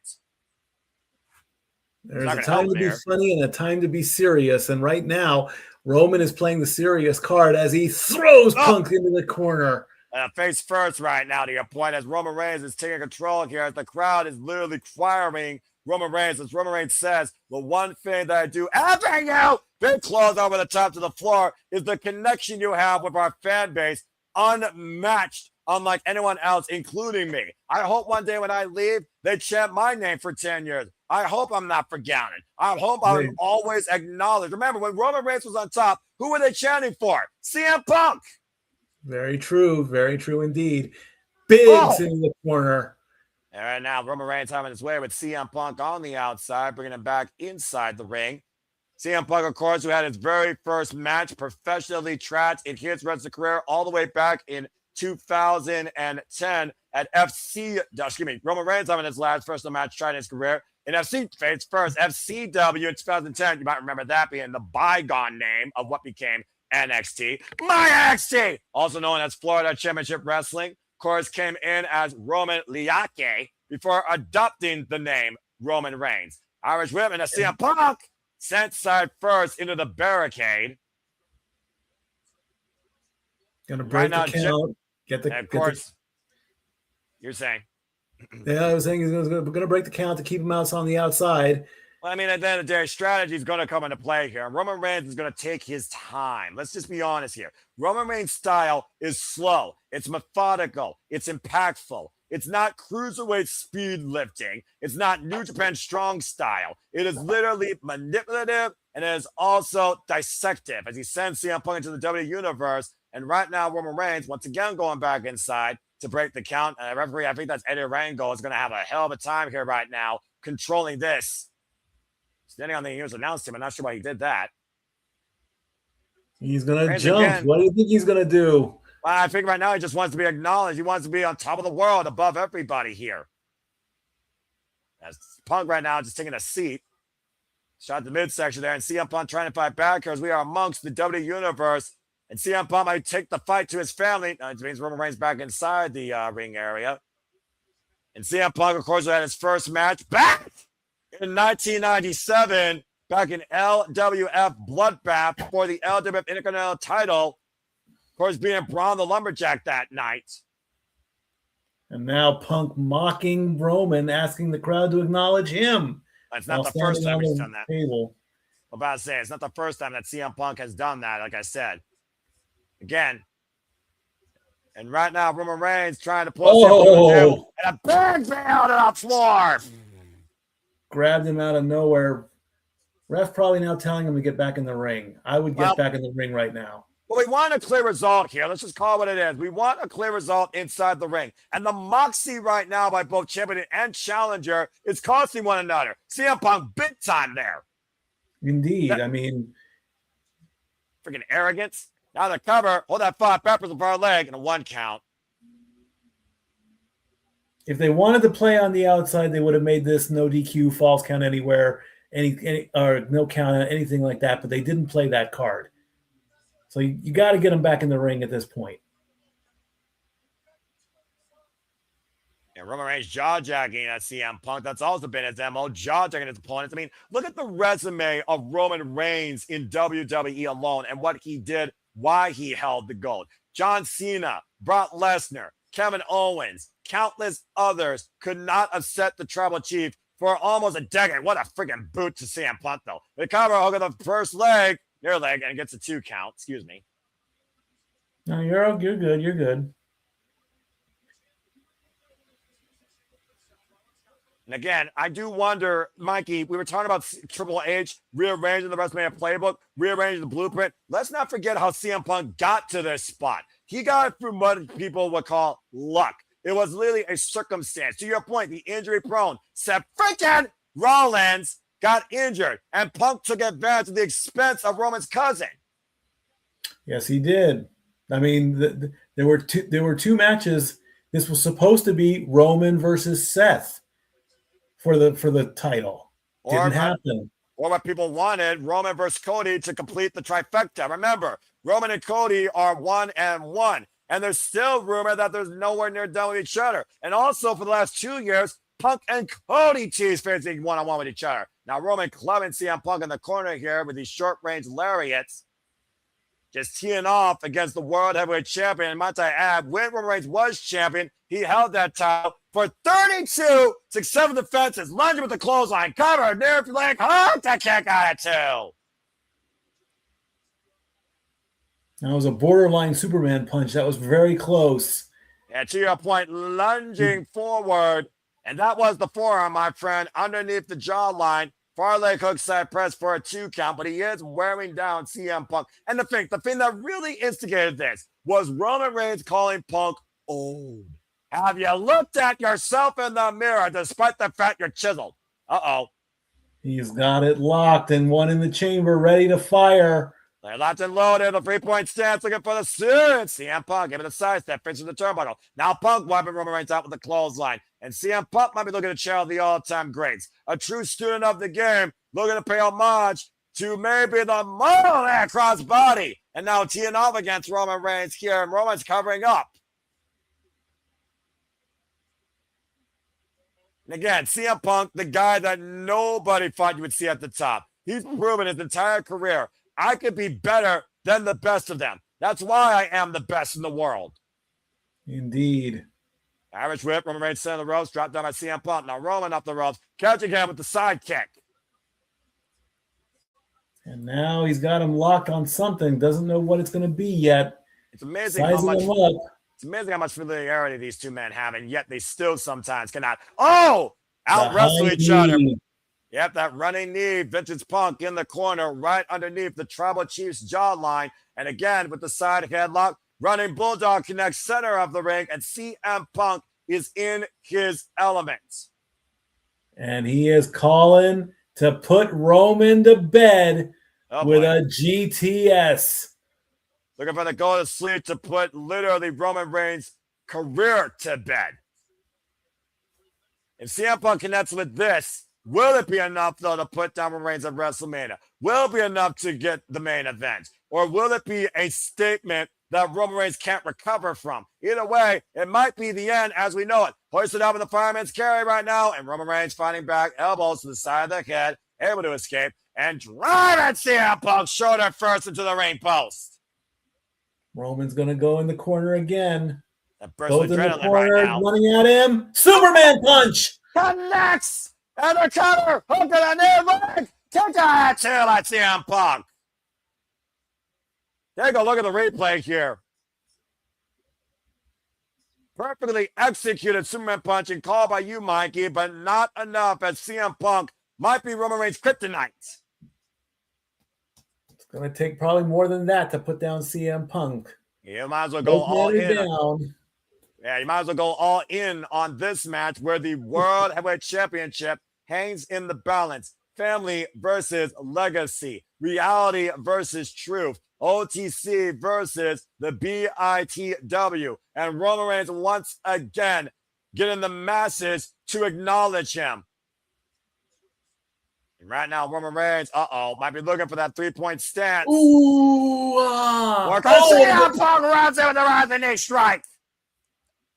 There's a time to be funny and a time to be serious. And right now, Roman is playing the serious card as he throws Punk into the corner. Face first right now, to your point, as Roman Reigns is taking control here, as the crowd is literally choiring Roman Reigns, as Roman Reigns says, the one thing that I do every you, big claws over the top to the floor, is the connection you have with our fan base, unmatched, unlike anyone else, including me. I hope one day when I leave, they chant my name for 10 years. I hope I'm not forgotten. I hope I'm always acknowledged. Remember, when Roman Reigns was on top, who were they chanting for? CM Punk. Very true indeed. Biggs in the corner. And right now, Roman Reigns having his way with CM Punk on the outside, bringing him back inside the ring. CM Punk, of course, who had his very first match professionally tracked in his wrestling career all the way back in 2010 at Roman Reigns having his last personal match tried in his career in FCW in 2010. You might remember that being the bygone name of what became NXT. My NXT, also known as Florida Championship Wrestling, of course, came in as Roman Liake before adopting the name Roman Reigns. Irish Whip and a CM Punk sent side first into the barricade. Gonna break the count. Of course, you're saying. Yeah, I was saying he's going to break the count to keep him out on the outside. Well, I mean, at the end of the day, strategy is going to come into play here. Roman Reigns is going to take his time. Let's just be honest here. Roman Reigns' style is slow. It's methodical. It's impactful. It's not cruiserweight speed lifting. It's not New Japan strong style. It is literally manipulative, and it is also dissective as he sends CM Punk into the WWE Universe. And right now, Roman Reigns, once again, going back inside to break the count. And the referee, I think that's Eddie Rango, is going to have a hell of a time here right now controlling this. Standing on the heels announced him. I'm not sure why he did that. He's going to jump. Again. What do you think he's going to do? Well, I think right now he just wants to be acknowledged. He wants to be on top of the world, above everybody here. As Punk right now just taking a seat. Shot the midsection there, and CM Punk trying to fight back here as we are amongst the WWE Universe. And CM Punk might take the fight to his family. It means Roman Reigns back inside the ring area. And CM Punk, of course, had his first match back in 1997, back in LWF Bloodbath for the LWF Intercontinental title. Of course, being Braun the Lumberjack that night. And now Punk mocking Roman, asking the crowd to acknowledge him. It's not the first time he's done that. I'm about to say, it's not the first time that CM Punk has done that, like I said. Again. And right now, Roman Reigns trying to pull him and a big bail to the floor. Grabbed him out of nowhere. Ref probably now telling him to get back in the ring. I would get back in the ring right now. Well, we want a clear result here. Let's just call it what it is. We want a clear result inside the ring. And the moxie right now by both champion and challenger is costing one another. CM Punk big time there. Indeed. I mean, freaking arrogance. Now the cover. Hold that 5 peppers of our leg and a 1 count. If they wanted to play on the outside, they would have made this no DQ, false count anywhere, any or no count, anything like that. But they didn't play that card. So you got to get him back in the ring at this point. And Roman Reigns jaw-jacking at CM Punk. That's also been his MO, jaw-jacking his opponents. I mean, look at the resume of Roman Reigns in WWE alone and what he did, why he held the gold. John Cena, Brock Lesnar, Kevin Owens, countless others could not have set the tribal chief for almost a decade. What a freaking boot to CM Punk, though. The cover hook of the first leg, near leg, and gets a 2 count. Excuse me. No, you're good. You're good. And again, I do wonder, Mikey, we were talking about Triple H rearranging the WrestleMania playbook, rearranging the blueprint. Let's not forget how CM Punk got to this spot. He got it through what people would call luck. It was literally a circumstance. To your point, the injury prone, Seth freaking Rollins got injured, and Punk took advantage at the expense of Roman's cousin. Yes, he did. I mean, there were two matches This was supposed to be Roman versus Seth for the title. Didn't happen. Or what people wanted, Roman versus Cody to complete the trifecta. Remember, Roman and Cody are 1-1. And there's still rumor that there's nowhere near done with each other. And also for the last 2 years, Punk and Cody teased facing one-on-one with each other. Now Roman clubbing CM Punk in the corner here with these short-range lariats. Just teeing off against the World Heavyweight Champion. And might I add, when Roman Reigns was champion, he held that title for 32 successful defenses. Lunging with the clothesline. Cover, near leg, hook the kick out of 2. That was a borderline Superman punch. That was very close. Yeah, to your point, lunging forward. And that was the forearm, my friend, underneath the jawline. Far leg hook side press for a 2 count, but he is wearing down CM Punk. And the thing that really instigated this was Roman Reigns calling Punk old. Have you looked at yourself in the mirror despite the fact you're chiseled? Uh-oh. He's got it locked and one in the chamber ready to fire. They're locked and loaded. The 3-point stance looking for the suit. CM Punk giving a side step, fixing the turnbuckle. Now Punk wiping Roman Reigns out with the clothesline. And CM Punk might be looking to challenge the all-time greats. A true student of the game, looking to pay homage to maybe the Model Air crossbody. And now teeing off against Roman Reigns here. And Roman's covering up. And again, CM Punk, the guy that nobody thought you would see at the top. He's proven his entire career, I could be better than the best of them. That's why I am the best in the world. Indeed. Irish whip, Roman Reigns center of the ropes, dropped down by CM Punk. Now Roman up the ropes, catching him with the side kick. And now he's got him locked on something. Doesn't know what it's going to be yet. It's amazing how much. It's amazing how much familiarity these two men have, and yet they still sometimes cannot. Oh, out wrestle each other. Yep, that running knee, vintage Punk in the corner, right underneath the Tribal Chief's jawline. And again, with the side headlock, running Bulldog connects center of the ring, and CM Punk is in his element. And he is calling to put Roman to bed with a GTS. Looking for the go to sleep to put literally Roman Reigns' career to bed. If CM Punk connects with this, will it be enough, though, to put down Roman Reigns at WrestleMania? Will it be enough to get the main event? Or will it be a statement that Roman Reigns can't recover from? Either way, it might be the end as we know it. Hoisted up in the fireman's carry right now, and Roman Reigns fighting back, elbows to the side of the head, able to escape, and driving CM Punk's shoulder first into the ring post. Roman's going to go in the corner again. Goes in the corner, right now. Running at him. Superman punch! Connects! And the cover! Hook to the near leg! Kick out to like CM Punk. Take a look at the replay here. Perfectly executed Superman punch and called by you, Mikey, but not enough as CM Punk might be Roman Reigns' kryptonite. It's going to take probably more than that to put down CM Punk. You might as well go all in. Yeah, you might as well go all in on this match where the World Heavyweight Championship hangs in the balance. Family versus legacy. Reality versus truth. OTC versus the BITW. And Roman Reigns once again getting the masses to acknowledge him. And right now, Roman Reigns, might be looking for that 3-point stance. Ooh! Punk runs in with the rising knee strike.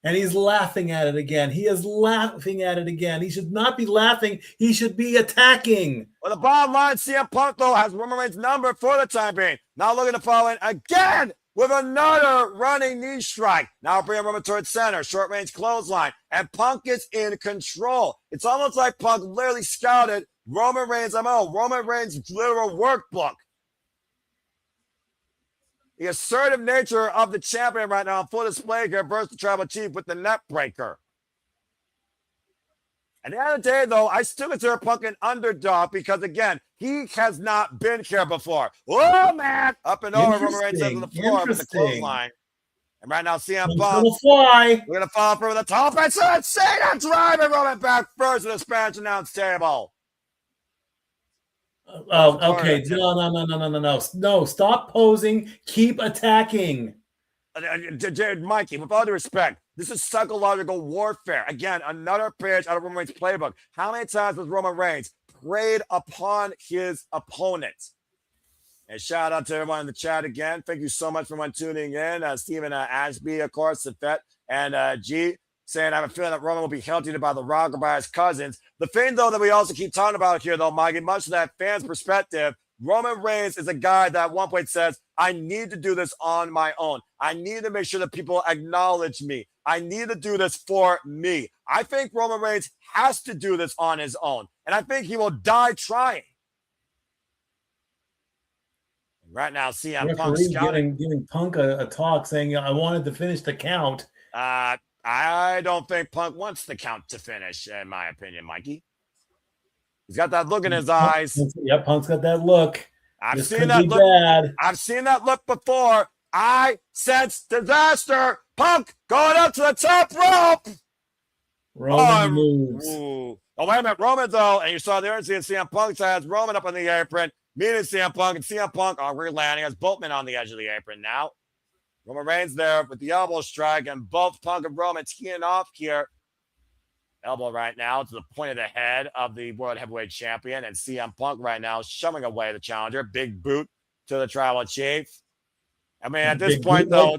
And he's laughing at it again. He is laughing at it again. He should not be laughing. He should be attacking. Well, the bottom line, CM Punk, though, has Roman Reigns' number for the time being. Now looking to follow in again with another running knee strike. Now bringing Roman towards center, short-range clothesline. And Punk is in control. It's almost like Punk literally scouted Roman Reigns' MO, Roman Reigns' literal workbook. The assertive nature of the champion right now on full display here versus the Tribal Chief with the net breaker. At the end of the day, though, I still consider Punk an underdog because, again, he has not been here before. Oh, man! Up and over, Roman Reigns on the floor with the clothesline. And right now, CM Punk, we're going to fall through the top. And so it's Zayn driving Roman back first to the Spanish announce table. Oh, okay. No, stop posing. Keep attacking. Mikey, with all due respect, This is psychological warfare. Again, another page out of Roman Reigns' playbook. How many times has Roman Reigns preyed upon his opponent? And shout out to everyone in the chat again. Thank you so much for tuning in. Stephen Ashby, of course, Safet, and G saying, I have a feeling that Roman will be held by The Rock or by his cousins. The thing, though, that we also keep talking about here, though, Mikey, much of that fan's perspective, Roman Reigns is a guy that at one point says, I need to do this on my own. I need to make sure that people acknowledge me. I need to do this for me. I think Roman Reigns has to do this on his own. And I think he will die trying. Right now, CM Punk giving Punk a talk saying, I wanted to finish the count. I don't think Punk wants the count to finish, in my opinion, Mikey. He's got that look in his eyes. Yeah, Punk's got that look. I've seen that look. Bad. I've seen that look before. I sense disaster. Punk going up to the top rope. Roman moves. Oh, wait a minute. Roman, though, and you saw the urgency in CM Punk's has Roman up on the apron, meeting CM Punk, and CM Punk re-landing as both men on the edge of the apron now. Roman Reigns there with the elbow strike, and both Punk and Roman teeing off here. Elbow right now to the point of the head of the World Heavyweight Champion, and CM Punk right now shoving away the challenger. Big boot to the Tribal Chief. I mean, at this point, though,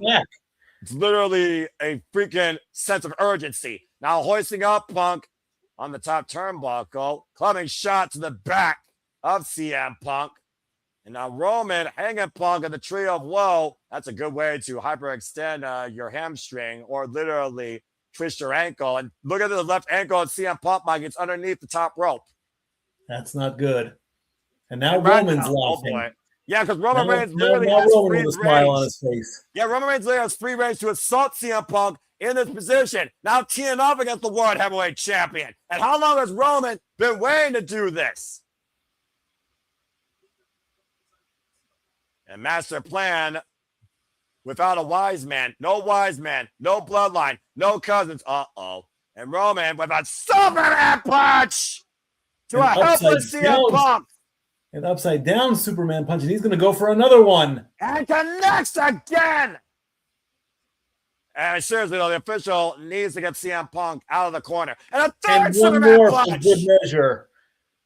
it's literally a freaking sense of urgency. Now hoisting up Punk on the top turnbuckle, clubbing shot to the back of CM Punk. And now Roman hanging Punk in the tree of woe. That's a good way to hyperextend your hamstring or literally twist your ankle. And look at the left ankle of CM Punk, Mike. It's underneath the top rope. That's not good. And now Roman's laughing. Oh boy. Yeah, because Roman Reigns literally has free range. Smile on his face. Yeah, Roman Reigns literally has free range to assault CM Punk in this position. Now teeing up against the World Heavyweight Champion. And how long has Roman been waiting to do this? And master plan without a wise man. No wise man. No bloodline. No cousins. Uh-oh. And Roman with a Superman punch to a helpless CM Punk. An upside down Superman punch. And he's going to go for another one. And connects again. And seriously, though, the official needs to get CM Punk out of the corner. And a third Superman punch. For good measure.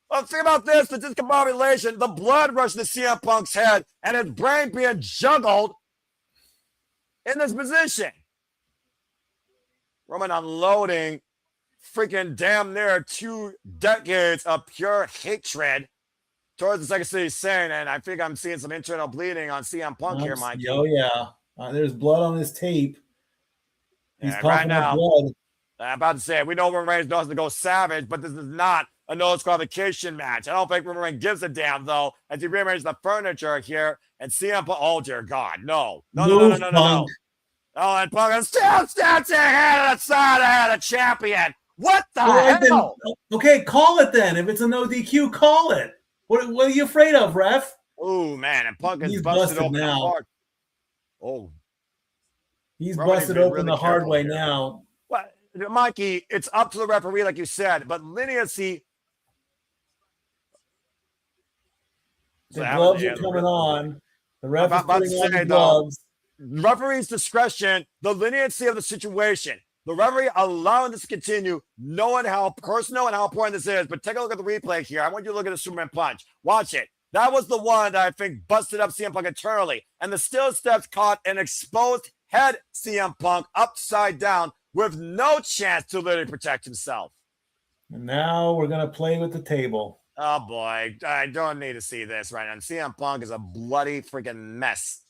Well, think about this, the discombobulation, the blood rushing to CM Punk's head, and his brain being juggled in this position. Roman unloading freaking damn near 2 decades of pure hatred towards the Second City Zayn, and I think I'm seeing some internal bleeding on CM Punk here, Mike. Oh, yeah. There's blood on his tape. He's coughing right now, up blood. I'm about to say, we know Roman Reigns knows to go savage, but this is not a no disqualification match. I don't think Roman Reigns gives a damn, though, as he rearranges the furniture here. And CM Punk, oh, dear God, no. No. Oh, and Punk is still standing here to the side of the champion. What the hell? Okay, call it then. If it's a no DQ, call it. What are you afraid of, ref? Oh, man, and Punk is busted open now. hard. Oh. He's busted open the hard way now. Well, Mikey, it's up to the referee, like you said, but leniency. The gloves are coming on. The ref is putting on the gloves. Referee's discretion, the leniency of the situation. The referee allowing this to continue, knowing how personal and how important this is. But take a look at the replay here. I want you to look at the Superman punch. Watch it. That was the one that I think busted up CM Punk internally. And the still steps caught an exposed head CM Punk upside down with no chance to literally protect himself. And now we're going to play with the table. Oh, boy. I don't need to see this right now. CM Punk is a bloody freaking mess.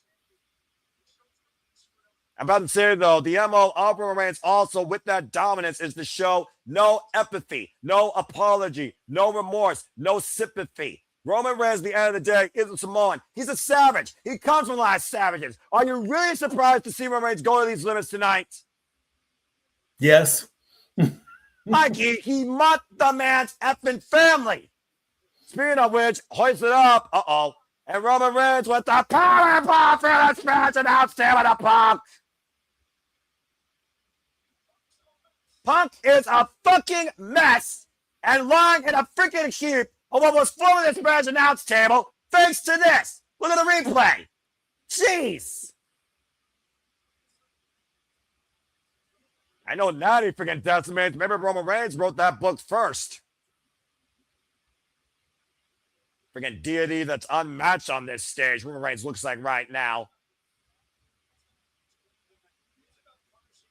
I'm about to say, though, the MO of Roman Reigns also with that dominance is to show no empathy, no apology, no remorse, no sympathy. Roman Reigns, at the end of the day, isn't Samoan. He's a savage. He comes from the last savages. Are you really surprised to see Roman Reigns go to these limits tonight? Yes. Mikey, he mocked the man's effing family. Speaking of which, hoist it up. Uh-oh. And Roman Reigns with the powerbomb for this match announced him with a Punk. Punk is a fucking mess and lying in a freaking heap of what was full of this match announce table thanks to this. Look at the replay. Jeez. I know Natty freaking decimates. Maybe Roman Reigns wrote that book first. Freaking deity that's unmatched on this stage. Roman Reigns looks like right now.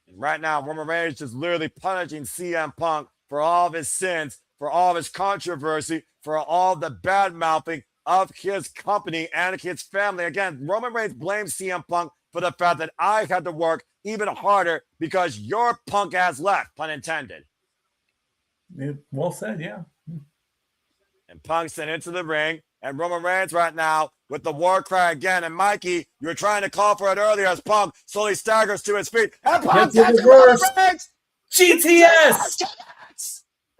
And right now, Roman Reigns is literally punishing CM Punk for all of his sins, for all of his controversy, for all the bad mouthing of his company and his family. Again, Roman Reigns blames CM Punk for the fact that I had to work even harder because your punk ass left, pun intended. Well said, yeah. And Punk sent into the ring, and Roman Reigns right now with the war cry again. And Mikey, you were trying to call for it earlier as Punk slowly staggers to his feet. And Punk gets Roman Reigns! GTS!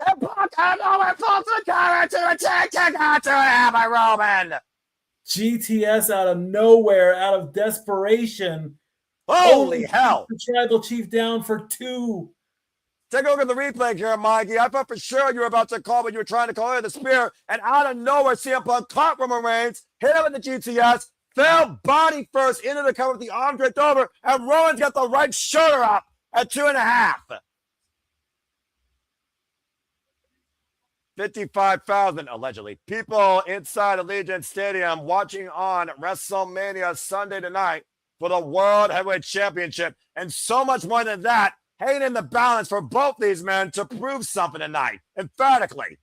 And Punk and Roman pulls the cover to attack, kick out to it by Roman. GTS out of nowhere, out of desperation. Holy hell. The tribal chief down for 2. Take a look at the replay here, Mikey. I thought for sure you were about to call, but you were trying to call in the spear. And out of nowhere, CM Punk caught Roman Reigns, hit him with the GTS, fell body first into the cover with the arm draped over, and Roman's got the right shoulder up at 2.5. 55,000, allegedly, people inside Allegiant Stadium watching on WrestleMania Sunday tonight for the World Heavyweight Championship. And so much more than that, hanging in the balance for both these men to prove something tonight, emphatically.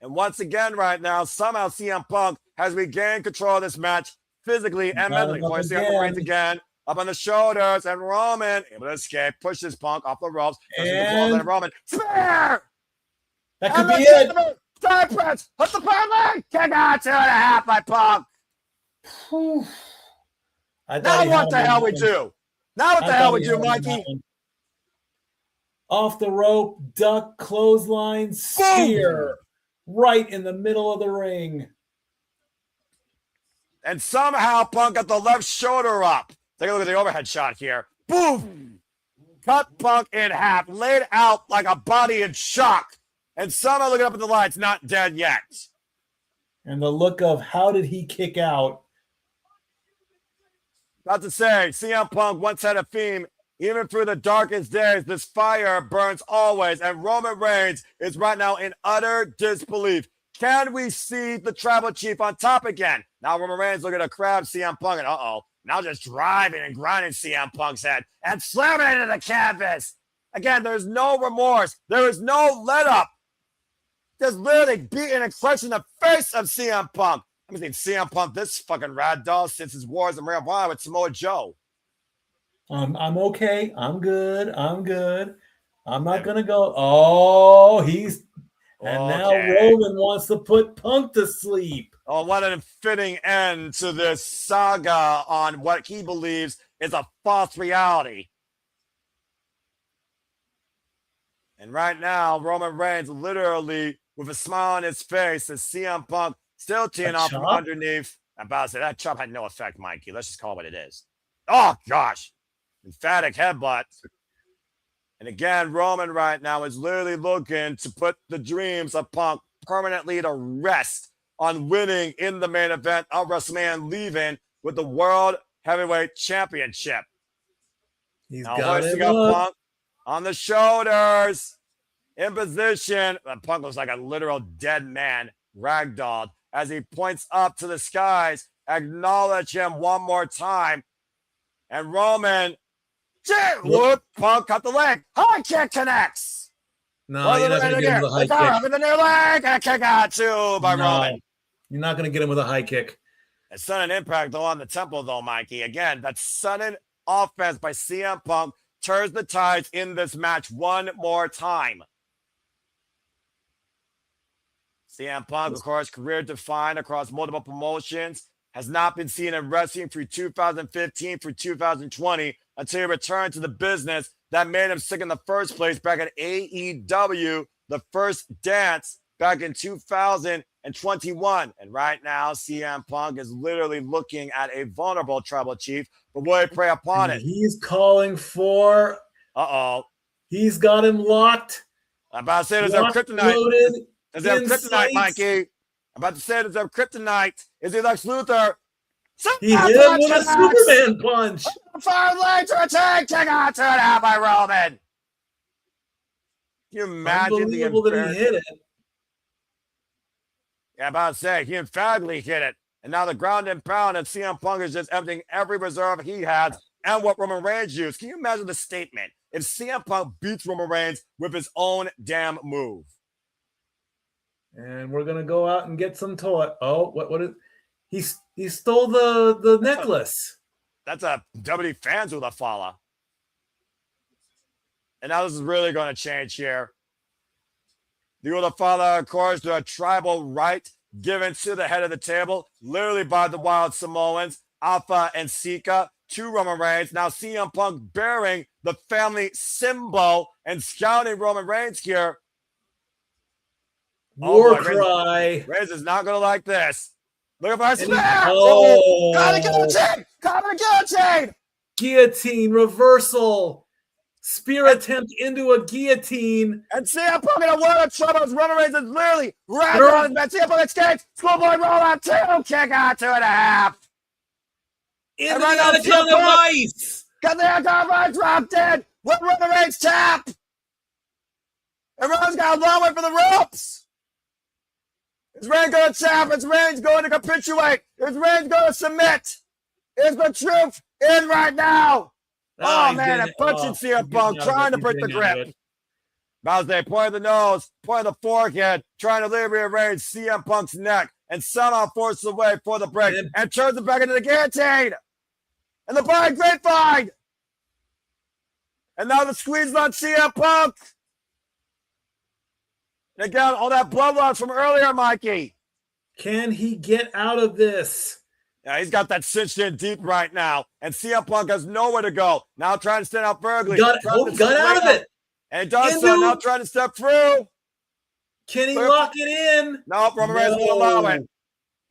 And once again right now, somehow CM Punk has regained control of this match physically and mentally. Of course, CM Punk again, up on the shoulders, and Roman able to escape, pushes Punk off the ropes, and Roman, spear! That could be it. Side press, hit the power leg, kick out 2.5 by Punk. Now what the hell we do? Now what the hell we do, Mikey? Off the rope, duck, clothesline, spear. Right in the middle of the ring. And somehow Punk got the left shoulder up. Take a look at the overhead shot here. Boom! Cut Punk in half, laid out like a body in shock. And somehow looking up at the lights, not dead yet. And the look of how did he kick out? About to say, CM Punk once had a theme, even through the darkest days, this fire burns always. And Roman Reigns is right now in utter disbelief. Can we see the tribal chief on top again? Now Roman Reigns looking to grab CM Punk, and now just driving and grinding CM Punk's head and slamming it into the canvas. Again, there's no remorse. There is no let up. Just literally beating and crushing the face of CM Punk. I mean, CM Punk, this fucking rad doll since his wars in Ring of Honor with Samoa Joe. I'm okay. I'm good. I'm not going to go. Oh, now Roman wants to put Punk to sleep. Oh, what an fitting end to this saga on what he believes is a false reality. And right now, Roman Reigns literally with a smile on his face as CM Punk still teeing off from underneath. I'm about to say that chop had no effect, Mikey. Let's just call it what it is. Oh, gosh. Emphatic headbutt. And again, Roman right now is literally looking to put the dreams of Punk permanently to rest on winning in the main event of WrestleMania and leaving with the World Heavyweight Championship. He's now got it up Punk on the shoulders, in position. Punk looks like a literal dead man, ragdolled, as he points up to the skies. Acknowledge him one more time. And Roman, whoop, Punk cut the leg. High kick connects. No, you're not going to get him with a high kick. With the new leg, and a kick out too by Roman. You're not going to get him with a high kick. A sudden impact though on the temple though, Mikey. Again, that sudden offense by CM Punk turns the tides in this match one more time. CM Punk, of course, career defined across multiple promotions, has not been seen in wrestling through 2015 through 2020 until he returned to the business that made him sick in the first place back at AEW, The First Dance, back in 2021. And right now, CM Punk is literally looking at a vulnerable tribal chief, but will he prey upon it? He's calling for... He's got him locked. I'm about to say there's a kryptonite. There's a kryptonite, Mikey. I'm about to say there's a kryptonite. Is he Lex Luthor? He hit him with a Superman punch. Fire leg to a tag. Kick out 2.5 by Roman. Can you imagine the Unbelievable that he hit it. Yeah, about to say, he emphatically hit it. And now the ground and pound of CM Punk is just emptying every reserve he has and what Roman Reigns used. Can you imagine the statement if CM Punk beats Roman Reigns with his own damn move? And we're gonna go out and get some toy. Oh, what is he stole the necklace. That's a WWE fans with a follow. And now this is really going to change here. The Ulafala, of course, the tribal right given to the head of the table, literally by the Wild Samoans, Alpha and Sika, to Roman Reigns. Now CM Punk bearing the family symbol and scouting Roman Reigns here. War cry. Reigns is not going to like this. Look at my smash. Got a guillotine. Got a guillotine. Guillotine reversal. Spear attempt into a guillotine. And CM Punk in a world of trouble as Roman Reigns is literally right on his back. CM Punk escapes. Schoolboy roll out 2. Kick out 2.5. Into the Anaconda Vice. Got the Anaconda Vice dropped in. With Roman Reigns tap. And Roman's got a long way for the ropes. Is Reigns going to tap? Is Reigns going to capitulate? Is Reigns going to submit? Is the truth in right now? Oh, man, and punching CM Punk, trying to break the grip. Bowser pointing the nose, pointing the forehead, trying to liberate Reigns, CM Punk's neck, and somehow forces away for the break and turns it back into the guillotine. And the blind grapevine. And now the squeeze on CM Punk. And again, all that blood loss from earlier, Mikey. Can he get out of this? Yeah, he's got that cinched in deep right now. And CM Punk has nowhere to go. Now trying to stand out vertically. Got out of it. And he does so. Now trying to step through. Can he lock it in? Nope, Roman Reigns won't allow it.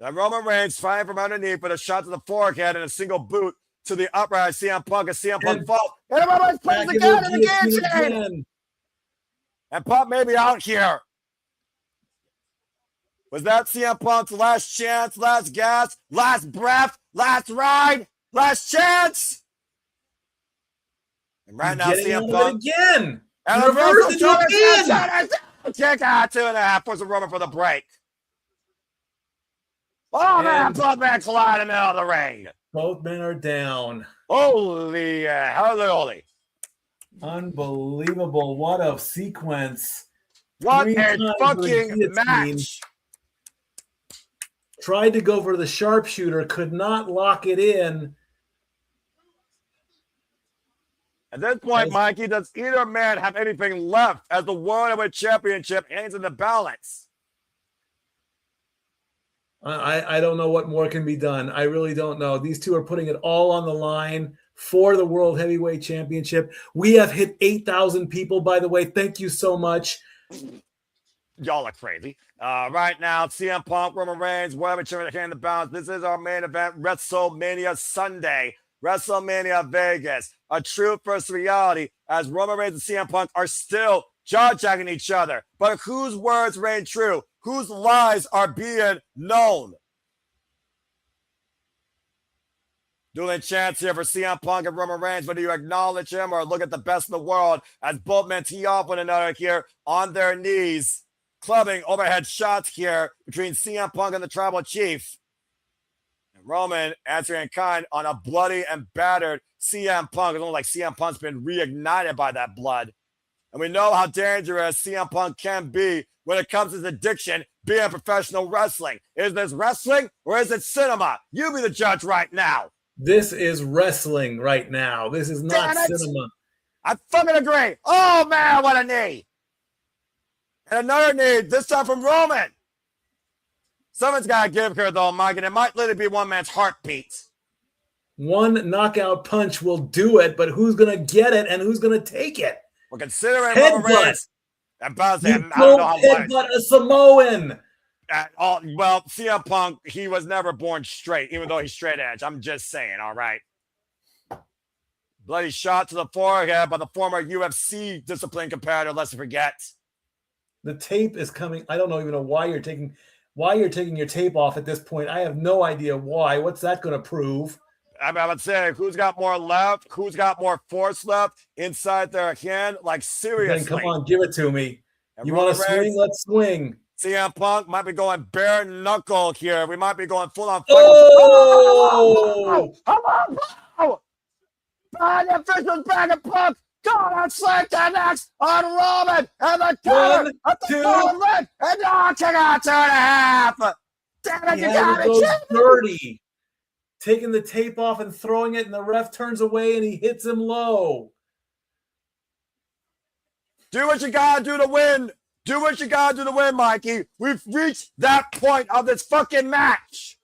Now Roman Reigns fighting from underneath with a shot to the forehead and a single boot to the upright. CM Punk and CM Punk falls. And Roman Reigns plays again and again. And Punk may be out here. Was that CM Punk's last chance, last gas, last breath, last ride, last chance? And right now, CM Punk again. And reverse the kick out 2.5 for Roman for the break. Oh man, both men collide in the middle of the ring. Both men are down. Holy, holy. Unbelievable. What a sequence. What a fucking match. Tried to go for the sharpshooter, could not lock it in. At this point, Mikey, does either man have anything left as the World Heavyweight Championship hangs in the balance? I don't know what more can be done. I really don't know. These two are putting it all on the line for the World Heavyweight Championship. We have hit 8,000 people, by the way. Thank you so much. Y'all are crazy. Right now, CM Punk, Roman Reigns, World Heavyweight Championship in the balance. This is our main event, WrestleMania Sunday. WrestleMania Vegas, a true first reality as Roman Reigns and CM Punk are still jaw-jacking each other. But whose words reign true? Whose lies are being known? Dueling chance here for CM Punk and Roman Reigns. Whether you acknowledge him or look at the best in the world as both men tee off one another here on their knees. Clubbing overhead shots here between CM Punk and the Tribal Chief. Roman answering in kind on a bloody and battered CM Punk. It's almost like CM Punk's been reignited by that blood. And we know how dangerous CM Punk can be when it comes to his addiction being professional wrestling. Is this wrestling or is it cinema? You be the judge right now. This is wrestling right now. This is not cinema. I fucking agree. Oh, man, what a knee. And another knee, this time from Roman. Someone's got to give here, though, Mike, and it might literally be one man's heartbeat. One knockout punch will do it, but who's going to get it and who's going to take it? Well, considering Roman Reigns, I don't know how headbutt a Samoan. Well, CM Punk, he was never born straight, even though he's straight edge. I'm just saying, all right. Bloody shot to the forehead by the former UFC discipline competitor, let's forget. The tape is coming. I don't even know why you're taking why you're taking your tape off at this point. I have no idea why. What's that going to prove? I would say, who's got more left? Who's got more force left inside their hand? Like, seriously. Then come on, give it to me. And you want to swing? Let's swing. CM Punk might be going bare knuckle here. We might be going full on. Oh! Oh! The official's back at Punk. God, on Slick connects on Roman. And the counter at the bottom leg. And now kick out 2.5. Damn it, you got it. Dirty. Taking the tape off and throwing it, and the ref turns away and he hits him low. Do what you gotta do to win. Do what you gotta do to win, Mikey. We've reached that point of this fucking match.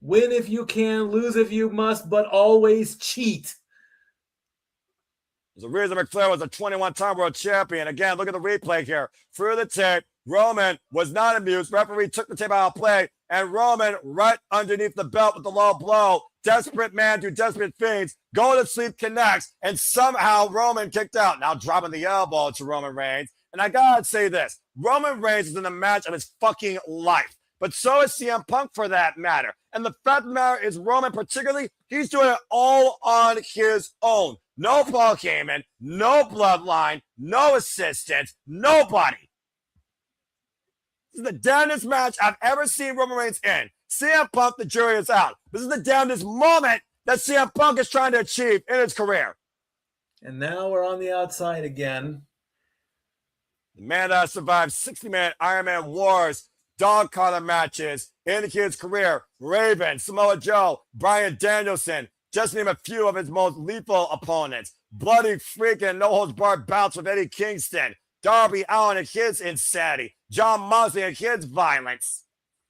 Win if you can, lose if you must, but always cheat. There's a reason McFlair was a 21-time world champion. Again, look at the replay here. Through the tape, Roman was not amused. Referee took the tape out of play, and Roman right underneath the belt with the low blow. Desperate man do desperate things. Go to sleep connects, and somehow Roman kicked out. Now dropping the elbow to Roman Reigns. And I gotta say this. Roman Reigns is in the match of his fucking life. But so is CM Punk for that matter. And the fact of the matter is Roman particularly, he's doing it all on his own. No Paul Heyman, no bloodline, no assistants, nobody. This is the damnedest match I've ever seen Roman Reigns in. CM Punk, the jury is out. This is the damnedest moment that CM Punk is trying to achieve in his career. And now we're on the outside again. The man that survived 60-minute Iron Man wars, dog collar matches in his career. Raven, Samoa Joe, Bryan Danielson, just name a few of his most lethal opponents. Bloody freaking no-holds-barred bouts with Eddie Kingston, Darby Allin and his insanity, John Moxley and his violence.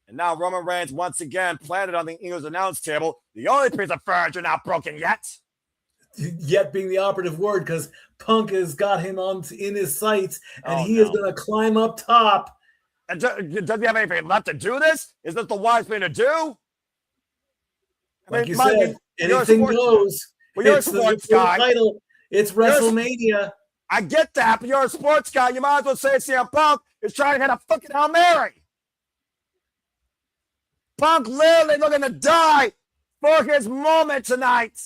And now Roman Reigns once again planted on the Eagles announce table. The only piece of furniture not broken yet. Yet being the operative word, because Punk has got him in his sights, and he is going to climb up top. And does he have anything left to do this? Is this the wise thing to do? Like you said, anything goes. Well, you're a sports guy. Title. It's WrestleMania. I get that, but you're a sports guy. You might as well say CM Punk is trying to hit a fucking Hail Mary. Punk literally looking to die for his moment tonight.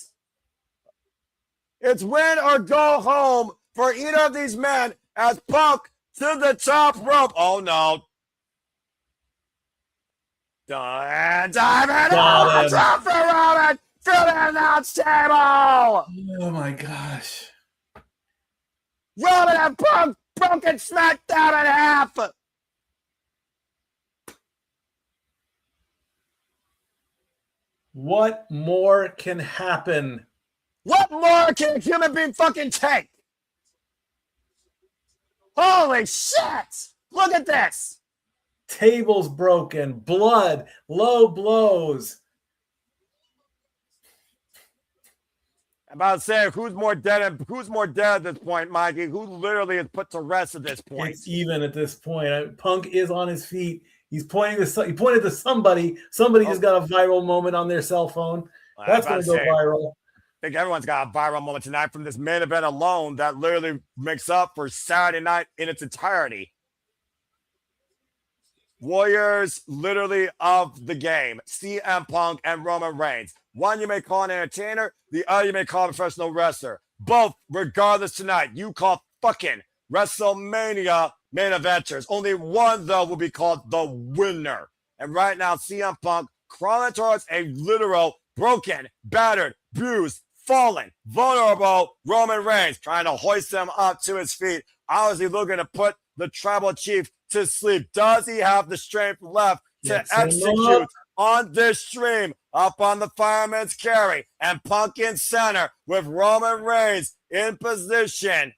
It's win or go home for either of these men as Punk to the top rope. Oh, no. Dive it up for Roman to the announce table. Oh, my gosh. Roman and Punk broken SmackDown in half. What more can happen? What more can a human being fucking take? Holy shit! Look at this! Tables broken, blood, low blows. I'm about to say, who's more dead at this point, Mikey? Who literally is put to rest at this point? It's even at this point. Punk is on his feet. He pointed to somebody. Somebody just got a viral moment on their cell phone. That's going to go viral. I think everyone's got a viral moment tonight from this main event alone that literally makes up for Saturday night in its entirety. Warriors literally of the game, CM Punk and Roman Reigns. One you may call an entertainer, the other you may call a professional wrestler. Both, regardless tonight, you call fucking WrestleMania main eventers. Only one, though, will be called the winner. And right now, CM Punk crawling towards a literal broken, battered, bruised, fallen, vulnerable Roman Reigns, trying to hoist him up to his feet. Obviously looking to put the tribal chief to sleep. Does he have the strength left to execute on this stream? Up on the fireman's carry and Punk in center with Roman Reigns in position.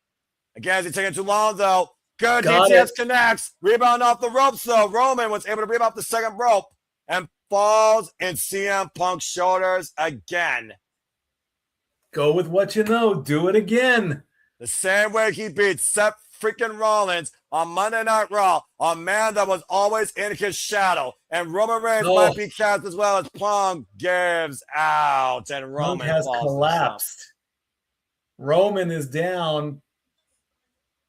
Again, is he taking too long, though? Good DTS connects. Rebound off the ropes, though. Roman was able to rebound off the second rope and falls in CM Punk's shoulders again. Go with what you know. Do it again. The same way he beat Seth freaking Rollins on Monday Night Raw, a man that was always in his shadow. And Roman Reigns might be cast as well as Punk gives out. And Roman Punk has collapsed. Roman is down.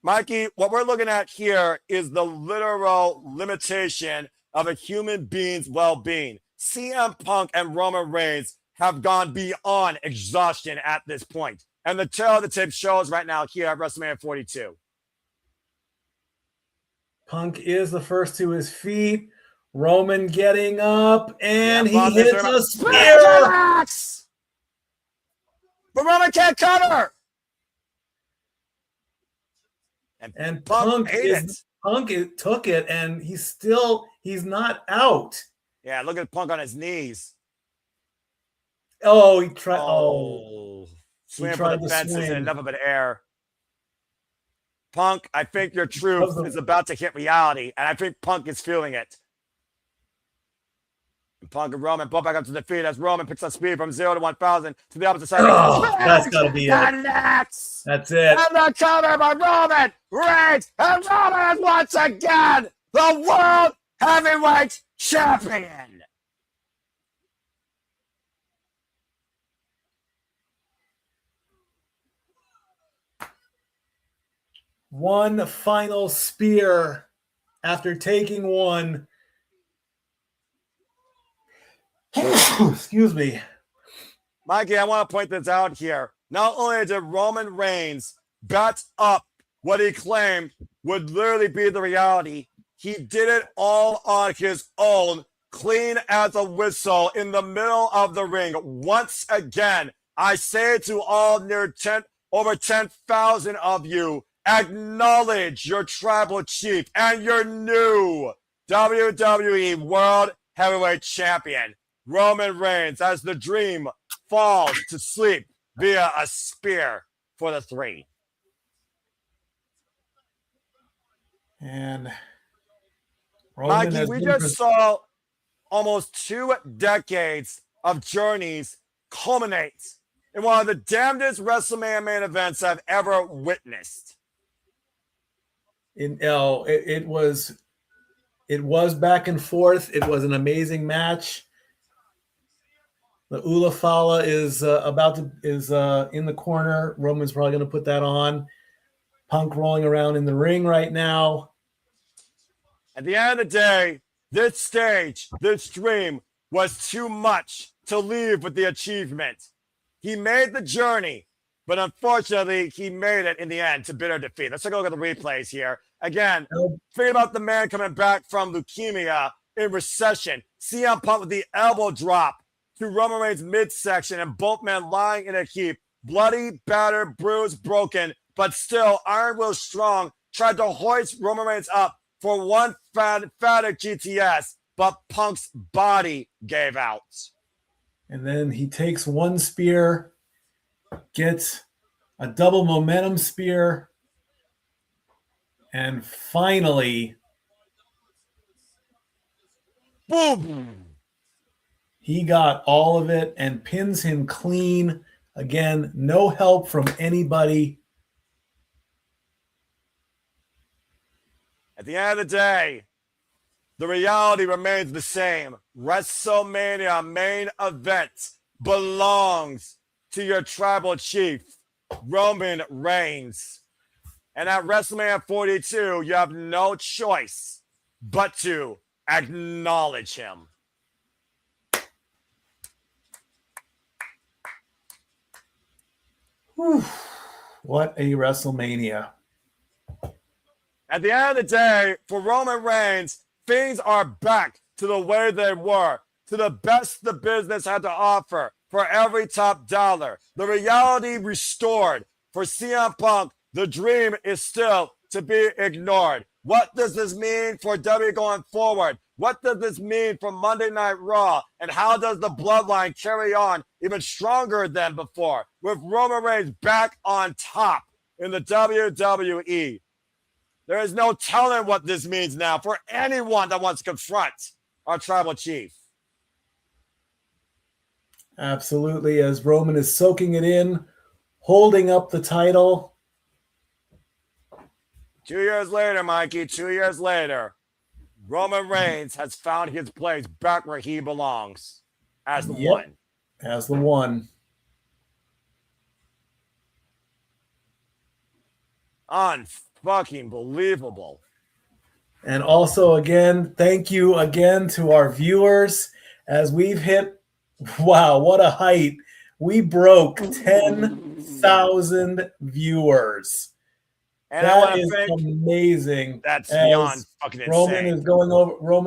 Mikey, what we're looking at here is the literal limitation of a human being's well-being. CM Punk and Roman Reigns have gone beyond exhaustion at this point. And the tail of the tape shows right now here at WrestleMania 42. Punk is the first to his feet. Roman getting up, and he hits a spear. But Roman can't cover. And Punk took it, and he's not out. Yeah, look at Punk on his knees. Oh, he tried. Swinging for the fences and enough of an air. Punk, I think your truth is about to hit reality, and I think Punk is feeling it. And Punk and Roman both back up to the feet as Roman picks up speed from 0 to 1,000 to the opposite side. That's got to be it. That's it. And the cover by Roman Reigns, and Roman is once again the World Heavyweight Champion. One final spear after taking one. Excuse me. Mikey, I want to point this out here. Not only did Roman Reigns bat up what he claimed would literally be the reality, he did it all on his own, clean as a whistle in the middle of the ring. Once again, I say to all over 10,000 of you, acknowledge your tribal chief and your new WWE World Heavyweight Champion, Roman Reigns, as the Dream falls to sleep via a spear for the 3. And Roman, Mikey, we just saw almost 2 decades of journeys culminate in one of the damnedest WrestleMania main events I've ever witnessed. It was back and forth. It was an amazing match. The Ula Fala is in the corner. Roman's probably going to put that on. Punk rolling around in the ring right now. At the end of the day, this stage, this dream was too much to leave with the achievement. He made the journey, but unfortunately, he made it in the end to bitter defeat. Let's take a look at the replays here. Again, thinking about the man coming back from leukemia in recession. CM Punk with the elbow drop to Roman Reigns' midsection, and both men lying in a heap. Bloody, battered, bruised, broken, but still, Iron Will Strong tried to hoist Roman Reigns up for one emphatic GTS, but Punk's body gave out. And then he takes one spear, gets a double momentum spear, and finally, boom! He got all of it and pins him clean. Again, no help from anybody. At the end of the day, the reality remains the same. WrestleMania main event belongs to your tribal chief, Roman Reigns. And at WrestleMania 42, you have no choice but to acknowledge him. Whew. What a WrestleMania. At the end of the day, for Roman Reigns, things are back to the way they were, to the best the business had to offer for every top dollar. The reality restored. For CM Punk, the dream is still to be ignored. What does this mean for W going forward? What does this mean for Monday Night Raw? And how does the bloodline carry on even stronger than before with Roman Reigns back on top in the WWE? There is no telling what this means now for anyone that wants to confront our tribal chief. Absolutely, as Roman is soaking it in, holding up the title. 2 years later, Mikey, 2 years later, Roman Reigns has found his place back where he belongs as the one. As the one. Unfucking believable. And also, again, thank you again to our viewers as we've hit, wow, what a height. We broke 10,000 viewers. And I want That to is thank. amazing. That's As beyond fucking insane. Roman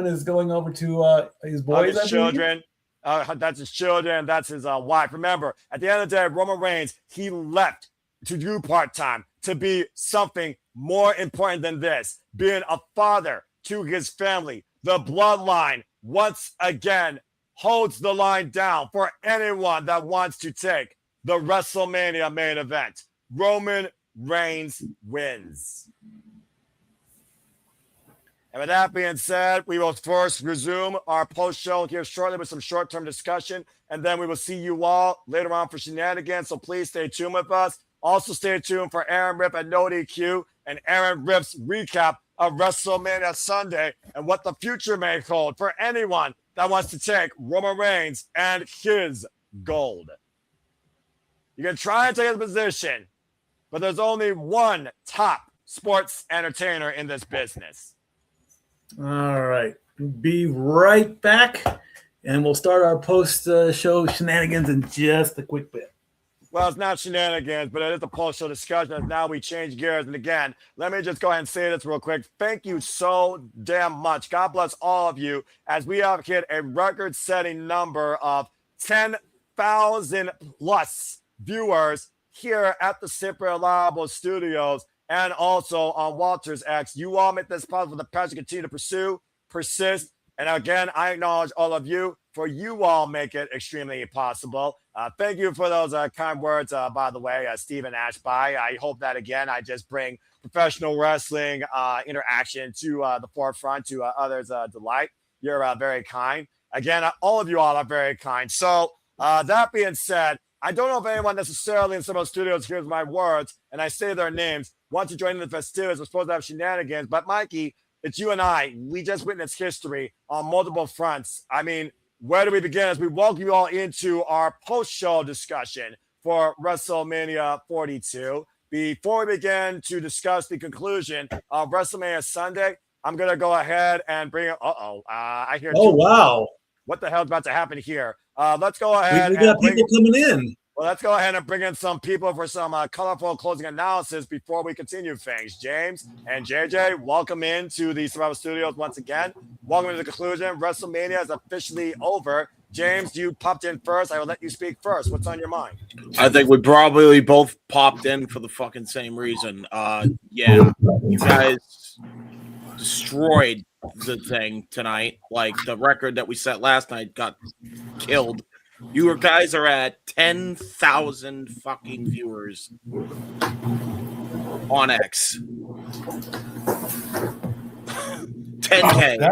is going over to his boys, his children. That's his children. That's his wife. Remember, at the end of the day, Roman Reigns, he left to do part-time to be something more important than this, being a father to his family. The bloodline, once again, holds the line down for anyone that wants to take the WrestleMania main event. Roman Reigns wins. And with that being said, we will first resume our post-show here shortly with some short-term discussion, and then we will see you all later on for shenanigans, so please stay tuned with us. Also stay tuned for Aaron Rip at No DQ and Aaron Rip's recap of WrestleMania Sunday and what the future may hold for anyone that wants to take Roman Reigns and his gold. You can try and take a position, but there's only one top sports entertainer in this business. All right. Be right back, and we'll start our post-show shenanigans in just a quick bit. Well, it's not shenanigans, but it is a post-show discussion as now we change gears. And again, let me just go ahead and say this real quick. Thank you so damn much. God bless all of you as we have hit a record-setting number of 10,000 plus viewers here at the Simply Reliable Studios and also on Walter's X. You all make this possible. The passion continue to pursue, persist, and again, I acknowledge all of you for you all make it extremely possible. Thank you for those kind words, by the way, Stephen Ashby. I hope that, again, I just bring professional wrestling interaction to the forefront, to others' delight. You're very kind. Again, all of you all are very kind. So that being said, I don't know if anyone necessarily in some of those studios hears my words, and I say their names, want to join in the festivities. We're supposed to have shenanigans, but Mikey, it's you and I. We just witnessed history on multiple fronts. I mean, where do we begin as we welcome you all into our post-show discussion for WrestleMania 42? Before we begin to discuss the conclusion of WrestleMania Sunday, I'm going to go ahead and bring I hear. Oh, wow. What the hell is about to happen here? Let's go ahead. We got people coming in. Well, let's go ahead and bring in some people for some colorful closing analysis before we continue things. James and JJ, welcome into the Survival Studios once again. Welcome to the conclusion. WrestleMania is officially over. James, you popped in first. I will let you speak first. What's on your mind? I think we probably both popped in for the fucking same reason. Yeah, you guys destroyed the thing tonight. Like the record that we set last night got killed. You guys are at 10,000 fucking viewers on X. 10K.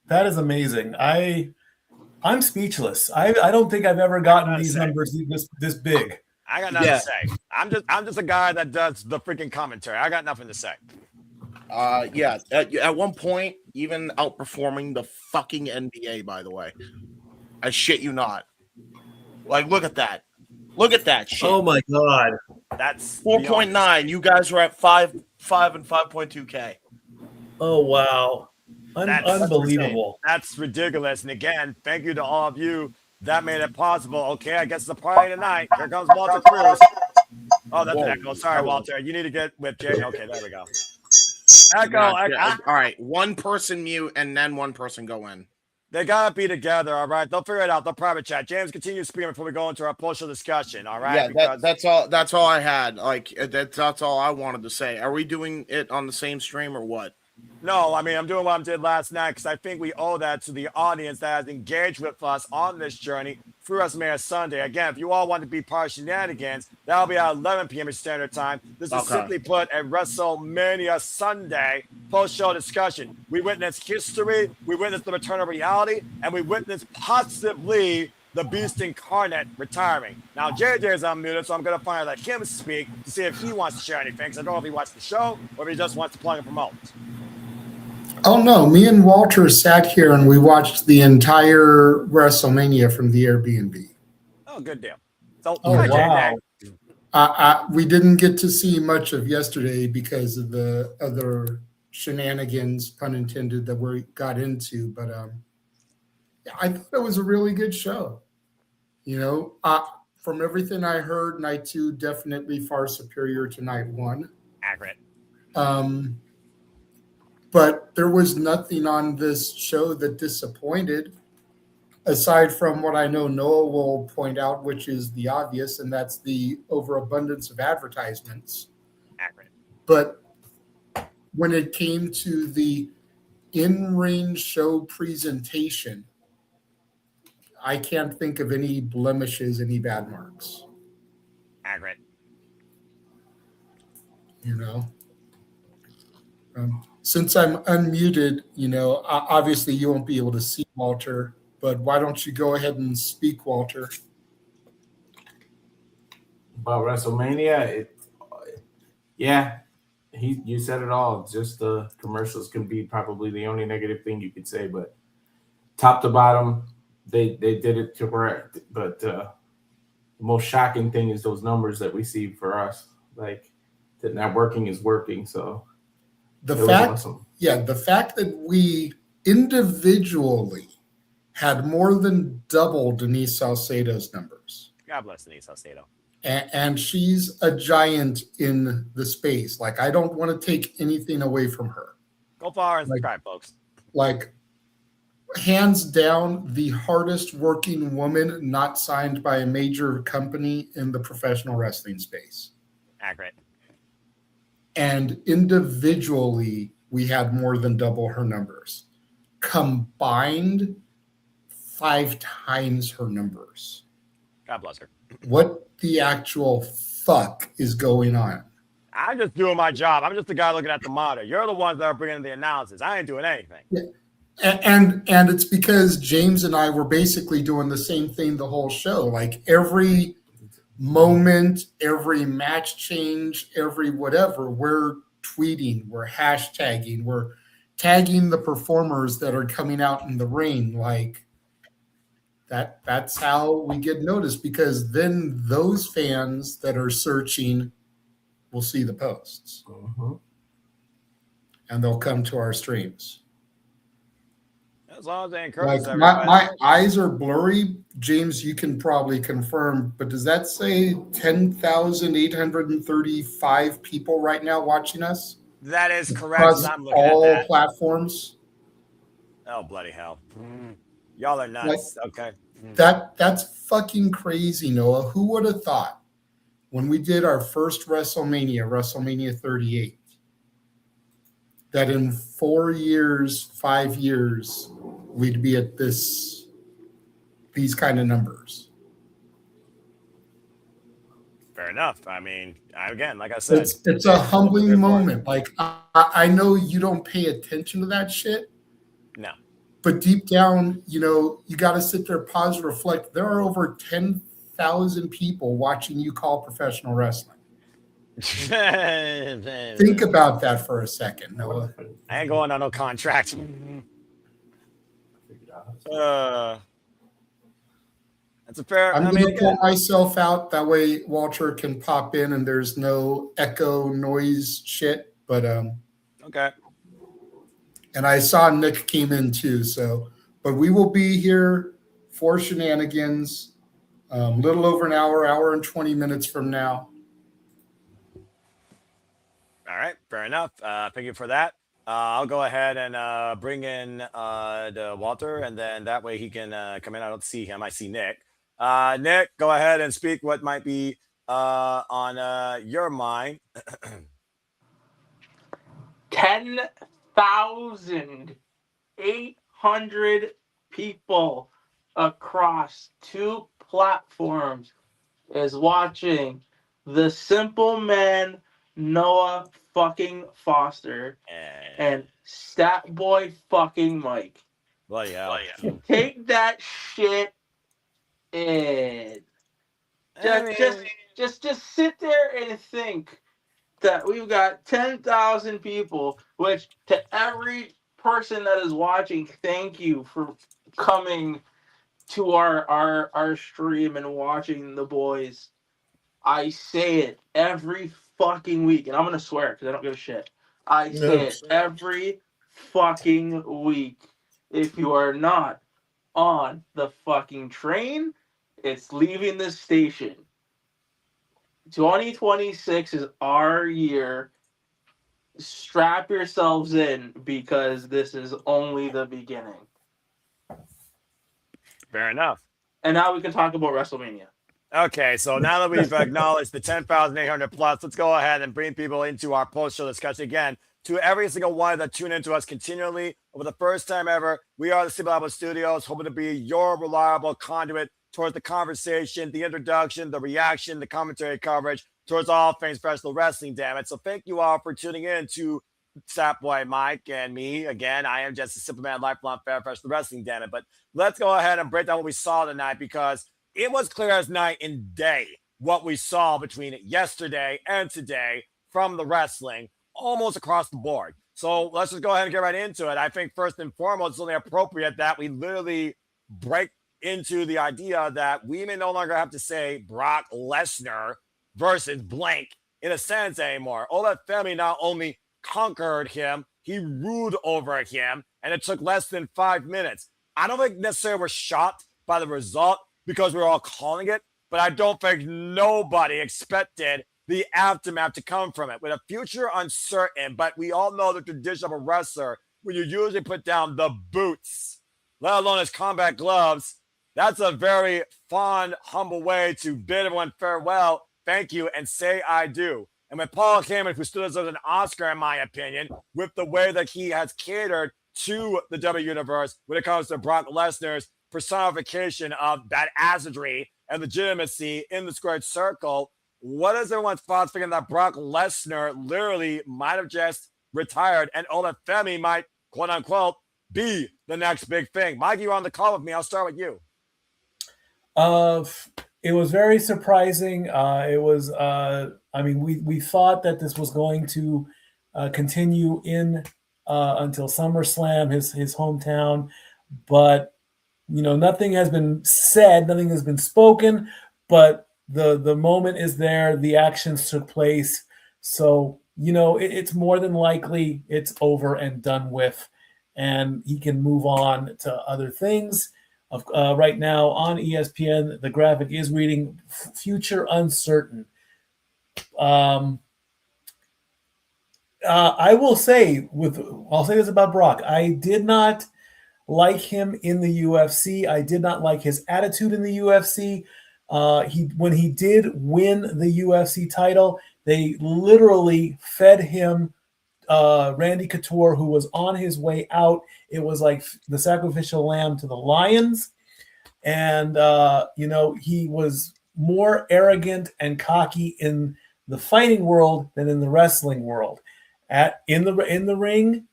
That is amazing. I'm speechless. I don't think I've ever gotten these numbers this big. I got nothing to say. I'm just a guy that does the freaking commentary. I got nothing to say. Yeah. At one point, even outperforming the fucking NBA. By the way, I shit you not. Like, look at that. Look at that shit. Oh my god. That's 4.9. You guys are at 5 and 5.2K. Oh wow. Unbelievable. That's ridiculous. And again, thank you to all of you that made it possible. Okay, I guess it's a party tonight. Here comes Walter Cruz. Oh, that's an echo. Sorry, Walter. You need to get with Jay. Okay, there we go. Echo. All right. One person mute and then one person go in. They gotta be together, all right? They'll figure it out. They'll private chat. James, continue speaking before we go into our post-show discussion, all right? Yeah, that's all. That's all I had. Like that's all I wanted to say. Are we doing it on the same stream or what? No, I mean, I'm doing what I did last night because I think we owe that to the audience that has engaged with us on this journey through WrestleMania Sunday. Again, if you all want to be part of shenanigans, that'll be at 11 p.m. Standard Time. This is simply put a WrestleMania Sunday post-show discussion. We witnessed history, we witnessed the return of reality, and we witnessed possibly the Beast Incarnate retiring. Now, JJ is unmuted, so I'm going to finally let him speak to see if he wants to share anything. Because I don't know if he watched the show or if he just wants to plug and promote. Oh, no. Me and Walter sat here and we watched the entire WrestleMania from the Airbnb. Oh, good deal. So, wow. We didn't get to see much of yesterday because of the other shenanigans, pun intended, that we got into. But I thought it was a really good show. From everything I heard, night 2 definitely far superior to night 1. Accurate. But there was nothing on this show that disappointed, aside from what I know Noah will point out, which is the obvious, and that's the overabundance of advertisements. Accurate. But when it came to the in-ring show presentation, I can't think of any blemishes, any bad marks. Accurate. Since I'm unmuted, obviously you won't be able to see Walter, but why don't you go ahead and speak, Walter? About WrestleMania, you said it all. Just the commercials can be probably the only negative thing you could say, but top to bottom, they did it correct. But the most shocking thing is those numbers that we see for us. Like, the networking is working, so the was fact, awesome. the fact that we individually had more than double Denise Salcedo's numbers. God bless Denise Salcedo. And she's a giant in the space. Like, I don't want to take anything away from her. Go far and subscribe, folks. Like, hands down, the hardest working woman not signed by a major company in the professional wrestling space. Accurate. And individually, we had more than double her numbers. Combined, 5 times her numbers. God bless her. What the actual fuck is going on? I'm just doing my job. I'm just the guy looking at the monitor. You're the ones that are bringing in the analysis. I ain't doing anything. Yeah. And it's because James and I were basically doing the same thing the whole show. Like, every moment, every match change, every whatever, we're tweeting, we're hashtagging, we're tagging the performers that are coming out in the ring. Like, that's how we get noticed, because then those fans that are searching will see the posts. And they'll come to our streams. As long as they encourage Like, my eyes are blurry. James, you can probably confirm, but does that say 10,835 people right now watching us? That is correct. Across I'm looking all at that. platforms. Oh, bloody hell. Y'all are nuts. Okay. That's fucking crazy, Noah. Who would have thought when we did our first WrestleMania 38, that in 4 years, 5 years, we'd be at these kind of numbers? Fair enough. I mean, again, like I said, it's a humbling moment. Like, I know you don't pay attention to that shit. No. But deep down, you got to sit there, pause, reflect. There are over 10,000 people watching you call professional wrestling. Think about that for a second, Noah. I ain't going on no contract. That's a fair. I'm going to pull myself out. That way Walter can pop in and there's no echo noise shit. But okay. And I saw Nick came in too. But we will be here for shenanigans. Little over an hour and 20 minutes from now. All right, fair enough. Thank you for that. I'll go ahead and bring in the Walter, and then that way he can come in. I don't see him. I see Nick. Nick, go ahead and speak what might be on your mind. 10,800 people across 2 platforms is watching the simple man Noah fucking Foster and Stat Boy fucking Mike. Bloody hell. Take that shit in. Just sit there and think that we've got 10,000 people, which to every person that is watching, thank you for coming to our stream and watching the boys. I say it every fucking week, and I'm gonna swear because I don't give a shit. I say it every fucking week. If you are not on the fucking train, it's leaving the station. 2026 is our year. Strap yourselves in because this is only the beginning. Fair enough. And now we can talk about WrestleMania. Okay, so now that we've acknowledged the 10,800 plus, let's go ahead and bring people into our post-show discussion again. To every single one that tune into us continually, over the first time ever, we are the Simple Apple Studios, hoping to be your reliable conduit towards the conversation, the introduction, the reaction, the commentary coverage towards all things professional wrestling, damn it. So thank you all for tuning in to Sapboy Mike and me. Again, I am just a simple man, lifelong fan of professional wrestling, damn it. But let's go ahead and break down what we saw tonight, because it was clear as night and day what we saw between yesterday and today from the wrestling almost across the board. So let's just go ahead and get right into it. I think first and foremost, it's only appropriate that we literally break into the idea that we may no longer have to say Brock Lesnar versus blank in a sense anymore. Femi not only conquered him, he ruled over him, and it took less than 5 minutes. I don't think necessarily we're shocked by the result because we're all calling it, but I don't think nobody expected the aftermath to come from it. With a future uncertain, but we all know the tradition of a wrestler, when you usually put down the boots, let alone his combat gloves, that's a very fond, humble way to bid everyone farewell, thank you, and say I do. And with Paul Heyman, who stood as an Oscar, in my opinion, with the way that he has catered to the W Universe when it comes to Brock Lesnar's personification of badassery and legitimacy in the squared circle, what is everyone's thoughts thinking that Brock Lesnar literally might have just retired and Femi might, quote unquote, be the next big thing? Mike, you're on the call with me. I'll start with you. It was very surprising. It was, we thought that this was going to continue in until SummerSlam, his hometown, but nothing has been said, nothing has been spoken, but the moment is there, the actions took place. So, it's more than likely it's over and done with, and he can move on to other things. Right now on ESPN, the graphic is reading future uncertain. I will say I'll say this about Brock. I did not like him in the UFC. I did not like his attitude in the UFC. When he did win the UFC title, they literally fed him Randy Couture, who was on his way out. It was like the sacrificial lamb to the lions. And, he was more arrogant and cocky in the fighting world than in the wrestling world. In the ring,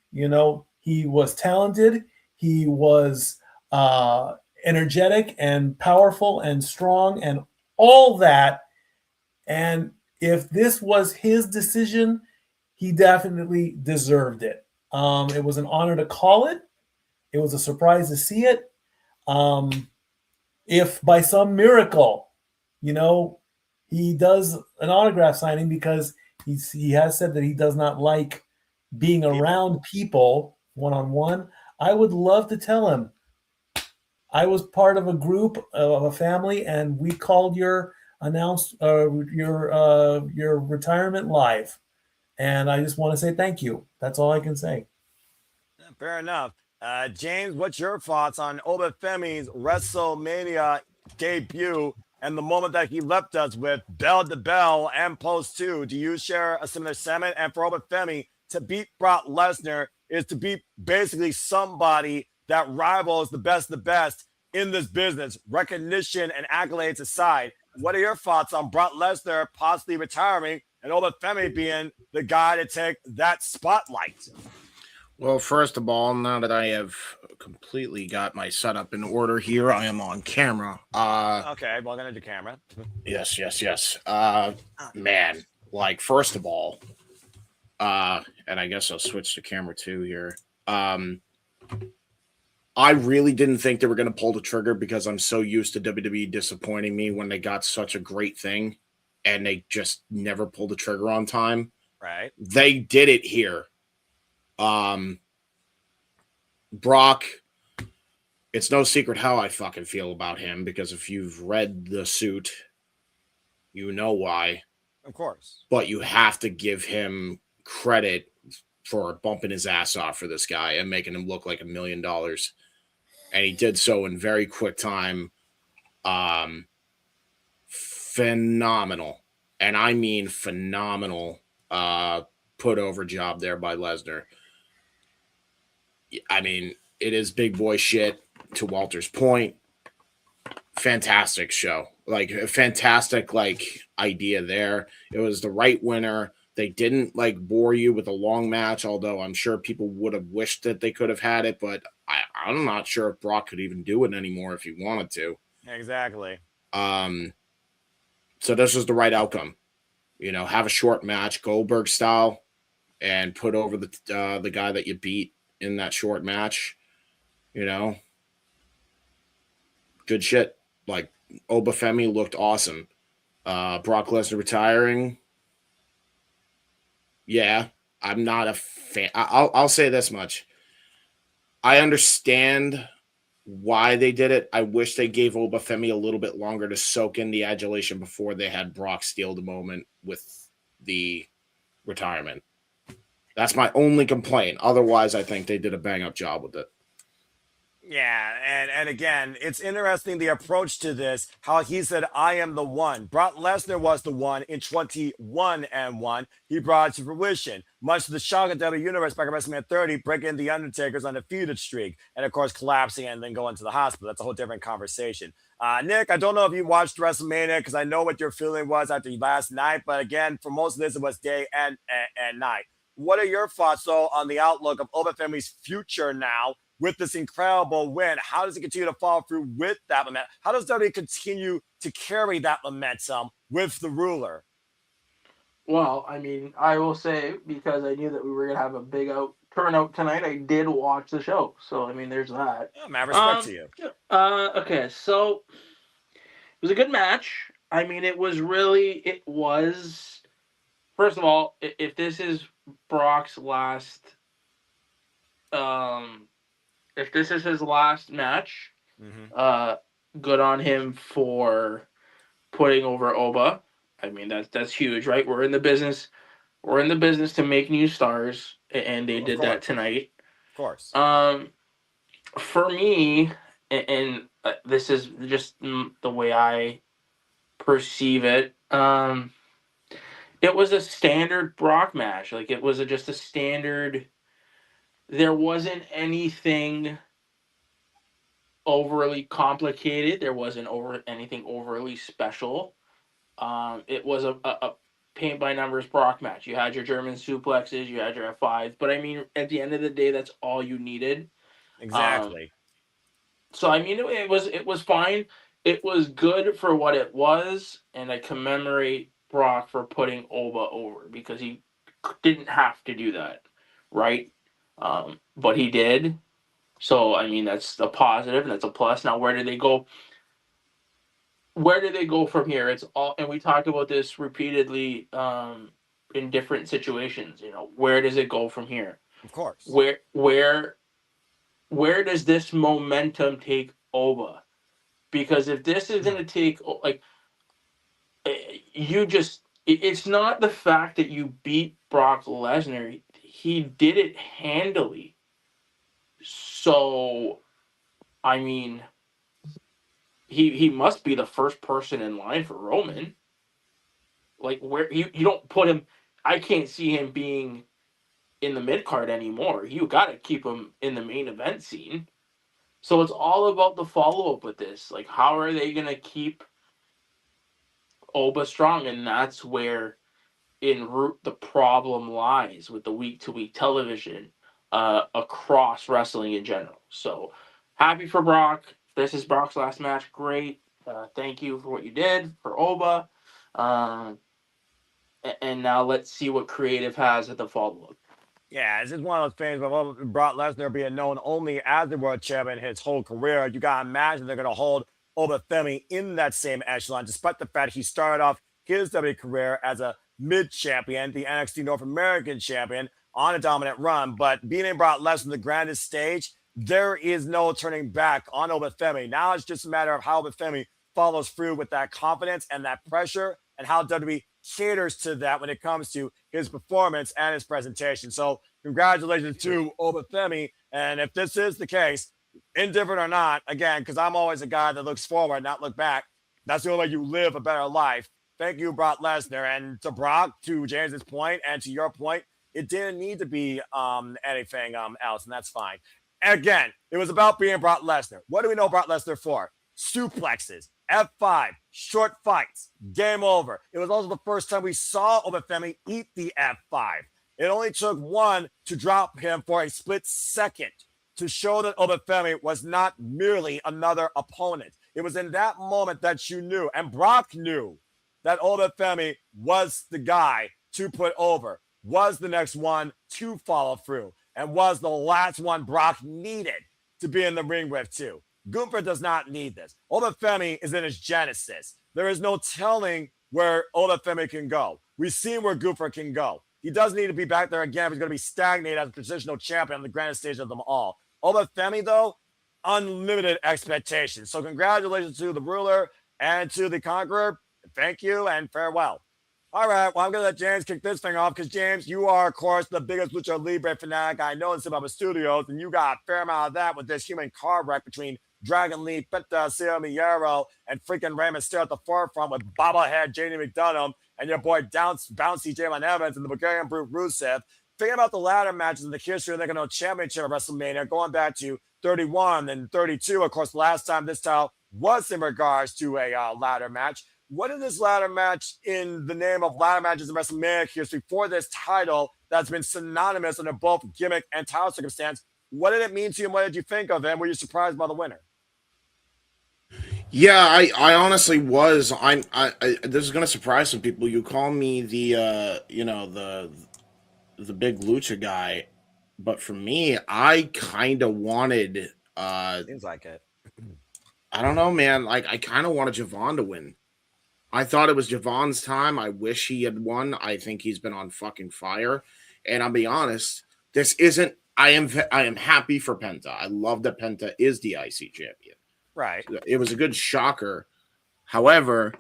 he was talented. He was energetic and powerful and strong and all that. And if this was his decision, he definitely deserved it. It was an honor to call it. It was a surprise to see it. If by some miracle, he does an autograph signing, because he has said that he does not like being around people one-on-one, I would love to tell him, I was part of a group of a family, and we called your retirement live. And I just want to say thank you. That's all I can say. Fair enough. James, what's your thoughts on Femi's WrestleMania debut and the moment that he left us with, bell to bell and post 2? Do you share a similar sentiment? And for Femi to beat Brock Lesnar is to beat basically somebody that rivals the best of the best in this business, recognition and accolades aside. What are your thoughts on Brock Lesnar possibly retiring and Femi being the guy to take that spotlight? Well, first of all, now that I have completely got my setup in order here, I am on camera. Okay, welcome to the camera. Yes. Man, first of all, and I guess I'll switch to camera 2 here. I really didn't think they were going to pull the trigger, because I'm so used to WWE disappointing me when they got such a great thing and they just never pulled the trigger on time. Right. They did it here. Brock, it's no secret how I fucking feel about him, because if you've read the suit, you know why. Of course. But you have to give him credit for bumping his ass off for this guy and making him look like $1 million. And he did so in very quick time. Phenomenal. And I mean phenomenal put over job there by Lesnar. I mean, it is big boy shit, to Walter's point. Fantastic show. Like, a fantastic, like, idea there. It was the right winner. They didn't, like, bore you with a long match, although I'm sure people would have wished that they could have had it, but I'm not sure if Brock could even do it anymore if he wanted to. Exactly. So this was the right outcome. You know, have a short match, Goldberg style, and put over the guy that you beat in that short match. You know, good shit. Like, Oba Femi looked awesome. Brock Lesnar retiring. Yeah, I'm not a fan. I'll say this much. I understand why they did it. I wish they gave Oba Femi a little bit longer to soak in the adulation before they had Brock steal the moment with the retirement. That's my only complaint. Otherwise, I think they did a bang-up job with it. Yeah, and again, it's interesting the approach to this, how he said, I am the one. Brock Lesnar was the one in 21-1. He brought it to fruition, much to the shock of the WWE Universe back at WrestleMania 30, breaking The Undertaker's undefeated streak, and of course collapsing and then going to the hospital. That's a whole different conversation. Nick, I don't know if you watched WrestleMania, because I know what your feeling was after last night, but again, for most of this, it was day and night. What are your thoughts, though, on the outlook of Oba Femi's future now with this incredible win? How does it continue to follow through with that momentum? How does WWE continue to carry that momentum with the ruler? Well, I mean, I will say, because I knew that we were going to have a big turnout tonight, I did watch the show. So, I mean, there's that. Yeah, man, respect to you. Okay, so it was a good match. I mean, it was, first of all, if this is Brock's last, if this is his last match, good on him for putting over Oba. I mean, that's huge, right? We're in the business to make new stars, and they did that tonight. Of course. For me, and this is just the way I perceive it. It was a standard Brock match. Like, it was just a standard. There wasn't anything overly complicated. There wasn't anything overly special. It was a paint by numbers Brock match. You had your German suplexes, you had your F5s, but I mean, at the end of the day, that's all you needed. Exactly. So I mean, it was fine. It was good for what it was, and I commemorate Brock for putting Oba over, because he didn't have to do that, right? But he did. So I mean, that's a positive and that's a plus. Now, where do they go? Where do they go from here? It's all, and we talked about this repeatedly in different situations. You know, where does it go from here? Of course. Where does this momentum take Oba? Because if this is going to take, like, it's not the fact that you beat Brock Lesnar. He did it handily. So, I mean, he must be the first person in line for Roman. Like, where you don't put him, I can't see him being in the mid card anymore. You got to keep him in the main event scene. So it's all about the follow up with this. Like, how are they going to keep Oba strong? And that's where the problem lies with the week to week television across wrestling in general. So happy for Brock. This is Brock's last match. Great. Thank you for what you did for Oba. And now let's see what creative has at the follow up. Yeah, it's just one of those things with Brock Lesnar being known only as the world champion his whole career. You got to imagine they're going to hold Oba Femi in that same echelon, despite the fact he started off his WWE career as a mid-champion, the NXT North American champion, on a dominant run. But beating Brock Lesnar on the grandest stage, there is no turning back on Obafemi. Now it's just a matter of how Obafemi follows through with that confidence and that pressure, and how WWE caters to that when it comes to his performance and his presentation. So congratulations to Obafemi. And if this is the case, indifferent or not, again, because I'm always a guy that looks forward, not look back. That's the only way you live a better life. Thank you, Brock Lesnar. And to Brock, to James's point, and to your point, it didn't need to be anything else, and that's fine. Again, it was about being Brock Lesnar. What do we know Brock Lesnar for? Suplexes, F5, short fights, game over. It was also the first time we saw Obafemi eat the F5. It only took one to drop him for a split second to show that Obafemi was not merely another opponent. It was in that moment that you knew, and Brock knew, that Obafemi was the guy to put over, was the next one to follow through, and was the last one Brock needed to be in the ring with too. Gunther does not need this. Obafemi is in his genesis. There is no telling where Obafemi can go. We've seen where Gunther can go. He does need to be back there again if he's going to be stagnated as a transitional champion on the grandest stage of them all. Obafemi, though, unlimited expectations. So congratulations to the ruler and to the conqueror. Thank you and farewell. All right, well, I'm going to let James kick this thing off because, James, you are, of course, the biggest Lucha Libre fanatic I know in Cinema Studios, and you got a fair amount of that with this human car wreck between Dragon Lee, Penta, Mysterio, and freaking Rey Mysterio at the forefront with bobblehead Jade McDonagh and your boy Bouncy Jalen Evans and the Bulgarian Brute Rusev. Thinking about the ladder matches in the history of the Intercontinental Championship of WrestleMania, going back to 31 and 32, of course, last time this title was in regards to a ladder match. What is this ladder match in the name of ladder matches in WrestleMania history for this title that's been synonymous under both gimmick and title circumstance? What did it mean to you and what did you think of it? And were you surprised by the winner? Yeah, I honestly was. I this is gonna surprise some people. You call me the the big lucha guy, but for me, I kind of wanted Seems like it. I don't know, man. Like I kind of wanted Javon to win. I thought it was Javon's time. I wish he had won. I think he's been on fucking fire. And I'll be honest, this isn't. I am happy for Penta. I love that Penta is the IC champion. Right. It was a good shocker. However,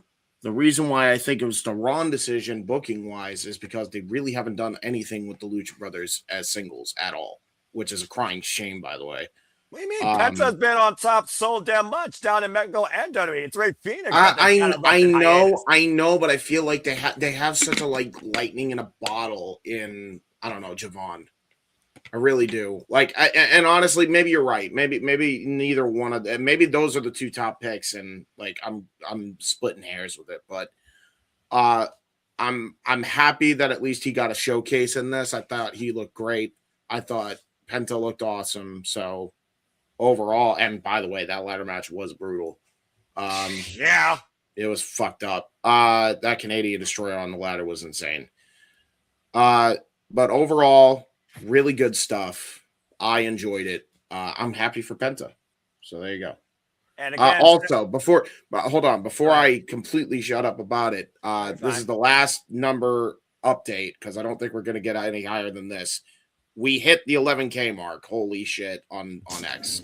the reason why I think it was the wrong decision booking wise is because they really haven't done anything with the Lucha Brothers as singles at all, which is a crying shame, by the way. What do you mean? Penta's been on top so damn much down in Mexico and WWE. It's Ray Phoenix. I know, but I feel like they have such a like lightning in a bottle in Javon. I really do. Like, and honestly, maybe you're right. Maybe neither one of them. Maybe those are the two top picks, and like I'm splitting hairs with it. But I'm happy that at least he got a showcase in this. I thought he looked great. I thought Penta looked awesome. So overall, and by the way, that ladder match was brutal. Yeah, it was fucked up. That Canadian Destroyer on the ladder was insane. But overall, really good stuff. I enjoyed it. I'm happy for Penta. So there you go. And again, also, before I completely shut up about it, this is the last number update because I don't think we're going to get any higher than this. We hit the 11K mark. Holy shit on X.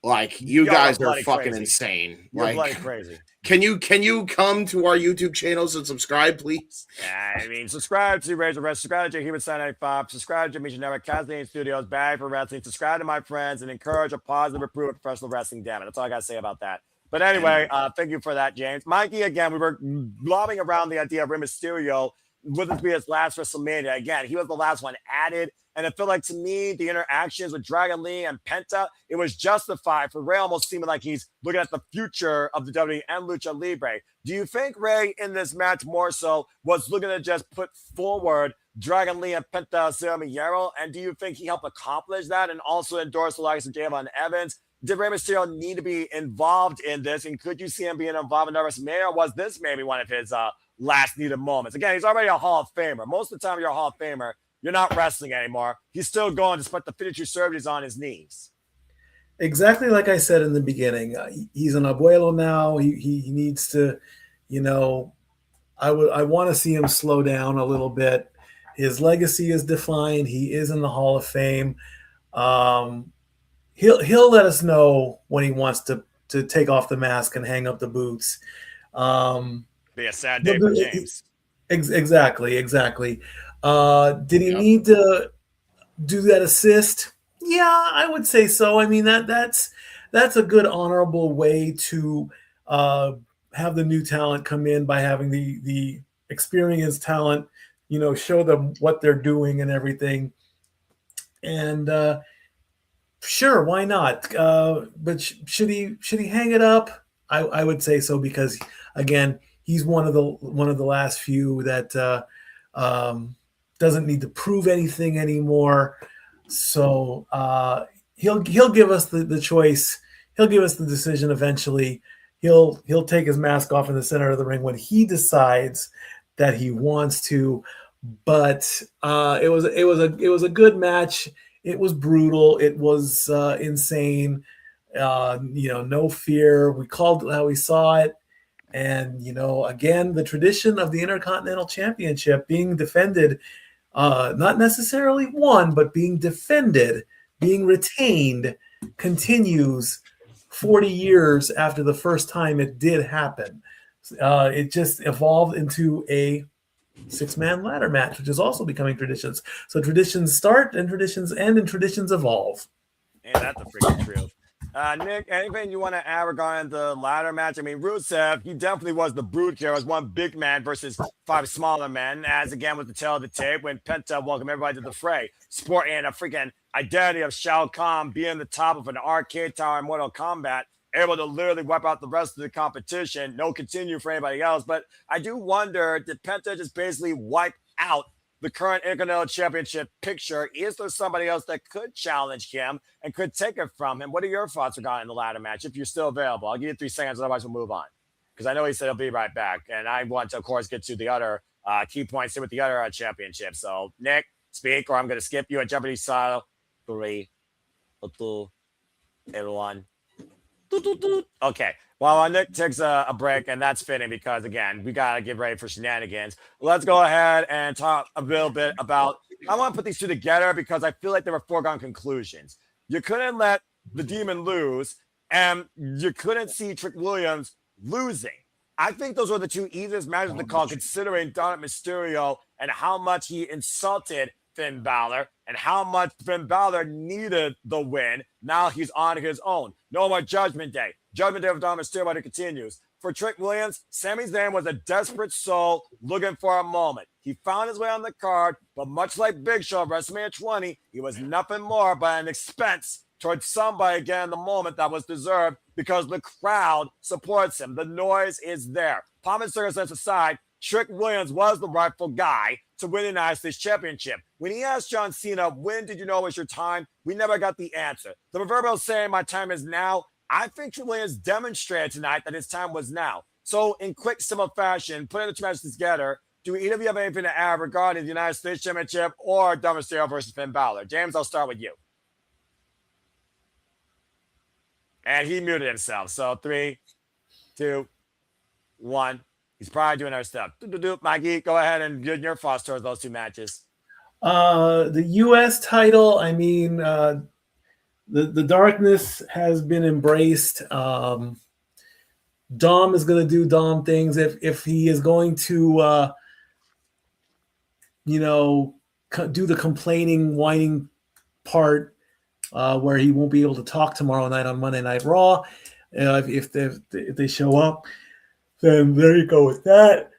Like you guys are fucking crazy. Insane. You're like bloody crazy. Can you come to our YouTube channels and subscribe, please? I mean, subscribe to Razor Rest, subscribe to Human Sign 95, subscribe to Mission Network, Casting Studios, Bag for Wrestling, subscribe to my friends, and encourage a positive improvement of professional wrestling. Damn it. That's all I got to say about that. But anyway, thank you for that, James. Mikey, again, we were lobbing around the idea of Rey Mysterio. Would this be his last WrestleMania? Again, he was the last one added. And it felt like, to me, the interactions with Dragon Lee and Penta, it was justified for Rey almost seeming like he's looking at the future of the WWE and Lucha Libre. Do you think Rey in this match more so was looking to just put forward Dragon Lee and Penta Mysterio? And do you think he helped accomplish that and also endorse the likes of Jalen Evans? Did Rey Mysterio need to be involved in this? And could you see him being involved in WrestleMania? Or was this maybe one of his last needed moments? Again, he's already a Hall of Famer. Most of the time you're a Hall of Famer, you're not wrestling anymore. He's still going despite the 52 surgeries on his knees. Exactly like I said in the beginning. He's an abuelo now. He needs to, I want to see him slow down a little bit. His legacy is defined. He is in the Hall of Fame. He'll let us know when he wants to take off the mask and hang up the boots. Be a sad day for James. Exactly. Did he need to do that assist? Yeah, I would say so. I mean that's a good honorable way to have the new talent come in by having the experienced talent, show them what they're doing and everything. And sure, why not? But should he hang it up? I would say so, because again, he's one of the last few that doesn't need to prove anything anymore. So he'll give us the choice. He'll give us the decision eventually. He'll take his mask off in the center of the ring when he decides that he wants to. But it was a good match. It was brutal. It was insane. No fear. We called it how we saw it. And, again, the tradition of the Intercontinental Championship being defended, not necessarily won, but being defended, being retained, continues 40 years after the first time it did happen. It just evolved into a 6-man ladder match, which is also becoming traditions. So traditions start and traditions end and traditions evolve. And that's the freaking truth. Nick, anything you want to add regarding the ladder match? I mean, Rusev, he definitely was the brute here as one big man versus 5 smaller men, as again with the tail of the tape when Penta welcomed everybody to the fray, sporting a freaking identity of Shao Kahn being the top of an arcade tower in Mortal Kombat, able to literally wipe out the rest of the competition, no continue for anybody else. But I do wonder, did Penta just basically wipe out the current Intercontinental Championship picture? Is there somebody else that could challenge him and could take it from him? What are your thoughts regarding the ladder match, if you're still available? I'll give you 3 seconds, otherwise we'll move on, because I know he said he'll be right back. And I want to, of course, get to the other key points here with the other championship. So, Nick, speak, or I'm going to skip you at Jeopardy style. 3, 2, 1. Okay. Well, Nick takes a break, and that's fitting because, again, we got to get ready for shenanigans. Let's go ahead and talk a little bit about – I want to put these two together because I feel like there were foregone conclusions. You couldn't let the Demon lose, and you couldn't see Trick Williams losing. I think those were the two easiest matches to call, considering Dominik Mysterio and how much he insulted Finn Balor and how much Finn Balor needed the win. Now he's on his own. No more Judgment Day. Judgment Day of Dominik Mysterio continues. For Trick Williams, Sami Zayn was a desperate soul looking for a moment. He found his way on the card, but much like Big Show at WrestleMania 20, he was nothing more but an expense towards somebody getting the moment that was deserved because the crowd supports him. The noise is there. Pomp circumstance aside, Trick Williams was the rightful guy to win the United States Championship. When he asked John Cena, when did you know it was your time? We never got the answer. The proverbial saying, my time is now. I think Trick Williams demonstrated tonight that his time was now. So in quick, simple fashion, putting the two matches together, do either of you have anything to add regarding the United States Championship or Dominik Mysterio versus Finn Balor? James, I'll start with you. And he muted himself. So 3, 2, 1. He's probably doing other stuff. Mikey, go ahead and give your thoughts towards those two matches. The U.S. title, I mean, the darkness has been embraced. Dom is going to do Dom things. If he is going to, do the complaining, whining part where he won't be able to talk tomorrow night on Monday Night Raw, if they show up, then there you go with that.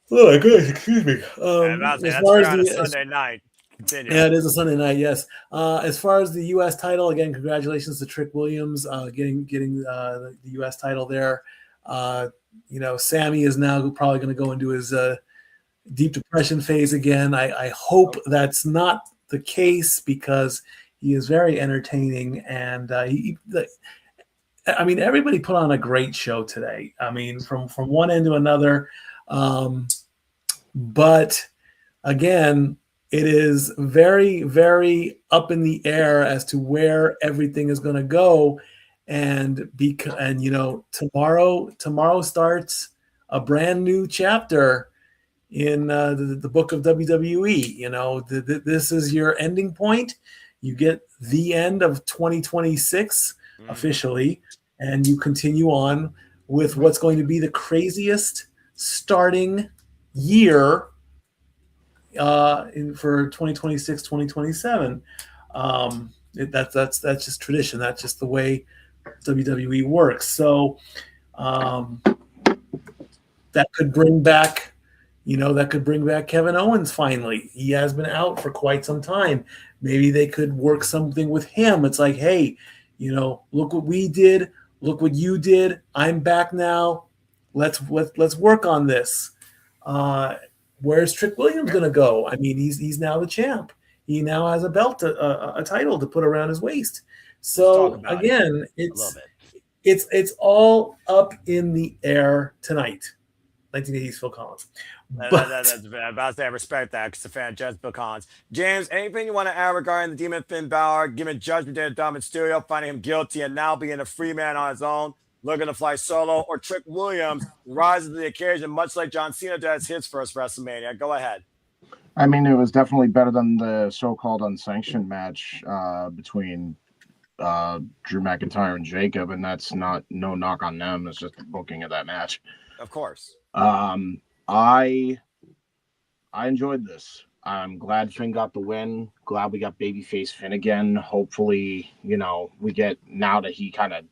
Oh my goodness, excuse me. That's on a Sunday night. Continue. Yeah, it is a Sunday night, yes. As far as the U.S. title, again, congratulations to Trick Williams getting the U.S. title there. Sami is now probably going to go into his deep depression phase again. I hope that's not the case because he is very entertaining, and everybody put on a great show today. I mean, from one end to another. But again, it is very, very up in the air as to where everything is going to go. And tomorrow starts a brand new chapter in the book of WWE. You know, this is your ending point. You get the end of 2026 officially, and you continue on with what's going to be the craziest starting year for 2026, 2027. That's just tradition. That's just the way WWE works. So that could bring back, Kevin Owens finally. He has been out for quite some time. Maybe they could work something with him. It's like, hey, look what we did. Look what you did. I'm back now. Let's work on this. Where's Trick Williams going to go? I mean, he's now the champ. He now has a belt, a title to put around his waist. So again, it's all up in the air tonight. 1980s Phil Collins. That's about to say I respect that because the fan just Phil Collins. James, anything you want to add regarding the Demon Finn Balor giving judgment to Dominik Mysterio, finding him guilty, and now being a free man on his own, looking to fly solo, or Trick Williams rises to the occasion, much like John Cena does his first WrestleMania? Go ahead. I mean, it was definitely better than the so-called unsanctioned match between Drew McIntyre and Jacob, and that's no knock on them. It's just the booking of that match. Of course. I enjoyed this. I'm glad Finn got the win. Glad we got babyface Finn again. Hopefully, we get, now that he kind of,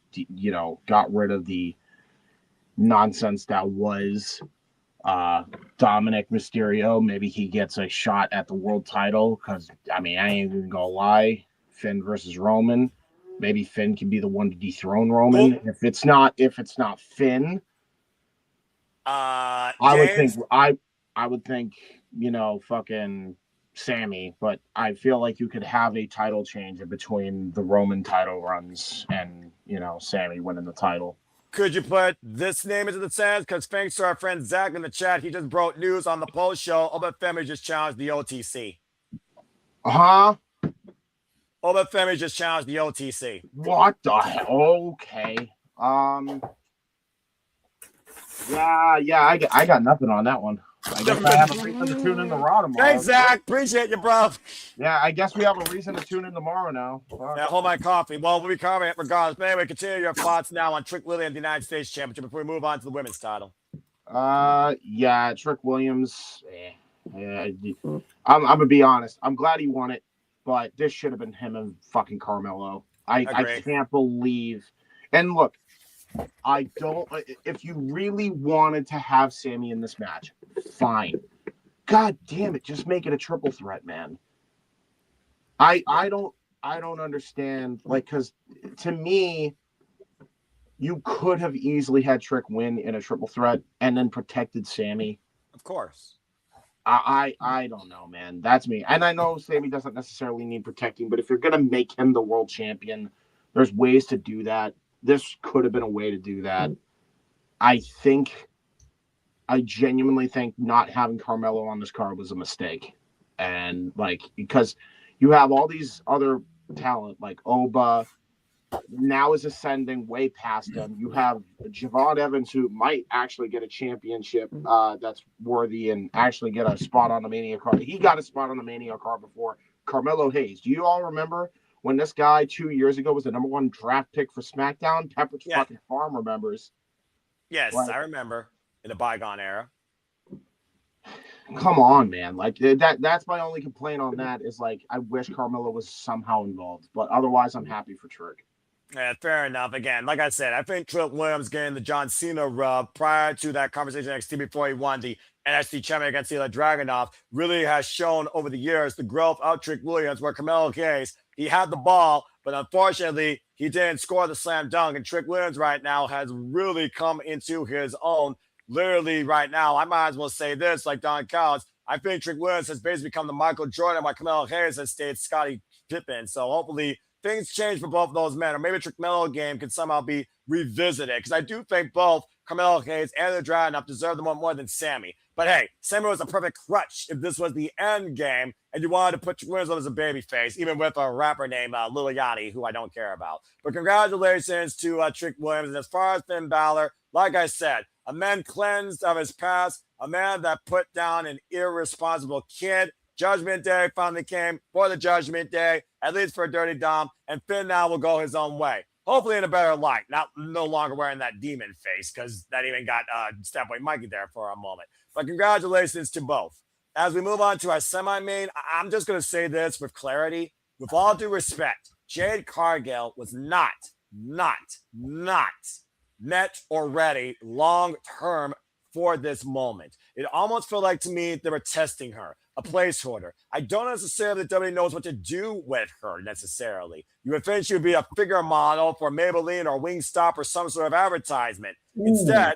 got rid of the nonsense that was Dominik Mysterio. Maybe he gets a shot at the world title because, I ain't even gonna lie. Finn versus Roman. Maybe Finn can be the one to dethrone Roman. If it's not Finn, I would think, fucking Sami, but I feel like you could have a title change in between the Roman title runs and, Sami winning the title. Could you put this name into the sense? Because thanks to our friend Zach in the chat, he just broke news on the post show. Femi just challenged the OTC. Femi just challenged the OTC. What the hell? Okay. Yeah, I got nothing on that one. I guess I have a reason to tune in to Raw tomorrow. Thanks, Zach. Appreciate you, bro. Yeah, I guess we have a reason to tune in tomorrow now. Yeah, hold my coffee. Well, we'll be covering it regardless. But anyway, continue your thoughts now on Trick Williams, the United States Championship, before we move on to the women's title. Yeah, Trick Williams. I'm gonna be honest. I'm glad he won it, but this should have been him and fucking Carmelo. I can't believe. And look, I don't. If you really wanted to have Sami in this match, fine. God damn it, just make it a triple threat, man. I don't understand. Like, because to me, you could have easily had Trick win in a triple threat and then protected Sami. Of course. I don't know, man. That's me. And I know Sami doesn't necessarily need protecting, but if you're gonna make him the world champion, there's ways to do that. This could have been a way to do that. I genuinely think not having Carmelo on this card was a mistake. And because you have all these other talent, like Oba now is ascending way past him. You have Javon Evans, who might actually get a championship that's worthy and actually get a spot on the Mania card. He got a spot on the Mania card before. Carmelo Hayes. Do you all remember when this guy 2 years ago was the number one draft pick for SmackDown? Pepperidge fucking Farm remembers. Yes, I remember in the bygone era. Come on, man. That's my only complaint on that is I wish Carmelo was somehow involved, but otherwise I'm happy for Trick. Yeah, fair enough. Again, like I said, I think Trick Williams getting the John Cena rub prior to that conversation in NXT before he won the NXT champion against Ilya Dragunov really has shown over the years the growth of Trick Williams, where Carmelo Hayes, he had the ball, but unfortunately he didn't score the slam dunk. And Trick Williams right now has really come into his own. Literally right now, I might as well say this like Don Callis. I think Trick Williams has basically become the Michael Jordan, while Carmelo Hayes has stayed Scottie Pippen. So hopefully things change for both of those men, or maybe Trick Melo game can somehow be revisited, because I do think both Carmelo Hayes, and the Dragunov deserve the one more than Sami. But hey, Sami was a perfect crutch if this was the end game and you wanted to put Winslow as a babyface, even with a rapper named Lil Yachty, who I don't care about. But congratulations to Trick Williams. And as far as Finn Balor, like I said, a man cleansed of his past, a man that put down an irresponsible kid. Judgment Day finally came for the Judgment Day, at least for Dirty Dom, and Finn now will go his own way. Hopefully in a better light, no longer wearing that demon face, because that even got Stepway Mikey there for a moment. But congratulations to both. As we move on to our semi-main, I'm just going to say this with clarity. With all due respect, Jade Cargill was not met or ready long-term for this moment. It almost felt like to me they were testing her, a placeholder. I don't necessarily think WWE knows what to do with her necessarily. You would think she would be a figure model for Maybelline or Wingstop or some sort of advertisement. Instead,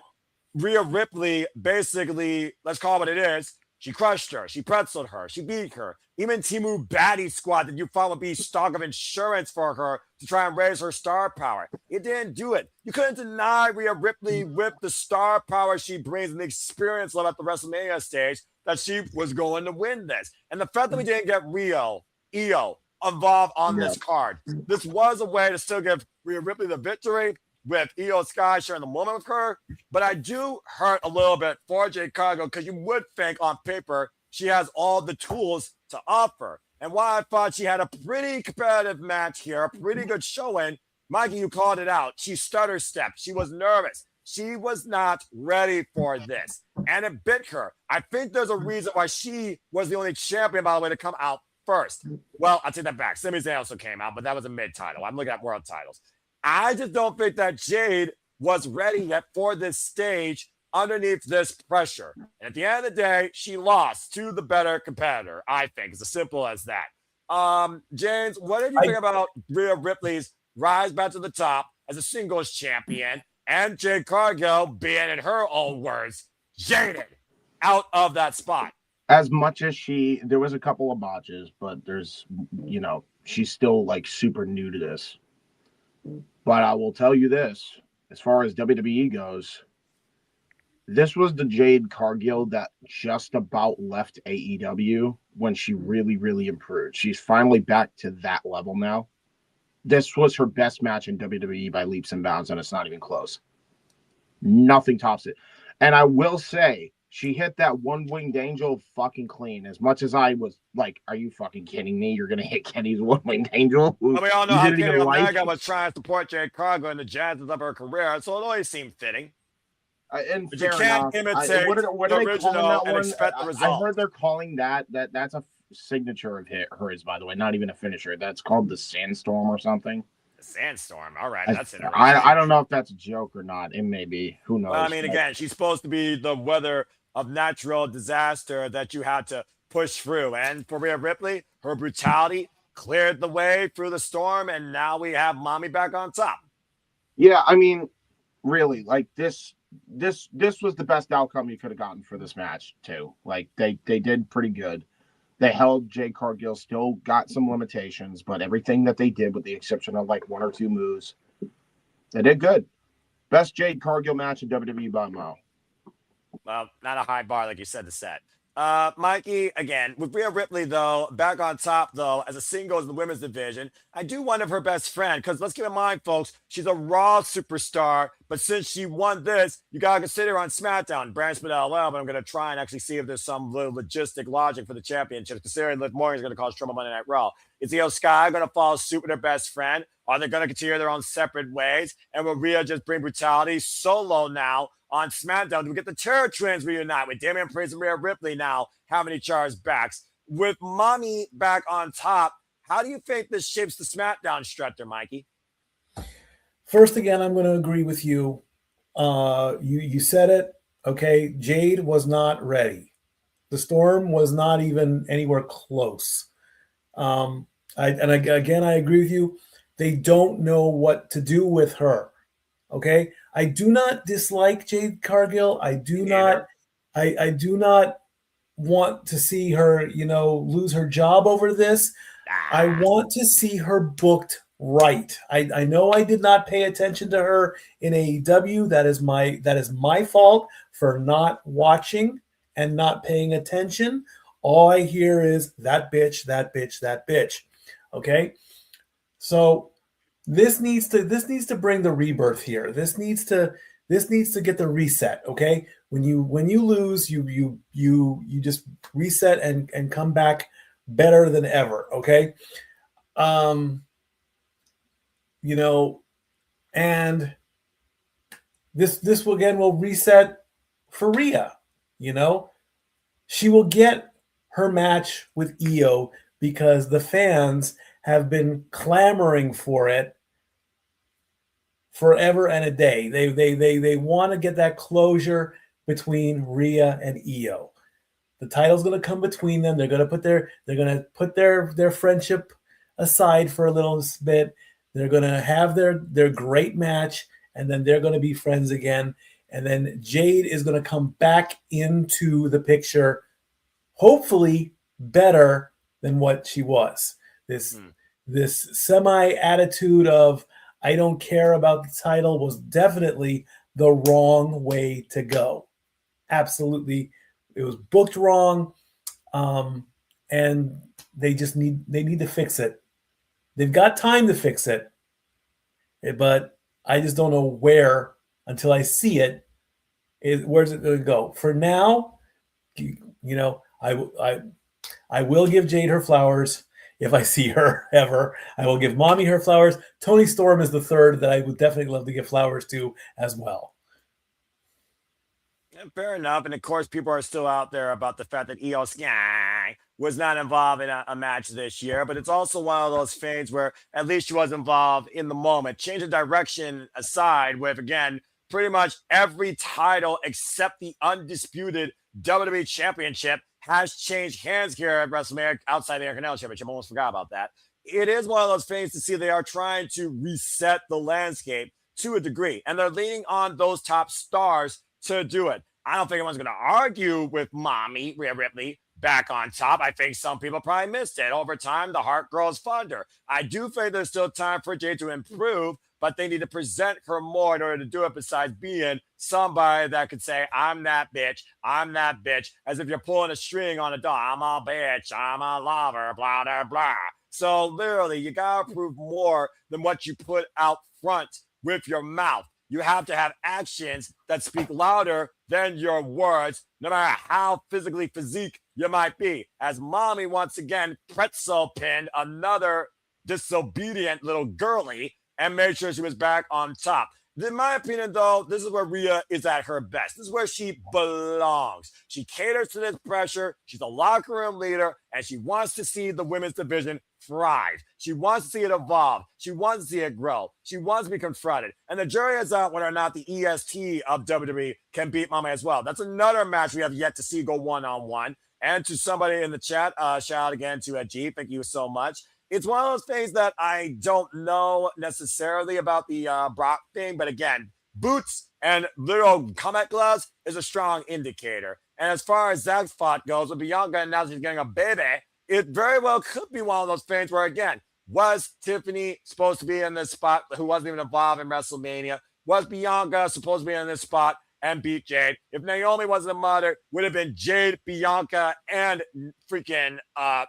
Rhea Ripley basically, let's call it what it is, she crushed her, she pretzeled her, she beat her. Even Timu Baddie Squad that you thought would be stock of insurance for her to try and raise her star power. It didn't do it. You couldn't deny Rhea Ripley with the star power she brings and the experience level at the WrestleMania stage that she was going to win this. And the fact that we didn't get Io involved on this card, this was a way to still give Rhea Ripley the victory with Io Sky sharing the moment with her. But I do hurt a little bit for Jade Cargill because you would think on paper she has all the tools to offer. And while I thought she had a pretty competitive match here, a pretty good showing, Mikey, you called it out. She stutter stepped. She was nervous. She was not ready for this. And it bit her. I think there's a reason why she was the only champion, by the way, to come out first. Well, I'll take that back. Sami Zayn also came out, but that was a mid-title. I'm looking at world titles. I just don't think that Jade was ready yet for this stage underneath this pressure. And at the end of the day, she lost to the better competitor, I think. It's as simple as that. James, what did you think about Rhea Ripley's rise back to the top as a singles champion and Jade Cargill being, in her own words, jaded out of that spot? As much as there was a couple of botches, but she's still like super new to this. But I will tell you this, as far as WWE goes, this was the Jade Cargill that just about left AEW when she really, really improved. She's finally back to that level now. This was her best match in WWE by leaps and bounds, and it's not even close. Nothing tops it. And I will say, she hit that one-winged angel fucking clean. As much as I was like, are you fucking kidding me? You're going to hit Kenny's one-winged angel? Well, we all know how Kenny Omega was trying to support Jade Cargill in the genesis of her career, so it always seemed fitting. And but you can't imitate the original and expect the result. I heard they're calling that's a signature of hers, by the way, not even a finisher. That's called the Sandstorm or something. The Sandstorm. All right, that's interesting. I don't know if that's a joke or not. It may be. Who knows? Well, I mean, again, she's supposed to be the weather of natural disaster that you had to push through. And for Rhea Ripley, her brutality cleared the way through the storm, and now we have Mommy back on top. Yeah, I mean, really, like this was the best outcome you could have gotten for this match too. Like they did pretty good. They held Jade Cargill, still got some limitations, but everything that they did, with the exception of like one or two moves, they did good. Best Jade Cargill match in WWE by a mile. Well, not a high bar like you said to set. Mikey, again, with Rhea Ripley, though, back on top, though, as a singles in the women's division, I do wonder if her best friend, because let's keep in mind, folks, she's a Raw superstar, but since she won this, you got to consider her on SmackDown. Brand split LL, but I'm going to try and actually see if there's some little logistic logic for the championship, considering Liv Morgan's going to cause trouble Monday Night Raw. Is Io Sky going to follow suit with her best friend? Are they going to continue their own separate ways? And will Rhea just bring brutality solo now on SmackDown? Do we get the Terror Twins reunite with Damian Priest and Rhea Ripley now having each other's backs? With Mommy back on top, how do you think this shapes the SmackDown stretcher, Mikey? First, again, I'm going to agree with you. You said it. Okay, Jade was not ready. The Storm was not even anywhere close. I agree with you. They don't know what to do with her. Okay, I do not dislike Jade Cargill. I do not want to see her, lose her job over this. I want to see her booked right. I know I did not pay attention to her in AEW. That is my fault for not watching and not paying attention. All I hear is that bitch, that bitch, that bitch. Okay? So this needs to bring the rebirth here. This needs to get the reset, okay? When you lose, you just reset and come back better than ever, okay? You know, and this will reset for Rhea, you know? She will get her match with Io because the fans have been clamoring for it forever and a day. They want to get that closure between Rhea and Io. The title's going to come between them. They're going to put their friendship aside for a little bit. They're going to have their great match, and then they're going to be friends again. And then Jade is going to come back into the picture, hopefully better than what she was. This semi attitude of I don't care about the title was definitely the wrong way to go. Absolutely. It was booked wrong. And they need to fix it. They've got time to fix it. But I just don't know where until I see it. Where's it going to go? For now, you know, I will give Jade her flowers. If I see her ever, I will give Mommy her flowers. Tony Storm is the third that I would definitely love to give flowers to as well. Fair enough. And of course, people are still out there about the fact that Io Sky was not involved in a match this year. But it's also one of those things where at least she was involved in the moment. Change of direction aside, with, again, pretty much every title except the undisputed WWE Championship has changed hands here at WrestleMania outside the Intercontinental Championship. I almost forgot about that. It is one of those things to see they are trying to reset the landscape to a degree. And they're leaning on those top stars to do it. I don't think anyone's going to argue with Mommy, Rhea Ripley, back on top. I think some people probably missed it. Over time, the heart grows fonder. I do think there's still time for Jade to improve, but they need to present her more in order to do it, besides being somebody that could say, I'm that bitch, as if you're pulling a string on a dog. I'm a bitch, I'm a lover, blah, blah, blah. So literally, you got to prove more than what you put out front with your mouth. You have to have actions that speak louder than your words, no matter how physically physique you might be. As Mommy once again pretzel pinned another disobedient little girly and made sure she was back on top. In my opinion, though, this is where Rhea is at her best. This is where she belongs. She caters to this pressure. She's a locker room leader, and she wants to see the women's division thrive. She wants to see it evolve. She wants to see it grow. She wants to be confronted. And the jury is out whether or not the EST of WWE can beat Mama as well. That's another match we have yet to see go one-on-one. And to somebody in the chat, shout out again to G. Thank you so much. It's one of those things that I don't know necessarily about the Brock thing. But again, boots and little combat gloves is a strong indicator. And as far as Zach's spot goes, with Bianca and now she's getting a baby, it very well could be one of those things where, again, was Tiffany supposed to be in this spot who wasn't even involved in WrestleMania? Was Bianca supposed to be in this spot and beat Jade? If Naomi wasn't a mother, would have been Jade, Bianca, and freaking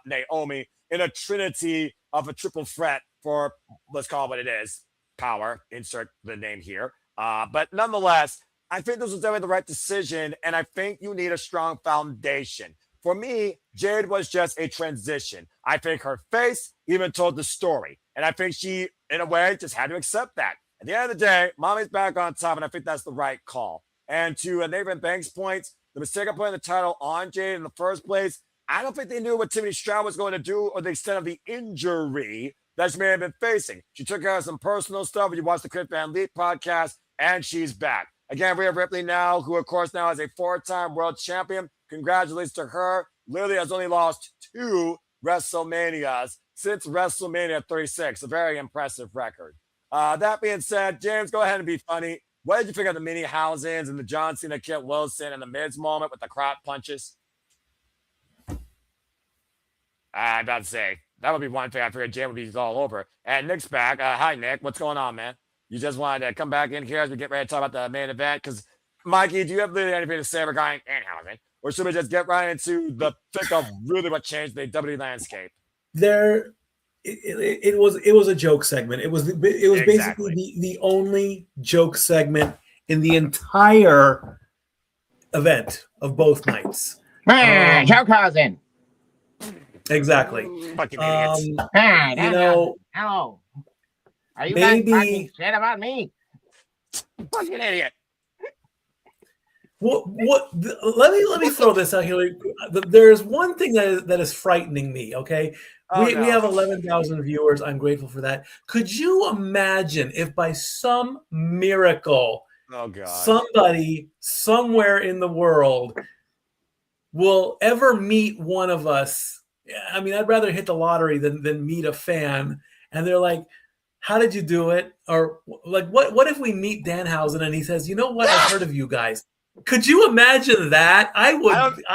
Naomi in a trinity of a triple threat for, let's call it what it is, power, insert the name here. But nonetheless, I think this was definitely the right decision, and I think you need a strong foundation. For me, Jade was just a transition. I think her face even told the story, and I think she, in a way, just had to accept that. At the end of the day, Mommy's back on top, and I think that's the right call. And to Nathan Banks' points, the mistake of putting the title on Jade in the first place, I don't think they knew what Tiffany Stroud was going to do or the extent of the injury that she may have been facing. She took care of some personal stuff when you watch the Chris Van Leet podcast, and she's back. Again, Rhea Ripley now, who of course now is a 4-time world champion. Congratulations to her. Literally has only lost 2 WrestleManias since WrestleMania 36. A very impressive record. That being said, James, go ahead and be funny. What did you think of the mini Housins and the John Cena, Kit Wilson, and the Miz moment with the crop punches? I'm about to say, That would be one thing I figured Jay would be all over. And Nick's back. Hi, Nick. What's going on, man? You just wanted to come back in here as we get ready to talk about the main event? Because, Mikey, do you have really anything to say regarding Danhausen? Or should we just get right into the thick of really what changed the WWE landscape? It was a joke segment. It was basically the only joke segment in the entire event of both nights. Joe Cousin. Exactly. Fucking idiots. Hello. Are you guys maybe talking shit about me? Fucking idiot. Let me throw this out here. There's one thing that is frightening me. Okay, we have 11,000 viewers. I'm grateful for that. Could you imagine if by some miracle, somebody somewhere in the world will ever meet one of us? I mean, I'd rather hit the lottery than meet a fan. And they're like, "How did you do it?" Or like, "What if we meet Danhausen and he says, you know what? I've heard of you guys." Could you imagine that? I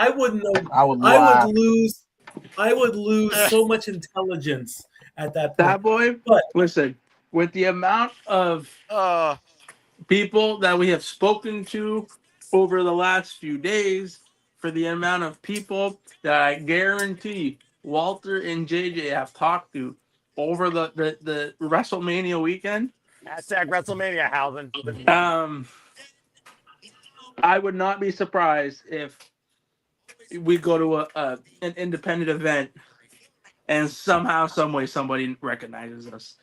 would lose so much intelligence at that point. That boy, but listen, with the amount of people that we have spoken to over the last few days, for the amount of people that I guarantee Walter and JJ have talked to over the WrestleMania weekend. Hashtag WrestleMania, Hausen. I would not be surprised if we go to an independent event and somehow, some way, somebody recognizes us.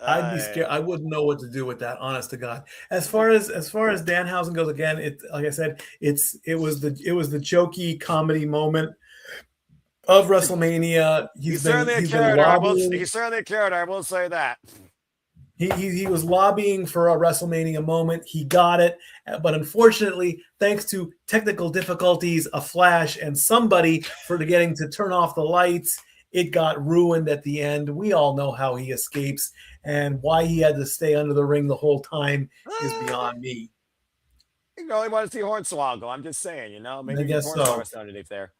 I'd be scared. I wouldn't know what to do with that, honest to God. As far as Danhausen goes, again, like I said, it was the jokey comedy moment of WrestleMania. He's certainly a character. He's certainly a character. I will say that. He was lobbying for a WrestleMania moment. He got it. But unfortunately, thanks to technical difficulties, a flash, and somebody for getting to turn off the lights, it got ruined at the end. We all know how he escapes, and why he had to stay under the ring the whole time is beyond me. You know, he wanted to see Hornswoggle. I'm just saying, maybe I guess so. Underneath there.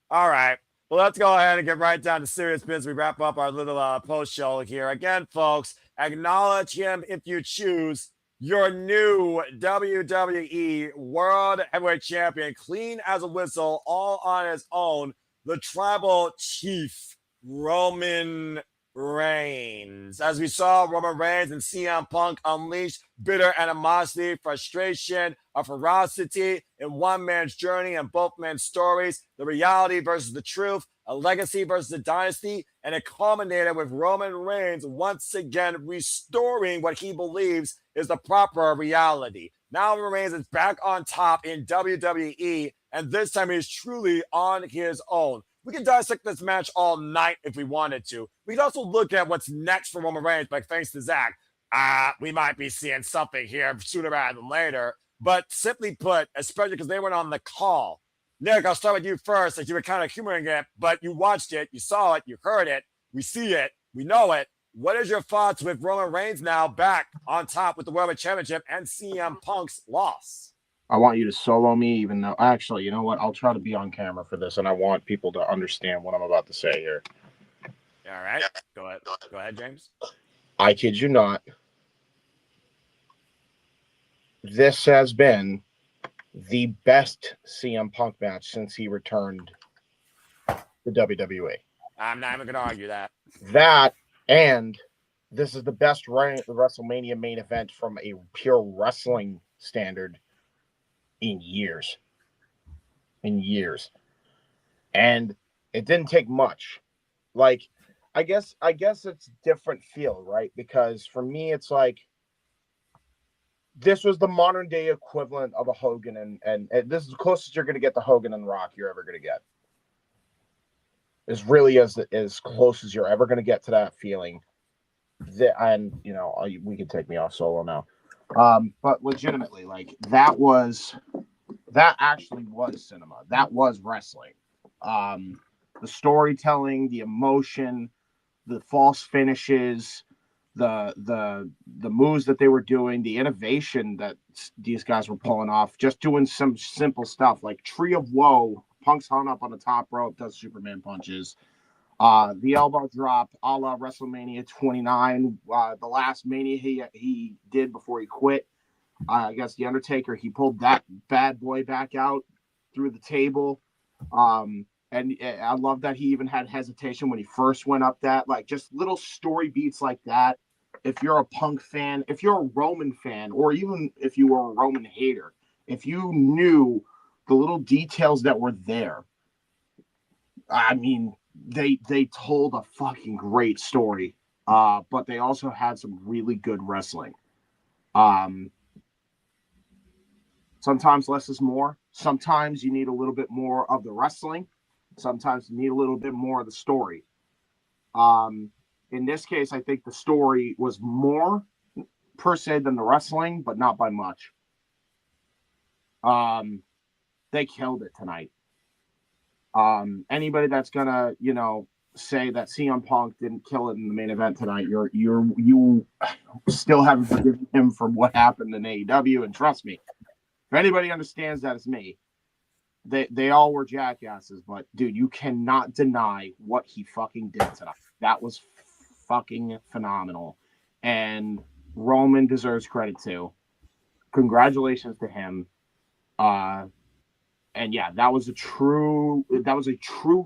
All right. Well, let's go ahead and get right down to serious business. We wrap up our little post show here. Again, folks, acknowledge him if you choose. Your new WWE World Heavyweight Champion, clean as a whistle, all on his own, the Tribal Chief, Roman Reigns. As we saw, Roman Reigns and CM Punk unleash bitter animosity, frustration, a ferocity in one man's journey and both men's stories, the reality versus the truth, a legacy versus a dynasty, and it culminated with Roman Reigns once again restoring what he believes is the proper reality. Now Roman Reigns is back on top in WWE, and this time he's truly on his own. We can dissect this match all night if we wanted to. We can also look at what's next for Roman Reigns, but thanks to Zach, we might be seeing something here sooner rather than later. But simply put, especially because they went on the call. Nick, I'll start with you first, as you were kind of humoring it, but you watched it, you saw it, you heard it, we see it, we know it. What is your thoughts with Roman Reigns now back on top with the World Championship and CM Punk's loss? I want you to solo me, even though, actually, you know what? I'll try to be on camera for this, and I want people to understand what I'm about to say here. All right. Go ahead. Go ahead, James. I kid you not. This has been the best CM Punk match since he returned to WWE. I'm not even going to argue that. That, and this is the best WrestleMania main event from a pure wrestling standard in years. And it didn't take much. Like, I guess it's different feel, right? Because for me, it's like, this was the modern day equivalent of a Hogan, and this is the closest you're going to get to Hogan and Rock you're ever going to get. It's really as close as you're ever going to get to that feeling. And we can take me off solo now. But legitimately, like, that actually was cinema. That was wrestling. The storytelling, the emotion, the false finishes, the moves that they were doing, the innovation that these guys were pulling off, just doing some simple stuff like Tree of Woe. Punk's hung up on the top rope, does Superman punches. The elbow drop a la WrestleMania 29. The last Mania he did before he quit against The Undertaker, he pulled that bad boy back out through the table. And I love that he even had hesitation when he first went up that. Like, just little story beats like that. If you're a Punk fan, if you're a Roman fan, or even if you were a Roman hater, if you knew the little details that were there, I mean, they told a fucking great story. But they also had some really good wrestling. Sometimes less is more. Sometimes you need a little bit more of the wrestling. Sometimes you need a little bit more of the story. In this case, I think the story was more per se than the wrestling, but not by much. They killed it tonight. Anybody that's gonna, say that CM Punk didn't kill it in the main event tonight, you still haven't forgiven him for what happened in AEW. And trust me, if anybody understands that, it's me. They all were jackasses, but dude, you cannot deny what he fucking did tonight. That was fucking phenomenal, and Roman deserves credit too. Congratulations to him. And yeah, that was a truly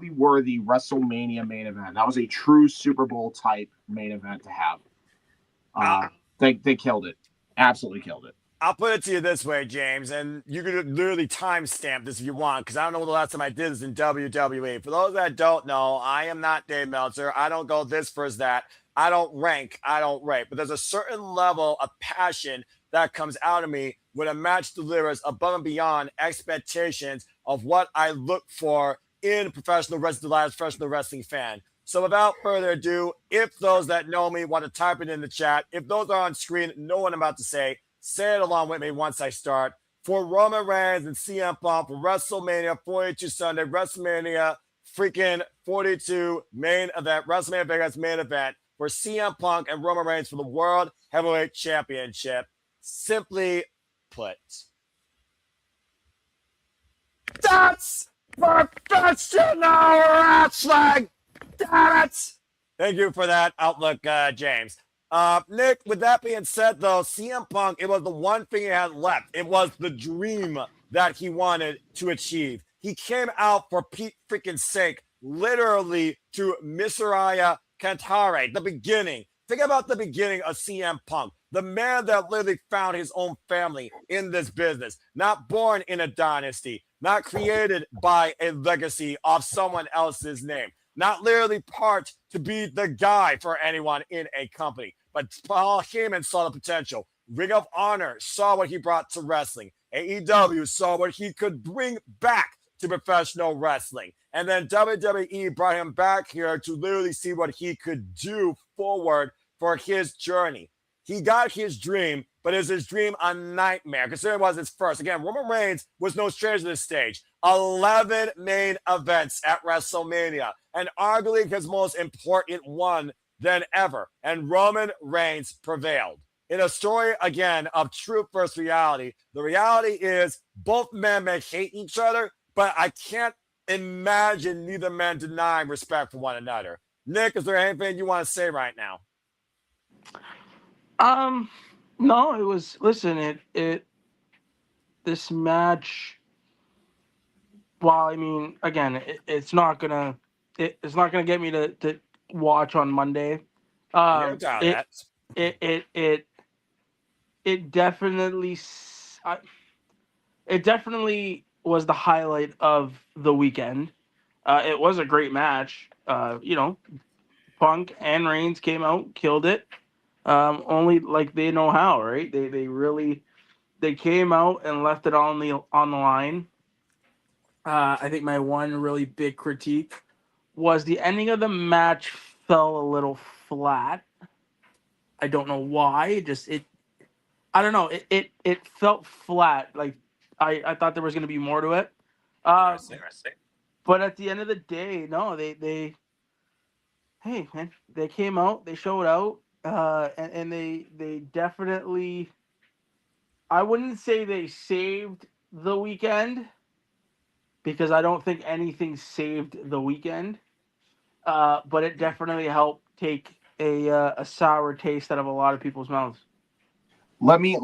worthy WrestleMania main event. That was a true Super Bowl type main event to have. They killed it. Absolutely killed it. I'll put it to you this way, James, and you can literally timestamp this if you want, because I don't know when the last time I did this in WWE. For those that don't know, I am not Dave Meltzer. I don't go this versus that. I don't rank. I don't rate. But there's a certain level of passion that comes out of me when a match delivers above and beyond expectations of what I look for in professional wrestling, as a professional wrestling fan. So without further ado, if those that know me want to type it in the chat, if those are on screen, know what I'm about to say it along with me once I start. For Roman Reigns and CM Punk for WrestleMania 42 Sunday, WrestleMania freaking 42 main event, WrestleMania Vegas main event for CM Punk and Roman Reigns for the World Heavyweight Championship. Simply put, that's professional wrestling! Damn it! Thank you for that outlook, James. Nick, with that being said, though, CM Punk, it was the one thing he had left. It was the dream that he wanted to achieve. He came out for Pete freaking sake, literally to Misraya Cantare, the beginning. Think about the beginning of CM Punk, the man that literally found his own family in this business, not born in a dynasty, not created by a legacy of someone else's name, not literally part to be the guy for anyone in a company. But Paul Heyman saw the potential. Ring of Honor saw what he brought to wrestling. AEW saw what he could bring back to professional wrestling. And then WWE brought him back here to literally see what he could do forward for his journey. He got his dream, but is his dream a nightmare? Considering it was his first. Again, Roman Reigns was no stranger to this stage. 11 main events at WrestleMania, and arguably his most important one than ever. And Roman Reigns prevailed. In a story, again, of truth versus reality, the reality is both men may hate each other, but I can't imagine neither man denying respect for one another. Nick, is there anything you want to say right now? No, it was, listen, this match, well, I mean, again, it's not gonna get me to watch on Monday. It definitely was the highlight of the weekend. It was a great match. Punk and Reigns came out, killed it. Only like they know how, right? They came out and left it on the line. I think my one really big critique was the ending of the match fell a little flat. I don't know why. I don't know. It felt flat. Like I thought there was going to be more to it. But at the end of the day, no, they hey man, they came out, they showed out, and they definitely. I wouldn't say they saved the weekend, because I don't think anything saved the weekend. but it definitely helped take a sour taste out of a lot of people's mouths. Let me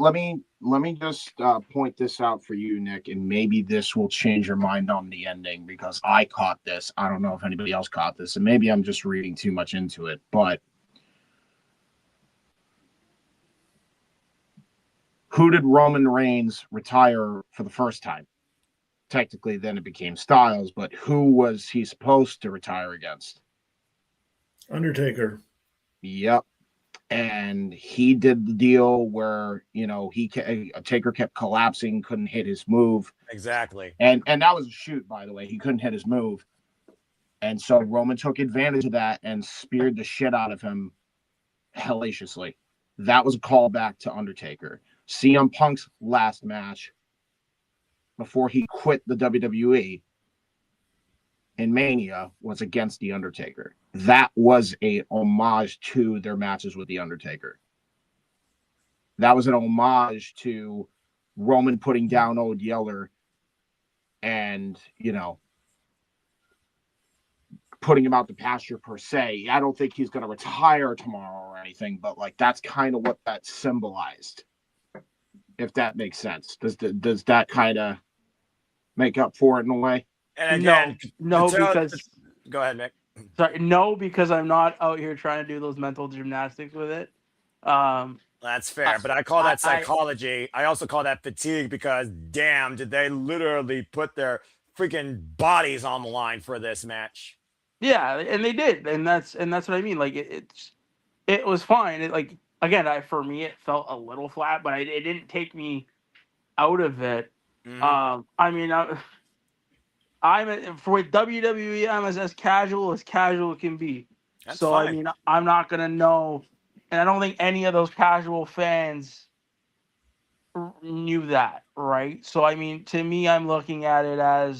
just point this out for you, Nick, and maybe this will change your mind on the ending because I caught this. I don't know if anybody else caught this, and maybe I'm just reading too much into it. But who did Roman Reigns retire for the first time? Technically, then it became Styles, but who was he supposed to retire against? Undertaker. Yep. And he did the deal where, Taker kept collapsing, couldn't hit his move. Exactly. And that was a shoot, by the way. He couldn't hit his move. And so Roman took advantage of that and speared the shit out of him hellaciously. That was a callback to Undertaker. CM Punk's last match before he quit the WWE in Mania was against The Undertaker. That was a homage to their matches with The Undertaker. That was an homage to Roman putting down Old Yeller and, putting him out the pasture per se. I don't think he's going to retire tomorrow or anything, but that's kind of what that symbolized, if that makes sense. Does that kind of make up for it in a way? And again, no, because go ahead, Nick. Sorry, no, because I'm not out here trying to do those mental gymnastics with it. That's fair, but I call that psychology. I also call that fatigue because, damn, did they literally put their freaking bodies on the line for this match? Yeah, and they did, and that's what I mean. It was fine. For me, it felt a little flat, but it didn't take me out of it. Mm-hmm. For WWE, I'm as casual as can be. That's so fine. I mean, I'm not gonna know, and I don't think any of those casual fans knew that, right? So I mean, to me, I'm looking at it at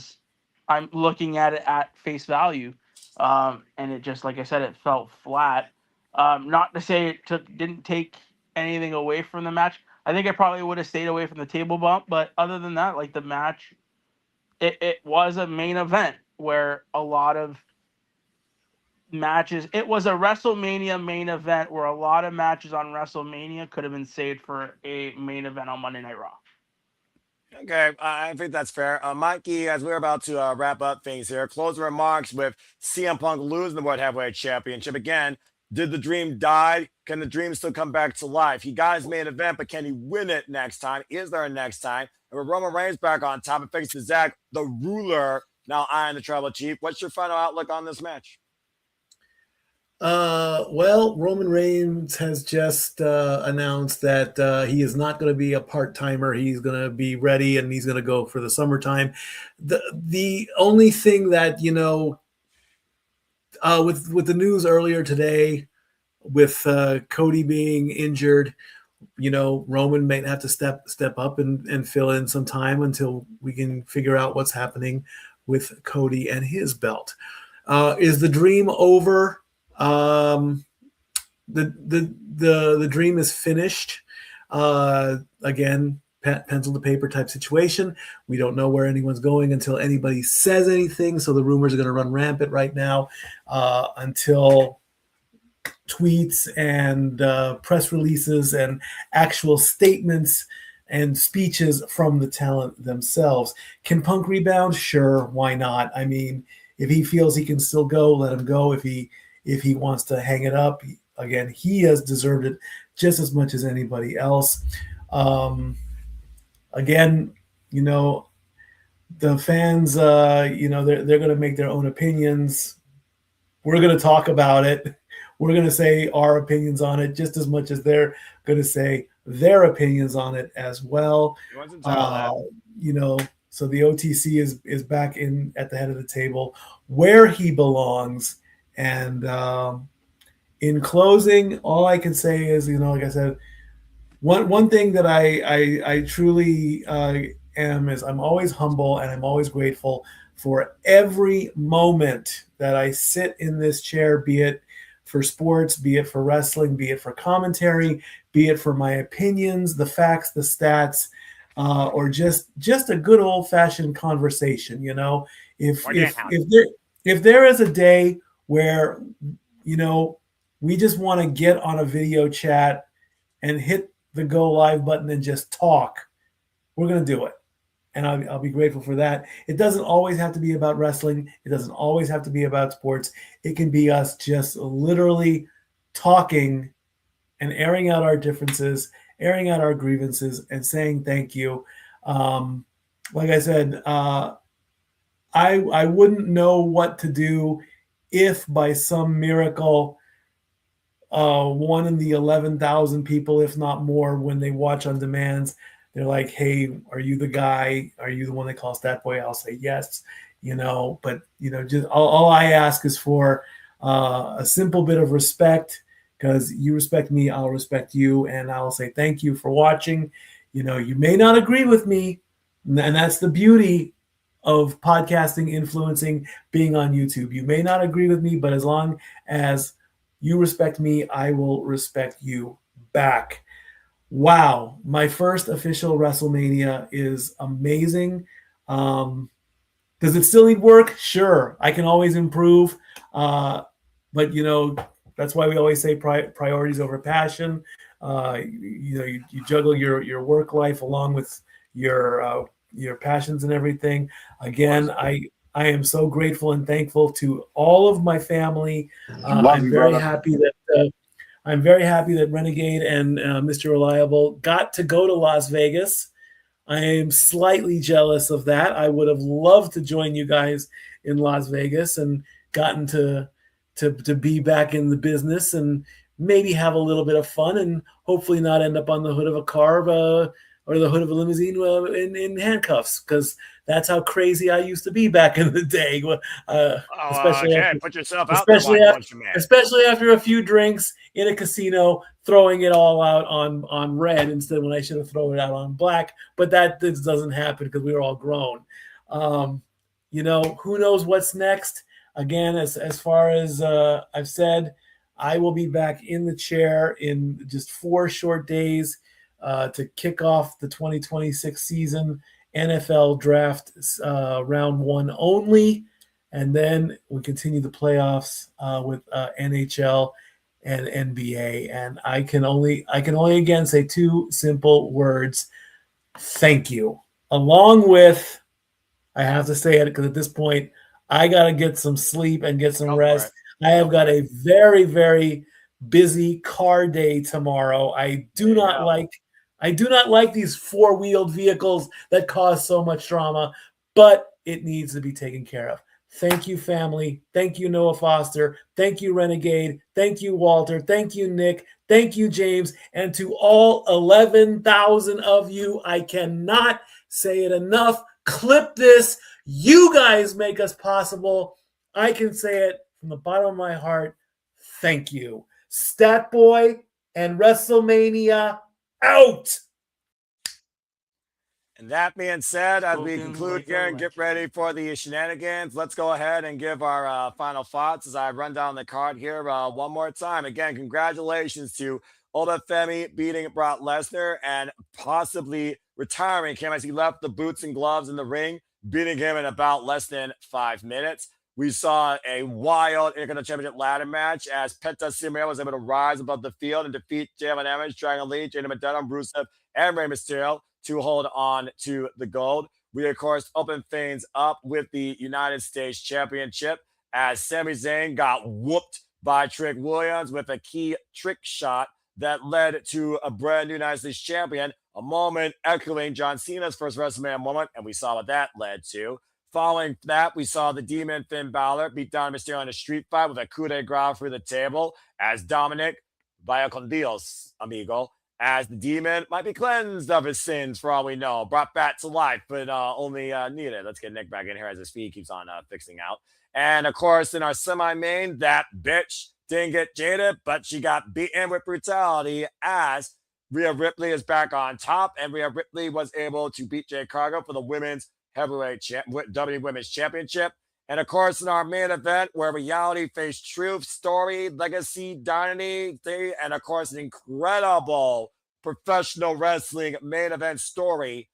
face value, and it just, like I said, it felt flat. Not to say it didn't take anything away from the match. I think I probably would have stayed away from the table bump, but other than that, the match. It was a main event where a lot of matches. It was a WrestleMania main event where a lot of matches on WrestleMania could have been saved for a main event on Monday Night Raw. Okay, I think that's fair. Mikey, as we're about to wrap up things here, closing remarks with CM Punk losing the World Heavyweight Championship. Again, did the dream die? Can the dream still come back to life? He got his main event, but can he win it next time? Is there a next time? And with Roman Reigns back on top and faces Zack, the ruler, now eyeing the tribal chief. What's your final outlook on this match? Well, Roman Reigns has just announced that he is not going to be a part-timer. He's going to be ready and he's going to go for the summertime. The only thing that, with the news earlier today, with Cody being injured, Roman might have to step up and fill in some time until we can figure out what's happening with Cody and his belt. Is the dream over? The dream is finished. Again, pencil to paper type situation. We don't know where anyone's going until anybody says anything. So the rumors are going to run rampant right now until tweets and press releases and actual statements and speeches from the talent themselves. Can Punk rebound? Sure, why not? I mean, if he feels he can still go, let him go. If he wants to hang it up, again, he has deserved it just as much as anybody else. Again, the fans, they're going to make their own opinions. We're going to talk about it. We're going to say our opinions on it just as much as they're going to say their opinions on it as well. So the OTC is back in at the head of the table where he belongs. And in closing, all I can say is, like I said, one thing that I truly am is I'm always humble and I'm always grateful for every moment that I sit in this chair, be it for sports, be it for wrestling, be it for commentary, be it for my opinions, the facts, the stats, or just a good old fashioned conversation. If there is a day where, we just want to get on a video chat and hit the go live button and just talk, we're going to do it. And I'll be grateful for that. It doesn't always have to be about wrestling. It doesn't always have to be about sports. It can be us just literally talking and airing out our differences, airing out our grievances, and saying thank you. Like I said, I wouldn't know what to do if by some miracle one in the 11,000 people, if not more, when they watch on demands, they're like, hey, are you the guy? Are you the one they call Stat Boy? I'll say yes, but just all I ask is for a simple bit of respect, because you respect me, I'll respect you, and I'll say thank you for watching. You may not agree with me, and that's the beauty of podcasting, influencing, being on YouTube. You may not agree with me, but as long as you respect me, I will respect you back. Wow, my first official WrestleMania is amazing. Does it still need work? Sure, I can always improve. But that's why we always say priorities over passion. You juggle your work life along with your passions and everything. Again, I am so grateful and thankful to all of my family. I'm very happy that Renegade and Mr. Reliable got to go to Las Vegas. I am slightly jealous of that. I would have loved to join you guys in Las Vegas and gotten to be back in the business and maybe have a little bit of fun and hopefully not end up on the hood of a car or the hood of a limousine in handcuffs, because that's how crazy I used to be back in the day. Put yourself out there. Especially after a few drinks in a casino, throwing it all out on red instead when I should have thrown it out on black. But this doesn't happen because we were all grown. Who knows what's next? Again, as far as I've said, I will be back in the chair in just 4 short days to kick off the 2026 season. NFL draft round 1 only, and then we continue the playoffs with NHL and NBA. And I can only again say 2 simple words: thank you. Along with, I have to say it because at this point I gotta get some sleep and get some rest. I have got a very, very busy car day tomorrow. I do not like these 4-wheeled vehicles that cause so much drama, but it needs to be taken care of. Thank you, family. Thank you, Noah Foster. Thank you, Renegade. Thank you, Walter. Thank you, Nick. Thank you, James. And to all 11,000 of you, I cannot say it enough. Clip this. You guys make us possible. I can say it from the bottom of my heart. Thank you. Stat Boy and Wrestlemania out. And that being said, as we conclude here and get ready for the shenanigans, let's go ahead and give our final thoughts as I run down the card here one more time. Again, congratulations to Oda Femi beating Brock Lesnar and possibly retiring him as he left the boots and gloves in the ring, beating him in about less than 5 minutes. We saw a wild Intercontinental Championship ladder match as Penta was able to rise above the field and defeat Jalen Evans, Dragon Lee, Jade, McDonagh, Rusev, and Rey Mysterio to hold on to the gold. We, of course, opened things up with the United States Championship as Sami Zayn got whooped by Trick Williams with a key trick shot that led to a brand new United States champion, a moment echoing John Cena's first WrestleMania moment, and we saw what that led to. Following that, we saw the Demon Finn Balor beat down Mysterio in a street fight with a coup de grace through the table as Dominik, vaya con Dios, amigo, as the Demon might be cleansed of his sins for all we know, brought back to life, but only needed. Let's get Nick back in here as his feet keeps on fixing out. And, of course, in our semi-main, that bitch didn't get jaded, but she got beaten with brutality as Rhea Ripley is back on top, and Rhea Ripley was able to beat Jade Cargill for the women's heavyweight WWE Women's Championship. And of course, in our main event, where reality faced truth, story, legacy, dynasty, and of course, an incredible professional wrestling main event story,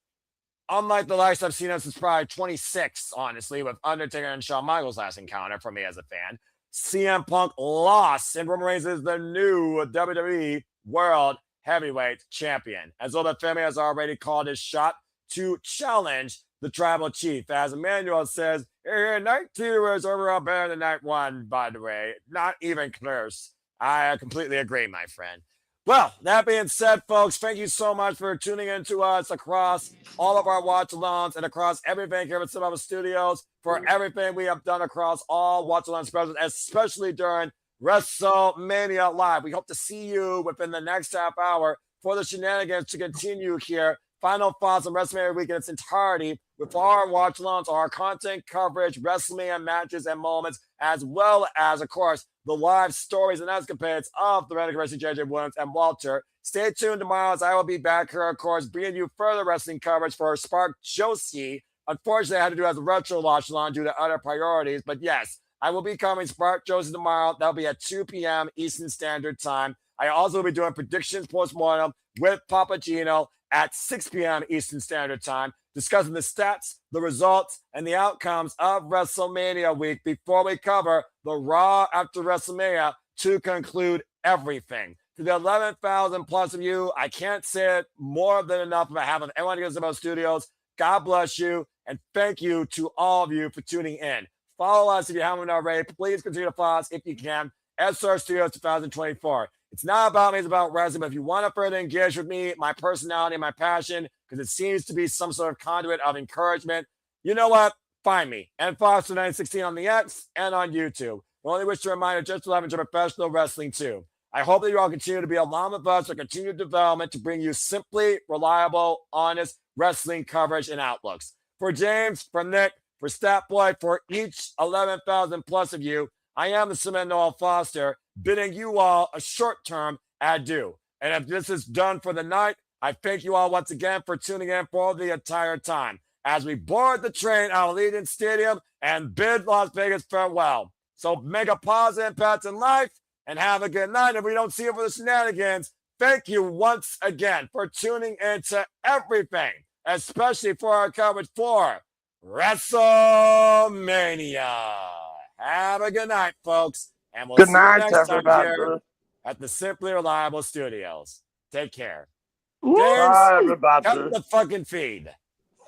unlike the likes I've seen since probably 26, honestly, with Undertaker and Shawn Michaels' last encounter for me as a fan. CM Punk lost, and Roman Reigns is the new WWE World Heavyweight Champion. As well, Femi has already called his shot to challenge the Tribal Chief. As Emmanuel says, night 2 is overall better than night 1, by the way. Not even close. I completely agree, my friend. Well, that being said, folks, thank you so much for tuning in to us across all of our watch-alongs and across everything here at Cinema Studios for everything we have done across all watch-along specials, especially during WrestleMania Live. We hope to see you within the next half hour for the shenanigans to continue here. Final thoughts on WrestleMania week in its entirety with our watch-alongs, our content coverage, WrestleMania matches and moments, as well as, of course, the live stories and escapades of the Renegade Wrestling JJ Williams and Walter. Stay tuned tomorrow as I will be back here, of course, bringing you further wrestling coverage for Spark Josie. Unfortunately, I had to do it as a retro watch-along due to other priorities, but yes, I will be covering Spark Josie tomorrow. That'll be at 2 p.m. Eastern Standard Time. I also will be doing predictions post-mortem with Papa Gino at 6 p.m. Eastern Standard Time, discussing the stats, the results, and the outcomes of WrestleMania week before we cover the Raw after WrestleMania to conclude everything. To the 11,000 plus of you, I can't say it more than enough on behalf of everyone here at Cinema Studios. God bless you, and thank you to all of you for tuning in. Follow us if you haven't already. Please continue to follow us if you can. SR Studios 2024. It's not about me, it's about wrestling. But if you want to further engage with me, my personality, my passion, because it seems to be some sort of conduit of encouragement, you know what? Find me and Foster 916 on the X and on YouTube. I only wish to remind you just to love into professional wrestling too. I hope that you all continue to be along with us for continued development to bring you simply reliable, honest wrestling coverage and outlooks. For James, for Nick, for Stat Boy, for each 11,000 plus of you, I am the Cement Noel Foster, bidding you all a short-term adieu. And if this is done for the night, I thank you all once again for tuning in for the entire time as we board the train out of Allegiant Stadium and bid Las Vegas farewell. So make a positive impact in life and have a good night. If we don't see you for the shenanigans, thank you once again for tuning into everything, especially for our coverage for WrestleMania. Have a good night, folks. And we'll see you next time here at the Simply Reliable Studios. Take care. James, cut the fucking feed.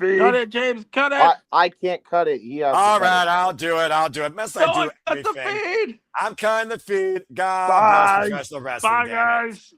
Cut it, James. Cut it. I can't cut it. All right, I'll do it. Mess, I do everything. Cut the feed. I'm cutting the feed. God bless professional wrestling. Bye, guys.